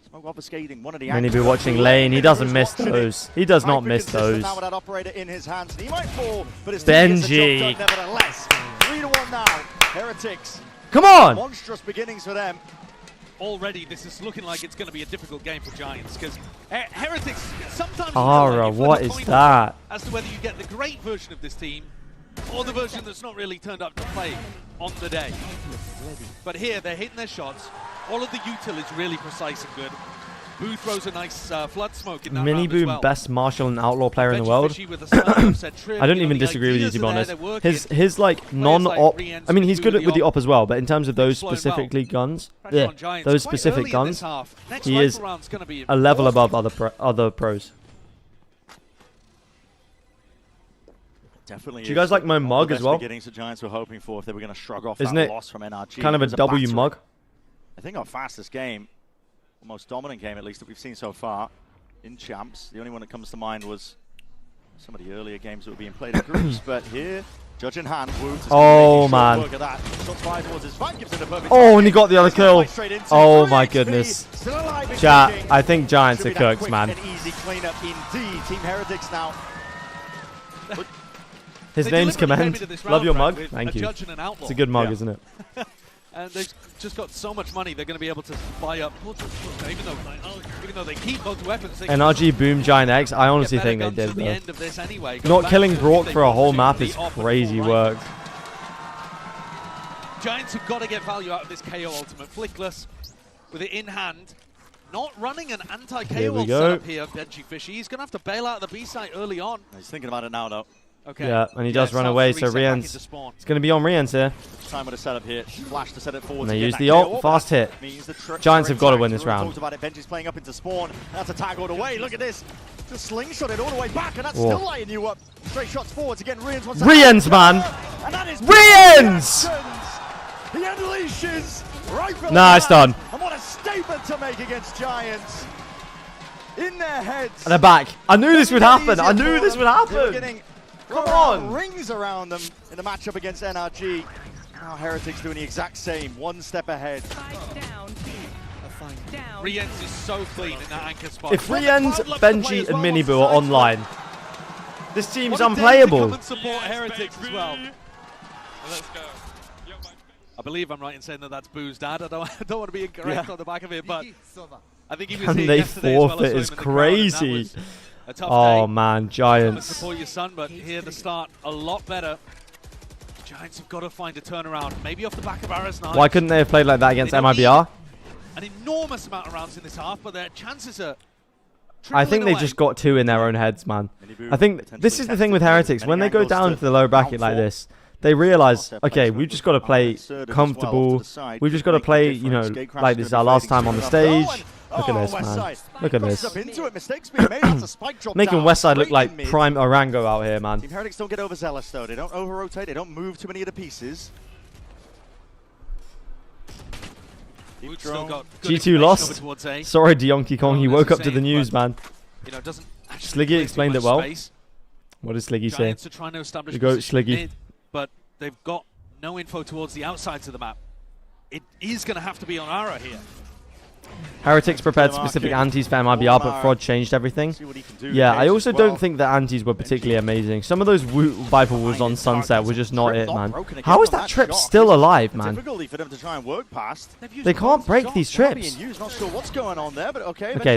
Smoke obfuscating one of the Mini-Boo watching lane. He doesn't miss those. He does not miss those. Now with that operator in his hands. He might fall, but his Benji. Nevertheless, 3-1 now. Heretics. Come on. Monstrous beginnings for them. Already, this is looking like it's going to be a difficult game for Giants because Heretics sometimes. Ara, what is that? As to whether you get the great version of this team or the version that's not really turned up to play on the day. But here, they're hitting their shots. All of the util is really precise and good. Boo throws a nice flood smoke in that Mini-Boo, well. best martial and outlaw player in the world. I don't even disagree with you, to be honest. His like non-op. I mean, he's good with the op as well, but in terms of those specifically guns, those specific guns, he is a level above other pros. Definitely. Do you guys like my mug as well? Beginnings the Giants were hoping for if they were going to shrug off Isn't that it loss from NRG. kind of a W mug? I think our fastest game, the most dominant game at least that we've seen so far in Champs. The only one that comes to mind was some of the earlier games that were being played in groups, but here, judge in hand, Woot is oh man. work of that. Shots fired towards his flank, gives him the perfect Oh, and he got the other kill. Oh my goodness. Chat, I think Giants are cooked, man. Easy cleanup indeed. Team Heretics now. His name's Command. Love your mug. Thank you. It's a good mug, isn't it? And they've just got so much money, they're going to be able to buy up, even though they keep both weapons. NRG boom Giant X. I honestly think they did, though. Not killing Brock for a whole map is crazy work. Giants have got to get value out of this KO ultimate. Flickless with it in hand. Not running an anti-KO ult setup here, Benji Fishy. He's going to have to bail out of the B site early on. He's thinking about it now, though. Okay. Yeah, and he does run away, so Rien's it's going to be on Rien's here. Time with a setup here. Flash to set it forward. And they use the ult. Fast hit. Giants have got to win this round. About it. Benji's playing up into spawn. That's a tag all the way. Look at this. Just slingshot it all the way back, and that's still lighting you up. Straight shots forwards again. Rien's, man. Rien's! He unleashes right from nice done. And what a statement to make against Giants. In their heads. And they're back. I knew this would happen. I knew this would happen. Come on! Rings around them in the matchup against NRG. Now Heretics doing the exact same, one step ahead. Rien's is so clean in that anchor spot. If Rien's, Benji, and Miniboo are online, this team's unplayable. Come and support Heretics as well. Let's go. I believe I'm right in saying that that's Boo's dad. I don't want to be incorrect on the back of it, but I think he was and here they yesterday as well. forfeit is crazy. Oh man, Giants. Support your son, but here the start a lot better. Giants have got to find a turnaround, maybe off the back of Ara's knife. Why couldn't they have played like that against MIBR? An enormous amount of rounds in this half, but their chances are. I think they just got two in their own heads, man. I think this is the thing with Heretics. When they go down to the lower bracket like this, they realize, okay, we've just got to play comfortable. We've just got to play, you know, like this is our last time on the stage. Look at this, man. Look at this. Making Westside look like prime Orango out here, man. Team Heretics don't get overzealous, though. They don't over-rotate. They don't move too many of the pieces. G2 lost. Sorry, Donkey Kong. He woke up to the news, man. Sliggy explained it well. What did Sliggy say? You go, Sliggy. But they've got no info towards the outsides of the map. It is going to have to be on Ara here. Heretics prepared specific antis for MIBR, but Fraud changed everything. Yeah, I also don't think the antis were particularly amazing. Some of those Viper Wolves on Sunset were just not it, man. How is that trip still alive, man? They can't break these trips. Okay,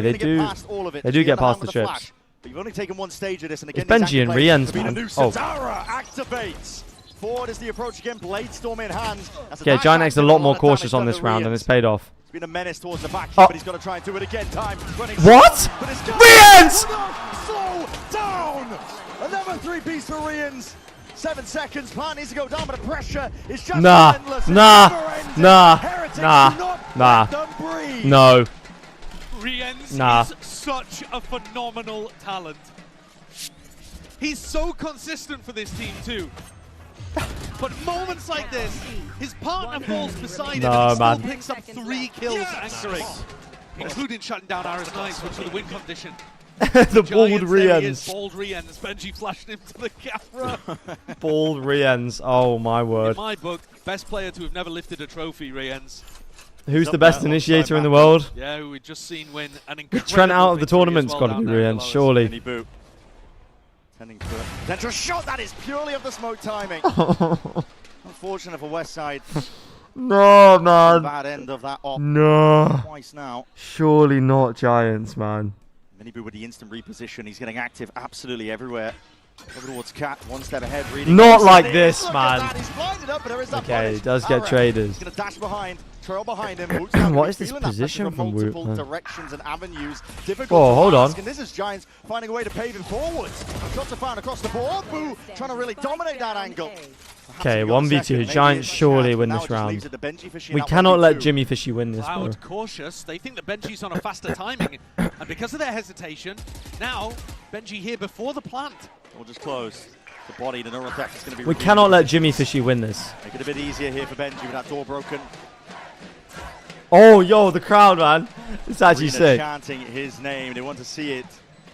they do get past the trips. You've only taken one stage of this, and again, it's Benji and Rien's, man. Oh. Activates. Forward is the approach again. Bladestorm in hand. Okay, Giant X a lot more cautious on this round, and it's paid off. It's been a menace towards the back, but he's got to try and do it again. Time running. What? Rien's! Slow down. Another three-piece for Rien's. 7 seconds. Plan needs to go down, but the pressure is just relentless. No. Rien's is such a phenomenal talent. He's so consistent for this team too. But moments like this, his partner falls beside him and still picks up 3 kills anchoring, including shutting down Ara's knife, which was the win condition. The bald Rien's. Bald Rien's. Benji flashed him to the camera. Bald Rien's. Oh my word. In my book, best player to have never lifted a trophy, Rien's. Who's the best initiator in the world? Yeah, who we've just seen win an incredible Trent out of the tournament's got to be Rien's, surely. Potential shot, that is purely of the smoke timing. Unfortunate for Westside. No, man. Bad end of that op. No. Twice now. Surely not Giants, man. Miniboo with the instant reposition. He's getting active absolutely everywhere. Over towards Cat, one step ahead. Not like this, man. He's blinded up, but there is that okay, he does get traders. He's going to dash behind, trail behind him. What is this position from Woot? Directions and avenues. Oh, hold on. And this is Giants finding a way to pave him forwards. Shots are found across the board. Boo trying to really dominate that angle. Okay, 1v2. Giants surely win this round. We cannot let Jimmy Fishy win this, bro. Cautious. They think that Benji's on a faster timing, and because of their hesitation, now Benji here before the plant. We'll just close. The body, the neural effect is going to be. We cannot let Jimmy Fishy win this. Make it a bit easier here for Benji with that door broken. Oh, yo, the crowd, man. It's actually sick. Chanting his name. They want to see it.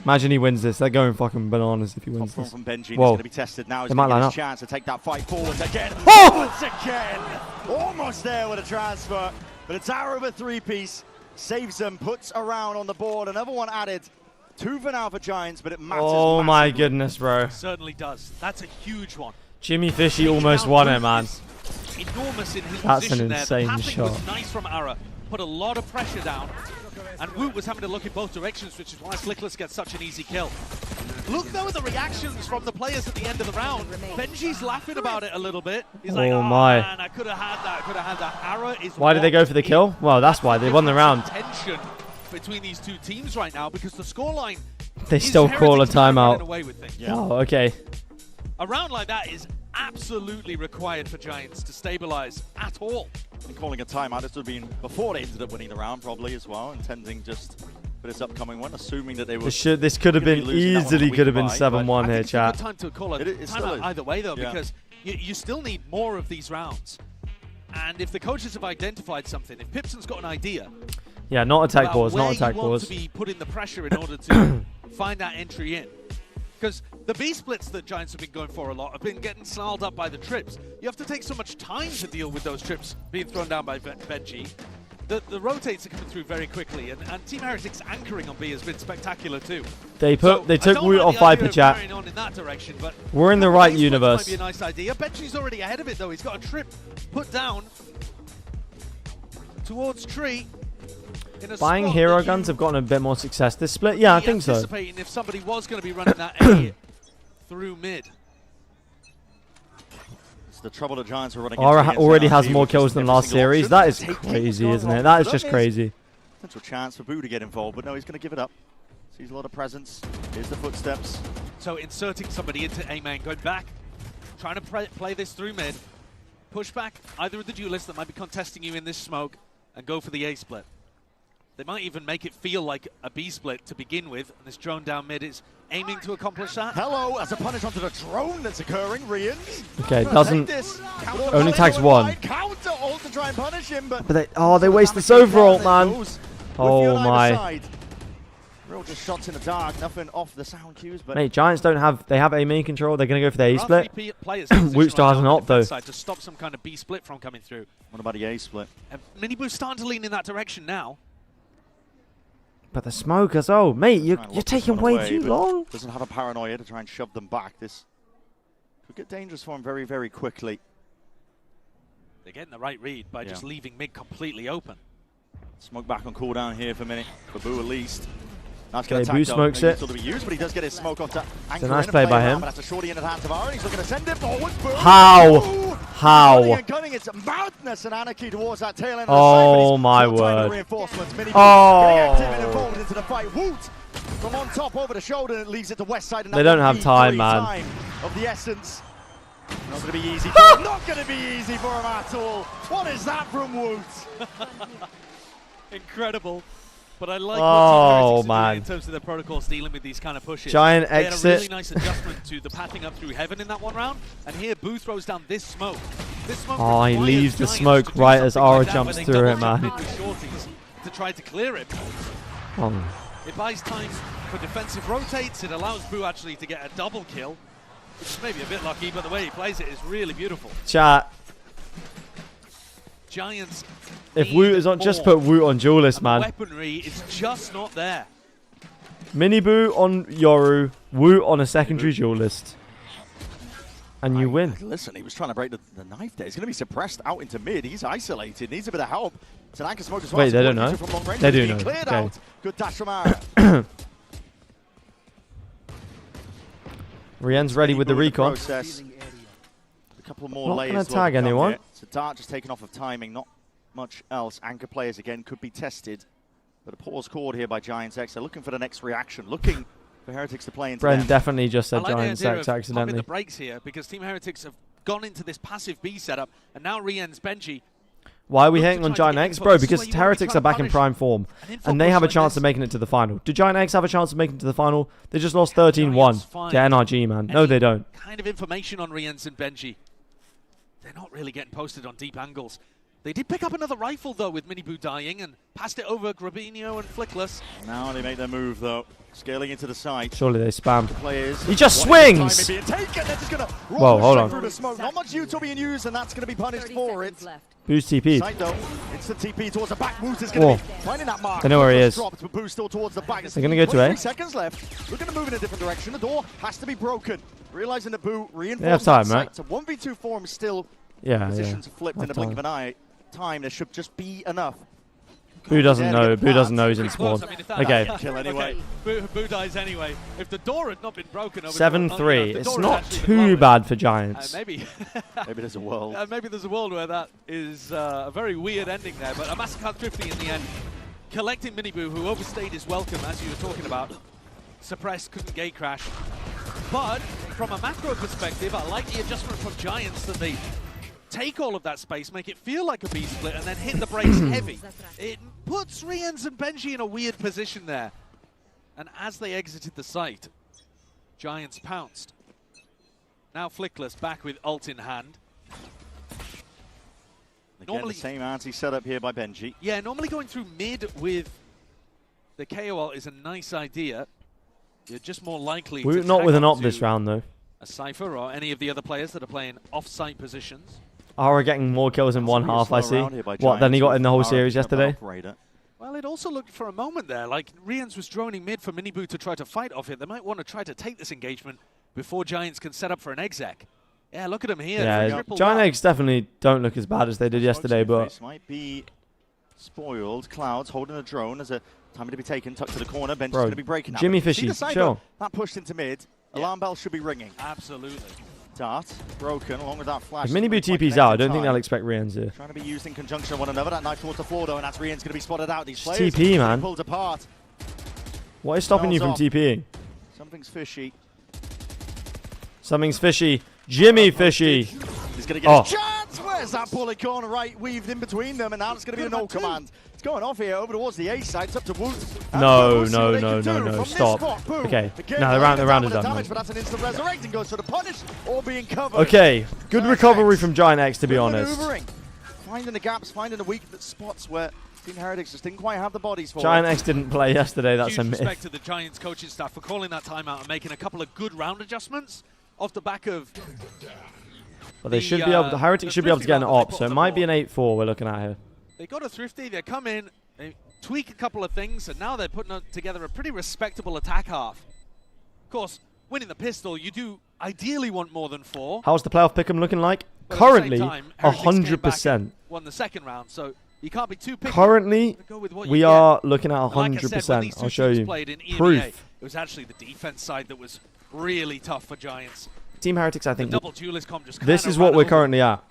Imagine he wins this. They're going fucking bananas if he wins this. From Benji. Whoa. Going to be tested now. He's going to get his chance to take that fight forward again. Oh! Once again. Almost there with a transfer. But it's out of a three-piece. Saves them, puts a round on the board. Another one added. 2 for now for Giants, but it matters. Oh my goodness, bro. It certainly does. That's a huge one. Jimmy Fishy almost won it, man. Enormous in his That's position an insane there. The shot. was nice from Ara. Put a lot of pressure down. And Woot was having to look in both directions, which is why Flickless gets such an easy kill. Look, though, at the reactions from the players at the end of the round. Benji's laughing about it a little bit. He's like, oh my. Man, I could have had that. I could have had that. Ara is Why did they go for the kill? Well, that's why. They won the round. Tension between these two teams right now because the scoreline. They still call a timeout. Yeah. Oh, okay. A round like that is absolutely required for Giants to stabilize at all. And calling a timeout, this would have been before they ended up winning the round probably as well, intending just for this upcoming one, assuming that they were... This could have been easily could have been 7-1 here, chat. It's a good time to call a timeout either way, though, because you still need more of these rounds. And if the coaches have identified something, if Pipson's got an idea... Yeah, not attack wars, not attack wars. wars. To be putting the pressure in order to find that entry in. Because the B splits that Giants have been going for a lot have been getting snarled up by the trips. You have to take so much time to deal with those trips being thrown down by Benji. The rotates are coming through very quickly, and Team Heretics anchoring on B has been spectacular too. They took Woot off Viper, chat. We're in the right universe. Might be a nice idea. Benji's already ahead of it though. He's got a trip put down towards Tree. Buying hero guns have gotten a bit more success this split. Yeah, I think so. Anticipating if somebody was going to be running that A through mid. It's the trouble the Giants are running. Aura already has more kills than last series. That is crazy, isn't it? That is just crazy. Potential chance for Boo to get involved, but no, he's going to give it up. Sees a lot of presence. Here's the footsteps. So inserting somebody into A main, going back, trying to play this through mid, push back either of the duelists that might be contesting you in this smoke, and go for the A split. They might even make it feel like a B split to begin with, and this drone down mid is aiming to accomplish that. Hello, as a punish onto the drone that's occurring, Rian. Okay, doesn't only tags one. Counter ult to try and punish him, but they waste this overall, man. Oh my. Real just shots in the dark, nothing off the sound cues, but mate, Giants don't have they have A main control. They're gonna go for the A split. Woot still has an ult though. To stop some kind of B split from coming through. What about the A split? And Miniboo's starting to lean in that direction now. But the smokers, oh mate, you're taking way too long. Doesn't have a paranoia to try and shove them back. This could get dangerous for him very, very quickly. They're getting the right read by just leaving mid completely open. Smoke back on cooldown here for Mini, for Boo at least. Nice Okay, Boo smokes it. Still to be used, but he does get his smoke off to It's a nice play by him. But that's a shorty in the hands of Aaron. He's looking to send it forward. How? How? Cunning, it's madness and anarchy towards that tail end of the Oh my word. Reinforcements. Mini Oh. getting active and involved into the fight. Woot from on top over the shoulder and it leaves it to West Side. And they don't have time, man. Time of the essence. Not going to be easy for him. Not going to be easy for him at all. What is that from Woot? Incredible. But I like what man. in terms of their protocols dealing with these kind of pushes. Giant they exit. Had a really nice adjustment to the pathing up through heaven in that one round. And here, Boo throws down this smoke. This smoke he leaves the smoke right as Aura jumps through it, man. To try to clear it. It buys time for defensive rotates. It allows Boo actually to get a double kill, which is maybe a bit lucky, but the way he plays it is really beautiful. Chat. Giants. If Woot is on, just put Woot on Duelist, man. The weaponry is just not there. Mini Boo on Yoru, Woot on a secondary Duelist. And you win. Listen, he was trying to break the knife there. He's going to be suppressed out into mid. He's isolated. Needs a bit of help. Tanaka smoke as well. Wait, they don't know. They do know. Cleared Okay. out. Good dash from Aaron. Rien's ready with the recon. A couple more Not layers. going to tag anyone. So Dart just taken off of timing. Not much else. Anchor players again could be tested. But a pause called here by Giants X. They're looking for the next reaction. Looking for Heretics to play into Bren definitely just said like Giants X accidentally. The brakes here because Team Heretics have gone into this passive B setup, and now Rien's Benji. Why are we hating on Giant X, bro? Because Heretics are back in prime form, and they have a chance of making it to the final. Do Giant X have a chance of making it to the final? They just lost 13-1 to NRG, man. No, they don't. Kind of information on Rien's and Benji. They're not really getting posted on deep angles. They did pick up another rifle, though, with Miniboo dying, and passed it over Grabinho and Flickless. Now they make their move, though. Scaling into the side. Surely they spam. Players. He just swings! Whoa, hold on. Through the smoke. Not much util being used, and that's going to be punished for it. Boo's TP. Side though. It's the TP towards the back. Moose is going to be finding that mark. They know where he is. Dropped, but Boo's still towards the back. They're going to go to A. 3 seconds left. We're going to move in a different direction. The door has to be broken. Realizing that Boo reinforced. They have time, right? It's a 1v2 form still. Yeah, Positions yeah. flipped in a blink of an eye. There should just be enough. Boo doesn't know. Boo doesn't know he's in spawn. Okay. Kill anyway. Boo dies anyway. If the door had not been broken, 7-3. It's not too bad for Giants. Maybe. Maybe there's a world. Maybe there's a world where that is a very weird ending there. But a Massacre Thrifty in the end, collecting Miniboo, who overstayed his welcome, as you were talking about. Suppressed, couldn't gate crash. But from a macro perspective, I like the adjustment from Giants that they take all of that space, make it feel like a B split, and then hit the brakes heavy. It puts Rians and Benji in a weird position there. And as they exited the site, Giants pounced. Now Flickless back with ult in hand. Again, normally the same anti-setup here by Benji. Yeah, normally going through mid with the KO ult is a nice idea. You're just more likely We're to not with an op onto this round, though. a Cypher or any of the other players that are playing off-site positions. Ara getting more kills in one half, I see. What, than he got in the whole series yesterday? Well, it also looked for a moment there like Rians was droning mid for Miniboo to try to fight off it. They might want to try to take this engagement before Giants can set up for an exec. Yeah, look at him here. Yeah, Giant Eggs definitely don't look as bad as they did yesterday, but... might be spoiled. Clouds holding a drone as a time to be taken. Tucked to the corner. Benji's going to be breaking. Jimmy Fishy, chill. That pushed into mid. Alarm bell should be ringing. Absolutely. Dart broken along with that flash. If Miniboo TP's out, I don't think they'll expect Rians here. Trying to be used in conjunction with one another. That knife towards the floor though, and that's Rian's going to be spotted out. These players TP, man. pulled apart. What is stopping you from TPing? Something's fishy. Something's fishy. Jimmy Fishy. He's going to get his chance. Where's that bullet corner right weaved in between them, and now it's going to be a no command. It's going off here over towards the A side. It's up to Woot. No. Stop. Okay. Now the round is done. But that's an instant resurrecting. Goes for the punish or being covered. Okay. Good recovery from Giant X, to be honest. Finding the gaps, finding the weak spots where Team Heretics just didn't quite have the bodies for Giant X didn't play yesterday. That's a Huge myth. respect to the Giants coaching staff for calling that timeout and making a couple of good round adjustments off the back of. But they should be able. The Heretics should be able to get an op, so it might be an 8-4 we're looking at here. They got a Thrifty. They come in, they tweak a couple of things, and now they're putting together a pretty respectable attack half. Of course, winning the pistol, you do ideally want more than 4. How's the playoff pick'em looking like? But Currently, at the same time, 100%. Won the second round, so you can't be too picky. Currently, we are looking at 100%. I'll show you proof. It was actually the defense side that was really tough for Giants. Team Heretics, I think. Double duelist comp just this is what we're currently at.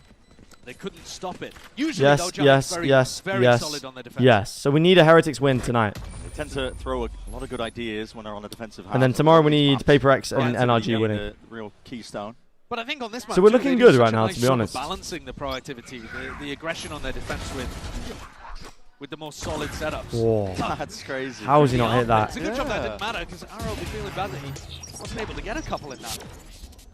They couldn't stop it. Usually, though, Giants very solid on their defense. Yes. So we need a Heretics win tonight. They tend to throw a lot of good ideas when they're on the defensive half. And then tomorrow we need Paper X and NRG winning. The real keystone. But I think on this match, so we're looking good right now, to be honest. Balancing the proactivity, the aggression on their defense with the most solid setups. Whoa. That's crazy. How has he not hit that? It's a good job that didn't matter because Arrow would be feeling bad that he wasn't able to get a couple in that.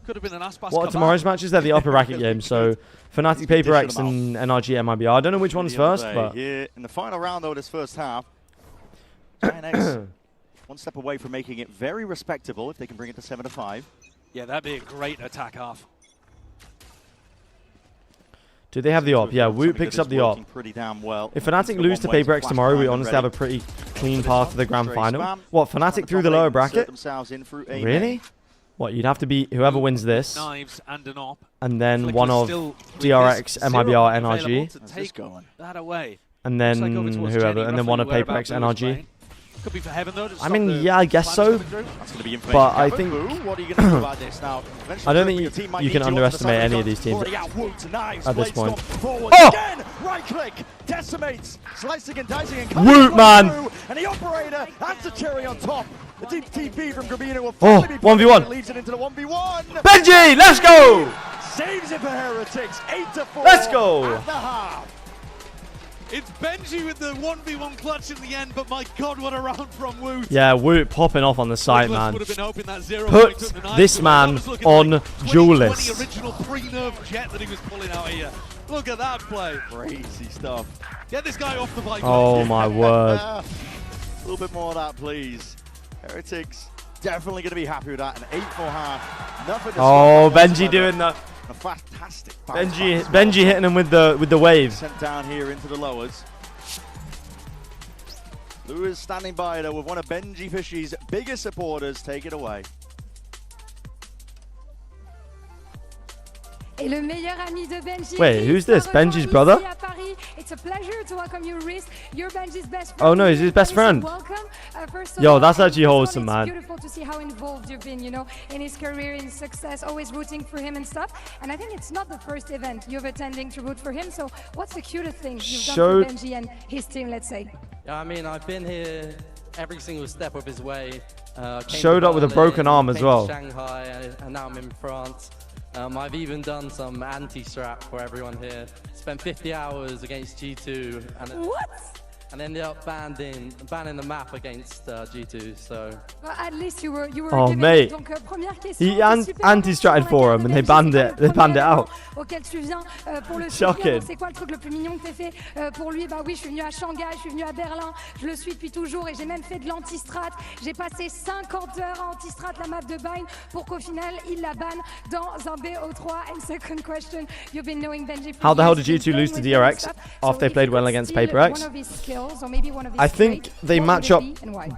Could have been an ass pass. What are tomorrow's matches? They're the upper bracket games. So Fnatic, Paper X, and NRG, MIBR. I don't know which one's first, but here in the final round though, this first half, Giant X one step away from making it very respectable if they can bring it to 7-5. Yeah, that'd be a great attack half. Do they have the op? Yeah, Woot picks up the op. Pretty damn well. If Fnatic lose to Paper X tomorrow, we honestly have a pretty clean path to the grand final. What, Fnatic through the lower bracket? Really? What, you'd have to beat whoever wins this, knives and an op, and then one of DRX, MIBR, NRG, take that away. And then whoever, and then one of Paper X, NRG. Could be for heaven though. I mean, yeah, I guess so. But I think I don't think you can underestimate any of these teams at this point. Oh! Right click, decimates, slicing and dicing and Woot, man! And the operator adds a cherry on top. The deep TP from Grabino will finally be 1v1. Leads it into the 1v1. Benji, let's go! Saves it for Heretics, 8-4. Let's go! At the half. It's Benji with the 1v1 clutch in the end, but my God, what a round from Woot. Yeah, Woot popping off on the side, man. That Put this man on Duelist. The original pre-nerf jet that he was pulling out here. Look at that play. Crazy stuff. Get this guy off the bike. Oh my word. A little bit more of that, please. Heretics definitely going to be happy with that. An 8 for half. Nothing to Oh, Benji doing that. A fantastic. Benji hitting him with the waves. Sent down here into the lowers. Lewis standing by though with one of Benji Fishy's biggest supporters. Take it away. Et le meilleur ami de Benji. Wait, who's this? Benji's brother? It's a pleasure to welcome you, Riz. You're Benji's best friend. Oh no, he's his best friend. Welcome. Yo, that's actually wholesome, man. It's beautiful to see how involved you've been, you know, in his career, in his success, always rooting for him and stuff. And I think it's not the first event you've attending to root for him. So what's the cutest thing you've done for Benji and his team, let's say? Yeah, I mean, I've been here every single step of his way. Showed up with a broken arm as well. Shanghai, and now I'm in France. I've even done some anti-strap for everyone here. Spent 50 hours against G2 and ended up banning the map against G2. So at least you were. Oh mate, Donc, he anti-stratted for him and they banned it. They banned it out. Auquel tu viens pour le Shocking. C'est quoi le truc le plus mignon que t'aies fait pour lui? Bah oui, je suis venu à Shanghai, je suis venu à Berlin, je le suis depuis toujours et j'ai même fait de l'anti-strat. J'ai passé 50 heures à anti-strat la map de Bind pour qu'au final il la banne dans un BO3. And second question, you've been knowing Benji. How the hell did G2 lose to DRX after they played well against Paper X? I think they match up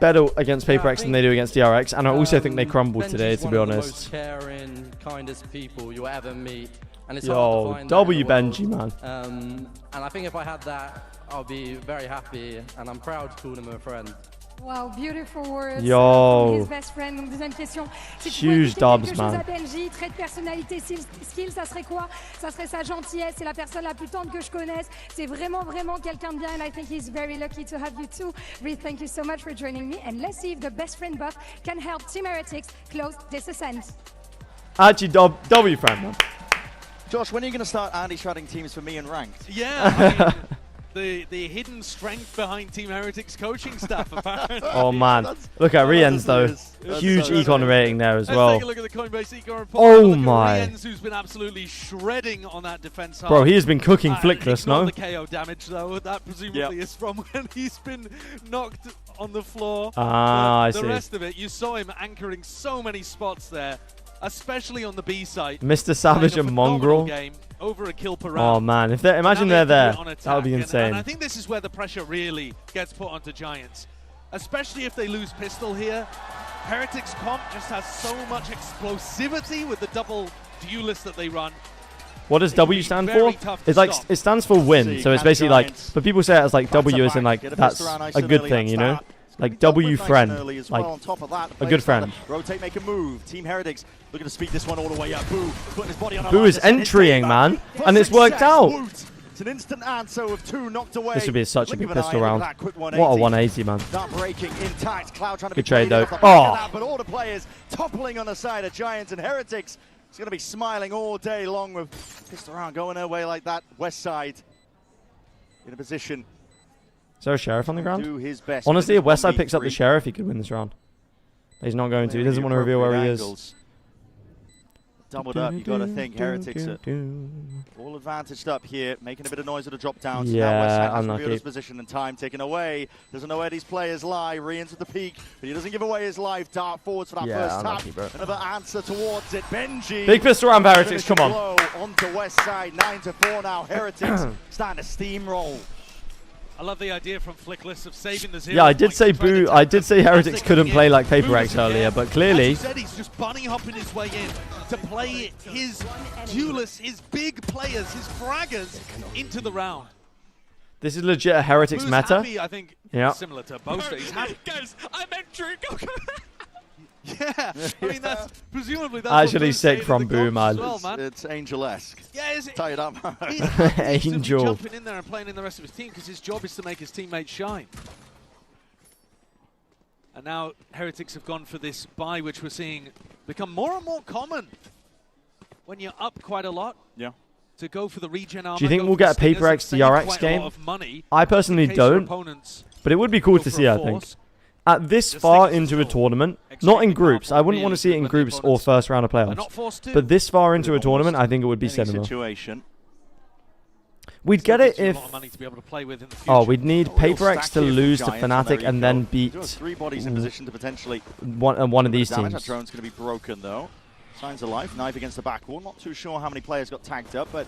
better against Paper X than they do against DRX, and I also think they crumbled today, to be honest. Caring, kindest people you'll ever meet. And it's Yo, W Benji, man. And I think if I had that, I'll be very happy, and I'm proud to call him a friend. Wow, beautiful words. Yo. His best friend. Donc deuxième question. Si Huge dubs, man. À Benji, trait de personnalité, skill, ça serait quoi? Ça serait sa gentillesse. C'est la personne la plus tendre que je connaisse. C'est vraiment quelqu'un de bien. And I think he's very lucky to have you too. Reed, thank you so much for joining me. And let's see if the best friend buff can help Team Heretics close this ascent. Actually, W friend, man. Josh, when are you going to start anti-shredding teams for me and ranked? Yeah, I mean, the hidden strength behind Team Heretics coaching staff, apparently. Oh man, look at Rienz though. Huge econ rating there as well. Let's take a look at the Coinbase econ report. Oh my. Rienz, who's been absolutely shredding on that defense half. Bro, he has been cooking Flickless, no? The KO damage though, that presumably is from when he's been knocked on the floor. Ah, I see. The rest of it, you saw him anchoring so many spots there, especially on the B side. Mr. Savage and Mongrel. Game, over a kill per Oh round. man, if they imagine they're there, that would be insane. And I think this is where the pressure really gets put onto Giants, especially if they lose pistol here. Heretics comp just has so much explosivity with the double duelist that they run. What does W stand for? It's like it stands for win, so it's basically like, but people say it as like W as in like that's a good thing, you know? Like W friend, like a good friend. Rotate, make a move. Team Heretics looking to speed this one all the way up. Boo putting his body on a Boo is entrying, man, and it's worked out. It's an instant answer with 2 knocked away. This would be such a big pistol round. What a 180, man. Not breaking intact. Cloud trying to good trade though. Oh, but all the players toppling on the side of Giants and Heretics. He's going to be smiling all day long with pistol round going their way like that. West side in a position. Is there a sheriff on the ground? Do his best. Honestly, if Westside picks up the sheriff, he could win this round. But he's not going to. He doesn't want to reveal where he is. Doubled up, you got to think Heretics are all advantaged up here, making a bit of noise at the drop down. So now Westside has revealed his position and time taken away. Doesn't know where these players lie. Rienz at the peak, but he doesn't give away his life. Dart forwards for that first tap. Another answer towards it. Benji. Big pistol round for Heretics, come on. Onto Westside, 9-4 now. Heretics starting to steamroll. I love the idea from Flickless of saving the 0. Yeah, I did say Boo. I did say Heretics couldn't play like Paper X earlier, but clearly. As you said, he's just bunny hopping his way in to play his duelists, his big players, his fraggers into the round. This is legit a Heretics Boo's meta. Happy, I think, similar to Boaster. He's happy. Guys, I'm entry. Go. Yeah, I mean that's presumably that's actually sick from Boo, man. Well, man. It's Angel-esque. Yeah, is it? Tie it up. Angel. Jumping in there and playing in the rest of his team because his job is to make his teammates shine. And now Heretics have gone for this buy, which we're seeing become more and more common when you're up quite a lot. Yeah. To go for the regen armor. Do you think we'll get a Paper X DRX game? I personally don't, but it would be cool to see, I think. At this far into a tournament, not in groups. I wouldn't want to see it in groups or first round of playoffs. But this far into a tournament, I think it would be similar. Situation. We'd get it if... A lot of money to be able to play with in the future. Oh, we'd need Paper X to lose to Fnatic and then beat 3 bodies in position to potentially one of these teams. That drone's going to be broken, though. Signs of life. Knife against the back wall. Not too sure how many players got tagged up, but...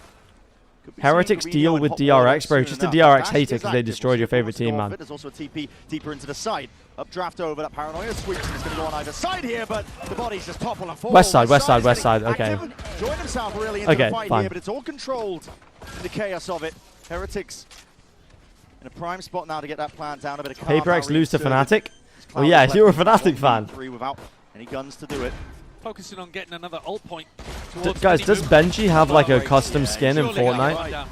Heretics deal with DRX, bro. Just a DRX hater because they destroyed your favorite team, man. There's also a TP deeper into the side. Updraft over, that Paranoia sweeps, and it's going to go on either side here, but the bodies just topple and fall. West side, okay. Join himself really into okay, the fight fine. here, but it's all controlled in the chaos of it. Heretics in a prime spot now to get that plant down. A bit of Paper X lose to Fnatic? Well, yeah, if you're a Fnatic fan. Without any guns to do it. Focusing on getting another ult point. Guys, does Benji have like a custom skin in Fortnite?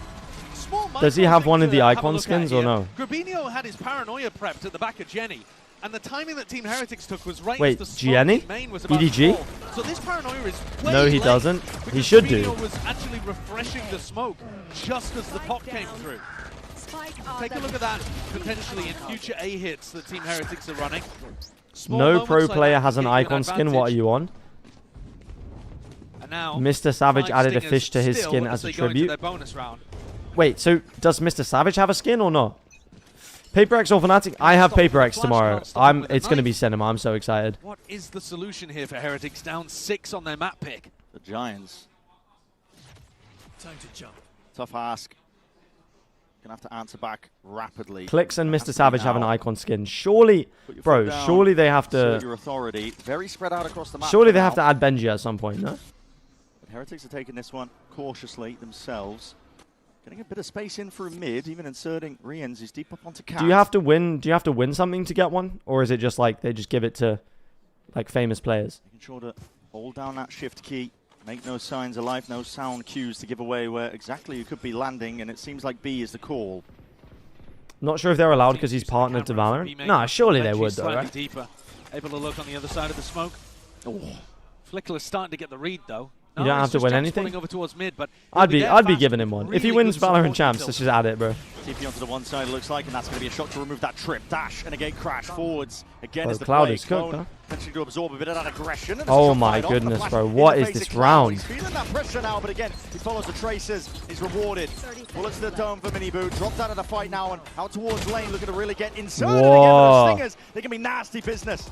Does he have one of the icon skins or no? Grabinho had his Paranoia prepped at the back of Jenny, and the timing that Team Heretics took was right Wait, as the Jenny? main was about to EDG? fall. So this Paranoia is way No, he late doesn't. He because should Grabinho do. was actually refreshing the smoke just as the pop came through. Take a look at that potentially in future A hits that Team Heretics are running. No pro player has an icon skin. What are you on? Now, Mr. Savage added a fish to his skin as a tribute. Wait, so does Mr. Savage have a skin or not? Paper X or Fnatic? I have Paper X tomorrow. It's going to be cinema. I'm so excited. What is the solution here for Heretics? Down 6 on their map pick. The Giants. Time to jump. Tough ask. Gonna have to answer back rapidly. Clicks and Mr. Savage have an icon skin. Surely, bro, surely they have to... Your authority. Very spread out across the map. Surely they have to add Benji at some point, no? But Heretics are taking this one cautiously themselves. Getting a bit of space in through mid, even inserting Rians. He's deep up onto Cat. Do you have to win? Do you have to win something to get one, or is it just like they just give it to like famous players? Making sure to hold down that shift key, make no signs of life, no sound cues to give away where exactly you could be landing, and it seems like B is the call. Not sure if they're allowed because he's partnered to Valorant. Nah, surely they would though, right? Deeper. Able to look on the other side of the smoke. Oh. Flickr is starting to get the read though. You don't have to win anything. Over towards mid, but I'd be giving him one. Really if he wins Valorant Champs, let's just add it, bro. TP onto the one side, it looks like, and that's going to be a shot to remove that trip. Dash, and again, crash forwards. Again, as the Cloud play. is cooked, huh? Potentially to absorb a bit of that aggression. Oh my goodness, bro. What is this round? He's feeling that pressure now, but again, he follows the traces. He's rewarded. Bullets to the dome for Miniboo. Dropped out of the fight now and out towards lane, looking to really get inserted again with the Stingers. They can be nasty business.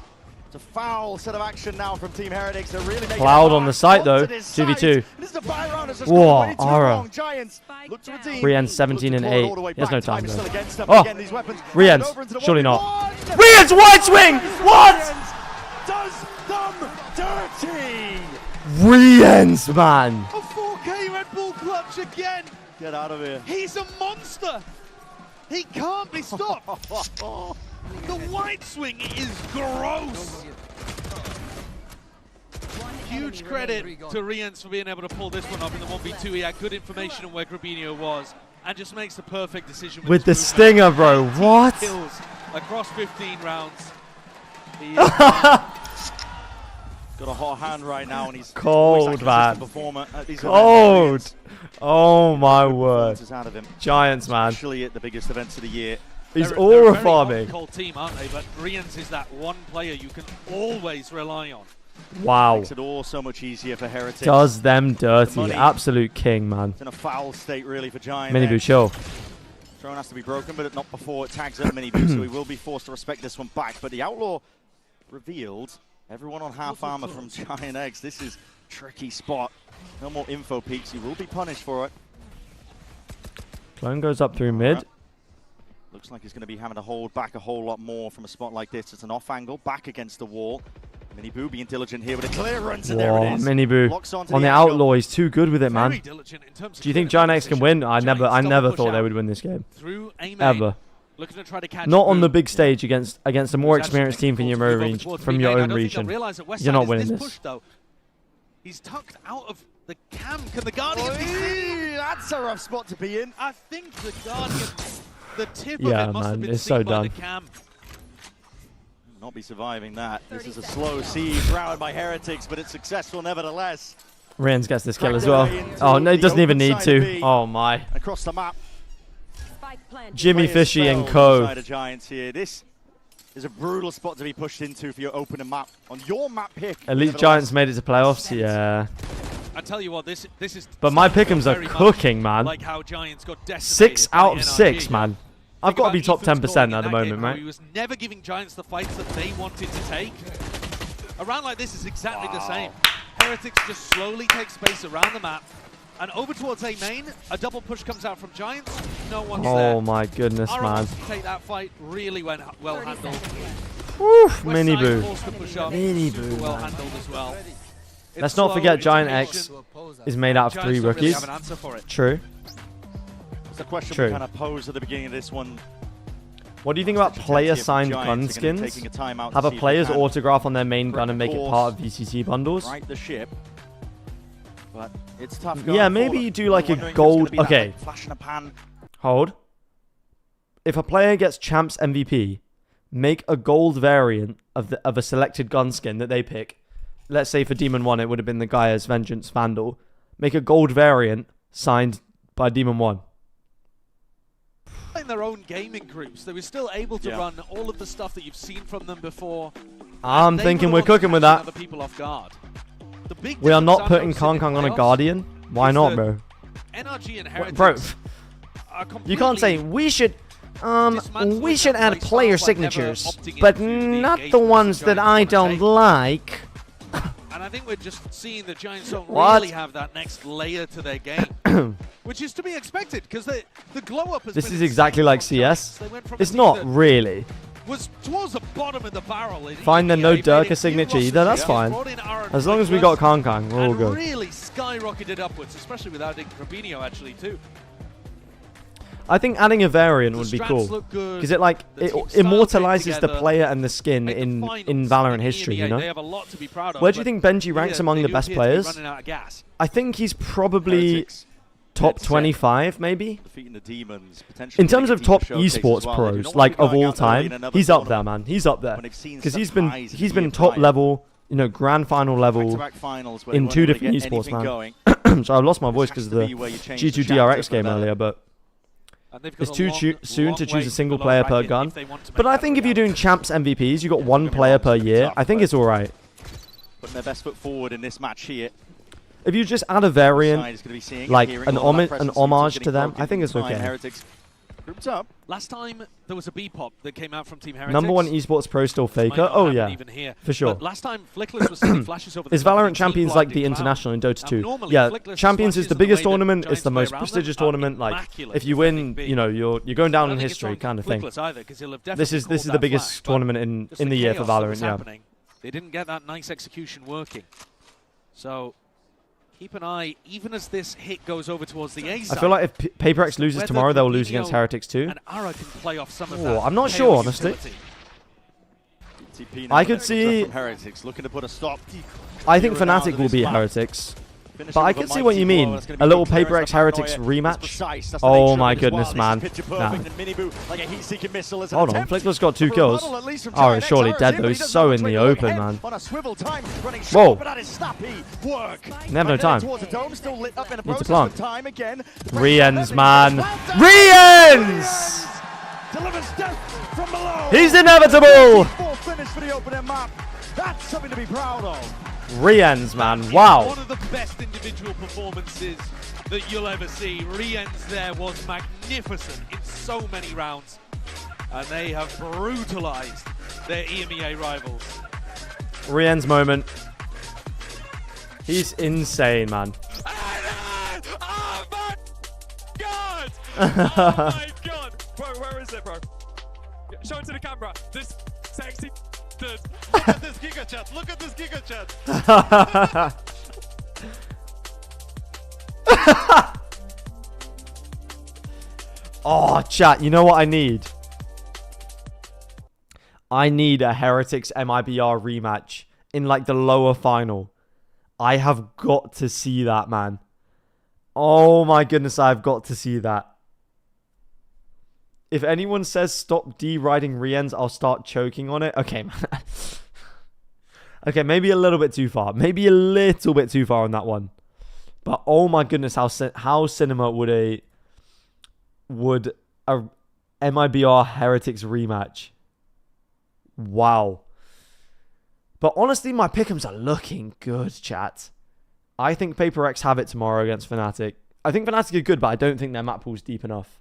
It's a foul set of action now from Team Heretics. They're really making Cloud on the site though. 2v2. Whoa, Aura. Rien's 17 and 8. He has no time though. Oh, Rien's. Surely not. Rien's wide swing. What? Does them dirty. Rien's, man. A 4K Red Bull clutch again. Get out of here. He's a monster. He can't be stopped. The wide swing is gross. Huge credit to Riens for being able to pull this one off in the 1v2. He had good information on where Grabinho was and just makes the perfect decision with the stinger, bro. What? Kills across 15 rounds. He is got a hot hand right now, and he's cold, man. Cold. Oh my word. Giants, man. Actually, at the biggest events of the year. He's aura farming. Cold team, aren't they? But Riens is that one player you can always rely on. Wow. Makes it all so much easier for Heretics. Does them dirty. Absolute king, man. It's in a foul state, really, for Giant. Miniboo, chill. Drone has to be broken, but not before it tags up Miniboo, so he will be forced to respect this one back. But the Outlaw revealed everyone on half armor from Giant X. This is a tricky spot. No more info peaks. He will be punished for it. Clone goes up through mid. Looks like he's going to be having to hold back a whole lot more from a spot like this. It's an off angle, back against the wall. Miniboo being diligent here with a clear run, and there it is. Miniboo on the Outlaw, he's too good with it, man. Do you think Giant X can win? I never thought they would win this game. Ever. Not on the big stage against a more experienced team from your own region. You're not winning this. He's tucked out of the cam. Can the Guardian be seen? That's a rough spot to be in. I think the Guardian, the tip yeah, of it must have been it's seen so by done. the cam. Not be surviving that. This is a slow siege round by Heretics, but it's successful nevertheless. Riens gets this kill as well. Oh, no, he doesn't even need to. Oh, my. Across the map. Jimmy Fishy and co. Giants here. This is a brutal spot to be pushed into for your opening map. On your map pick. At least Giants made it to playoffs. Yeah. I tell you what, this is. But my pick'ems are cooking, man. Like how Giants got 6 out of 6, NRG. man. I've got to be top Ethan's 10% calling at in the that moment, game how right? He was never giving Giants the fights that they wanted to take. A round like this is exactly the same. Heretics just slowly take space around the map. And over towards A main, a double push comes out from Giants. No one's there. Oh my goodness, Ara man. wants to take that fight really well handled. Woof, West mini side boo. forced to push up, Mini super boo, well man. handled as well. Let's It's not slow, forget it's Giant patient. X is made out of 3 Giants don't really rookies. have an answer for it. True. It's a question True. we kind of posed at the beginning of this one. What do you think about player-signed Giants gun are gonna be skins? taking a time out to Have a see if they player's can autograph on their main correct gun and the make it course, part of VCT bundles? right the ship. But it's tough. Yeah, going maybe forward. you do like a Wondering if it's gonna gold. be that, Okay. like, flash in a pan. Hold. If a player gets Champs MVP, make a gold variant of a selected gun skin that they pick. Let's say for Demon 1 it would have been the Gaia's Vengeance Vandal. Make a gold variant signed by Demon 1. In their own gaming groups, they were still able to run all of the stuff that you've seen from them before. I'm thinking we're cooking with that. Other people off guard. The big We are not difference putting I've noticed in Kong on a playoffs Guardian. Why is not, that bro? NRG and Heretics Bro, are you can't say we should add player signatures, but not the ones that I don't like. And I think we're just seeing the Giants don't What? really have that next layer to their game, which is to be expected because the glow up has This been is exactly like CS. They went from It's a team not that really. was towards the bottom of the barrel. Fine, then no Durka signature either, that's fine. As long as we got Kong, we're all and good. really skyrocketed upwards, especially without Rubinho actually too. I think adding a variant would be strats cool. look good, Because it like the it team style immortalizes came the together, player and the skin in Valorant history, you know? They have a lot to be proud of, Where do you but think Benji ranks here among they the do best appear to be players? running out of gas. I think he's probably Heretics. top Set. 25, maybe? Defeating the Demons, potentially In terms of making top team showcase esports as well. They do pros, not like want of to be all going out early in time, another he's up there, tournament. man. He's up there. When they've seen Because some he's been highs in he's the been year top prior. level, you know, grand final level Back-to-back finals where they in weren't 2 able to different get esports, anything man. going. So I've lost my voice Has because of to the be where you change G2 the DRX chapter game for earlier, but And they've got it's a too long, soon long to way choose a single below player per bracket gun. if they want to But make I that think if you're reality. doing Champs MVPs, you got one player per year. I think it's all right. Putting their best foot forward in this match here. If you just add a Side variant, is gonna be seeing and like hearing an all that an presence, homage getting to them, broken I think it's time. okay. Heretics grouped up. Last time there was a B-pop that came out from Team Heretics. Number 1 esports pro still Might Faker. not Oh happen yeah, even here. for sure. But last time Flickless was sending flashes over the Is top of Valorant the Champions team like the blinding cloud. international in Dota Now, 2? normally Yeah, Flickless' Champions is flashes the and the biggest way that tournament. It's Giants the play most around them prestigious are tournament. Like immaculate if you defending win, B. you know you're going down I in don't think it's history, on kind of thing. Flickless either, 'cause he'll have This definitely is called the that biggest flash, but tournament just in the year for chaos that Valorant. was Yeah. happening, they didn't get that nice execution working. So keep an eye, even as this hit goes over towards the A I side. feel like if PaperX loses whether tomorrow, they'll lose Rubinho against Heretics too. And Ara can play off some of Oh, that I'm not KO sure, honestly. utility. TP I now could comes up see- from Heretics looking to put a stop. I think Zero down Fnatic to will this beat match. Heretics. Finishing But I with a can see what mighty you blow. mean. That's gonna A be little big clearance PaperX by Heretics Paranoia. rematch. It's precise. That's the Oh nature of my it as goodness, well. man. This is picture Nah. perfect, and Minibu, like a heat-seeking missile as an Hold on, attempt Flickler's got 2 for a kills. rebuttal, at least from Oh, Giant he's X. surely Ara's dead in, though. but he He's doesn't so have in to the take the open, ahead man. on a swivel time, running Whoa. short, but that is snappy work. They have no Right there time. towards the dome, still lit up in a Need to process plant. with time again. Riens, man. Riens! Delivers death from below. He's inevitable! Full finish for the opening map. That's something to be proud of. Riens, man. Wow. One of the best individual performances that you'll ever see. Riens there was magnificent in so many rounds. And they have brutalized their EMEA rivals. Riens moment. He's insane, man. Oh my god! Oh my god! Bro, where is it, bro? Show it to the camera. This sexy dude. Look at this Giga Chat. Look at this Giga Chat. Oh, chat, you know what I need? I need a Heretics MIBR rematch in like the lower final. I have got to see that, man. Oh my goodness, I've got to see that. If anyone says stop deriding Riens, I'll start choking on it. Okay, man. Okay, maybe a little bit too far. Maybe a little bit too far on that one. But oh my goodness, how cinema would a MIBR Heretics rematch? Wow. But honestly, my pick'ems are looking good, chat. I think Paper Rex have it tomorrow against Fnatic. I think Fnatic are good, but I don't think their map pool's deep enough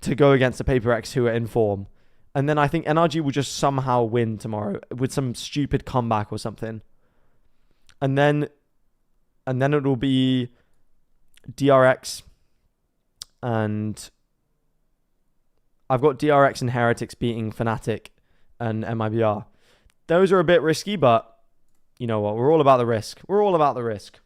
to go against the Paper Rex who are in form. And then I think NRG will just somehow win tomorrow with some stupid comeback or something. And then it will be DRX and I've got DRX and Heretics beating Fnatic and MIBR. Those are a bit risky, but you know what? We're all about the risk. We're all about the risk.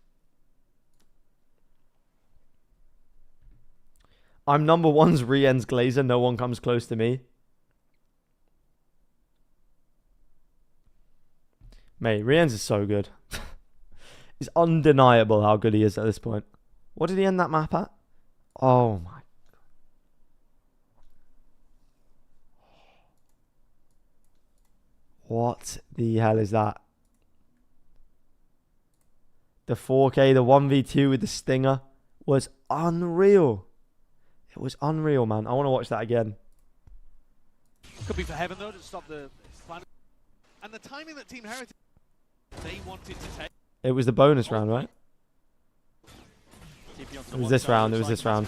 I'm number one's Rien's Glazer. No one comes close to me. Mate, Rien's is so good. It's undeniable how good he is at this point. What did he end that map at? Oh my. What the hell is that? The 4K, the 1v2 with the Stinger was unreal. It was unreal, man. I want to watch that again. Could be for heaven, though, to stop the final. And the timing that Team Heritage, they wanted to take. It was the bonus round, right? It was this round. It was this round.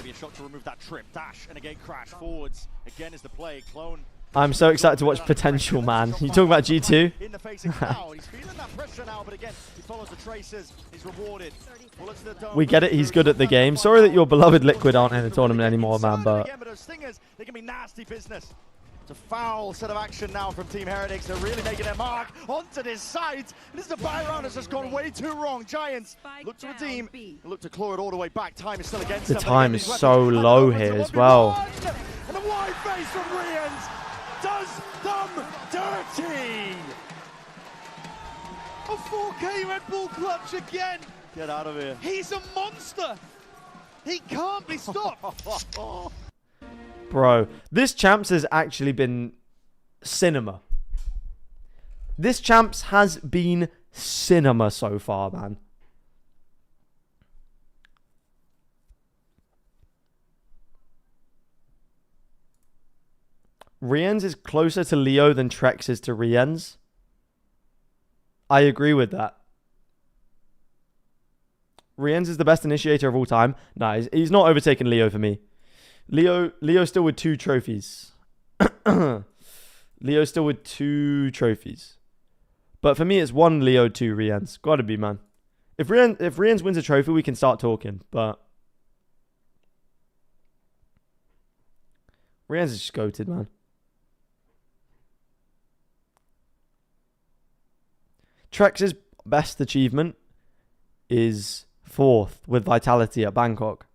I'm so excited to watch Potential, man. You talking about G2? We get it, he's good at the game. Sorry that your beloved Liquid aren't in the tournament anymore, man, but... They can be nasty business. It's a foul set of action now from Team Heretics. They're really making their mark onto this site. This is the buy round has just gone way too wrong. Giants look to redeem, look to claw it all the way back. Time is still against them. The time is so low here as well. And a wide face from Rians does them dirty. A 4K Red Bull clutch again. Get out of here. He's a monster. He can't be stopped. Bro, this Champs has actually been cinema. This Champs has been cinema so far, man. Rien's is closer to Leo than Trex is to Rien's. I agree with that. Rien's is the best initiator of all time. No, he's not overtaken Leo for me. Leo still with 2 trophies. Leo still with 2 trophies. But for me, it's 1 Leo, 2 Rien's. Gotta be, man. If Rien's wins a trophy, we can start talking. But Rien's is just goated, man. Trex's best achievement is 4th with Vitality at Bangkok.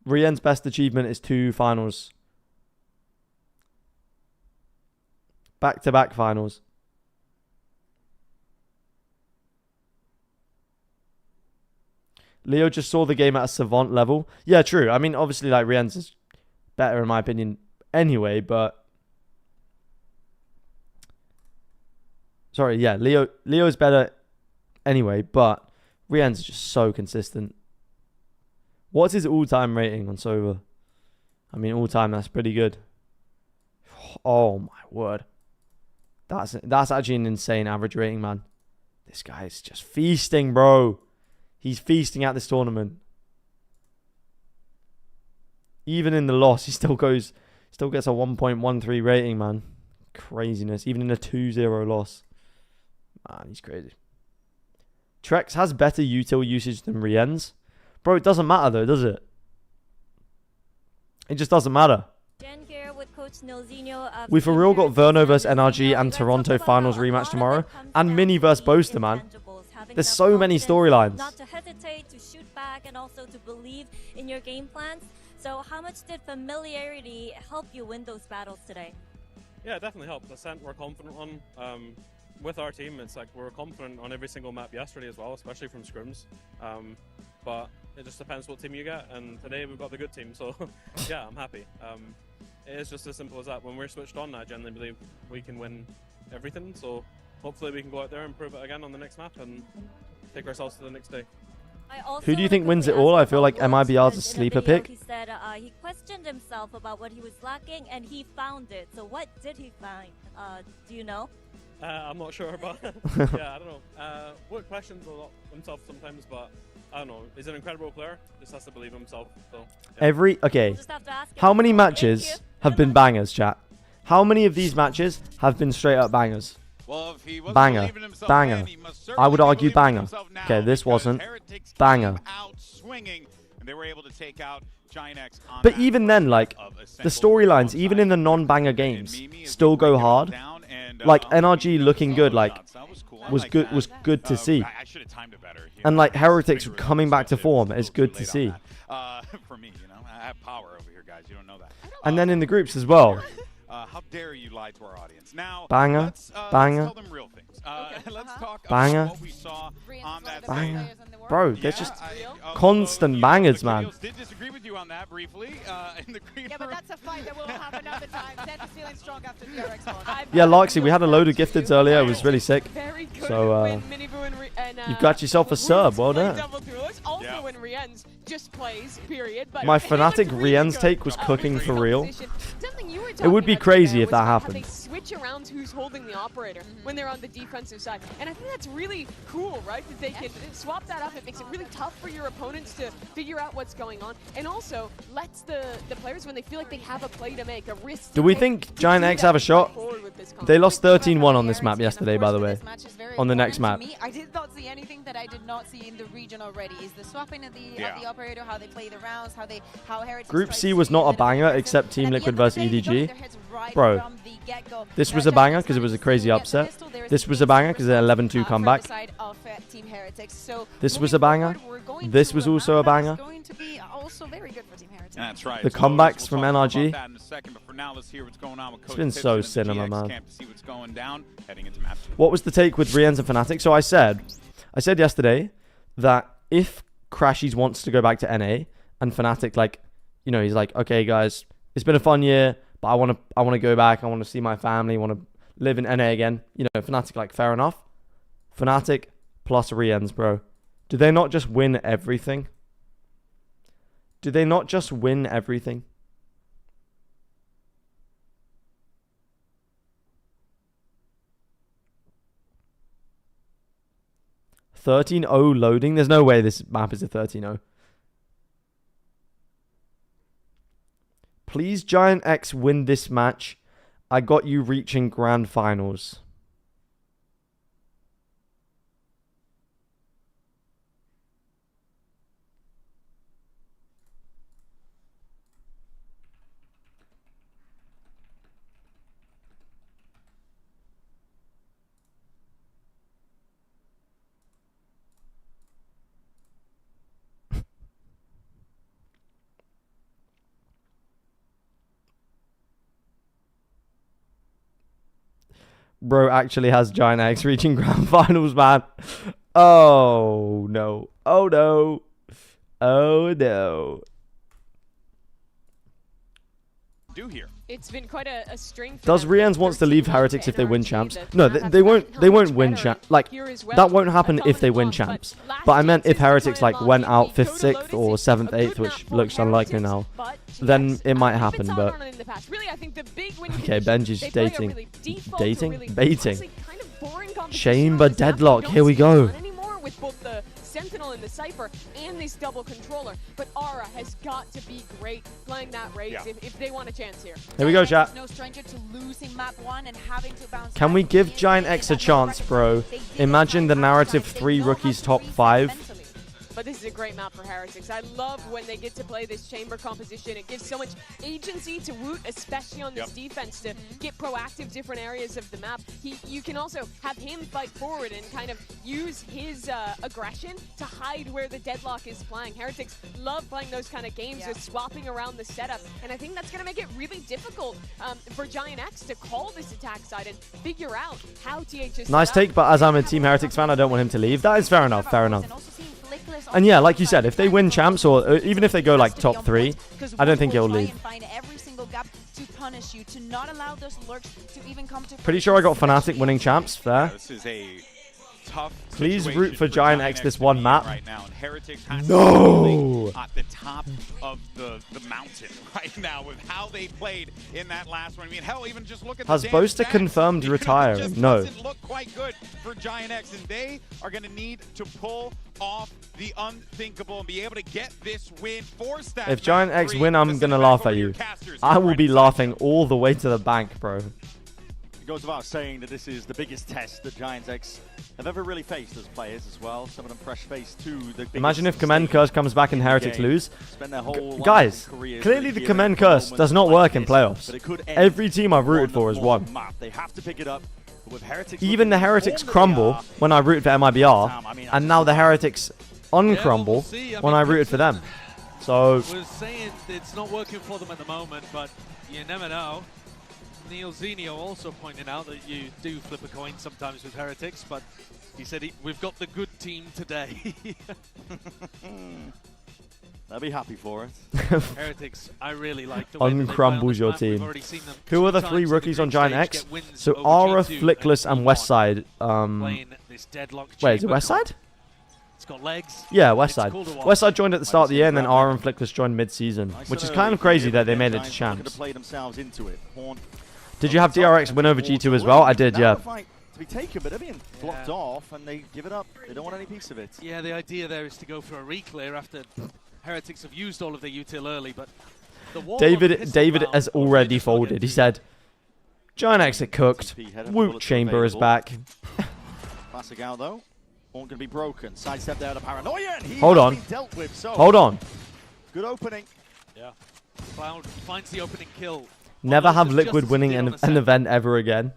Rien's best achievement is 2 finals. Back-to-back finals. Leo just saw the game at a savant level. Yeah, true. I mean, obviously, like, Rien's is better in my opinion anyway, but... Sorry, yeah, Leo is better anyway, but Rien's just so consistent. What's his all-time rating on Sova? I mean, all-time, that's pretty good. Oh, my word. That's actually an insane average rating, man. This guy is just feasting, bro. He's feasting at this tournament. Even in the loss, he still gets a 1.13 rating, man. Craziness. Even in a 2-0 loss. Man, he's crazy. Trex has better util usage than Rien's. Bro, it doesn't matter though, does it? It just doesn't matter. We for real got Verno vs NRG and Toronto finals rematch tomorrow. And Mini vs Boaster, man. There's so many storylines. Not to hesitate, to shoot back, and also to believe in your game plans. So how much did familiarity help you win those battles today? Yeah, it definitely helped. The scent we're confident on. With our team, it's like we're confident on every single map yesterday as well, especially from scrims. But it just depends what team you get, and today we've got the good team, so yeah, I'm happy. It is just as simple as that. When we're switched on, I genuinely believe we can win everything, so hopefully we can go out there and prove it again on the next map and take ourselves to the next day. Who do you think wins it all? I feel like MIBR's a sleeper pick. He said he questioned himself about what he was lacking, and he found it. So what did he find? Do you know? I'm not sure, but yeah, I don't know. Would question himself sometimes, but I don't know. He's an incredible player. Just has to believe in himself. So yeah. Okay. How many matches have been bangers, chat? How many of these matches have been straight up bangers? Well, if he wasn't Banger. believing himself Banger. then, he must I would certainly argue believe in banger. himself now, Okay, this because wasn't. Heretics Banger. came out swinging, and they were able to take out Giant X on But that even then, like, the storylines, even in the non-banger games, still go hard. Like, NRG looking good, like, was good to see. I should have timed it better. And, like, Heretics coming back to form is good to see. For me, you know, I have power over here, guys. You don't know that. And then in the groups as well. How dare you lie to our audience? Now, Banger, let's banger. tell them real things. Let's talk Banger. about what we saw on that Banger. stage. Bro, there's just constant bangers, man. Did disagree with you on that briefly in the green Yeah, but that's a fight that will happen another time. Zed is feeling strong after DRX on. Yeah, Larksy, we had a load of gifteds earlier. It was really sick. Very good So, when Miniboo and you've got yourself a sub. Well done. Also when Rien's just plays, period. But My Fnatic Rien's take was cooking for real. It would be crazy if that happened. They switch around who's holding the operator when they're on the defensive side. And I think that's really cool, right? That they can swap that up. It makes it really tough for your opponents to figure out what's going on. And also lets the players, when they feel like they have a play to make, a risk Do we think Giant X have a shot? They lost 13-1 on this map yesterday, by the way. On the next map. I did not see anything that I did not see in the region already. Is the swapping of the operator, how they play the rounds, how Heretics Group C was not a banger except Team Liquid versus EDG. Bro, this was a banger because it was a crazy upset. This was a banger because of an 11-2 comeback. This was a banger. This was also a banger. That's right. The comebacks from NRG. It's been so cinema, man. What was the take with Rien's and Fnatic? So I said yesterday that if Crashies wants to go back to NA and Fnatic, like, you know, he's like, okay, guys, it's been a fun year, but I want to go back. I want to see my family. I want to live in NA again. You know, Fnatic, like, fair enough. Fnatic plus Rien's, bro. Do they not just win everything? Do they not just win everything? $13-0 loading. There's no way this map is a 13-0. Please, Giant X, win this match. I got you reaching grand finals. Bro actually has Giant X reaching grand finals, man. Oh, no. Oh, no. Oh, no. Do here. It's been quite a string. Does Rien's wants to leave Heretics if they win champs? No, they won't win champs. Like, that won't happen if they win champs. But I meant if Heretics, like, went out 5th, 6th, or 7th, 8th, which looks unlikely now, then it might happen, but... Okay, Benji's dating. Dating? Baiting. Chamber deadlock, here we go. With both the Sentinel and the Cypher and this double controller, but Aura has got to be great playing that race if they want a chance here. Here we go, chat. No stranger to losing map 1 and having to bounce. Can we give Giant X a chance, bro? Imagine the narrative 3 rookies top 5. But this is a great map for Heretics. I love when they get to play this chamber composition. It gives so much agency to Woot, especially on this defense, to get proactive different areas of the map. You can also have him fight forward and kind of use his aggression to hide where the deadlock is playing. Heretics love playing those kind of games, just swapping around the setup. And I think that's going to make it really difficult for Giant X to call this attack side and figure out how TH is Nice take, but as I'm a Team Heretics fan, I don't want him to leave. That is fair enough, fair enough. And yeah, like you said, if they win champs or even if they go like top 3, I don't think he'll leave. Pretty sure I got Fnatic winning champs there. This is a tough. Please root for Giant X this one map. Right now, and Heretics has No! at the top of the mountain right now with how they played in that last one. I mean, hell, even just look at Has the Boaster stats. confirmed It retiring? just No. doesn't look quite good for Giant X, and they are going to need to pull off the unthinkable and be able to get this win. Force that. If Giant X win, I'm going to laugh at you. I will be laughing all the way to the bank, bro. It goes without saying that this is the biggest test that Giant X have ever really faced as players as well. Some of them fresh faced too. Imagine if Command Curse comes back and Heretics lose. Spend their whole Guys, clearly the Command Curse does not work in playoffs. Every team I've rooted for has won. They have to pick it up. With Heretics Even the Heretics crumble when I rooted for MIBR, and now the Heretics uncrumble when I rooted for them. So We're saying it's not working for them at the moment, but you never know. Neil Zenio also pointing out that you do flip a coin sometimes with Heretics, but he said we've got the good team today. They'll be happy for it. Heretics, I really like the way that they play on uncrumbles this your map. We've team. already seen them Who are the two three times in rookies the on group Giant stage X? get wins So over Aura, G2 Flickless, and Westside. playing this deadlock Wait, is it chamber Westside? It's got legs. Yeah, It's Westside. cool to watch. Westside joined at the start of the year, and then Aura and Flickless joined mid-season, which is kind of crazy that they made it to Champs. Play themselves into it. Horn Did you have DRX win over G2 as well? I did, yeah. to be taken, but they're being blocked off, and they give it up. They don't want any piece of it. Yeah, the idea there is to go for a re-clear after Heretics have used all of their util early, but the wall David has already folded. He said, Giant X are cooked. Woot Chamber is back. Classic out, though. Horn can be broken. Sidestep there to Paranoia, and he Hold has on. been dealt with, so Hold on. good opening. Yeah. Cloud finds the opening kill. Never have Almost as Liquid just winning as an he did on the event ever again.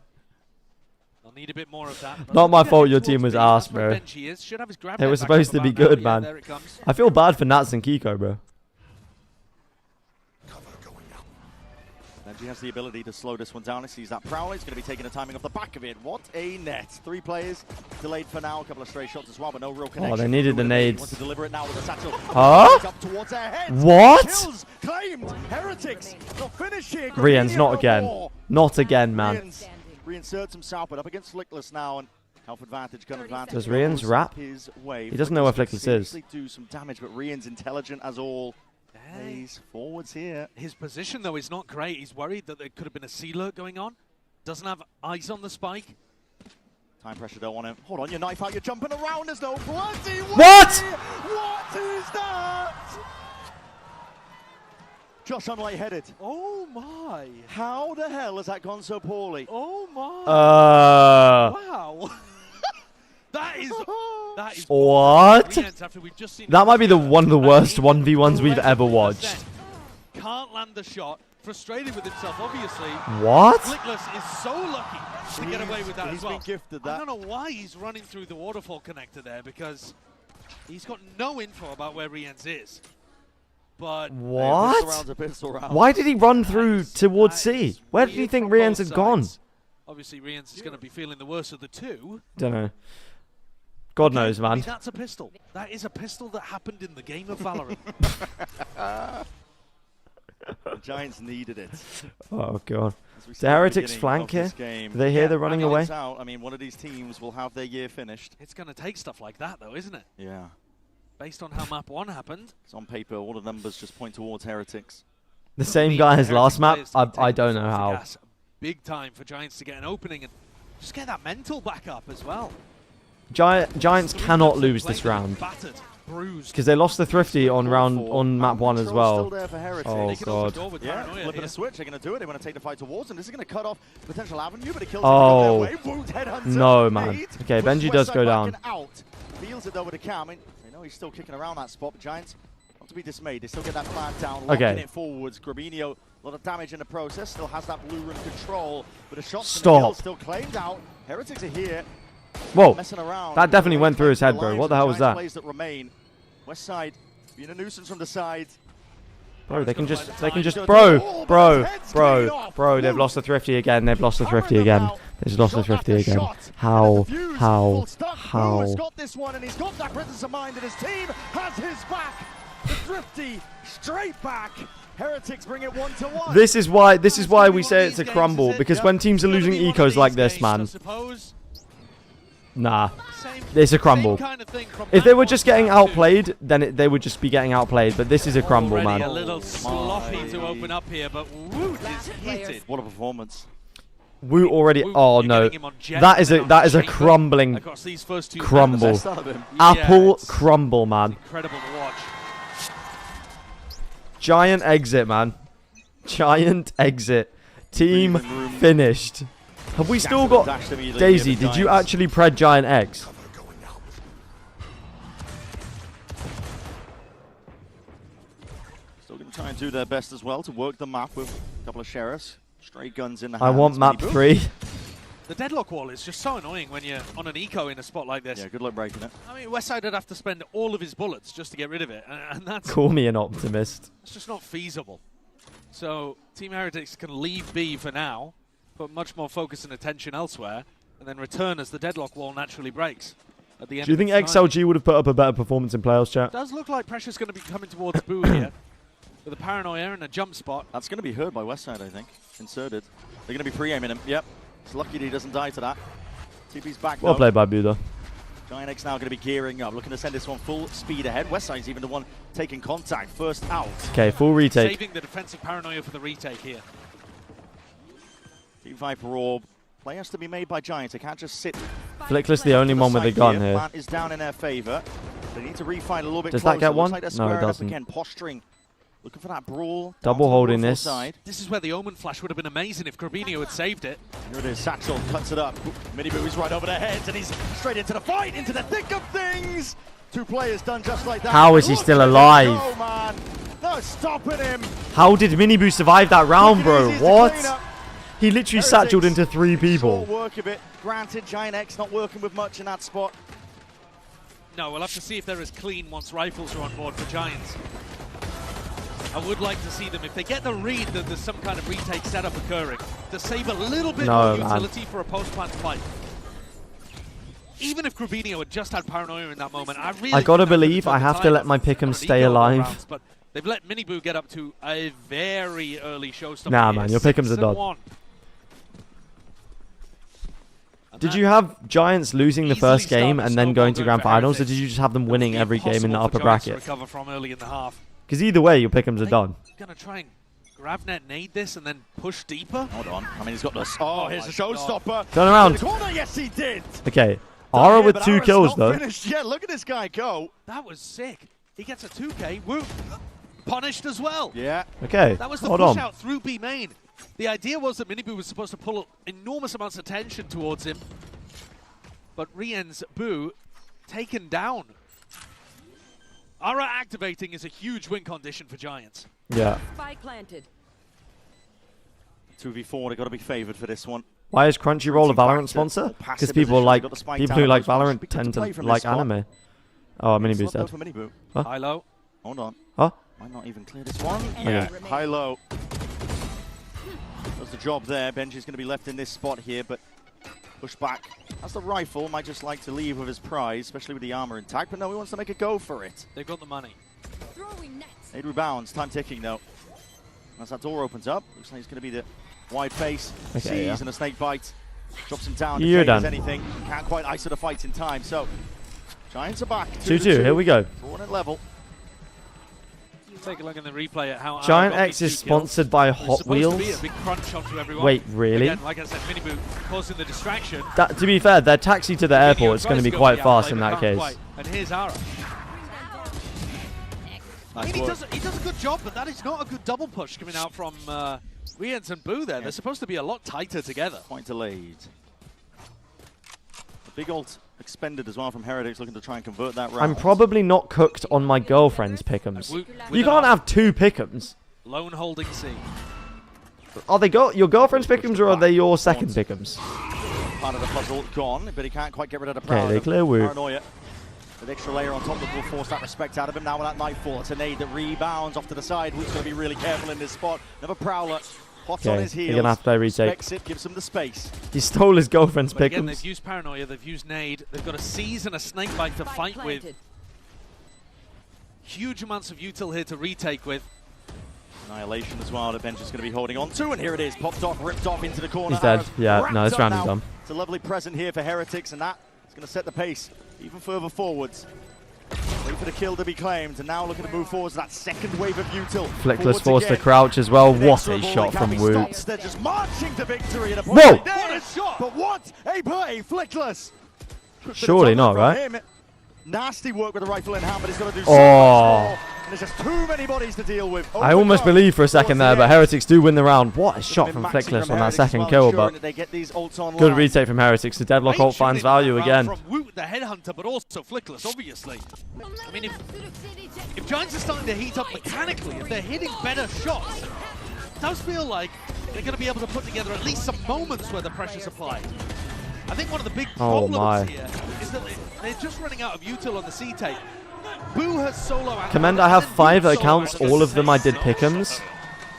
They'll need a bit more of that. Not my fault your team was ass, That's where bro. Benji is. Should have his grab It net was back supposed up to be about now. good, Yeah, man. there it comes. I feel bad for Nats and Kiko, bro. Benji has the ability to slow this one down. He sees that Prowler. He's going to be taking the timing off the back of it. What a net. 3 players delayed for now. A couple of stray shots as well, but no real connection. Oh, they needed the nades. Want to deliver it now with a satchel. Huh? Up towards their heads. What? Kills claimed. Heretics. They'll finish here. Rian's not Grabinho again. more. Not again, man. Rian's reinserts himself, but up against Flickless now, and health advantage, gun advantage. Does Rian's goes rap? his way. He doesn't know where Flickless is. Seriously do some damage, but Rian's intelligent as all. Plays forwards here. His position, though, is not great. He's worried that there could have been a C-lurk going on. Doesn't have eyes on the spike. Time pressure don't want him. Hold on, your knife out, you're jumping around. There's no bloody way. What? What is that? Josh unlight-headed. Oh, my. How the hell has that gone so poorly? Oh, my. Wow. That is What? after we've just seen That might be one of the worst 1v1s we've ever watched. Can't land the shot. Frustrated with himself, obviously. What? Flickless is so lucky to get away with that as well. He's been gifted that. I don't know why he's running through the waterfall connector there, because he's got no info about where Rienz is. But What? Why did he run through towards C? Where did he think Rian's had gone? Obviously, Rienz is going to be feeling the worst of the two. Don't know. God knows, I man. mean, that's a pistol. That is a pistol that happened in the game of Valorant. The Giants needed it. Oh, God. The The Heretics flank here? Do they hear they're running away? I mean, one of these teams will have their year finished. It's going to take stuff like that, though, isn't it? Yeah. Based on how map 1 happened. It's on paper, all the numbers just point towards Heretics. The same guy as last map? I don't know how. Gas big time for Giants to get an opening and just get that mental back up as well. Giants cannot lose this round. Because they lost the Thrifty on map 1 as well. Oh, God. Yeah, flipping a switch, they're going to do it. They want to take the fight towards them. This is going to cut off potential avenue, but it kills Oh, Headhunter. no, man. Okay, Benji does go down. Feels it though with a cam. I know he's still kicking around that spot, but Giants, not to be dismayed. They still get that plant down, locking it forwards. Grabinho, a lot of damage in the process, still has that blue room control, but a shot still claimed out. Heretics are here. Whoa, Messing around. that definitely went through his head, bro. What the hell was that? Plays that remain. West side being a nuisance from the side. Bro, they can just, bro, they've lost the Thrifty again. They've lost the Thrifty again. They've lost the Thrifty again. How? He's got this one, and he's got that presence of mind, and his team has his back. The Thrifty straight back. Heretics bring it 1-1. This is why we say it's a crumble, because when teams are losing ecos like this, man. Nah. It's a crumble. Kind of thing from if they were just getting outplayed, then they would just be getting outplayed. But this is a crumble, man. A little sloppy to open up here, but Woot is hit. What a performance. Woot already. Oh no, that is a crumbling crumble. Apple crumble, man. Incredible to watch. Giant exit, man. Giant exit. Team finished. Have we still got Daisy? Did you actually pred Giant X? Still going to try and do their best as well to work the map with a couple of sheriffs. Stray guns in the I hands. want map 3. The deadlock wall is just so annoying when you're on an eco in a spot like this. Yeah, good luck breaking it. I mean, Westside would have to spend all of his bullets just to get rid of it, and that's... Call me an optimist. It's just not feasible. So, Team Heretics can leave B for now, put much more focus and attention elsewhere, and then return as the deadlock wall naturally breaks at the end. Do you think XLG would have put up a better performance in playoffs, chat? It does look like pressure's going to be coming towards Boo here. With a paranoia and a jump spot. That's going to be heard by Westside, I think. Inserted. They're going to be pre-aiming him. Yep. It's lucky that he doesn't die to that. TP's back, Well played by Boo, though. Giant X now going to be gearing up, looking to send this one full speed ahead. Westside's even the one taking contact. First out. Okay, full retake. Saving the defensive paranoia for the retake here. Team Viper Orb. Play has to be made by Giants. They can't just sit. Flickless the only one with a gun here. Plant is down in their favor. They need to refight a little bit Does closer. that get one? Like No, it doesn't. Again, posturing. Looking for that brawl. Double holding this. Side. This is where the Omen Flash would have been amazing if Corbinio had saved it. Here it is. Satchel cuts it up. Miniboo is right over their heads, and he's straight into the fight, into the thick of things. Two players done just like that. How is he still alive? Oh man, no stopping him. How did Miniboo survive that round, bro? What? He literally satcheled into 3 people. Short work of it. Granted, Giant X not working with much in that spot. No, we'll have to see if they're as clean once rifles are on board for Giants. I would like to see them, if they get the read that there's some kind of retake setup occurring, to save a little bit more utility for a post-plant fight. Even if Corbinio had just had paranoia in that moment, I gotta believe I have to let my pick'em stay alive. Rounds, but they've let Miniboo get up to a very early showstopper. Nah, man, your pick'ems are done. Did you have Giants losing the first game and then going to grand finals, or did you just have them winning every game in the upper bracket? Recover from early in the half. Because either way, your pick'ems are done. Gonna try and grab net nade this and then push deeper. Hold on. I mean, he's got this. Oh, here's a showstopper. Turn around. In the corner. Yes, he did. Okay. Ara with 2 kills, though. Finished. Yeah, look at this guy go. That was sick. He gets a 2K. Woo. Punished as well. Yeah. Okay. That was the push out through B main. The idea was that Miniboo was supposed to pull enormous amounts of tension towards him. But Rien's Boo taken down. Ara activating is a huge win condition for Giants. Yeah. Spike planted. 2v4, they've got to be favored for this one. Why is Crunchyroll a Valorant sponsor? Because people who like Valorant tend to like anime. Oh, Miniboo's dead. Huh? High low. Hold on. Huh? Might not even clear this one. Yeah. High low. Does the job there. Benji's going to be left in this spot here, but push back. That's the rifle. Might just like to leave with his prize, especially with the armor intact. But no, he wants to make a go for it. They've got the money. 8 rebounds. Time ticking, though. As that door opens up, looks like it's going to be the wide face. Sees and a snake bite. Drops him down. You're done. Anything. Can't quite iso the fight in time. So, Giants are back. 2-2. Here we go. Drawn at level. Take a look in the replay at how Giant X is sponsored by Hot Wheels. To be a big crunch onto everyone. Wait, really? Again, like I said, Miniboo causing the distraction. To be fair, their taxi to the airport is going to be quite fast in that case. And here's Ara. I mean, he does a good job, but that is not a good double push coming out from Riens and Boo there. They're supposed to be a lot tighter together. Point delayed. A big ult expended as well from Heretics, looking to try and convert that round. I'm probably not cooked on my girlfriend's pick'ems. You can't have 2 pick'ems. Lone holding C. Are they your girlfriend's pick'ems or are they your second pick'ems? Part of the puzzle gone, but he can't quite get rid of the power. Okay, they clear Woo. Paranoia. With extra layer on top that will force that respect out of him. Now with that Nightfall, it's a nade that rebounds off to the side. Woo's going to be really careful in this spot. Another Prowler. Hot on his heels. You're going to have to play retake. It, gives him the space. He stole his girlfriend's pick'ems. Again, they've used Paranoia, they've used Nade. They've got a Seize and a Snakebite to fight with. Huge amounts of util here to retake with. Annihilation as well, the bench is going to be holding on to, and here it is, popped off, ripped off into the corner. He's dead. Yeah, no, this round is done. It's a lovely present here for Heretics, and that going to set the pace even further forwards. Wait for the kill to be claimed, and now looking to move forwards. That second wave of util. Flickless forced to crouch as well. What a shot from Woot. They're just marching to victory. And Whoa! What a shot! But what a play, Flickless. Surely not, right? Nasty work with the rifle in hand, but he's got to do so much more. And there's just too many bodies to deal with. I almost believed for a second there, but Heretics do win the round. What a shot from Flickless on that second kill, but good retake from Heretics. The deadlock ult finds value again. From Woot, the headhunter, but also Flickless, obviously. I mean, if Giants are starting to heat up mechanically, if they're hitting better shots, it does feel like they're going to be able to put together at least some moments where the pressure's applied. I think one of the big problems here is that they're just running out of util on the C-take. Boo has solo. Commend, I have 5 accounts, all of them I did pick'ems.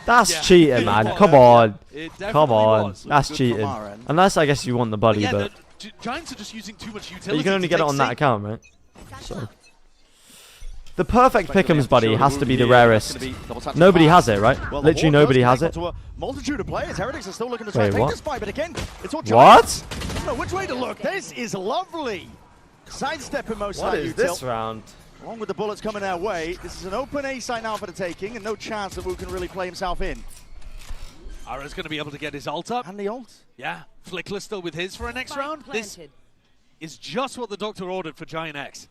That's cheating, man. Come on. Come on. That's cheating. Unless, I guess, you want the buddy, but... Giants are just using too much utility. But you can only get it on that account, right? So... The perfect pick'ems buddy has to be the rarest. Nobody has it, right? Literally nobody has it. Multitude of players. Heretics are still looking to try and take this fight, but again, it's all what? No, which way to look? This is lovely. Sidestepping most What is this round? Along with the bullets coming their way, this is an open A site now for the taking, and no chance that Wu can really play himself in. Ara's going to be able to get his ult up. And the ult. Yeah, Flickless still with his for a next round. This is just what the Doctor ordered for Giant X.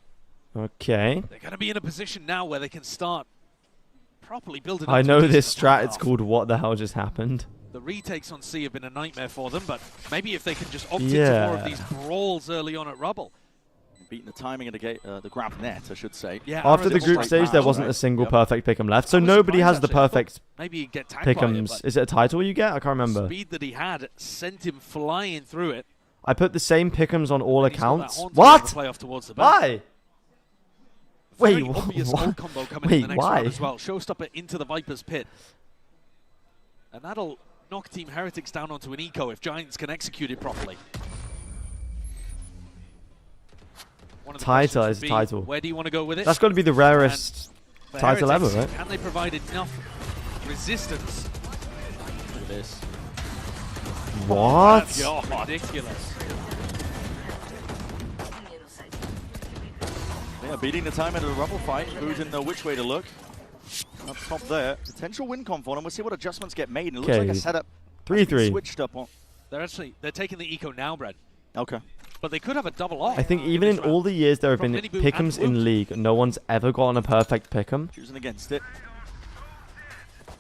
Okay. They're going to be in a position now where they can start properly building. I know this strat. It's called What the Hell Just Happened. The retakes on C have been a nightmare for them, but maybe if they can just opt into more of these brawls early on at Rubble. Beating the timing of the grab net, I should say. Yeah, after the group stage, there wasn't a single perfect pick'em left, so nobody has the perfect pick'ems. Is it a title you get? I can't remember. The speed that he had sent him flying through it. I put the same pick'ems on all accounts. What? Why? Wait, why? As well. Showstopper into the Viper's pit. And that'll knock Team Heretics down onto an eco if Giants can execute it properly. Title is title. Where do you want to go with it? That's got to be the rarest title ever, right? Can they provide enough resistance? Look at this. What? That's ridiculous. Yeah, beating the time into the Rubble fight. Who didn't know which way to look? Up top there. Potential win conf on, and we'll see what adjustments get made. And it looks like a setup 3-3. Switched up on. They're taking the eco now, Brad. Okay. But they could have a double off. I think even in all the years there have been pick'ems in League, no one's ever gotten a perfect pick'em. Choosing against it.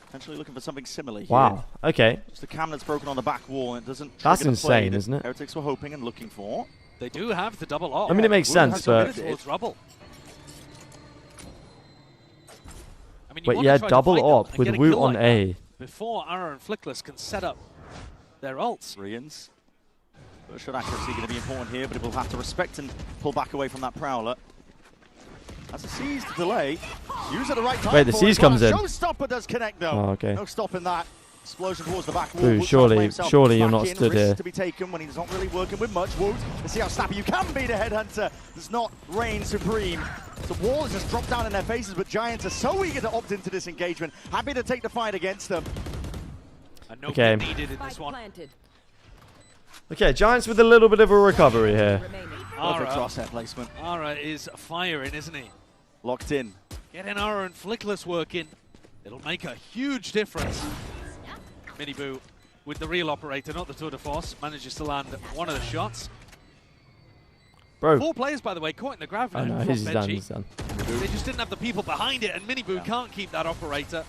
Potentially looking for something similar here. Wow. Okay. Just the cam that's broken on the back wall, and it doesn't. That's insane, isn't it? Heretics were hoping and looking for. They do have the double off. I mean, it makes sense, but. I mean, wait, yeah, double op with Woot on like A. Before Ara and Flickless can set up their ults. Rians. First shot accuracy going to be important here, but it will have to respect and pull back away from that Prowler. As it sees the delay, use at the right time. Wait, the Siege comes in. Showstopper does connect though. Oh, okay. No stopping that. Explosion towards the back wall. Ooh, surely you're not stood here. To be taken when he's not really working with much. Woot, let's see how snappy you can be. The headhunter does not reign supreme. The wall has just dropped down in their faces, but Giants are so eager to opt into this engagement. Happy to take the fight against them. Okay. Needed in this one. Okay, Giants with a little bit of a recovery here. Perfect crosshair placement. Ara is firing, isn't he? Locked in. Getting Ara and Flickless working. It'll make a huge difference. Miniboo with the real operator, not the Tour de Force, manages to land one of the shots. Bro. 4 players, by the way, caught in the grab I know, he's done, he's done. They just didn't have the people behind it, and Miniboo can't keep that operator.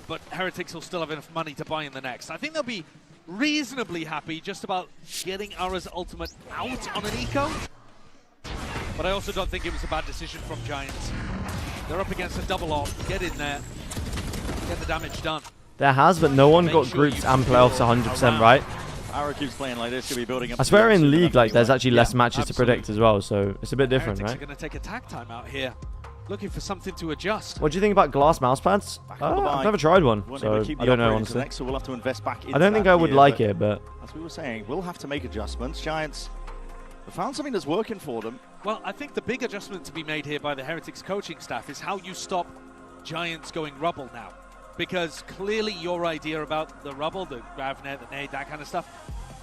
But Heretics will still have enough money to buy in the next. I think they'll be reasonably happy just about getting Ara's ultimate out on an eco. But I also don't think it was a bad decision from Giants. They're up against a double off. Get in there. Get the damage done. There has, but no one got groups and playoffs 100% right. Ara keeps playing like this, could be building up. I swear in League, like, there's actually less matches to predict as well, so it's a bit different, Heretics right? are going to take a tag time out here, looking for something to adjust. What do you think about glass mouse pads? I've never tried one, so I don't know, honestly. So we'll have to invest back into I don't think I would like it, but... As we were saying, we'll have to make adjustments. Giants have found something that's working for them. Well, I think the big adjustment to be made here by the Heretics coaching staff is how you stop Giants going rubble now. Because clearly your idea about the rubble, the gravnet, the nade, that kind of stuff,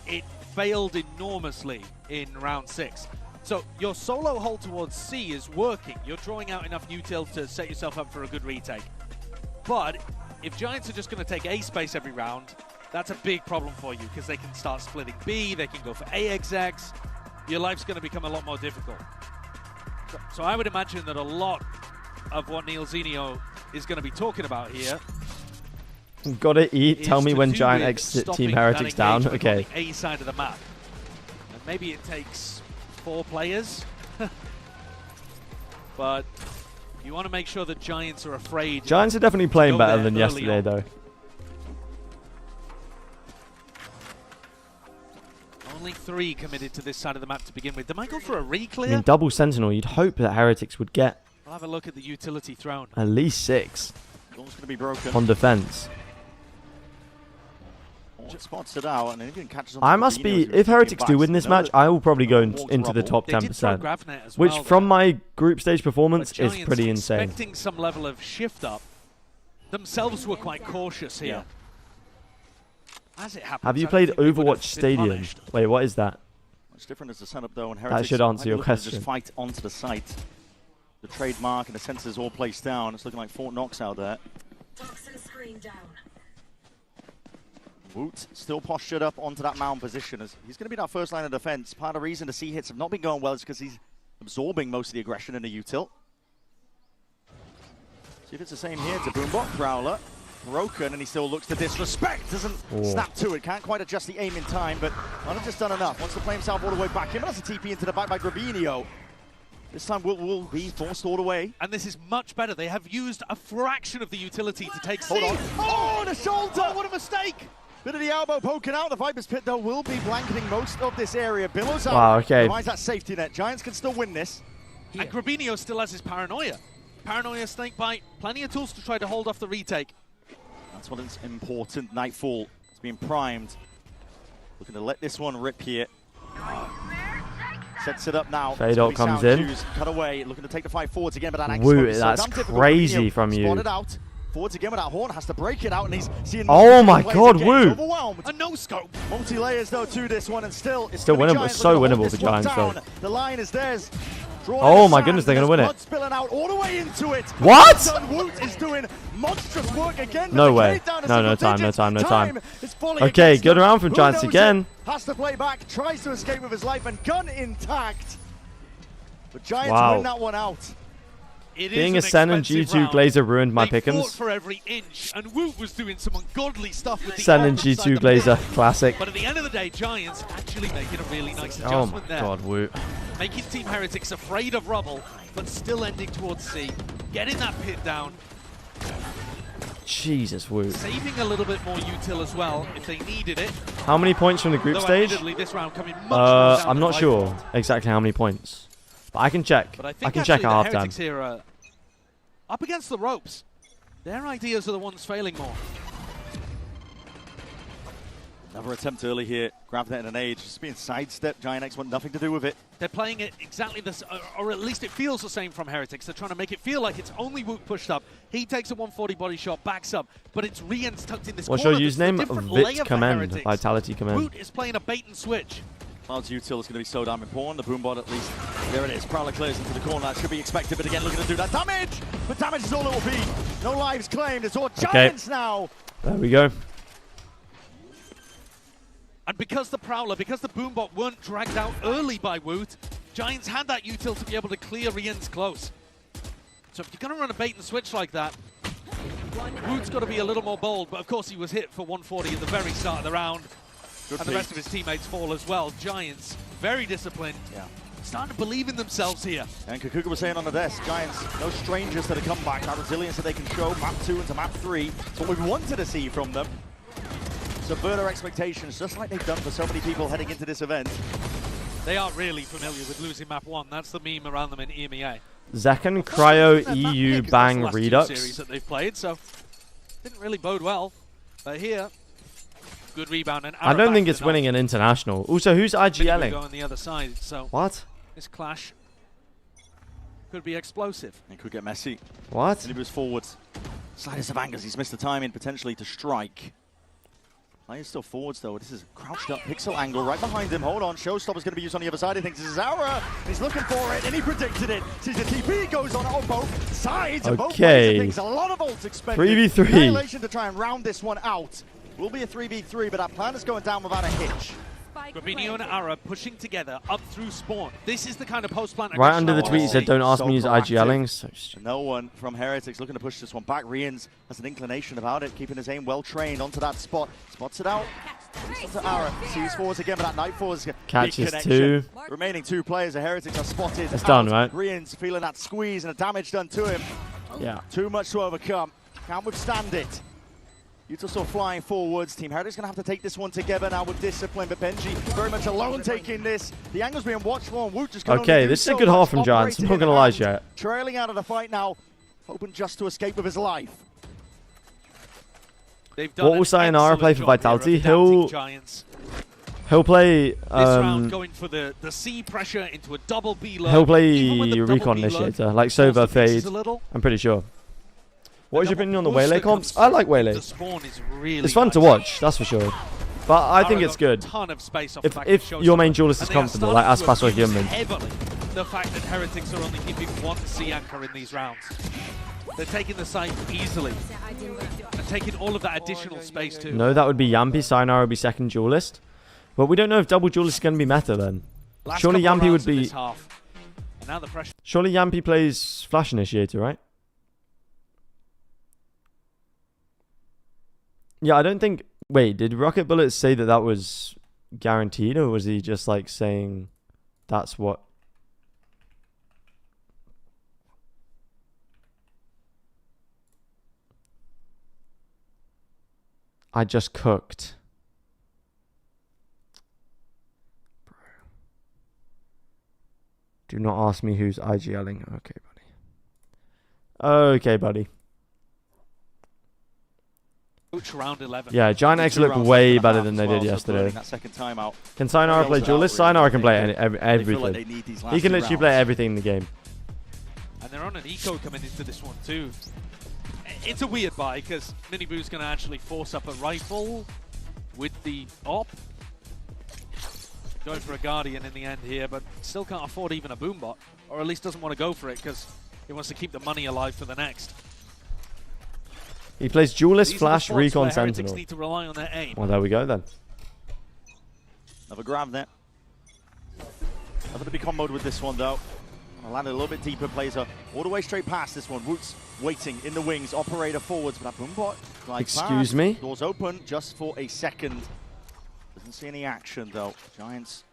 it failed enormously in round 6. So your solo hold towards C is working. You're drawing out enough util to set yourself up for a good retake. But if Giants are just going to take A space every round, that's a big problem for you because they can start splitting B, they can go for A execs. Your life's going to become a lot more difficult. So I would imagine that a lot of what Neil Zenio is going to be talking about here. Gotta eat. Tell me when Giant exit Team Heretics down. Okay. On the A side of the map. And maybe it takes 4 players. But you want to make sure that Giants are afraid. Giants are definitely playing better than yesterday, though. Only 3 committed to this side of the map to begin with. They might go for a reclear. I mean, double Sentinel. You'd hope that Heretics would get. We'll have a look at the utility thrown. At least 6. Goal's going to be broken. On defense. Spots it out, and even catches on. I must be. If Heretics do win this match, I will probably go into the top 10%. Which, from my group stage performance, is pretty insane. Expecting some level of shift up. Themselves were quite cautious here. As it happens, have you played Overwatch Stadium? Wait, what is that? Much different as the setup though, and Heretics. That should answer your question. Just fight onto the site. The trademark and the sensors all placed down. It's looking like Fort Knox out there. Toxin screen down. Woot still postured up onto that mound position as he's going to be that first line of defense. Part of the reason the C hits have not been going well is because he's absorbing most of the aggression in the util. See if it's the same here to Boombot. Prowler broken, and he still looks to disrespect. Doesn't snap to it. Can't quite adjust the aim in time, but might have just done enough. Wants to play himself all the way back in. That's a TP into the back by Grabinho. This time will be forced all the way. And this is much better. They have used a fraction of the utility to take C. Hold on. Oh, the shoulder! Oh, what a mistake! Bit of the elbow poking out. The Viper's Pit, though, will be blanketing most of this area. Billows out. Wow, okay. Provides that safety net. Giants can still win this. And Grabinho still has his paranoia. Paranoia, snake bite, plenty of tools to try to hold off the retake. That's what is important. Nightfall is being primed. Looking to let this one rip here. Sets it up now. Fado comes in. Cut away. Looking to take the fight forwards again, but that Woo, that's crazy from you. Spotted out. Forwards again with that horn, has to break it out, and he's seeing. Oh my God, Woo! A no scope. Multi-layers though to this one, and still it's still winnable. It's so winnable for Giants though. The line is theirs. Oh my goodness, they're gonna win it. Spilling out all the way into it. What? Woot is doing monstrous work again. No way. No time. Okay, good round from Giants again. Has to play back, tries to escape with his life and gun intact. But Giants win that one out. Being a Sen and G2 Glazer ruined my pick'ems. Fought for every inch, and Woot was doing some ungodly stuff with the Sen and G2 Glazer, classic. But at the end of the day, Giants actually making a really nice adjustment there. Oh my God, Woot. Making Team Heretics afraid of rubble, but still ending towards C. Getting that pit down. Jesus, Woot. Saving a little bit more util as well, if they needed it. How many points from the group stage? This round coming much I'm not sure exactly how many points. But I can check. But I can check at halftime. Heretics here are up against the ropes. Their ideas are the ones failing more. Another attempt early here. Grab that in an age. Just being sidestepped. Giant X want nothing to do with it. They're playing it exactly this, or at least it feels the same from Heretics. They're trying to make it feel like it's only Woot pushed up. He takes a 140 body shot, backs up, but it's Rien's tucked in this What's corner. your username? VIT COMMEND. Vitality Command. Woot is playing a bait and switch. Cloud's util is going to be so damn important. The Boombot at least. There it is. Prowler clears into the corner. That should be expected, but again looking to do that damage. But damage is all it will be. No lives claimed. It's all Giants now. There we go. And because the Prowler, because the Boombot weren't dragged out early by Woot, Giants had that util to be able to clear Rien's close. So if you're going to run a bait and switch like that, Woot's got to be a little more bold, but of course he was hit for 140 at the very start of the round. And the rest of his teammates fall as well. Giants, very disciplined. Yeah. Starting to believe in themselves here. And Kakuga was saying on the desk, Giants, no strangers to the comeback. That resilience that they can show, map 2 into map 3. It's what we wanted to see from them. Subvert our expectations, just like they've done for so many people heading into this event. They are really familiar with losing map 1. That's the meme around them in EMEA. Zaken Cryo EU Bang Redux. Series that they've played, so didn't really bode well. But here, good rebound. And I don't think it's winning an international. Also, who's IGLing? Go on the other side. So what? This clash could be explosive. It could get messy. What? And he moves forwards. Sliders of Angers. He's missed the timing potentially to strike. Players still forwards, though. This is a crouched up pixel angle right behind him. Hold on. Showstopper's going to be used on the other side. He thinks this is Aura. He's looking for it, and he predicted it. Sees the TP goes on both sides. And both players thinks a lot of ults expended. 3v3. Annihilation to try and round this one out. Will be a 3v3, but that plan is going down without a hitch. Rabinho and Ara pushing together up through spawn. This is the kind of post-plant Right under the tweet, he said, don't ask me to use IGLing. So no one from Heretics looking to push this one back. Rians has an inclination about it, keeping his aim well trained onto that spot. Spots it out. Onto Ara. Sees forwards again, but that Nightfall is catches two. Remaining 2 players, the Heretics are spotted. It's done, right? Rians feeling that squeeze and the damage done to him. Yeah. Too much to overcome. Can't withstand it. Yutoso flying forwards. Team Heretics going to have to take this one together now with discipline, but Benji very much alone taking this. The angle's being watched for, and Woot just okay, this is a good half from Giants. I'm not going to lie yet. Trailing out of the fight now, hoping just to escape with his life. What will Sayonara play for Vitality? He'll play this round going for the C pressure into a double B low. He'll play Recon Initiator, like Sova Fade. I'm pretty sure. What is your opinion on the Waylay comps? I like Waylay. It's fun to watch, that's for sure. But I think it's good. If your main duelist is comfortable, like Aspas or Human. The fact that Heretics are only keeping 1 C anchor in these rounds. They're taking the site easily. And taking all of that additional space too. No, that would be Yampi. Sayonara would be second duelist. But we don't know if double duelist is going to be meta then. Surely Yampi would be... Surely Yampi plays Flash Initiator, right? Yeah, I don't think... Wait, did Rocket Bullets say that that was guaranteed? Or was he just like saying that's what... I just cooked. Bro. Do not ask me who's IGLing. Okay, buddy. Okay, buddy. Round 11. Yeah, Giant X look way better than they did yesterday. Can Sayonara play duelist? Sayonara can play everything. He can literally play everything in the game. And they're on an eco coming into this one too. It's a weird buy because Miniboo's going to actually force up a rifle with the op. Going for a Guardian in the end here, but still can't afford even a Boombot. Or at least doesn't want to go for it because he wants to keep the money alive for the next. He plays Duelist, Flash, Recon, Sentinel. Sentinel. To rely on their aim. Well, there we go then. Another grab there. Nothing to be comboed with this one though. Landed a little bit deeper, plays all the way straight past this one. Woot's waiting in the wings, operator forwards, but that Boombot. Excuse me? Doors open just for a second. Doesn't see any action though. Giants.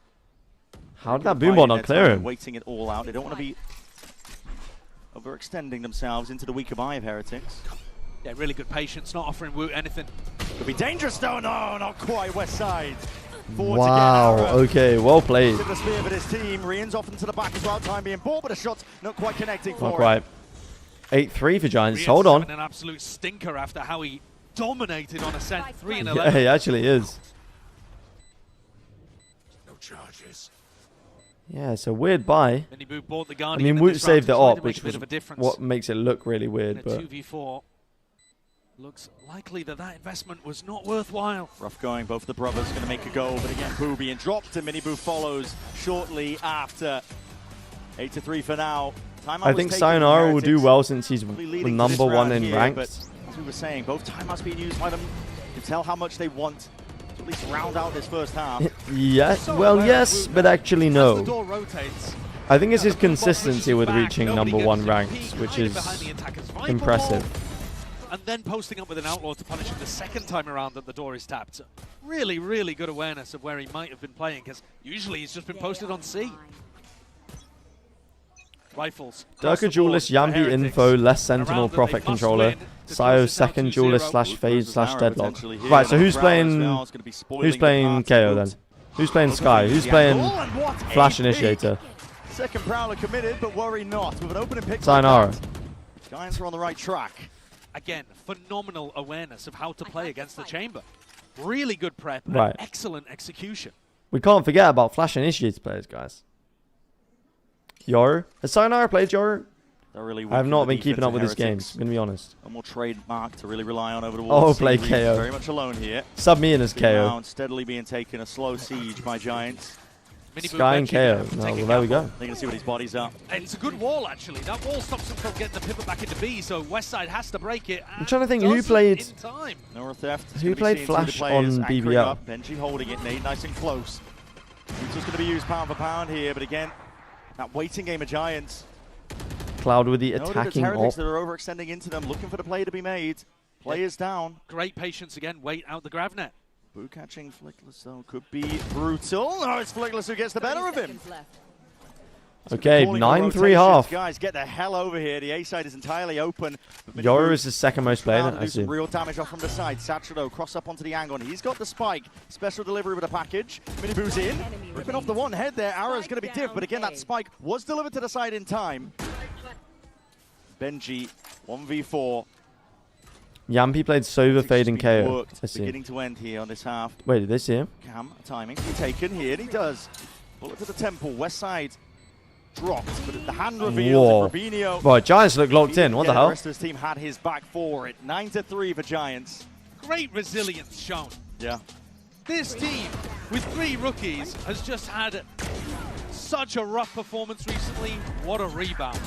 How did that Boombot not clear him? Waiting it all out. They don't want to be overextending themselves into the weaker buy of Heretics. Yeah, really good patience, not offering Woot anything. Could be dangerous though. No, not quite. West side. Wow, okay, well played. The spear for his team. Rian's off into the back as well. Time being bought, but a shot's not quite connecting for Not quite. 8-3 for Giants. Rian's Hold on. An absolute stinker after how he dominated on Ascent 3 and 11. Yeah, he actually is. No charges. Yeah, it's a weird buy. Miniboo bought the I Guardian mean, Woot saved the op, which was was what makes it look really weird. But 2v4 looks likely that investment was not worthwhile. Rough going, both the brothers going to make a go, but again, Boo being dropped, and Miniboo follows shortly after. 8-3 for now. I think Sayonara will do well since he's number 1 in ranked. But as we were saying, both timeouts being used by them to tell how much they want to at least round out this first half. Yes, well, yes, but actually no. I think it's his consistency with reaching number 1 ranked, which is impressive. And then posting up with an Outlaw to punish him the second time around that the door is tapped. Really, really good awareness of where he might have been playing, because usually he's just been posted on C. Rifles. Durka Duelist, Yambi Info, less Sentinel, Prophet Controller, Sayo second Duelist / Phase / Deadlock. Right, so who's playing KO then? Who's playing Sky? Who's playing Flash Initiator? Second Prowler committed, but worry not. With an opening pick. Sayonara. Giants are on the right track. Again, phenomenal awareness of how to play against the Chamber. Really good prep right. And excellent execution. We can't forget about Flash Initiator players, guys. Yoru. Has Sayonara played Yoru? Thoroughly I have not been weakened the keeping up with defense this of game, Heretics. I'm going to be honest. No more trademark to really rely on over the wall. Oh, play KO. Very much alone here. Sub me in as KO. Round steadily being taken, a slow siege by Giants. Sky and KO. No, well, there we go. They're going to see what his body's up. And it's a good wall, actually. That wall stops them from getting the pivot back into B, so Westside has to break it. I'm trying to think who played. Nora Theft. Who played Flash on BBL? Benji holding it, Nate, nice and close. It's just going to be used pound for pound here, but again, that waiting game of Giants. Cloud with the Noted attacking Heretics op. that are overextending into them, looking for the play to be made. Players down. Great patience again, wait out the grav net. Boo catching Flickless though could be brutal. No, it's Flickless who gets the better of him. Okay, 9-3 half. Guys, get the hell over here. The A side is entirely open. Yoru is the second most played, I see. Real damage off from the side. Satchel cross up onto the angle, and he's got the spike. Special delivery with a package. Miniboo's in. Ripping off the one head there. Arrow's going to be diff, but again, that spike was delivered to the side in time. Benji, 1v4. Yampi played Sova, Fade, and KO. I see. Beginning to end here on this half. Wait, did they see him? Cam, timing to be taken here, and he does. Bullet to the temple. West side dropped, but the hand reveal. Rubinho. Right, Giants look locked in. What the hell? The rest of his team had his back for it. 9-3 for Giants. Great resilience shown. Yeah. This team, with 3 rookies, has just had such a rough performance recently. What a rebound.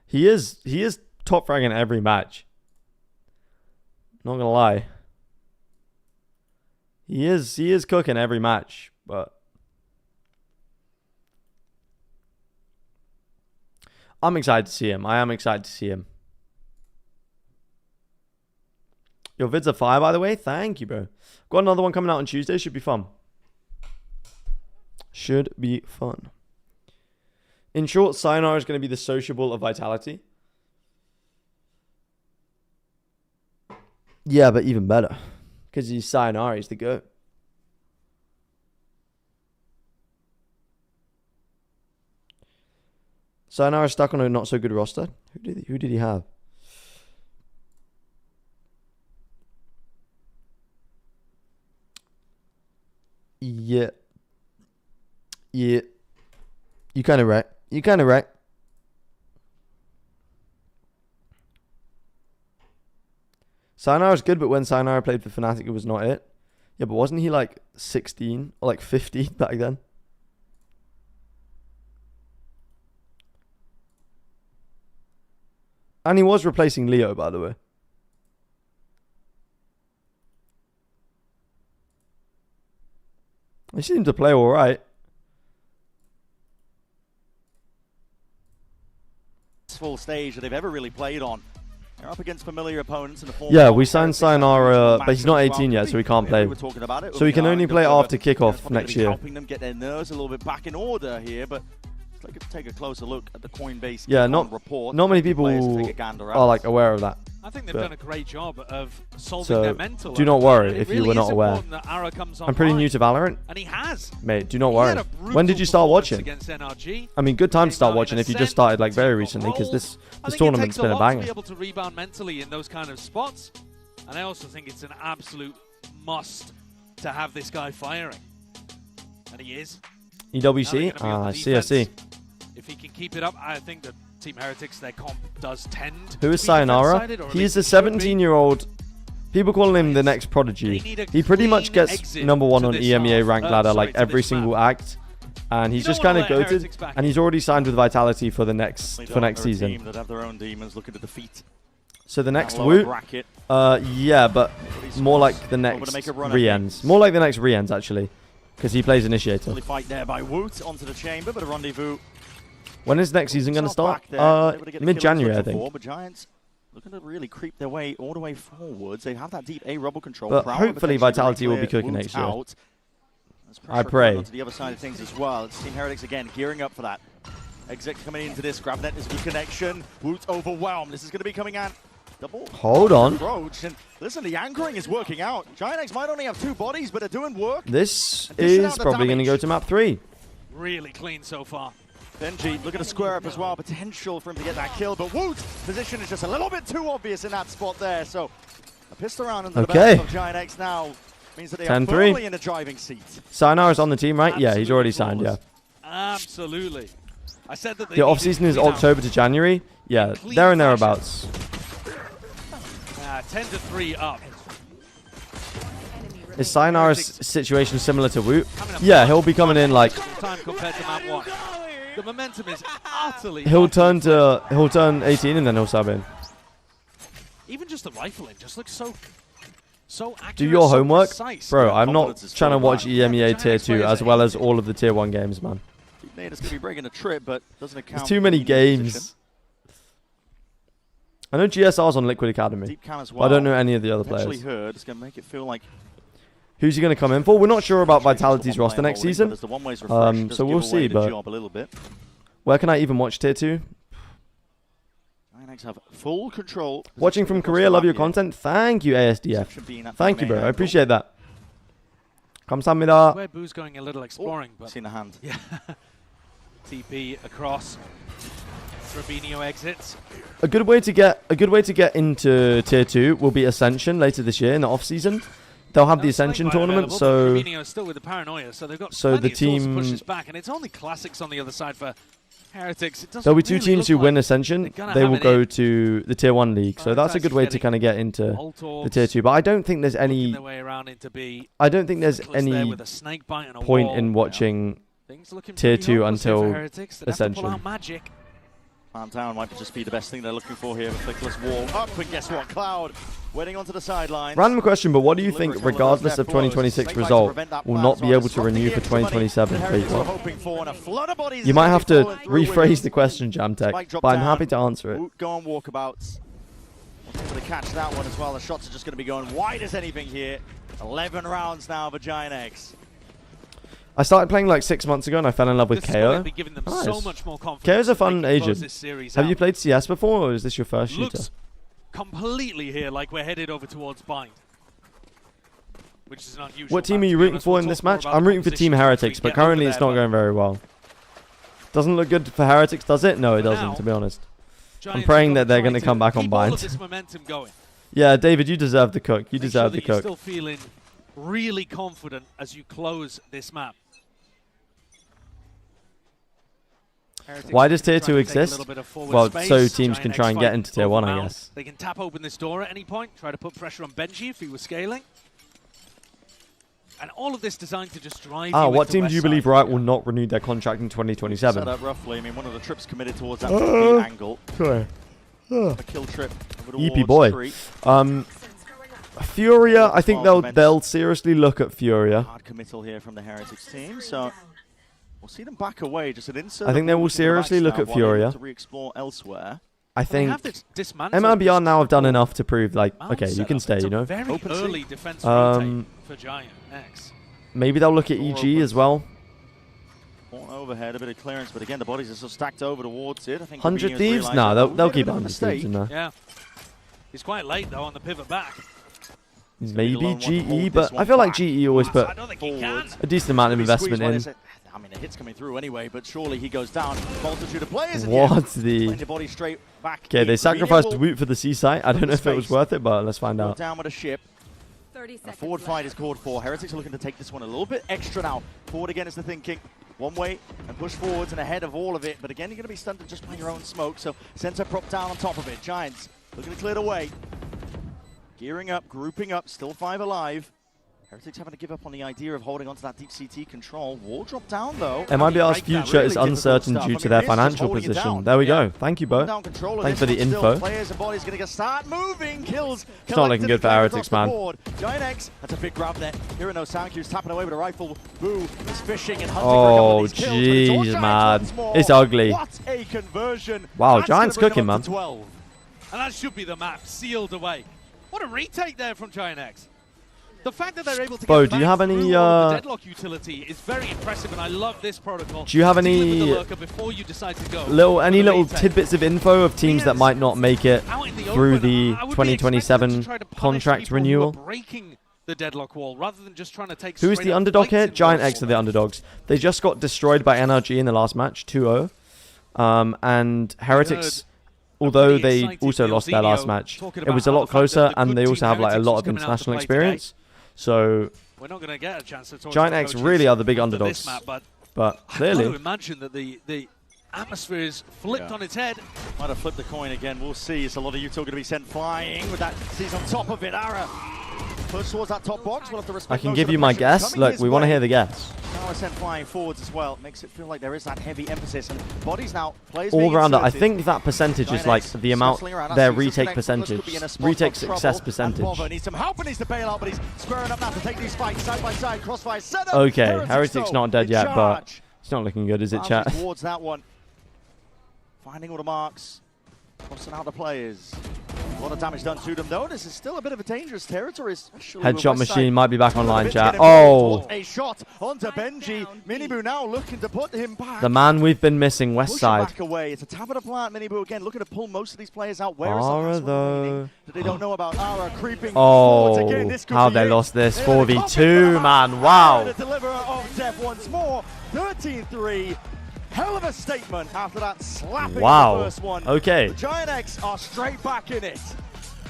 He is top fragging every match. Not gonna lie. He is cooking every match, but I'm excited to see him. I am excited to see him. Your vids are fire, by the way. Thank you, bro. Got another one coming out on Tuesday. Should be fun. Should be fun. In short, Sayonara is going to be the sociable of Vitality. Yeah, but even better. Because he's Sayonara, he's the GOAT. Sayonara stuck on a not so good roster. Who did he have? Yeah. Yeah. You kind of right. You kind of right. Sayonara's good, but when Sayonara played for Fnatic, it was not it. Yeah, but wasn't he like 16 or like 15 back then? And he was replacing Leo, by the way. He seemed to play all right. Full stage that they've ever really played on. They're up against familiar opponents in the form. Yeah, we signed Sayonara, but he's not 18 yet, so he can't play. So he can only play after kickoff next year. Helping them get their nerves a little bit back in order here, but let's take a closer look at the Coinbase report. Not many people are like aware of that. I think they've done a great job of solving their mental. Do not worry if you were not aware. I'm I'm pretty new to Valorant. And he has. Mate, do not worry. When did you start watching? I mean, good time to start watching if you just started like very recently, because this tournament's been a banger. To be able to rebound mentally in those kind of spots, and I also think it's an absolute must to have this guy firing, and he is. EWC, CSC. If he can keep it up, I think that Team Heretics, their comp does tend. Who is Sayonara? He's a 17-year-old. People call him the next prodigy. He pretty much gets #1 on EMEA ranked ladder like every single act, and he's just kind of goated. And he's already signed with Vitality for the next season. Team that have their own demons looking to defeat. So the next Woot, yeah, but more like the next re-ends. More like the next re-ends actually, because he plays Initiator. Fight there by Woot onto the chamber, but a rendezvous. When is next season going to start? Mid-January, I think. But Giants looking to really creep their way all the way forwards. They have that deep A rubble control. But hopefully Vitality will be cooking next year. I pray. To the other side of things as well. It's Team Heretics again gearing up for that. Exec coming into this. GravNet is good connection. Woot overwhelmed. This is going to be coming at Hold on. Approach. And listen, the anchoring is working out. Giant X might only have 2 bodies, but they're doing work. This is probably going to go to map 3. Really clean so far. Benji looking to square up as well. Potential for him to get that kill, but Woot's position is just a little bit too obvious in that spot there. So a pistol round under the belt of Giant X now means that they are firmly in the driving seat. Sayonara is on the team, right? Yeah, he's already signed, yeah. Absolutely. I said that The off-season is October to January. Yeah, there and thereabouts. 10-3 up. Is Sayonara's situation similar to Woot? Yeah, he'll be coming in like... Time compared to map 1. The momentum is utterly... He'll turn 18 and then he'll sub in. Even just the rifling just looks so accurate. Do your homework? Precise. Bro, I'm not trying to watch EMEA Tier 2 as well as all of the Tier 1 games, man. Nader's going to be breaking a trip, but doesn't account. There's too many games. I know GSR's on Liquid Academy, well. but I don't know any of the other players. Heard. It's going to make it feel like... Who's he going to come in for? We're not sure about Vitality's roster next season, so we'll see, but where can I even watch Tier 2? Have full control. Watching from Korea, love your content. Thank you, ASDF. Thank you, bro. I appreciate that. 감사합니다. Where Boo's going a little exploring, but seen a hand. Yeah. TP across. Robinho exits. A good way to get into Tier 2 will be Ascension later this year in the off season. They'll have the Ascension tournament, so still with the paranoia, so they've got the team pushes back, and it's only classics on the other side for Heretics. There'll be 2 teams who win Ascension. They will go to the Tier 1 league, so that's a good way to kind of get into the Tier 2. But I don't think there's any. I don't think there's any point in watching Tier 2 until Ascension. Down might just be the best thing they're looking for here. Flickless wall up, and guess what? Cloud waiting onto the sidelines. Random question, but what do you think, regardless of 2026 result, will not be able to renew for 2027? You might have to rephrase the question, Jamtech, but I'm happy to answer it. Go on walkabouts. Able to catch that one as well. The shots are just going to be going wide as anything here. 11 rounds now for Giant X. I started playing like 6 months ago and I fell in love with KO. Nice. KO's a fun agent. Have you played CS before, or is this your first shooter? Looks completely here like we're headed over towards Bind, which is an unusual. What team are you rooting for in this match? I'm rooting for Team Heretics, but currently it's not going very well. Doesn't look good for Heretics, does it? No, it doesn't, to be honest. I'm praying that they're going to come back on Bind. Yeah, David, you deserve the cook. You deserve the cook. Still feeling really confident as you close this map. Why does Tier 2 exist? Well, so teams can try and get into Tier 1, I guess. They can tap open this door at any point, try to put pressure on Benji if he was scaling. And all of this designed to just drive you what team do you believe will not renew their contract in 2027? Set up roughly. I mean, one of the trips committed towards that angle. Sorry. A kill trip. EP boy. Furia, I think they'll seriously look at Furia. Hard committal here from the Heretics team, so we'll see them back away. Just an insert. I think they will seriously look at Furia. To re-explore elsewhere. I think MRBR now have done enough to prove, like, okay, you can stay, you know. Very early defense for Giant X. Maybe they'll look at EG as well. Overhead, a bit of clearance, but again, the bodies are so stacked over towards it. I think 100 Thieves? No, they'll keep 100 Thieves in there. Yeah. He's quite late, though, on the pivot back. Maybe GE, but I feel like GE always put a decent amount of investment in. I mean, the hit's coming through anyway, but surely he goes down. Multitude of players. What's the body straight back? Okay, they sacrificed Woot for the C site. I don't know if it was worth it, but let's find out. Down with a ship. A forward fight is called for. Heretics are looking to take this one a little bit extra now. Forward again is the thinking. One way and push forwards and ahead of all of it. But again, you're going to be stunted just by your own smoke. So center prop down on top of it. Giants looking to clear the way. Gearing up, grouping up, still 5 alive. Heretics having to give up on the idea of holding onto that deep CT control. Wall drop down though. MIBR's future is uncertain due to their financial position. There we go. Thank you, Bo. Thanks for the info. Players and bodies going to start moving. Kills. It's not looking good for Heretics, man. Giant X, that's a big grab there. Here in no sound cues, tapping away with a rifle. Boo is fishing and hunting for jeez, man. It's ugly. What a conversion. Wow, Giant's cooking, man. 12. And that should be the map sealed away. What a retake there from Giant X. The fact that they're able to Bo, get do you have any the deadlock utility is very impressive, and I love this protocol. Do you have any before you decide to go little tidbits of info of teams that might not make it through the 2027 contract renewal? Breaking the deadlock wall rather than just trying to take. Who's the underdog here? Giant X are the underdogs. They just got destroyed by NRG in the last match, 2-0. And Heretics, although they also lost their last match, it was a lot closer, and they also have like a lot of international experience. So we're not going to get a chance to talk Giant X really are the big underdogs. But clearly, I got to imagine that the atmosphere is flipped on its head. Might have flipped the coin again. We'll see. It's a lot of Utah going to be sent flying with that. He's on top of it. Ara push towards that top box. We'll have to respect I can give you my guess. Look, we want to hear the guess. Ara sent flying forwards as well. Makes it feel like there is that heavy emphasis. And bodies now. All rounder. I think that percentage is like the amount, their retake percentage. Retake success percentage. Needs some help and needs to bail out, but he's squaring up now to take these fights side by side. Crossfire set up. Okay, Heretic's not dead yet, but it's not looking good, is it, chat? Towards that one. Finding all the marks. Crossing out the players. A lot of damage done to them, though. This is still a bit of a dangerous territory. Headshot machine might be back online, chat. Oh! A shot onto Benji. Minibu now looking to put him back. The man we've been missing, West Side. Back away. It's a tap of the plant. Minibu again looking to pull most of these players out. Where is Ara, though? That they don't know about. Ara creeping oh, again. This how they lost this. 4v2, man. Wow. The deliverer of death once more. 13-3. Hell of a statement after that slapping the first one. Okay. The Giant X are straight back in it.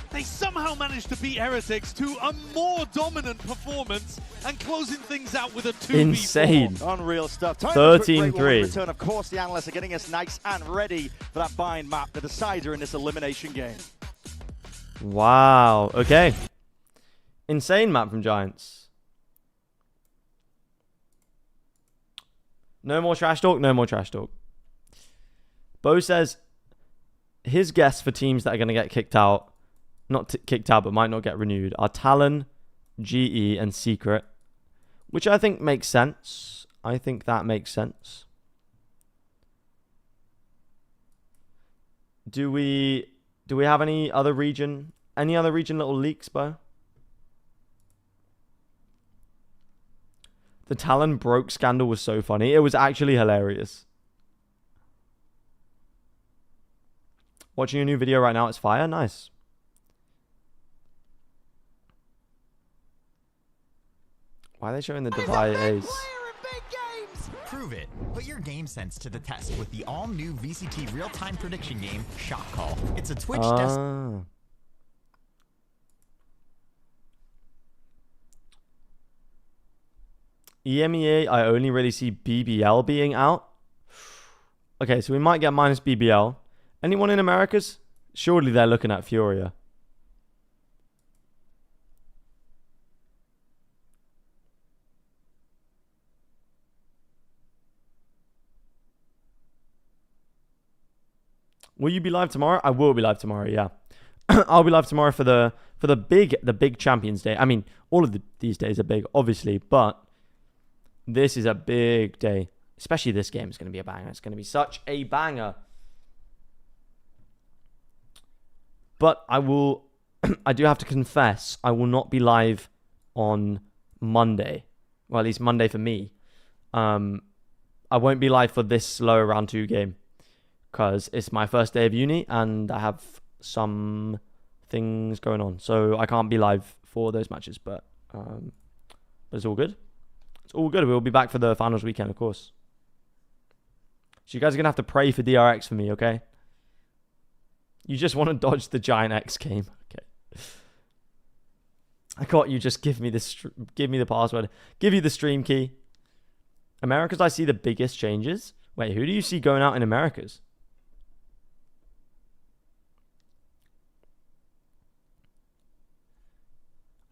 They somehow managed to beat Heretics to a more dominant performance and closing things out with a 2v4. Insane. Unreal stuff. 13-3. Return. Of course, the analysts are getting us nice and ready for that bind map, the decider in this elimination game. Wow. Okay. Insane map from Giants. No more trash talk, no more trash talk. Bo says his guess for teams that are going to get kicked out, not kicked out, but might not get renewed, are Talon, GE, and Secret, which I think makes sense. I think that makes sense. Do we have any other region little leaks, Bo? The Talon broke scandal was so funny. It was actually hilarious. Watching a new video right now, it's fire. Nice. Why are they showing the Dubai Ace? Prove it. Put your game sense to the test with the all-new VCT real-time prediction game, Shot Call. It's a Twitch desk. EMEA, I only really see BBL being out. Okay, so we might get minus BBL. Anyone in Americas? Surely they're looking at Furia. Will you be live tomorrow? I will be live tomorrow, yeah. I'll be live tomorrow for the big Champions Day. I mean, all of these days are big, obviously, but this is a big day. Especially this game is going to be a banger. It's going to be such a banger. But I do have to confess, I will not be live on Monday. Well, at least Monday for me. I won't be live for this slow round 2 game. Because it's my first day of uni and I have some things going on. So I can't be live for those matches. But it's all good. It's all good. We'll be back for the finals weekend, of course. So you guys are going to have to pray for DRX for me, okay? You just want to dodge the Giant X game. Okay. I got you. Just give me the password. Give you the stream key. Americas, I see the biggest changes. Wait, who do you see going out in Americas?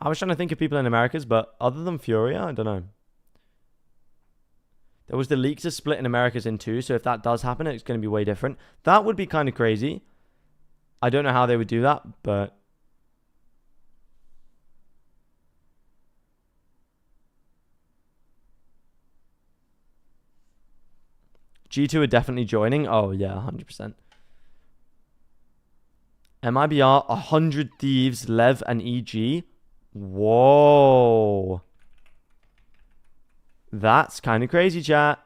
I was trying to think of people in Americas, but other than Furia, I don't know. There was the leak to split in Americas in 2, so if that does happen, it's going to be way different. That would be kind of crazy. I don't know how they would do that, but... G2 are definitely joining. Oh, yeah, 100%. MIBR, 100 Thieves, Lev, and EG. Whoa. That's kind of crazy, chat.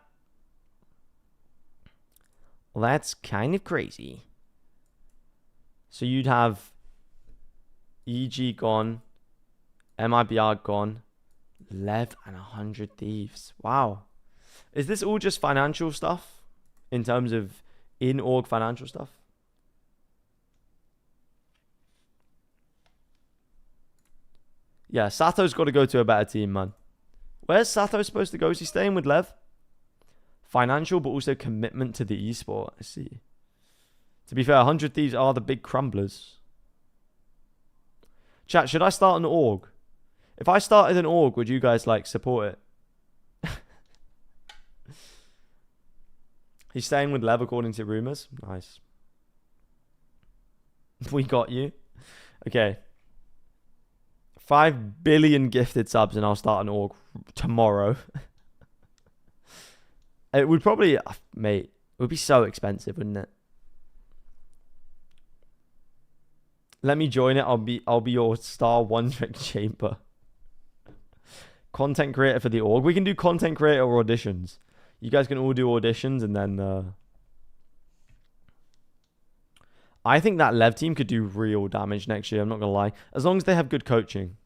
That's kind of crazy. So you'd have EG gone, MIBR gone, Lev and 100 Thieves. Wow. Is this all just financial stuff? In terms of in-org financial stuff? Yeah, Sato's got to go to a better team, man. Where's Sato supposed to go? Is he staying with Lev? Financial, but also commitment to the esport. I see. To be fair, 100 Thieves are the big crumblers. Chat, should I start an org? If I started an org, would you guys, like, support it? He's staying with Lev, according to rumors. Nice. We got you. Okay. 5 billion gifted subs and I'll start an org tomorrow. It would probably, mate, it would be so expensive, wouldn't it? Let me join it. I'll be your star one-trick chamber. Content creator for the org. We can do content creator auditions. You guys can all do auditions and then I think that Lev team could do real damage next year, I'm not going to lie. As long as they have good coaching.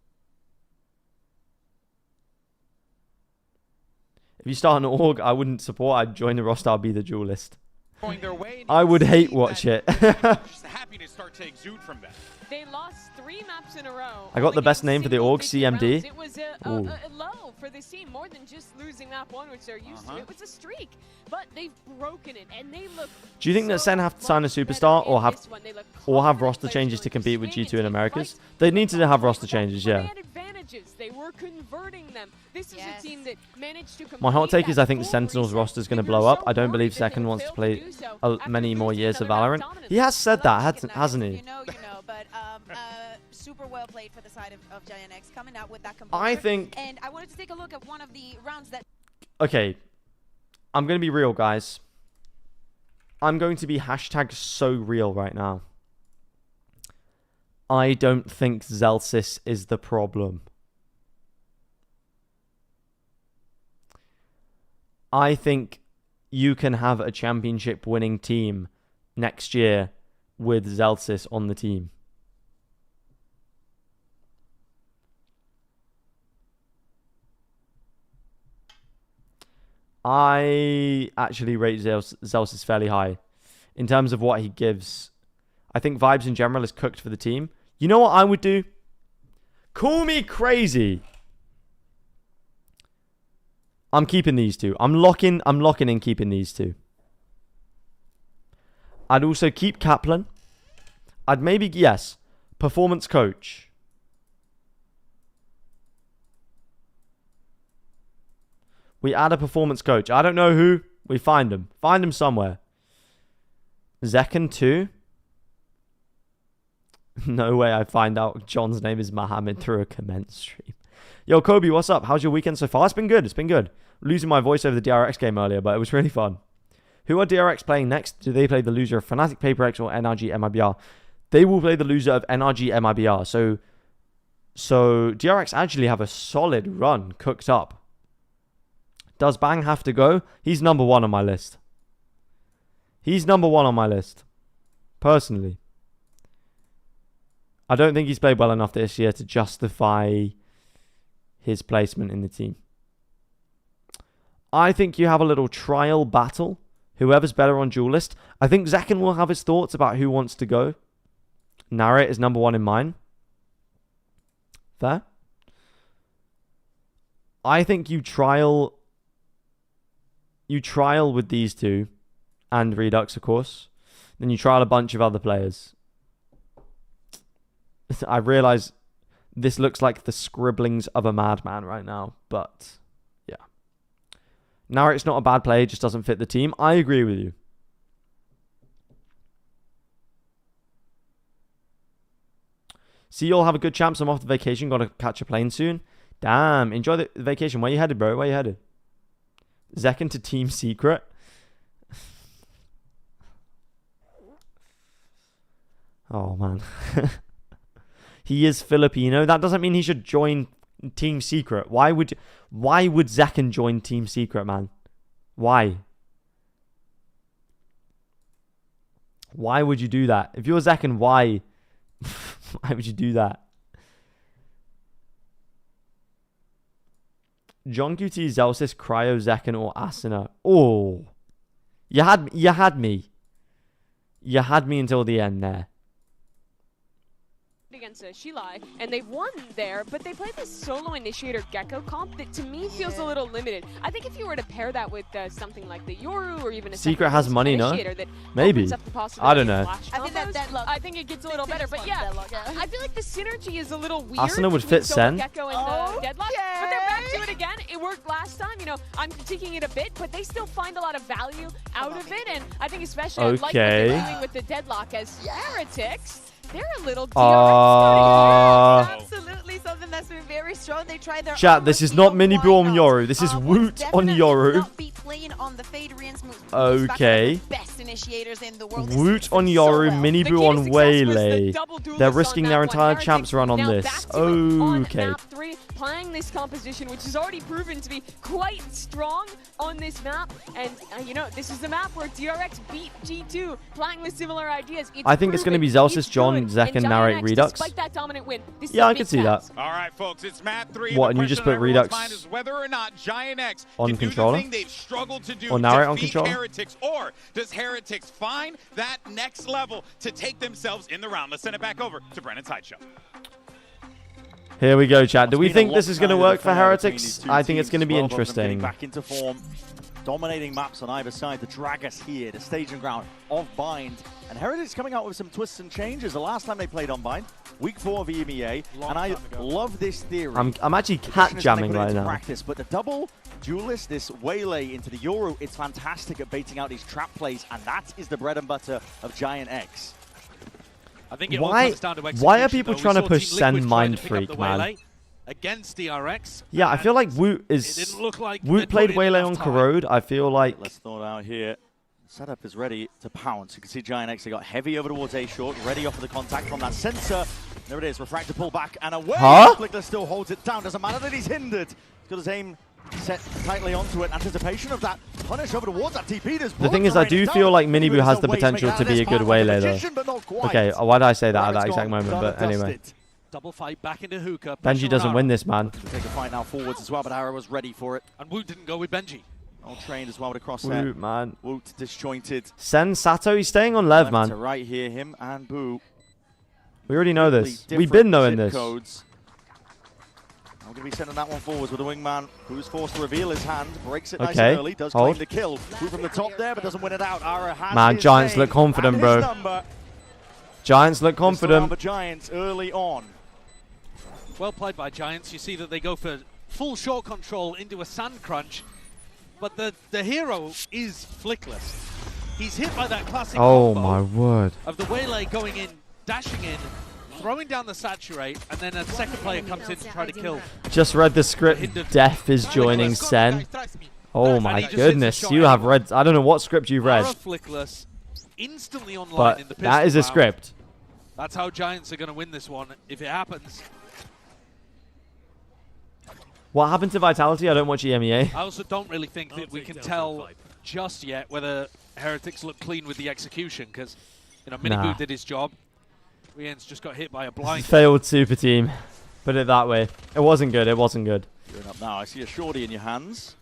If you start an org, I wouldn't support. I'd join the roster. I'll be the duelist. I would hate watch it. Just happy to start to exude from that. They lost 3 maps in a row. I got the best name for the org, CMD. It was a low for this team, more than just losing map 1, which they're used to. It was a streak, but they've broken it, and they look. Do you think that Sen have to sign a superstar or have roster changes to compete with G2 in Americas? They need to have roster changes, yeah. They were converting them. This is a team that managed to. My hot take is I think the Sentinels roster is going to blow up. I don't believe Second wants to play many more years of Valorant. He has said that, hasn't he? You know, but super well played for the side of Giant X, coming out with that I think. And I wanted to take a look at one of the rounds that. Okay, I'm going to be real, guys. I'm going to be #so real right now. I don't think Zelsis is the problem. I think you can have a championship winning team next year with Zelsis on the team. I actually rate Zelsis fairly high in terms of what he gives. I think Vibes in general is cooked for the team. You know what I would do? Call me crazy. I'm keeping these two. I'm locking in keeping these two. I'd also keep Kaplan. I'd maybe, yes, performance coach. We add a performance coach. I don't know who. We find him. Find him somewhere. Zekken too. No way I find out John's name is Mohammed through a comment stream. Yo, Kobe, what's up? How's your weekend so far? It's been good. It's been good. Losing my voice over the DRX game earlier, but it was really fun. Who are DRX playing next? Do they play the loser of Fnatic Paper X or NRG MIBR? They will play the loser of NRG MIBR. So DRX actually have a solid run cooked up. Does Bang have to go? He's number 1 on my list. He's number 1 on my list. Personally. I don't think he's played well enough this year to justify his placement in the team. I think you have a little trial battle. Whoever's better on Duelist. I think Zekken will have his thoughts about who wants to go. Narrate is number 1 in mine. Fair. I think you trial with these two and Redux, of course. Then you trial a bunch of other players. I realize this looks like the scribblings of a madman right now, but yeah. Narrate's not a bad player, just doesn't fit the team. I agree with you. See you all have a good champs. I'm off to vacation. Got to catch a plane soon. Damn. Enjoy the vacation. Where you headed, bro? Where you headed? Zekken to Team Secret. Oh, man. He is Filipino. That doesn't mean he should join Team Secret. Why would Zekken join Team Secret, man? Why? Why would you do that? If you're Zekken, why? Why would you do that? John QT, Zelsis, Cryo, Zekken, or Asuna. Oh. You had me. You had me until the end there. Against Shilai, and they've won there, but they played this solo initiator Gecko comp that to me feels a little limited. I think if you were to pair that with something like the Yoru or even a Secret has money, no? That Maybe. I don't know. I think it gets a little better, but yeah, I feel like the synergy is a little weird. Asuna would fit Sen. Gecko and the Deadlock, but they're back to it again. It worked last time. You know, I'm critiquing it a bit, but they still find a lot of value out of it, and I think especially I like what they're doing with the Deadlock as Heretics. They're a little DRX absolutely something that's been very strong. They tried their chat, this is not Minibu on Yoru. This is Woot on Yoru. Okay. Woot on Yoru, Minibu on Waylay. They're risking their entire champs run on this. Okay. Playing this composition, which has already proven to be quite strong on this map, and you know, this is the map where DRX beat G2, playing with similar ideas. I think it's going to be Zelsis, John, Zekken, narrate Redux. Yeah, I can see that. All right, folks, it's map 3. What, and you just put Redux whether or not Giant X on controller? To do or narrate on controller? Heretics, or does Heretics find that next level to take themselves in the round? Let's send it back over to Brennan Sideshow. Here we go, chat. Do we think this is going to work for Heretics? I think it's going to be interesting. Back into form, dominating maps on either side. The drag us here, the staging ground of Bind. And Heretics coming out with some twists and changes. The last time they played on Bind, week 4 of EMEA, and I love this theory. I'm actually cat jamming right now. Practice, but the double duelist, this Waylay into the Yoru, it's fantastic at baiting out these trap plays, and that is the bread and butter of Giant X. I think it all comes down to execution. Why are people trying to push Sen Mind Freak, man? Against DRX. Yeah, I feel like Woot is. Woot played Waylay on Corrode. I feel like. Let's throw it out here. Setup is ready to pounce. You can see Giant X, they got heavy over towards A short, ready off of the contact from that sensor. There it is, Refractor pull back and away. Flickr still holds it down. Doesn't matter that he's hindered. He's got his aim set tightly onto it. Anticipation of that punish over towards that TP. The thing is, I do feel like Minibu has the potential to be a good Waylay though. Okay, why did I say that at that exact moment? But anyway. Double fight back into Hookah. Benji doesn't win this, man. Take a fight now forwards as well, but Arrow was ready for it. And Woot didn't go with Benji. All trained as well to cross there. Woot, man. Woot disjointed. Sen Sato, he's staying on Lev, man. To right here, him and Boo. We already know this. We've been knowing this. Codes. I'm going to be sending that one forwards with the wingman, who's forced to reveal his hand, breaks it nice and early, does claim the kill. Boo from the top there, but doesn't win it out. Ara has man, Giants look confident, bro. Giants look confident. The Giants early on. Well played by Giants. You see that they go for full short control into a sand crunch, but the hero is flickless. He's hit by that classic combo my word. Of the Waylay going in, dashing in, throwing down the saturate, and then a second player comes in to try to kill. Just read the script. Death is joining Sen. Oh my goodness, you have read. I don't know what script you've read. Flickless, instantly online but in the that is a script. That's how Giants are going to win this one if it happens. What happened to Vitality? I don't watch EMEA. I also don't really think that we can tell just yet whether Heretics look clean with the execution, because you know Minibu did his job. Rien's just got hit by a blind. Failed super team. Put it that way. It wasn't good. It wasn't good. Going up now. I see a shorty in your hands.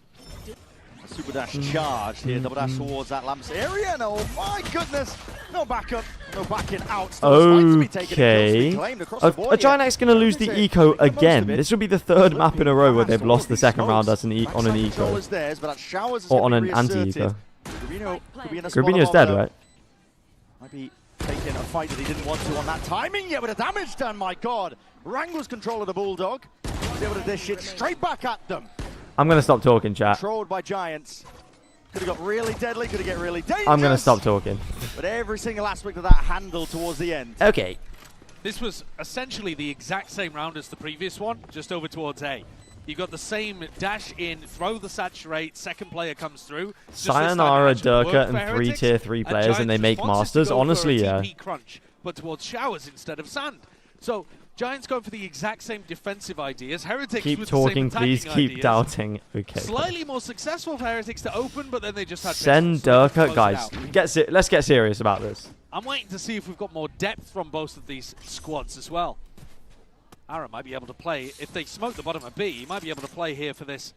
A super dash charged here. Double dash towards that Lamps area. And oh my goodness. No backup. No backing out. Okay. A Giant X going to lose the eco again. This will be the third map in a row where they've lost the second round as on an eco. Or on an anti-eco. Grubino's dead, right? Might be taking a fight that he didn't want to on that timing. Yeah, but the damage done, my god. Wrangler's control of the Bulldog. He's able to dish it straight back at them. I'm going to stop talking, chat. Controlled by Giants. Could have got really deadly, could have get really dangerous. I'm going to stop talking. But every single aspect of that handled towards the end. Okay. This was essentially the exact same round as the previous one, just over towards A. You got the same dash in, throw the saturate, second player comes through. Sayonara, Durka, and 3 tier 3 players, and they make masters. Honestly, yeah. Crunch, but towards showers instead of sand. So Giants going for the exact same defensive ideas. Heretics Keep with talking, the same please. attacking Keep ideas. doubting. Okay. Slightly more successful for Heretics to open, but then they just had Send Durka, guys. Let's get serious about this. I'm waiting to see if we've got more depth from both of these squads as well. Ara might be able to play. If they smoke the bottom of B, he might be able to play here for this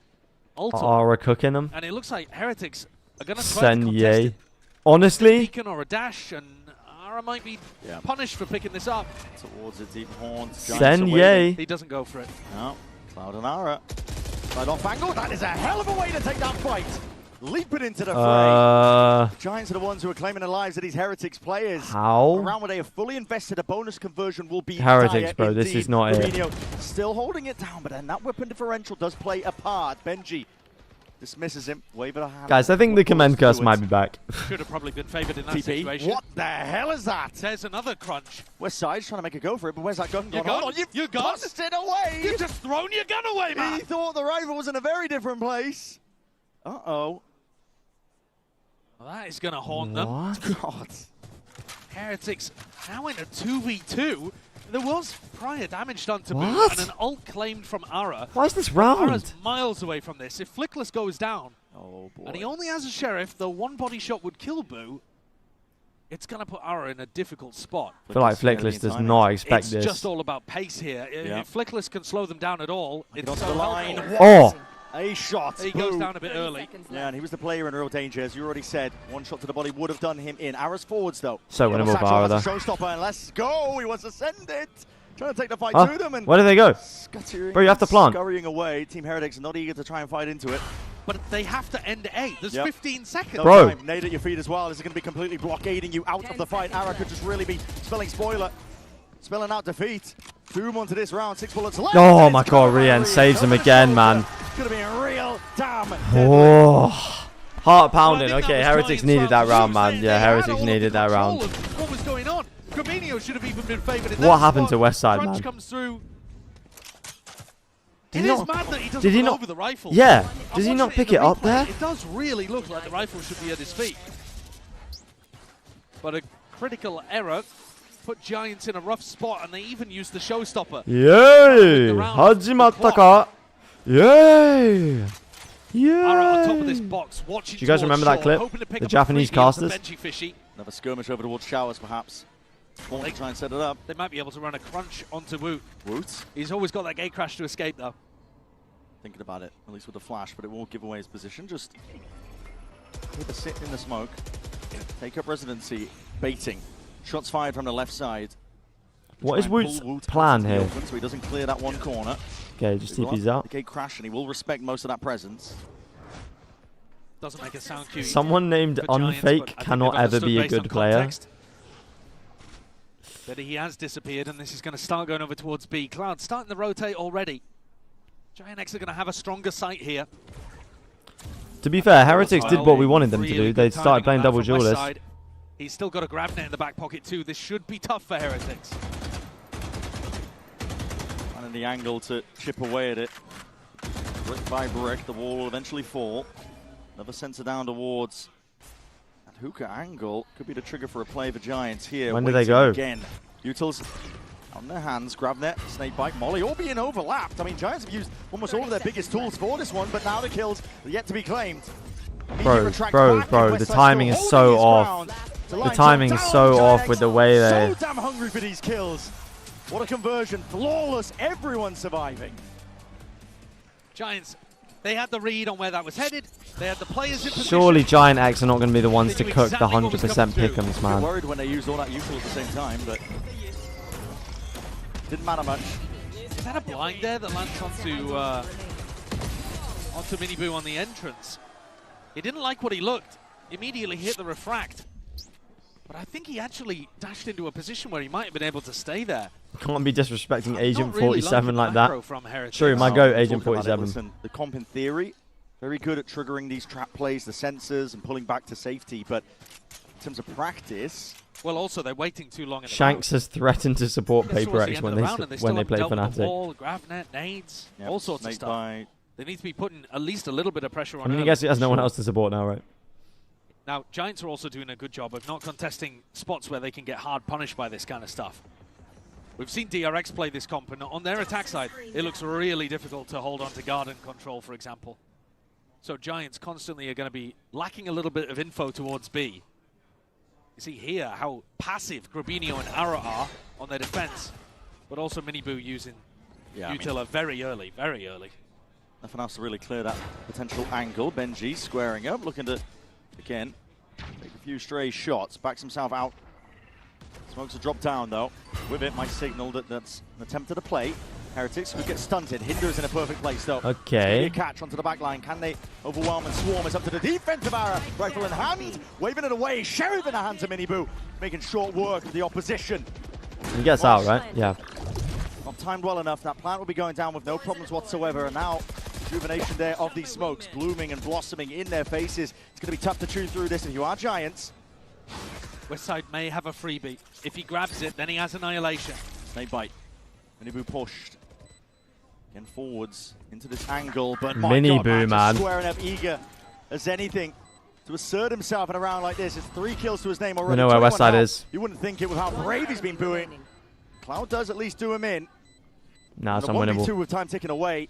ultimate. Ara cooking them. And it looks like Heretics are going to try to contest Senye. it. Honestly. Beacon or a dash, and Ara might be punished for picking this up. Towards a deep horn. Senye. He doesn't go for it. No. Cloud and Ara. Side off angle. That is a hell of a way to take that fight. Leaping into the fray. Giants are the ones who are claiming their lives of these Heretics players. How? A round where they have fully invested, a bonus conversion will be Heretics, bro. Indeed. This is not it. Fabinho still holding it down, but then that weapon differential does play a part. Benji dismisses him. Wave of the hand. Guys, I think the command curse might be back. Should have probably been favored in that TP. situation. What the hell is that? There's another crunch. West side's trying to make a go for it, but where's that gun Your gone? gun? Hold on, Your gun? tossed it away. You've just thrown your gun away, man. He thought the rifle was in a very different place. Uh-oh. Well, that is going to haunt them. God. Heretics now in a 2v2. There was prior damage done to Boo What? and an ult claimed from Ara. Why is this round? Ara's miles away from this. If Flickless goes down, and he only has a Sheriff, though one body shot would kill Boo, it's going to put Ara in a difficult spot. I feel like Flickless does not expect It's this. just all about pace here. If Flickless can slow them down at all, it's Onto so the line. helpful. Oh! A shot. He goes down a bit early. Yeah, and he was the player in real danger, as you already said. One shot to the body would have done him in. Ara's forwards, though. So winnable for Ara, though. Showstopper, and let's go. He wants to send it. Trying to take the fight Oh, to them. And where do they go? scuttering Bro, you have to plant. Scurrying away. Team Heretics not eager to try and fight into it. But they have to end A. There's 15 seconds. No Bro. time. Nade at your feet as well. This is going to be completely blockading you out of the fight. Ara could just really be spelling spoiler. Spelling out defeat. Boom onto this round. 6 bullets left. Oh my god, Rien saves him again, man. It's going to be a real damn. Oh. Heart pounding. Okay, Heretics needed that round, man. Yeah, Heretics needed that round. What was going on? Fabinho should have even been favored in What that happened spot. to West Side, Crunch man? comes through. Did It he is not- mad that he doesn't did he run not- over the rifle. Yeah. I'm Does he watching not it pick in the it up replay. there? It does really look like the rifle should be at his feet. But a critical error put Giants in a rough spot, and they even used the showstopper. Yay! Hajimatta ka? Yay! Ara on top of Yay! this box, watching Do you guys towards remember that shore, clip? hoping to pick The up a Japanese freebie off the casters? Benji fishy. Another skirmish over towards Showers, perhaps. Want to try and set it up. They might be able to run a crunch onto Woot. Woot. He's always got that gate crash to escape, though. Thinking about it, at least with the flash, but it won't give away his position. Just keep a sit in the smoke. Take up residency. Baiting. Shots fired from the left side. What Try is and pull Woot's Woot plan into the here? open so he doesn't clear that one corner. Okay, just They will TP's have out. The gate crash, and he will respect most of that presence. Doesn't make a sound cue. Someone named for Giants, but I Unfake think cannot they've ever understood be a based on good player. context that he has disappeared, and this is going to start going over towards B. Cloud starting to rotate already. Giant X are going to have a stronger sight here. To be fair, Heretics did what we wanted them to do. They started playing double duelist. He's still got a grab net in the back pocket too. This should be tough for Heretics. Finding the angle to chip away at it. Brick by brick, the wall will eventually fall. Another sensor down towards that hookah angle. Could be the trigger for a play for Giants here. When do they Waiting go? Again. Utils on their hands. Grab net, snake bite, molly, all being overlapped. I mean, Giants have used almost all of their biggest tools for this one, but now the kills are yet to be claimed. Bro, the timing is so off. The timing is so off with the way they... So damn hungry for these kills. What a conversion. Flawless. Everyone surviving. Giants, they had the read on where that was headed. They had the players in position. Surely Giant X are not going to be the ones to They knew cook the exactly what was 100% coming through. pick'ems, I'm man. worried when they used all that util at the same time, but didn't matter much. Is that a blind there that lands onto Mini Boo on the entrance? He didn't like what he looked. Immediately hit the refract. But I think he actually dashed into a position where he might have been able to stay there. Can't be disrespecting Agent not really 47 like loving that. macro from Heretics. True, my No, goat, I'm Agent talking about it. 47. Listen, the comp in theory, very good at triggering these trap plays, the sensors, and pulling back to safety. But in terms of practice, Well, also they're waiting too long in the Shanks has threatened to support round. Paper X when they play The Fnatic. wall, grab net, nades, Yep, all sorts of snake stuff. bite. They need to be putting at least a little bit of pressure on. I mean, I early. guess it has no one else to support now, right? Now, Giants are also doing a good job of not contesting spots where they can get hard punished by this kind of stuff. We've seen DRX play this comp, and on their attack side, it looks really difficult to hold on to garden control, for example. So Giants constantly are going to be lacking a little bit of info towards B. You see here how passive Grabinho and Ara are on their defense, but also Miniboo using Utila very early, very early. Nothing else to really clear that potential angle. Benji squaring up, looking to, again, take a few stray shots, backs himself out. Smokes a drop down though. With it, might signal that that's an attempt at a play. Heretics could get stunted. Hinder's in a perfect place though. Okay. A catch onto the back line. Can they overwhelm and swarm? It's up to the defensive Ara. Rifle in hand, waving it away. Sheriff in the hands of Miniboo, making short work of the opposition. He gets out, right? Yeah. Not timed well enough. That plant will be going down with no problems whatsoever. And now, rejuvenation there of these smokes, blooming and blossoming in their faces. It's going to be tough to chew through this if you are Giants. Westside may have a freebie. If he grabs it, then he has Annihilation. Snake bite. Miniboo pushed. Again forwards into this angle, but Miniboo, man. Squaring up, eager as anything to assert himself in a round like this. It's 3 kills to his name already. We know where Westside is. You wouldn't think it with how brave he's been booing. Cloud does at least do him in. Nah, it's and a unwinnable. 1v2 with time ticking away.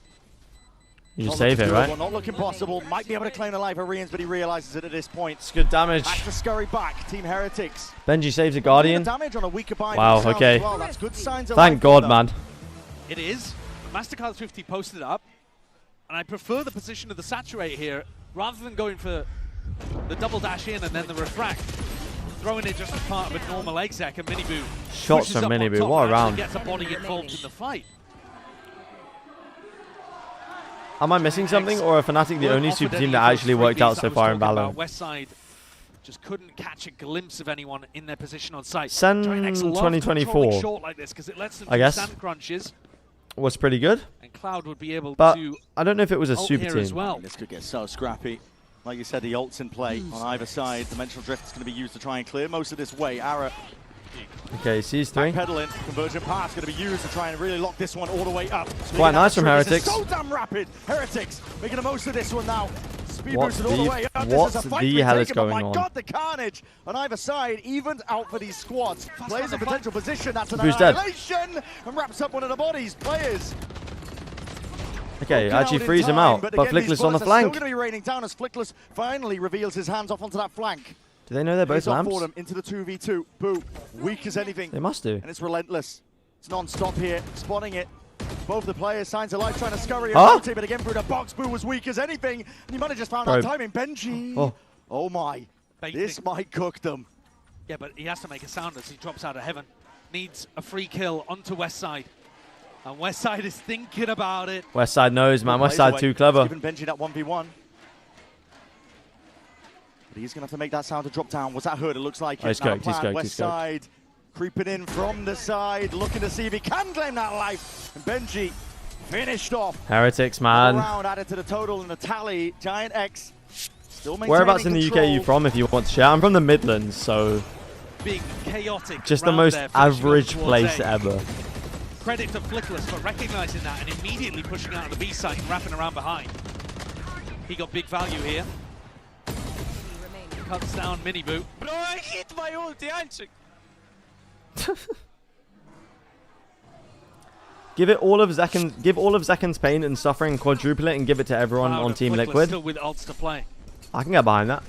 You just save it, right? Not looking possible. Might be able to claim the life of Rians, but he realizes it at this point. It's good damage. Has to scurry back. Team Heretics. Benji saves a Guardian. Damage on a weaker bind Wow, okay. well. That's good signs of Thank God, man. It is. Mastercard 50 posted up, and I prefer the position of the Saturate here rather than going for the double dash in and then the refract. Throwing it just as part of a normal exec, and Miniboo shots from Miniboo. What a round. Gets a body involved in the fight. Am I missing something, or are Fnatic the only super team that actually worked out so far in Valorant? Westside just couldn't catch a glimpse of anyone in their position on site. Sen Giants love 2024, short like this 'cause it lets them I guess, sand crunches. Was pretty good. And Cloud would be able but to I don't know if it was a ult super here team. as well. This could get so scrappy. Like you said, the ult's in play on either side. Dimensional Drift is going to be used to try and clear most of this way. Ara. Okay, sees 3. Pedaling. Conversion pass going to be used to try and really lock this one all the way up. It's quite nice from Heretics. So damn rapid. Heretics making the most of this one now. Speed What boosted all the way up. what this is a fight the hell is taken, going my on? God, the carnage on either side evened out for these squads. Players in potential position. That's an Who's dead? annihilation and wraps up one of the bodies. Players. Okay, actually freeze him out, but Flickless on the flank. Still going to be raining down as Flickless finally reveals his hands off onto that flank. Do they know they're both lamps? For them into the 2v2. Boo, weak as anything. They must do. And it's relentless. It's non-stop here, spotting it. Both the players, signs of life, trying to scurry around it, but again through the box. Boo was weak as anything. And you might have just found that timing. Benji. Oh my. This might cook them. Yeah, but he has to make a sound as he drops out of heaven. Needs a free kill onto Westside. And Westside is thinking about it. Westside knows, man. Westside too clever. Giving Benji that 1v1. But he's going to have to make that sound to drop down. Was that Hood? It looks like it. He's cooked, he's cooked, he's cooked. Westside creeping in from the side, looking to see if he can claim that life. And Benji finished off. Heretics, man. Round added to the total and the tally. Giant X still maintaining Whereabouts in the UK are you from, if you want to share? I'm from the Midlands, so Big, chaotic. just the most average place ever. Credit to Flickless for recognizing that and immediately pushing out of the B site and wrapping around behind. He got big value here. Cuts down Miniboo. Bro, I hit my ulti, Anchik. Give all of Zekken's pain and suffering, quadruple it, and give it to everyone on Team Liquid. Still with ults to play. I can get behind that.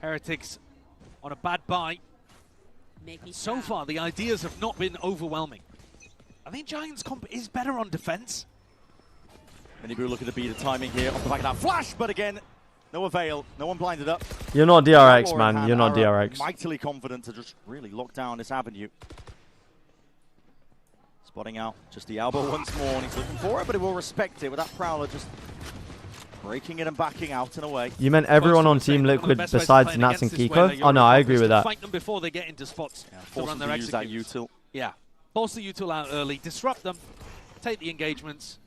Heretics on a bad buy. And so far, the ideas have not been overwhelming. I think Giants comp is better on defense. Miniboo looking to beat the timing here off the back of that flash, but again, no avail. No one blinded up. You're not DRX, man. You're not DRX. Mightily confident to just really lock down this avenue. Spotting out just the elbow once more, and he's looking for it, but he will respect it with that Prowler just breaking it and backing out and away. You meant everyone on Team Liquid besides Nats and Kiko? Oh no, I agree with that. Fight them before they get into spots to run their use that executes. util. Yeah, force the util out early, disrupt them, take the engagements,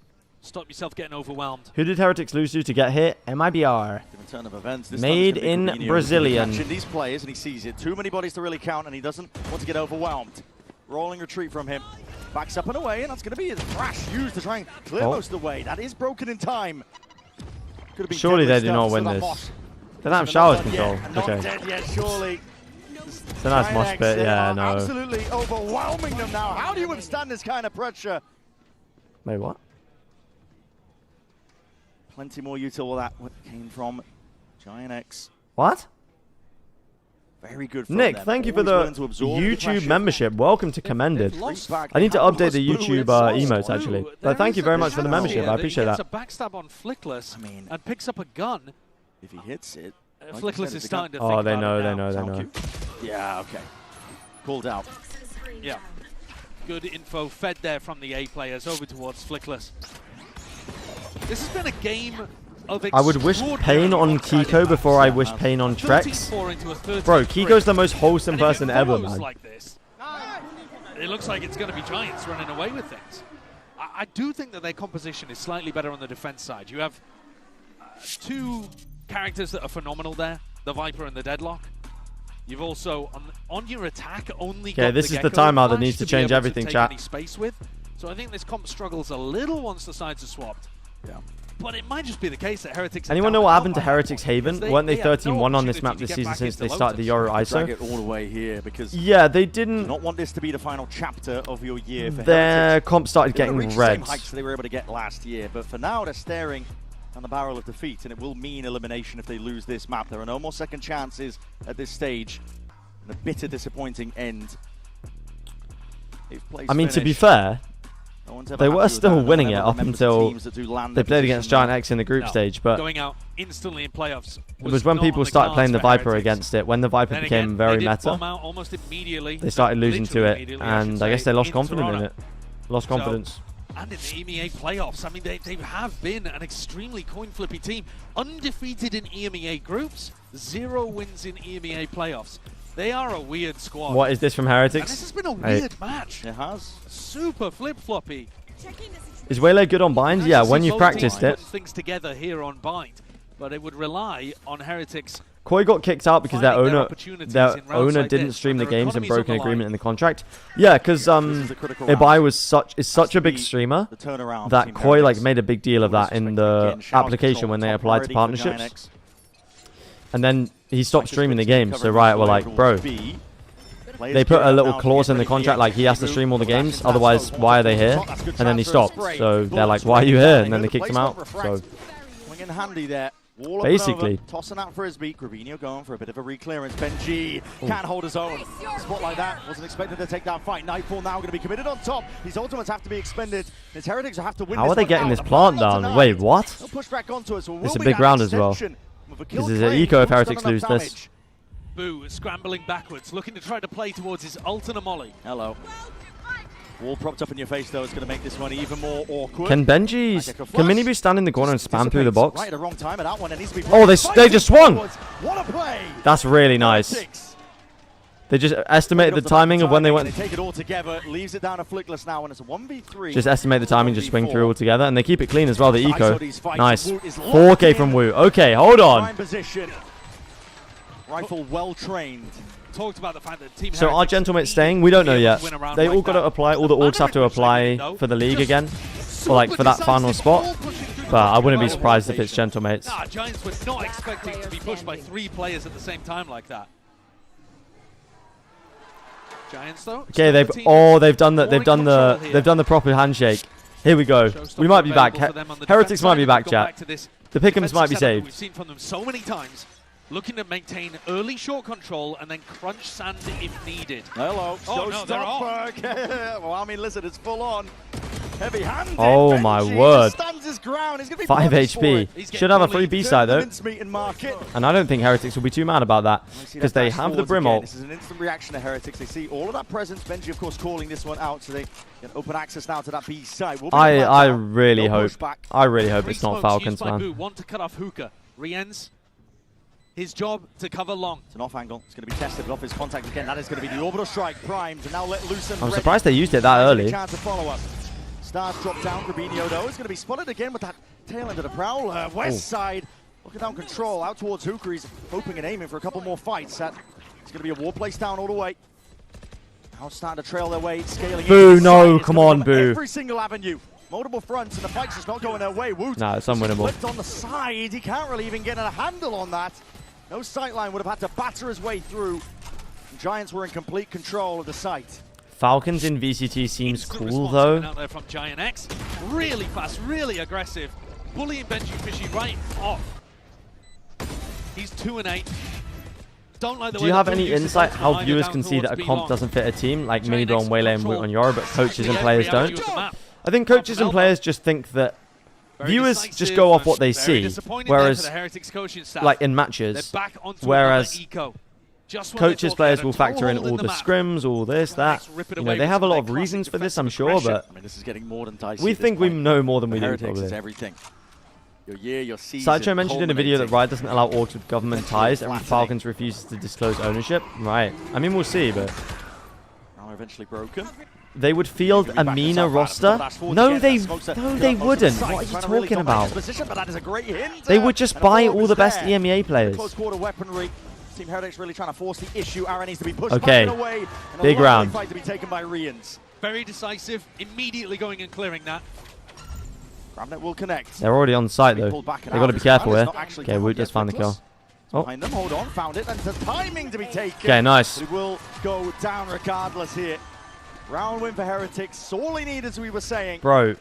stop yourself getting overwhelmed. Who did Heretics lose to get hit? MIBR. Turn of events. This Made in Brazilian. Catching these players, and he sees it. Too many bodies to really count, and he doesn't want to get overwhelmed. Rolling retreat from him. Backs up and away, and that's going to be a thrash used to try and clear most of the way. That is broken in time. Surely they do not win this. They don't have showers control. Not Okay. dead yet, surely. It's a nice mosh pit, yeah, no. Absolutely overwhelming them now. How do you withstand this kind of pressure? Wait, what? Plenty more util that came from Giant X. What? Very good. Nick, thank you for the YouTube membership. Welcome to Commended. I need to update the YouTube emotes actually. But thank you very much for the membership. I appreciate that. He gets a backstab on Flickless and picks up a gun. If he hits it, Flickless is starting to think about they it know. now. Yeah, okay. Called out. Yeah. Good info fed there from the A players over towards Flickless. This has been a game of I would wish pain on Kiko before I wish pain on Trex. Bro, Kiko's the most wholesome person ever, man. Like this, it looks like it's going to be Giants running away with things. I do think that their composition is slightly better on the defense side. You have two characters that are phenomenal there, the Viper and the Deadlock. You've also, on your attack, only got this the is the Gecko timeout that Flash needs to be change able everything, take chat. any space with. So I think this comp struggles a little once the sides are swapped. Yeah. But it might just be the case that Heretics... Anyone know what happened to Heretics Haven? Weren't they have no 13-1 on this map opportunity this to get season back since into they started the Yoru Drag ISO? it all the way here because Yeah, they didn't... do not want this to be the final chapter of your year for Their Heretics. comp started They getting reached the red. same heights they were able to get last year, but for now they're staring on the barrel of defeat, and it will mean elimination if they lose this map. There are no more second chances at this stage. And a bitter, disappointing end. I mean, to be fair, they were still winning it up until they played against Giant X in the group stage, but going out instantly in playoffs it was when people started playing the Viper against it, when the Viper Then became again, very they did meta, bomb out almost immediately. they started losing to Literally it, immediately, I should and I guess they say, lost in confidence in Toronto. it. Lost confidence. And in the EMEA playoffs, I mean, they have been an extremely coin-flippy team. Undefeated in EMEA groups, 0 wins in EMEA playoffs. They are a weird squad. What is this from Heretics? And this has been a weird match. It has. Super flip-floppy. Is Waylay good on binds? Yeah, when you've practiced it. Things together here on Bind, but it would rely on Heretics. Koi got kicked out because their finding their owner opportunities in rounds like didn't this, stream the and their games and economy's broke on an the agreement line. in the contract. Yeah, because Ibai is such a big streamer turnaround that Team Koi Heretics. made a big deal of that in the application when they applied to partnerships. And then he stopped streaming the game. So Riot were like, bro, they put a little clause in the contract like he has to stream all the games, otherwise why are they here? And then he stopped. So they're like, why are you here? And then they kicked him out. So Swinging handy there. Wall basically. up and over, tossing out for his beat. Gravino going for a bit of a reclearance. Benji can't hold his own. Spot like that. Wasn't expected to take that fight. Nightfall now going to be committed on top. His ultimates have to be expended. His Heretics will have to win. How are they getting this plant down? Wait, what? They'll push back onto us. It's a big round as well. Because there's an eco if Heretics lose this. Boo scrambling backwards, looking to try to play towards his ult and a molly. Hello. Wall propped up in your face, though, is going to make this one even more awkward. Can Minibu stand in the corner and spam through the box? Right at the wrong time, and that one needs to be Oh, they just swung! What a play! That's really nice. They just estimate the timing of when they went. They take it all together, leaves it down to Flickless now, and it's a 1v3. Just estimate the timing, just swing through all together, and they keep it clean as well, the eco. Nice. 4K from Wu. Okay, hold on. Rifle well trained. Talked about the fact that Team So are Gentlemates staying? We don't know yet. They all got to apply, all the orgs have to apply for the league again. Or like for that final spot. But I wouldn't be surprised if it's Gentlemates. Nah, Giants were not expecting to be pushed by 3 players at the same time like that. Giants though. Okay, they've done the proper handshake. Here we go. We might be back. Heretics might be back, chat. The Pick'ems might be saved. We've seen from them so many times. Looking to maintain early short control and then crunch sand if needed. Hello. Oh, no, they're on. Well, I mean, listen, it's full on. Heavy-handed. Oh, my word. Stands his ground. He's gonna be 5 HP. Should have a free B-side, though. And And I don't think Heretics will be too mad about that. Because they have the Brim ult. This is an instant reaction to Heretics. They see all of that presence. Benji, of course, calling this one out. So they get open access now to that B side. I really hope it's not Falcons, man. Want to cut off Hookah. Rienz. His job to cover long. It's an off angle. It's going to be tested off his contact again. That is going to be the orbital strike primed and now let loose. I'm surprised they used it that early. Chance to follow up. Stars drop down. Rubinho though is going to be spotted again with that tail end of the Prowler. West side looking down control out towards Hooker. He's hoping and aiming for a couple more fights. It's going to be a war place down all the way. Now starting to trail their way, scaling. Boo! No, come on, Boo. Every single avenue. Multiple fronts, and the fight's just not going their way. Woot. Nah, it's unwinnable. Flipped on the side. He can't really even get a handle on that. No sightline would have had to batter his way through. Giants were in complete control of the site. Falcons in VCT seems cool though. Out there from Giant X, really fast, really aggressive, bullying Benji Fishy right off. He's 2-8. Don't like the Do you have any insight how viewers can see that a comp doesn't fit a team, like Minibo and Waylay and Woot on Yora, but coaches and players don't? I think coaches and players just think that viewers just go off what they see, whereas, like in matches, whereas coaches, players will factor in all the scrims, all this, that. You know, they have a lot of reasons for this, I'm sure, but I mean, this is getting more than dicey. we think we know more than we do, Heretics probably. is everything. Your year, your season. Sideshow mentioned in a video that Riot doesn't allow orgs with government ties, and Falcons refuses to disclose ownership. Right. I mean, we'll see, but Now eventually broken. they would field a meaner roster. No, they wouldn't. What are you talking about? They would just buy all the best EMEA players. Close quarter weaponry. Team Heretics really trying to force the issue. Aaron needs to be pushed Okay. back and away. And Big a round. fight to be taken by Rians. Very decisive, immediately going and clearing that. Grabnet will connect. They're already on site though. They got to be careful here. Okay, Woot just found the kill. Oh. Behind them, hold on, found it, and the timing to be taken. Okay, nice. It will go down regardless here. Round win for Heretics. All he needed, as we were saying. Bro,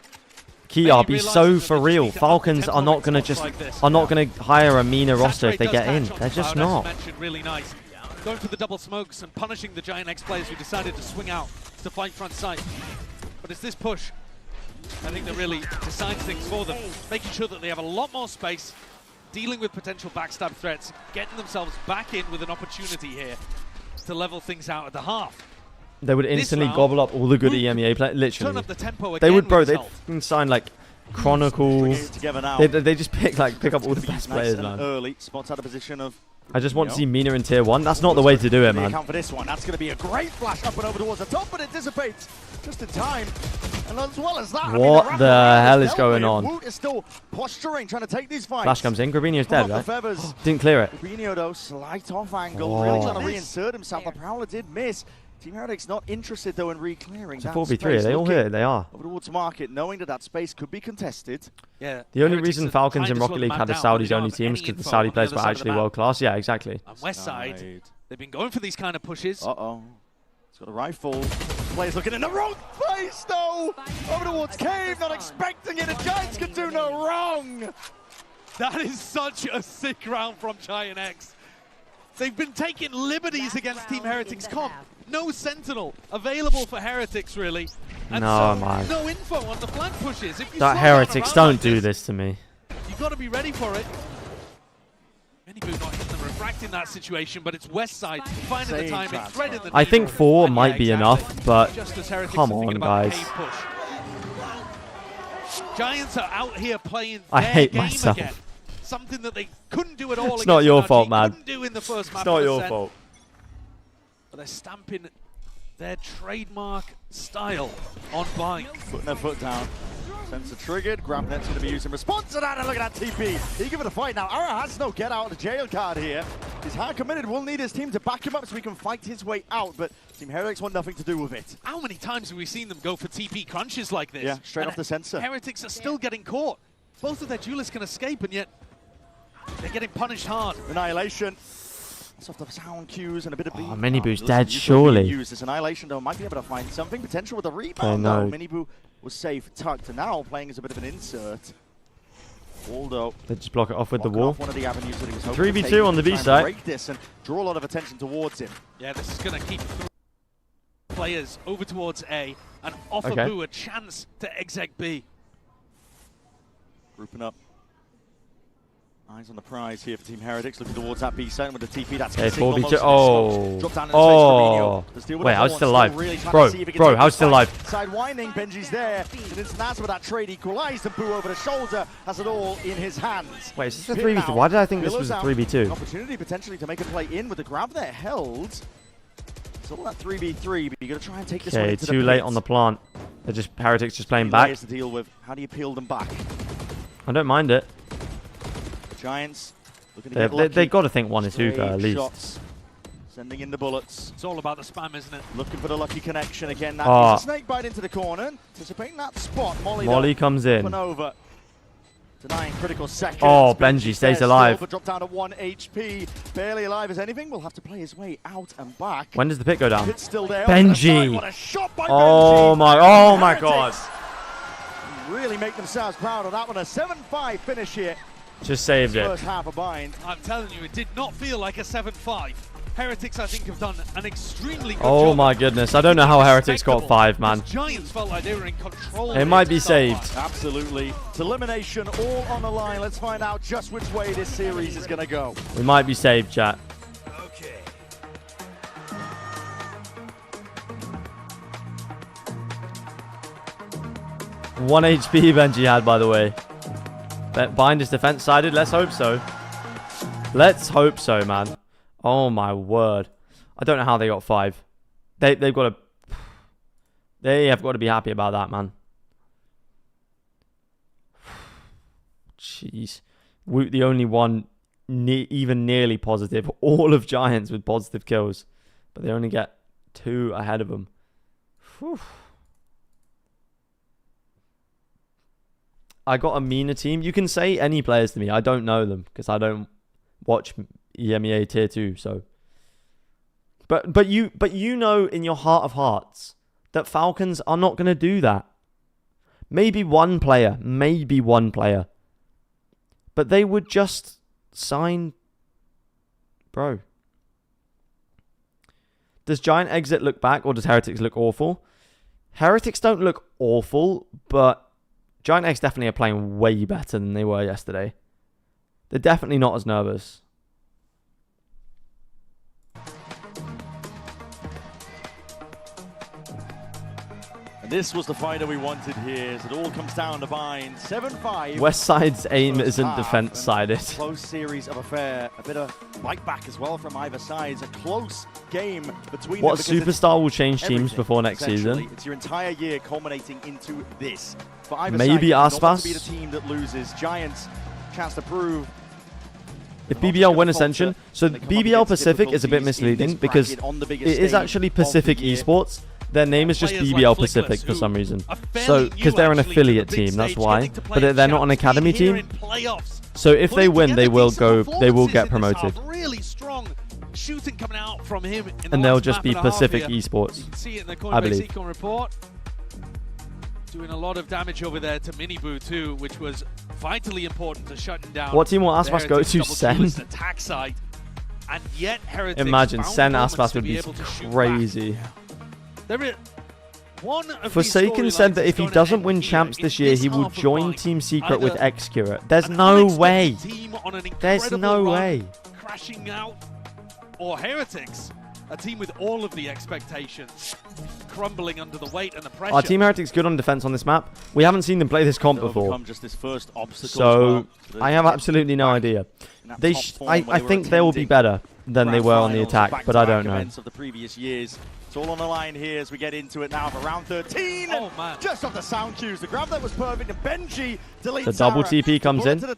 Kiar, be so for real. Falcons are not gonna hire a meaner roster if they get in. They're just not. Really nice. Going for the double smokes and punishing the Giant X players who decided to swing out to fight front side. But it's this push, I think, that really decides things for them. Making sure that they have a lot more space, dealing with potential backstab threats, getting themselves back in with an opportunity here to level things out at the half. They would instantly gobble up all the good EMEA players. Literally, they would, bro. They'd sign like Chronicles. They just pick up all the best players, man. Early spots out of position of. I just want to see Mina in tier 1. That's not the way to do it, man. Account for this one. That's going to be a great flash up and over towards the top, but it dissipates just in time. And as well as that, What the hell is going on? Woot is still posturing, trying to take these fights. Flash comes in. Grabinho's dead, right? Didn't clear it. Grabinho though, slight off angle, really trying to reinsert himself. The Prowler did miss. Team Heretics not interested though in re-clearing that 4v3, are they all here? They are. Over towards market, knowing that space could be contested. Yeah. The only reason Falcons in Rocket League had a Saudis only team is because the Saudi players were actually world class. Yeah, exactly. And West Side, they've been going for these kind of pushes. Uh-oh. He's got a rifle. Players looking in the wrong place though. Over towards Cave, not expecting it. The Giants can do no wrong. That is such a sick round from Giant X. They've been taking liberties against Team Heretics comp. No Sentinel available for Heretics, really. And no, so man. No info on the flank pushes. If you That Heretics don't do this to me. You've got to be ready for it. Minibu not hitting the refract in that situation, but it's West Side finding the timing, threading the I think 4 might be enough, but Heretics come on, guys. Giants are out here playing I their hate game myself. again. Something that they couldn't do at all. It's not your against fault, RG, man. couldn't do in the first map It's not of the your set. fault. But they're stamping their trademark style on bike. Putting their foot down. Sensor triggered. Grabnet's going to be used in response to that. And look at that TP. He give it a fight now. Ara has no get out of the jail card here. He's hard committed. Will need his team to back him up so he can fight his way out. But Team Heretics want nothing to do with it. How many times have we seen them go for TP crunches like this? Yeah, straight off the sensor. Heretics are still getting caught. Both of their duelists can escape, and yet they're getting punished hard. Annihilation. That's off the sound cues and a bit of beat. Minibu's dead, surely. Use this Annihilation though might be able to find something potential with a rebound. Though. Minibu was safe, tucked, and now playing as a bit of an insert. Waldo. They just block it off with the wall. One of the avenues that he was hoping 3v2 on the B side. Break this and draw a lot of attention towards him. Yeah, this is going to keep players over towards A and offer Boo a chance to exec B. Grouping up. Eyes on the prize here for Team Heretics, looking towards that B side with the TP. That's 4v2. Oh. Wait, how's still alive? Bro, how's still alive? Side winding, Benji's there. And it's Naz with that trade equalized, and Boo over the shoulder has it all in his hands. Wait, is this a 3v2? Why did I think this was a 3v2? Opportunity potentially to make a play in with the grab there held. It's all that 3v3, but you got to try and take this one into the too late on the plant. They're just Heretics just playing back. To deal with. How do you peel them back? I don't mind it. Giants looking to get lucky. They got to think one is hookah at least. Shots. Sending in the bullets. It's all about the spam, isn't it? Looking for the lucky connection again. Now a snake bite into the corner. Anticipating that spot. Molly comes in. Over. Denying critical seconds. Oh, Benji stays alive. Drop down to 1 HP. Barely alive as anything. Will have to play his way out and back. When does the pit go down? Pit's still there. Benji. What a shot by oh Benji. my god. Really make themselves proud of that one. A 7-5 finish here. Just saved it. First half of bind. I'm telling you, it did not feel like a 7-5. Heretics, I think, have done an extremely good job. Oh my goodness. I don't know how Heretics got 5, man. Giants felt like they were in control. It might be saved. Absolutely. It's elimination all on the line. Let's find out just which way this series is going to go. We might be saved, chat. Okay. One HP Benji had, by the way. Bind is defense sided. Let's hope so. Let's hope so, man. Oh my word. I don't know how they got 5. They've got to... They have got to be happy about that, man. Jeez. Woot the only one even nearly positive. All of Giants with positive kills. But they only get 2 ahead of them. Whew. I got a meaner team. You can say any players to me. I don't know them because I don't watch EMEA Tier 2, so. But you know in your heart of hearts that Falcons are not going to do that. Maybe one player. But they would just sign... Bro. Does Giant exit look back or does Heretics look awful? Heretics don't look awful, but Giant X definitely are playing way better than they were yesterday. They're definitely not as nervous. And this was the fighter we wanted here, as it all comes down to bind. 7-5. West Side's aim isn't defense-sided. Close series of affair. A bit of bite back as well from either side. It's a close game between What them. superstar will change teams before next season? It's your entire year culminating into this. For either Maybe side, Aspas. not to be the team that loses. Giants, chance to prove. If BBL win Ascension, so BBL Pacific is a bit misleading because it is actually Pacific Esports. Their name is just BBL Pacific for some reason. So, because they're an affiliate team, that's why. But they're not an academy team. So if they win, they will get promoted. Really strong shooting coming out from him. And they'll just be Pacific Esports, I believe. Report. Doing a lot of damage over there to Miniboo too, which was vitally important to shutting down. What team will Aspas go to? Sen? Attack side. And yet Heretics imagine Sen Aspas would be crazy. Forsaken said that if he doesn't win champs this year, he will join Team Secret with Excurate. There's no way. There's no way. Crashing out, or Heretics, a team with all of the expectations crumbling under the weight and the pressure. Our Team Heretics good on defense on this map. We haven't seen them play this comp before, just this first obstacle so I have absolutely no idea. I think they will be better than they were on the attack, but I don't know. Of the previous years. It's all on the line here as we get into it now for round 13. Oh, man. Just off the sound cues. The grab that was perfect. And Benji deletes the double TP comes in. Do they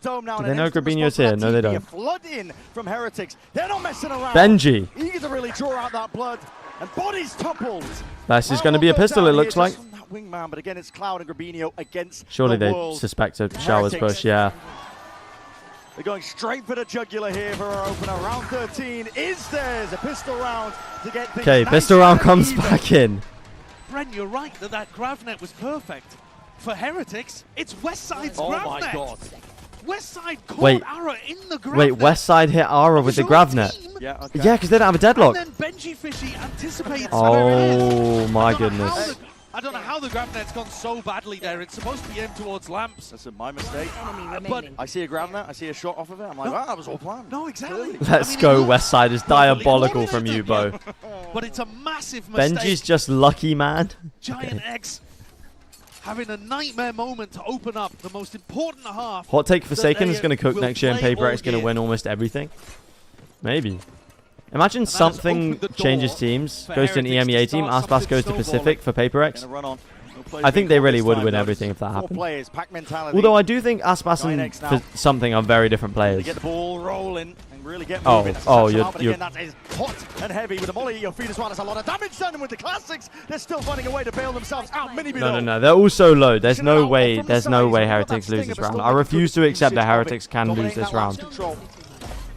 know Grabinho's here? No, they don't. Flood in from Heretics. They're not messing around. Benji. Eager to really draw out that blood. And bodies toppled. This is going to be a pistol, it looks like. Wingman, but again, it's Cloud and Grabinho against surely the they world. suspect a Showers push, yeah. They're going straight for the jugular here for our opener. Round 13 is theirs. A pistol round to get things okay, nice pistol round comes even. back in. Bren, you're right that Gravnet was perfect. For Heretics, it's Westside's Gravnet. Oh my god. Westside caught Ara in the Gravnet. Wait, Westside hit Ara with the Gravnet. Yeah, okay. Yeah, because they don't have a deadlock. And then Benji Fishy anticipates. Oh my goodness. I don't know how the Gravnet's gone so badly there. It's supposed to be aimed towards lamps. That's my mistake. But I see a Gravnet, I see a shot off of it. I'm like, that was all planned. No, exactly. Let's go, Westside is diabolical from you, Bo. But it's a massive mistake. Benji's just lucky, man. Giant X having a nightmare moment to open up the most important half. Hot take Forsaken is going to cook next year and Paper X going to win almost everything. Maybe. Imagine something changes teams, goes to an EMEA team, Aspas goes to Pacific for Paper X. I think they really would win everything if that happened. Although I do think Aspas and something are very different players. Get the ball rolling and and really get Oh, moving. you're again, that is hot and heavy with the molly at your feet as well. There's a lot of damage done, and with the classics, they're still finding a way to bail themselves out. No. They're all so low. There's no way Heretics lose this round. I refuse to accept that Heretics can lose this round.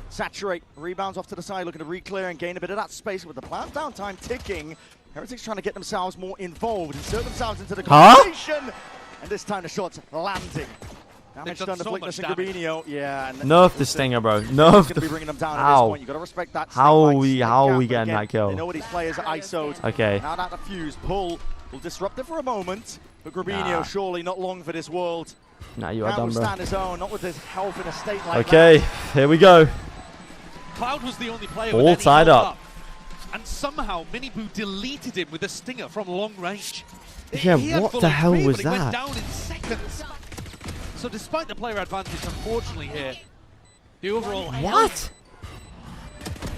Saturate, rebounds off to the side, looking to re-clear and gain a bit of that space with the plant downtime ticking. Heretics trying to get themselves more involved, insert themselves into the conversation, and this time the shots landing. Damage done to Flickness and Grabinho. Yeah. And Nerf the Stinger, bro. Nerf the. Bringing them down at this point. You got to respect that. How are we getting that kill? They know what these players are ISO'd. Okay. Now that the fuse pull will disrupt it for a moment, but Grabinho surely not long for this world. Nah, you are done, bro. Stand his own, not with his health in a state like that. Okay, here we go. Cloud was the only player all tied up. And somehow Miniboo deleted him with a stinger from long range. Yeah, what the hell was that? He went down in seconds. So despite the player advantage, unfortunately here, the overall health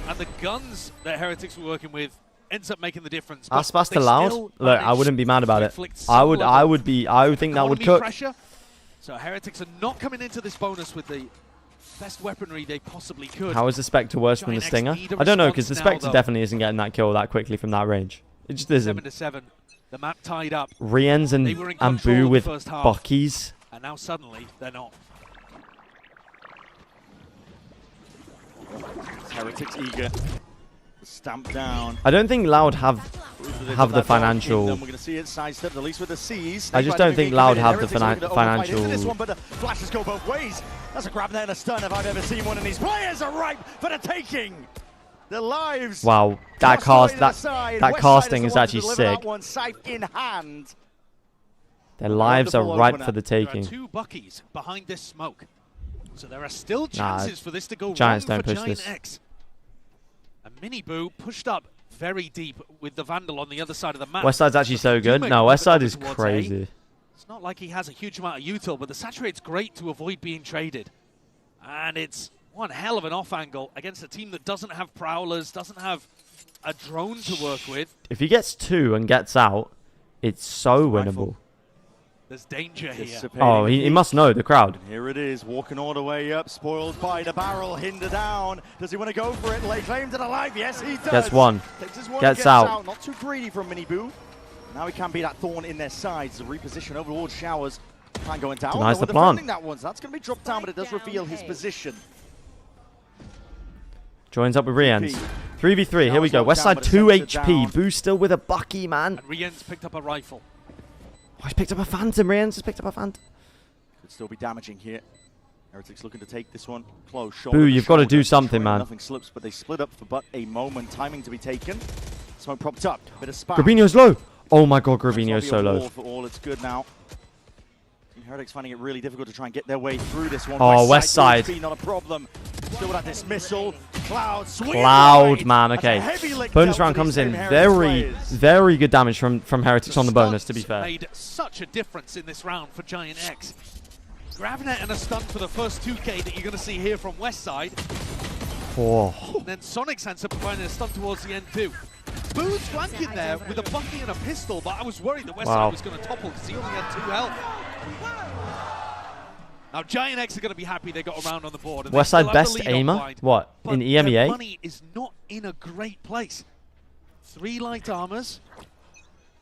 and the guns that Heretics were working with ends up making the difference. Aspas to Loud? Look, I wouldn't be mad about it. I would think that would cook. Pressure. So Heretics are not coming into this bonus with the best weaponry they possibly could. How is the Spectre worse than the Stinger? I don't know, because the Spectre definitely isn't getting that kill that quickly from that range. It just isn't. 7-7. The map tied up. Riens and Boo with Buckies. And now suddenly they're not. Heretics eager. Stamp down. I don't think Loud have the financial. We're going to see it sidestepped, at least with the C's. I just don't think Loud have the financial. This one, but the flashes go both ways. That's a grab there and a stun if I've ever seen one. And these players are ripe for the taking. Their lives. Wow, that casting is actually sick. One scythe in hand. Their lives are ripe for the taking. There are 2 Buckies behind this smoke, so there are still chances for this to go Giants wrong don't for push Giant this. X. And Miniboo pushed up very deep with the Vandal on the other side of the map. Westside's actually so good. No, Westside is crazy. It's not like he has a huge amount of util, but the Saturate's great to avoid being traded. And it's one hell of an off angle against a team that doesn't have prowlers, doesn't have a drone to work with. If he gets 2 and gets out, it's so winnable. There's danger here. Oh, he must know the crowd. And here it is, walking all the way up, spoiled by the barrel, hinder down. Does he want to go for it? Lay claim to the life. Yes, he does. Gets one. Gets out. Not too greedy from Miniboo. Now he can be that thorn in their sides. The reposition over towards Showers. Plan going down. Denies the plan. That one, so that's going to be dropped down, but it does reveal his position. Joins up with Riens. 3v3, here we go. Westside 2 HP. Boo still with a Bucky, man. And Riens picked up a rifle. Oh, he's picked up a Phantom. Riens has picked up a Phantom. Could still be damaging here. Heretics looking to take this one close. Boo, you've got to do something, man. Nothing slips, but they split up for but a moment. Timing to be taken. Smoke propped up. Bit of spam. Grabinho's low. Oh my god, Grabinho's so low. For all it's good now. Heretics finding it really difficult to try and get their way through this one. Oh, Westside. Not a problem. Still with that dismissal. Cloud, man. Okay. Bonus round comes in. Very good damage from Heretics on the bonus, to be fair. Made such a difference in this round for Giant X. Gravinet and a stun for the first 2K that you're going to see here from Westside. Oh. And then Sonic Sensor providing a stun towards the end too. Boo's flanking there with a Bucky and a pistol, but I was worried that Westside was going to topple because he only had 2 health. Now Giant X are going to be happy they got around on the board. Westside best aimer? What? In EMEA? Their money is not in a great place. 3 light armors,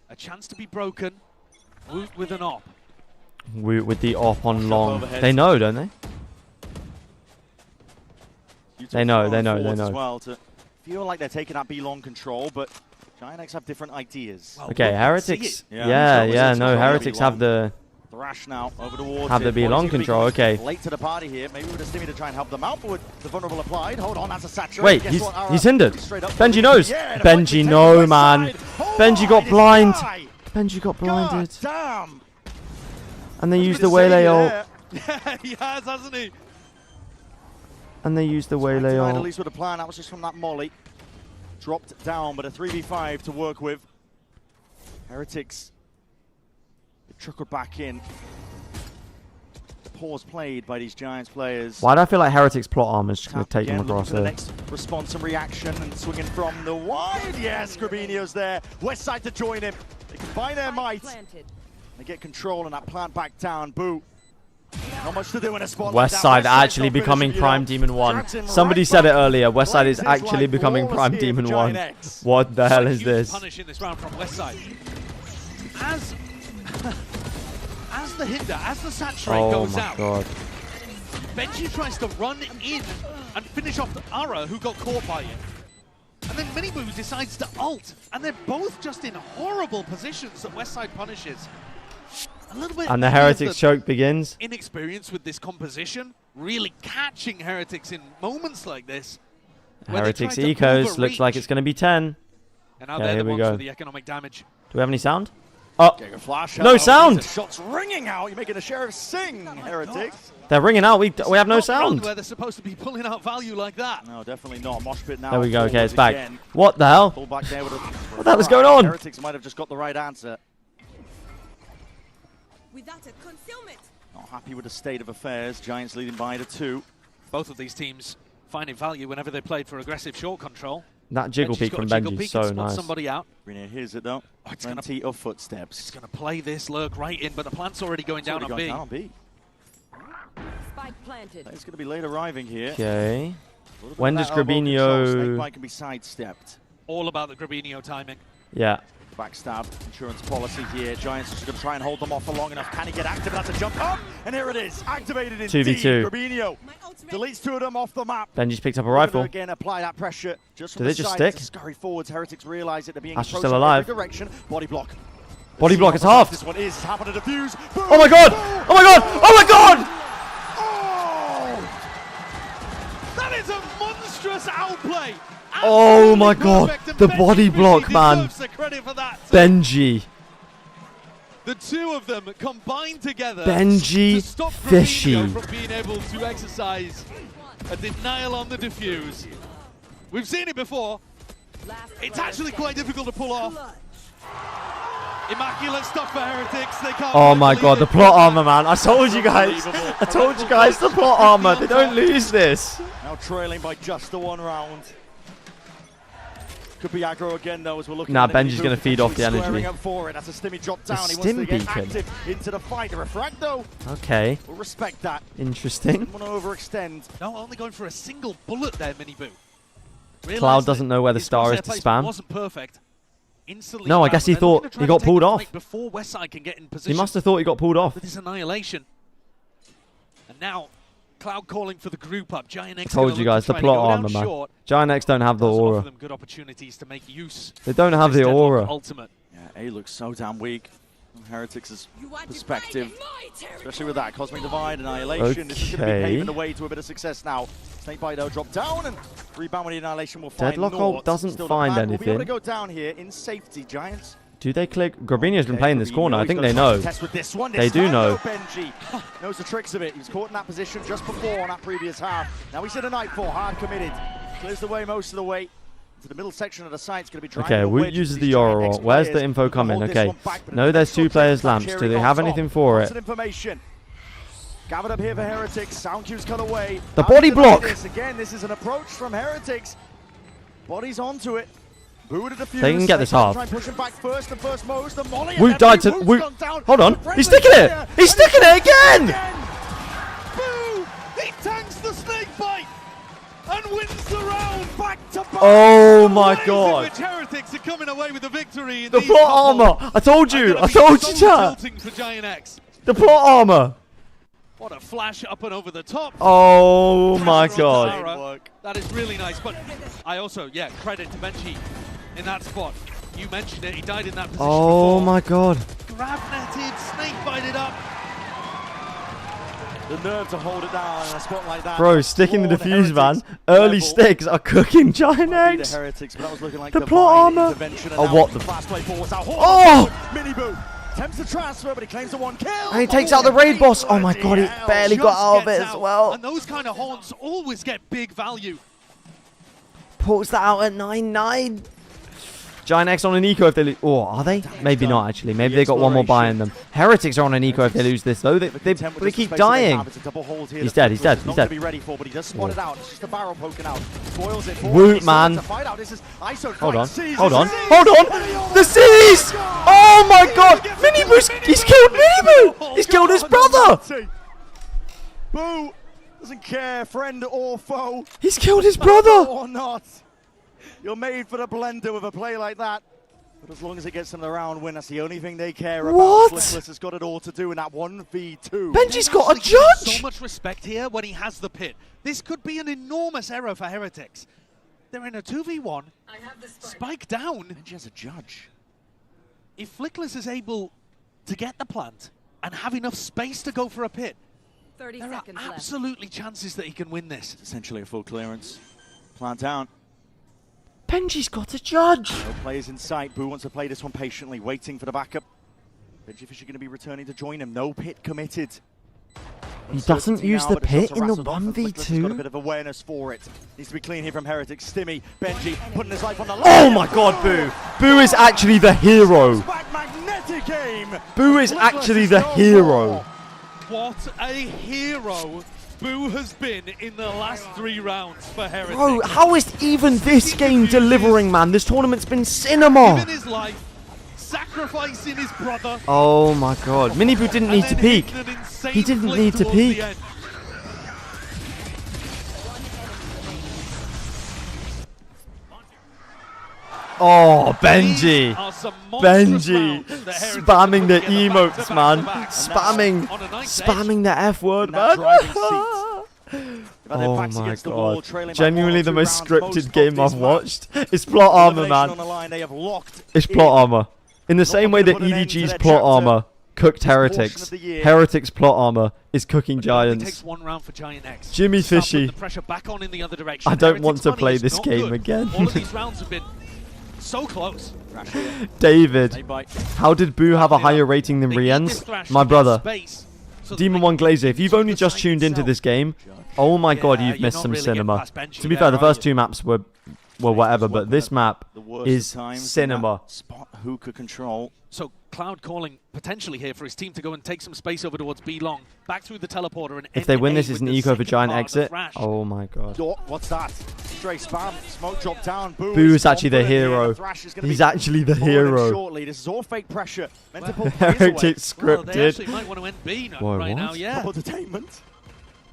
a chance to be broken, with an op. With the op on long. They know, don't they? They know. As well to feel like they're taking that B-long control, but Giant X have different ideas. Okay, Heretics. Yeah, no, Heretics have the Thrash now over towards have the B-long control. Okay. Late to the party here. Maybe with a stimmy to try and help them out, but with the vulnerable applied. Hold on, that's a saturate. Wait, he's hindered. Benji knows. Benji, no, man. Benji got blind. Benji got blinded. Damn. And they used the Waylay ult. Yeah, he has, hasn't he? And they used the Waylay ult. At least with a plan, that was just from that molly. Dropped down, but a 3v5 to work with. Heretics. They trickled back in. Pause played by these Giants players. Why do I feel like Heretics plot armor's just going to take them across the here? Next response and reaction and swinging from the wide. Yes, Grabinho's there. Westside to join him. They combine their might. They get control and that plant back down. Boo. Not much to do in a spot West like Side that. actually becoming Prime Demon 1. Somebody said it earlier. West Side is actually becoming Prime Demon 1. What the hell is this? Punish in this round from West Side. As the hinder, as the saturate goes out, Benji tries to run in and finish off Ara, who got caught by it. And then Miniboo decides to ult, and they're both just in horrible positions that West Side punishes. A little bit. And the Heretics choke begins. Inexperience with this composition, really catching Heretics in moments like this. Heretics Ecos looks like it's going to be 10. And now they're the ones with the economic damage. Do we have any sound? Oh, Flash no sound. Shots ringing out. You're making a Sheriff sing, Heretics. They're ringing out. We have no sound. Where they're supposed to be pulling out value like that. No, definitely not. Mosh pit now. There we go. Okay, it's back. What the hell? Pull back there with What the hell is going on? Heretics might have just got the right answer. Without a concealment. Not happy with the state of affairs. Giants leading by the 2. Both of these teams finding value whenever they played for aggressive short control. That jiggle peek from Benji, so nice. Somebody out. Renier hears it though. Oh, it's plenty of footsteps. It's going to play this lurk right in, but the plant's already going down on B. Spike planted. It's going to be late arriving here. Okay. When does Grabinho... Snakebite can be sidestepped. All about the Grabinho timing. Yeah. Backstab, insurance policy here. Giants are just going to try and hold them off for long enough. Can he get active? That's a jump up, and here it is, activated in 2v2. Grabinho deletes 2 of them off the map. Benji's picked up a rifle. Again, apply that pressure. Just Did they just stick? Scurry forwards. Heretics realize it. They're being Astra's still alive. Direction. Body block. Body block is half. This one is happening to defuse. Oh my god! Oh my god! Oh my god! Oh! That is a monstrous outplay. Oh my god! The body block, man. Benji. The 2 of them combined together Benji to stop Fishy from being able to exercise a denial on the defuse. We've seen it before. It's actually quite difficult to pull off. Immaculate stuff for Heretics. They can't. Oh my god, the plot armor, man. I told you guys. I told you guys the plot armor. They don't lose this. Now trailing by just the 1 round. Could be aggro again though as we're looking. Nah, Benji's going to feed off the energy. Up for it. That's a stimmy drop down. He Stim wants to get beacon. active into the fight. A refract though. Okay. We'll respect that. Interesting. Want to overextend. No, only going for a single bullet there, Miniboo. Cloud doesn't know where the star is to spam. Wasn't perfect. Instantly no, I guess he thought he got pulled off. Before Westside can get in position. He must have thought he got pulled off. With his annihilation. And now Cloud calling for the group up. Giant X Told you guys the plot armor, man. Giant X don't have the aura. Them good opportunities to make use. They don't have the aura. Ultimate. Yeah, A looks so damn weak. Heretics' perspective, especially with that Cosmic Divide, Annihilation. This is going to be paving the way to a bit of success now. Snakebite though drop down and rebound with the Annihilation will find Deadlock ult doesn't find anything. We'll be able to go down here in safety, Giants. Do they click? Grabinho's been playing this corner. I think they know. They do know. Benji knows the tricks of it. He was caught in that position just before on that previous half. Now he's in a Nightfall, hard committed. Clears the way most of the way. To the middle section of the site. It's going to be driving. Okay, Woot uses the Aura ult. Where's the info coming? Okay. No, there's 2 players lamps. Do they have anything for it? Information. Gathered up here for Heretics. Sound cues cut away. The body block. Again, this is an approach from Heretics. Bodies onto it. They can get this half. Woot died to Woot. Hold on. He's sticking it. He's sticking it again. Boo! He tanks the snake bite and wins the round back to back. Oh my god. Which Heretics are coming away with the victory. The plot armor. I told you. I told you, chat. The plot armor. What a flash up and over the top. Oh my god. That is really nice. But I also, credit to Benji in that spot. You mentioned it. He died in that position Oh before. my god. Grab netted, snake bited up. The nerve to hold it down in a spot like that. Bro, sticking the defuse, man. Early sticks are cooking Giant Eggs. The plot armor. Oh, what the? Oh! Miniboo attempts to transfer, but he claims the 1 kill. And he takes out the raid boss. Oh my god, he barely got out of it as well. And those kind of haunts always get big value. Pulls that out at 9-9. Giant X on an eco if they lose. Oh, are they? Maybe not, actually. Maybe they got 1 more buy in them. Heretics are on an eco if they lose this, though. They keep dying. He's dead, he's dead, he's dead. Woot, man. Hold on, hold on, hold on. The C's! Oh my god! Miniboo! He's killed Miniboo! He's killed his brother! Boo doesn't care, friend or foe. He's killed his brother. Or not. You're made for the blender with a play like that. But as long as it gets them the round win, that's the only thing they care about. What? Flickless has got it all to do in that 1v2. Benji's got a judge! So much respect here when he has the pit. This could be an enormous error for Heretics. They're in a 2v1. Spike down. Benji has a judge. If Flickless is able to get the plant and have enough space to go for a pit, 30 there seconds are left. absolutely chances that he can win this. It's essentially a full clearance. Plant down. Benji's got a judge. No players in sight. Boo wants to play this one patiently, waiting for the backup. Benji Fisher going to be returning to join him. No pit committed. He doesn't use the pit in the 1v2. He's got a bit of awareness for it. Needs to be clean here from Heretics. Stimmy, Benji putting his life on the line. Oh my god, Boo. Boo is actually the hero. Magnetic game. Boo is actually the hero. What a hero Boo has been in the last 3 rounds for Heretics. Bro, how is even this game delivering, man? This tournament's been cinema. Giving his life, sacrificing his brother. Oh my god. Miniboo didn't need to peek. He didn't need to peek. Oh, Benji. Benji. Spamming the emotes, man. Spamming the F word, man. Oh my god. Genuinely the most scripted game I've watched. It's plot armor, man. It's plot armor. In the same way that EDG's plot armor cooked Heretics, Heretics' plot armor is cooking Giants. Takes 1 round for Giant X. Jimmy Fishy. The pressure back on in the other direction. I don't want to play this game again. All of these rounds have been so close. David, how did Boo have a higher rating than Rien's? My brother. Demon 1 Glazer, if you've only just tuned into this game, oh my god, you've missed some cinema. To be fair, the first 2 maps were whatever, but this map is cinema. Spot hookah control. So Cloud calling potentially here for his team to go and take some space over towards B long, back through the teleporter, and if they win this, is an eco for Giant exit. Oh my god. What's that? Straight spam, smoke drop down. Boo is actually the hero. He's actually the hero. Shortly. This is all fake pressure. Meant to pull Heretics scripted. Well, they actually might want to end B right now, yeah. Entertainment.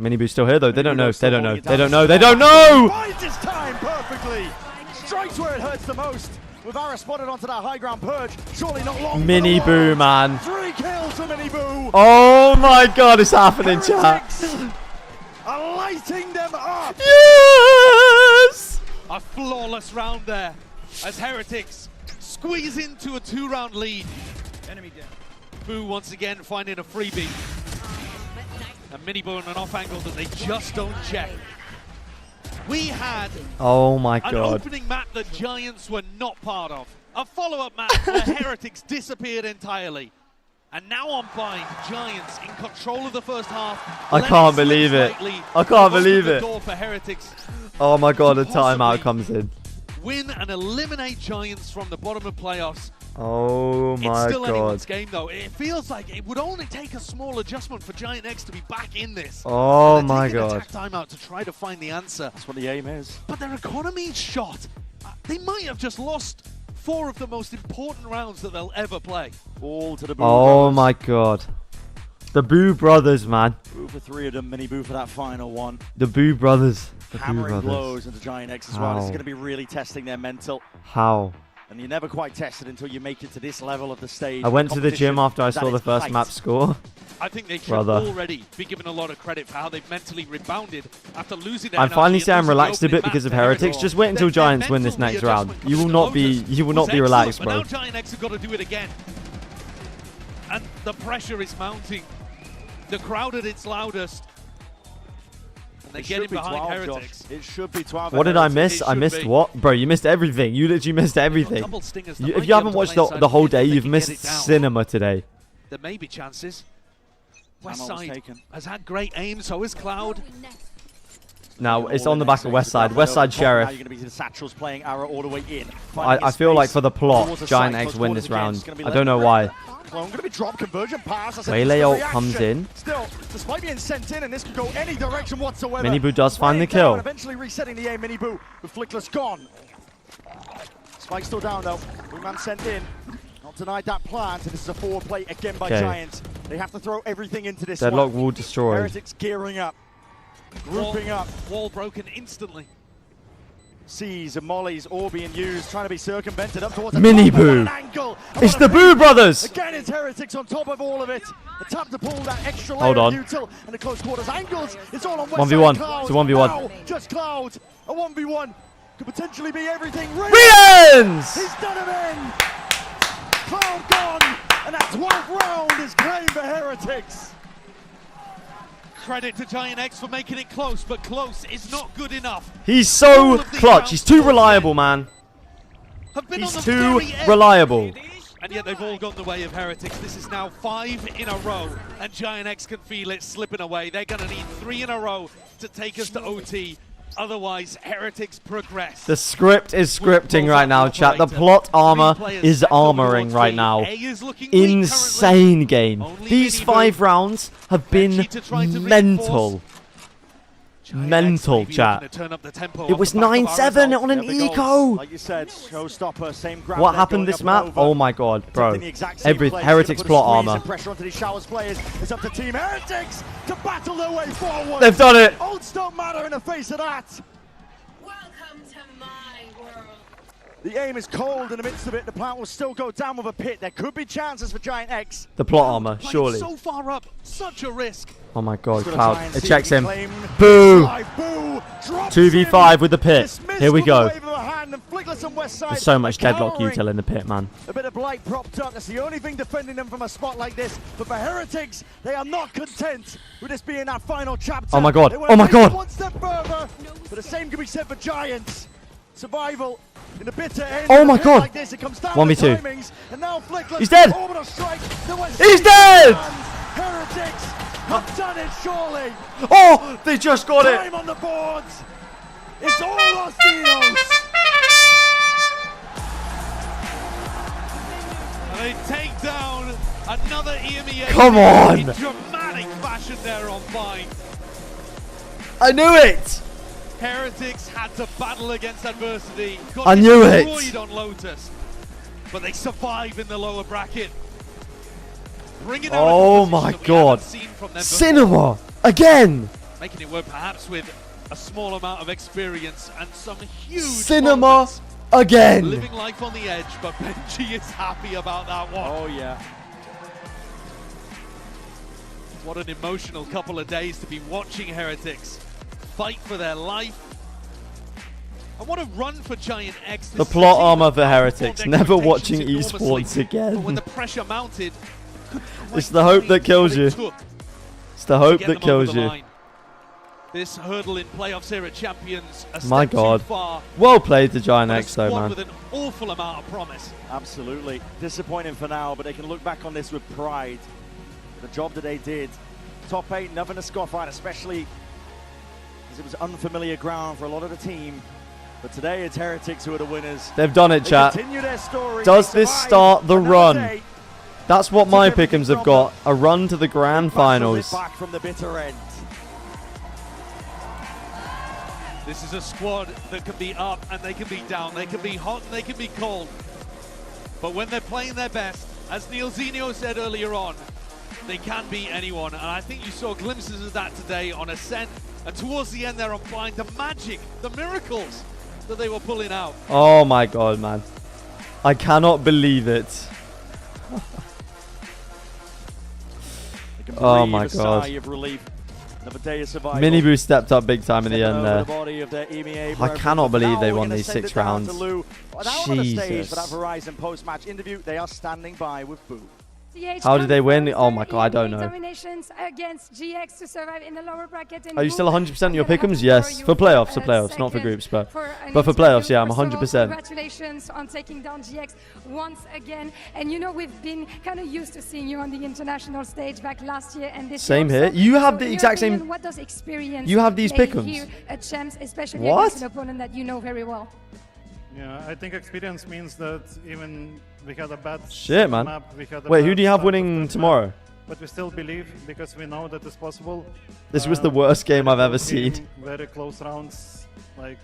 Miniboo's still here though. They don't know. They don't know. They don't know. They don't know. Finds his time perfectly. Strikes where it hurts the most. With Ara spotted onto that high ground purge, surely not long. Miniboo, man. 3 kills for Miniboo. Oh my god, it's happening, chat. Are lighting them up. Yes. A flawless round there as Heretics squeeze into a 2-round lead. Enemy down. Boo once again finding a freebie. And Miniboo on an off angle that they just don't check. We had an opening map that Giants were not part of. A follow-up map where Heretics disappeared entirely. And now on Bind, Giants in control of the first half. I can't believe it. I can't believe it. For Heretics. Oh my god, a timeout comes in. Win and eliminate Giants from the bottom of playoffs. Oh my It's still god. anyone's game though. It feels like it would only take a small adjustment for Giant X to be back in this. Oh my god. Attack timeout to try to find the answer. That's what the aim is. But their economy's shot. They might have just lost 4 of the most important rounds that they'll ever play. All to the Boo Oh my god. The Boo brothers, man. Boo for 3 of them, Miniboo for that final one. The Boo brothers. The Boo Hammering brothers. blows into Giant X as well. This is going to be really testing their mental. How? And you're never quite tested until you make it to this level of the stage. I went to the gym after I saw the first map score. I think they should already be given a lot of credit for how they've mentally rebounded after losing their I'm finally saying I'm relaxed a bit because of Heretics. Just wait until Giants win this next round. You will not be relaxed, but bro. now Giant X have got to do it again. And the pressure is mounting. The crowd at its loudest. And they're getting behind Heretics. It should be 12. What did I miss? I missed what? Bro, you missed everything. You literally missed everything. If you haven't watched the whole day, you've missed cinema today. There may be chances. Westside has had great aim, so has Cloud. Now, it's on the back of Westside. Westside Sheriff. You're going to be the Satchels playing Ara all the way in. I feel like for the plot, Giant X win this round. I don't know why. Clone going to be drop conversion pass. Waylay ult comes in. Still, despite being sent in, and this could go any direction whatsoever. Miniboo does find the kill. Eventually resetting the aim. Miniboo with Flickless gone. Spike still down though. Blue man sent in. Not denied that plant, and this is a forward play again by Giants. They have to throw everything into this Deadlock one. wall destroyed. Heretics gearing up, grouping up. Wall broken instantly. C's and Molly's all being used, trying to be circumvented up towards the Mini top. Boo. Angle. It's the Boo brothers. Again, it's Heretics on top of all of it. The tap to pull that extra layer Hold on. of util and the close quarters angles. It's all on 1v1. Cloud. It's a 1v1. Now, just Cloud. A 1v1 could potentially be everything. Rians! He's done it in. Cloud gone, and that 12th round is claimed for Heretics. Credit to Giant X for making it close, but close is not good enough. He's so clutch. He's too reliable, man. He's too reliable. And yet they've all gone the way of Heretics. This is now 5 in a row, and Giant X can feel it slipping away. They're going to need 3 in a row to take us to OT. Otherwise, Heretics progress. The script is scripting right now, chat. The plot armor is armoring right now. Insane game. These 5 rounds have been mental. Mental, chat. It was 9-7 on an eco. Like you said, showstopper, same ground. What happened this map? Oh my god, bro. Heretics plot armor. Pressure onto these Showers players. It's up to Team Heretics to battle their way forward. They've done it. Ults don't matter in the face of that. Welcome to my world. The aim is cold in the midst of it. The plant will still go down with a pit. There could be chances for Giant X. The plot armor, surely. So far up, such a risk. Oh my god, Cloud. It checks him. Boo! 2v5 with the pit. Here we go. There's so much deadlock util in the pit, man. A bit of blight propped up. That's the only thing defending them from a spot like this. But for Heretics, they are not content with this being that final chapter. Oh my god. Oh my god. One step further. But the same can be said for Giants. Survival in the bitter end. Oh my god. Like this, it comes down 1v2. to timings, and now He's dead. He's dead. Heretics have done it, surely. Oh, they just got it. Time on the boards. It's all Los Dinos. And they take down another EMEA. Come on. In dramatic fashion there on Vine. I knew it. Heretics had to battle against adversity. I knew it. Destroyed on Lotus, but they survive in the lower bracket. Bringing out Oh my god. Cinema again. Making it work perhaps with a small amount of experience and some huge Cinema moments. again. Living life on the edge, but Benji is happy about that one. Oh yeah. What an emotional couple of days to be watching Heretics fight for their life. And what a run for Giant X. The plot armor for Heretics. Never watching esports again. But when the pressure mounted, It's the hope that kills you. It's the hope that kills you. This hurdle in playoffs here at Champions. My god. Well played to Giant X though, man. With an awful amount of promise. Absolutely. Disappointing for now, but they can look back on this with pride. The job that they did. Top 8, nothing to scoff at, especially as it was unfamiliar ground for a lot of the team. But today it's Heretics who are the winners. They've done it, chat. Continue their story. Does this start the run? That's what my pick'ems have got. A run to the grand finals. Back from the bitter end. This is a squad that can be up and they can be down. They can be hot and they can be cold. But when they're playing their best, as Neil Zinio said earlier on, they can beat anyone. And I think you saw glimpses of that today on Ascent. And towards the end there on Blind, the magic, the miracles that they were pulling out. Oh my god, man. I cannot believe it. Oh my god. Mini Boo stepped up big time in the end there. I cannot believe they won these 6 rounds. Jesus. For that Verizon post-match interview, they are standing by with Boo. How did they win? Oh my god, I don't know. Against GX to survive in the lower bracket. Are you still 100% in your pick'ems? Yes, for playoffs, not for groups, but for playoffs, yeah, I'm 100%. Congratulations on taking down GX once again. And you know, we've been kind of used to seeing you on the international stage back last year and this same year. Here. You have the exact same. What does experience you have these pick'ems here at Champs, especially what? against an opponent that you know very well? Yeah, I think experience means that even we had a bad man. Map, wait, who do you have winning tomorrow? But we still believe because we know that it's possible. This was the worst game I've ever seen. Very close rounds, like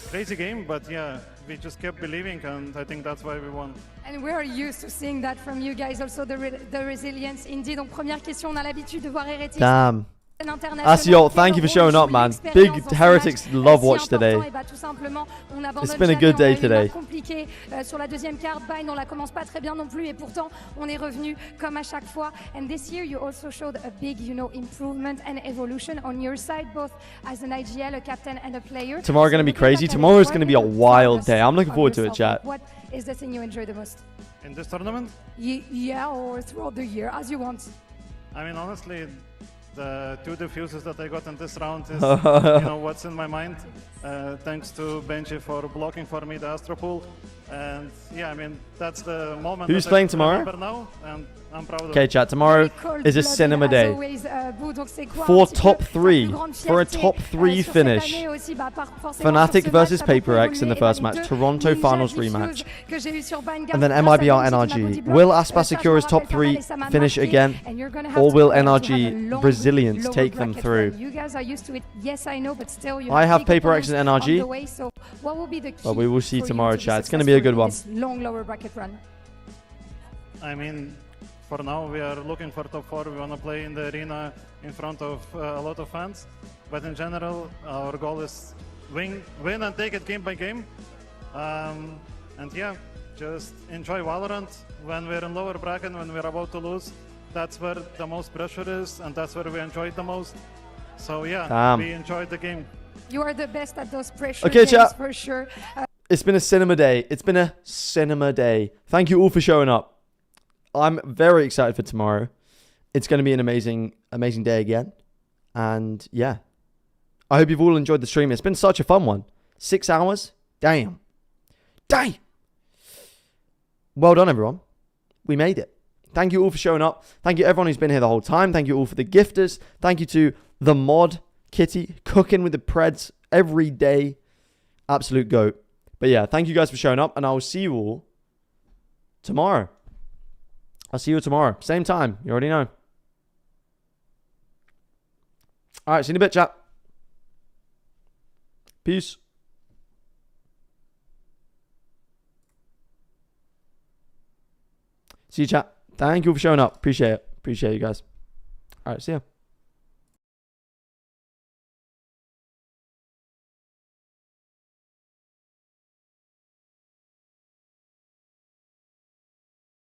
Crazy game, but yeah, we just kept believing, and I think that's why we won. And we're used to seeing that from you guys, also the resilience. Indy, donc première question, on a l'habitude de voir Heretics. Damn. Asiol, thank you for showing up, man. Big Heretics love watch today. It's been a good day today. Sur la deuxième carte, Bind, on la commence pas très bien non plus, et pourtant on est revenu comme à chaque fois. And this year you also showed a big, improvement and evolution on your side, both as an IGL, a captain, and a player. Tomorrow going to be crazy. Tomorrow is going to be a wild day. I'm looking forward to it, chat. What is the thing you enjoy the most? In this tournament? Yeah, or throughout the year, as you want. I mean, honestly, the 2 diffuses that I got in this round is, what's in my mind. Thanks to Benji for blocking for me the Astro Pool. And yeah, I mean, that's the moment. Who's playing tomorrow? Now, and I'm proud of Okay, chat, tomorrow is a cinema day. For top 3, for a top 3 finish. Fnatic versus Paper-X in the first match, Toronto Finals rematch. And then MIBR NRG. Will Aspas secure his top 3 finish again? Or will NRG Brazilians take them through? You guys are used to it. Yes, I know, but still, I have Paper-X and NRG. So what will be the key? But we will see tomorrow, chat. It's going to be a good one. Long lower bracket run. I mean, for now, we are looking for top 4. We want to play in the arena in front of a lot of fans. But in general, our goal is win and take it game by game. And yeah, just enjoy Valorant. When we're in lower bracket, when we're about to lose, that's where the most pressure is, and that's where we enjoy it the most. So yeah, we enjoyed the game. You are the best at those pressure games, chat. for sure. It's been a cinema day. It's been a cinema day. Thank you all for showing up. I'm very excited for tomorrow. It's going to be an amazing, amazing day again. And yeah, I hope you've all enjoyed the stream. It's been such a fun one. 6 hours. Damn. Damn. Well done, everyone. We made it. Thank you all for showing up. Thank you everyone who's been here the whole time. Thank you all for the gifters. Thank you to the mod, Kitty, cooking with the Preds every day. Absolute goat. But yeah, thank you guys for showing up, and I will see you all tomorrow. I'll see you tomorrow. Same time. You already know. All right, see you in a bit, chat. Peace. See you, chat. Thank you for showing up. Appreciate it. Appreciate you guys. All right, see ya.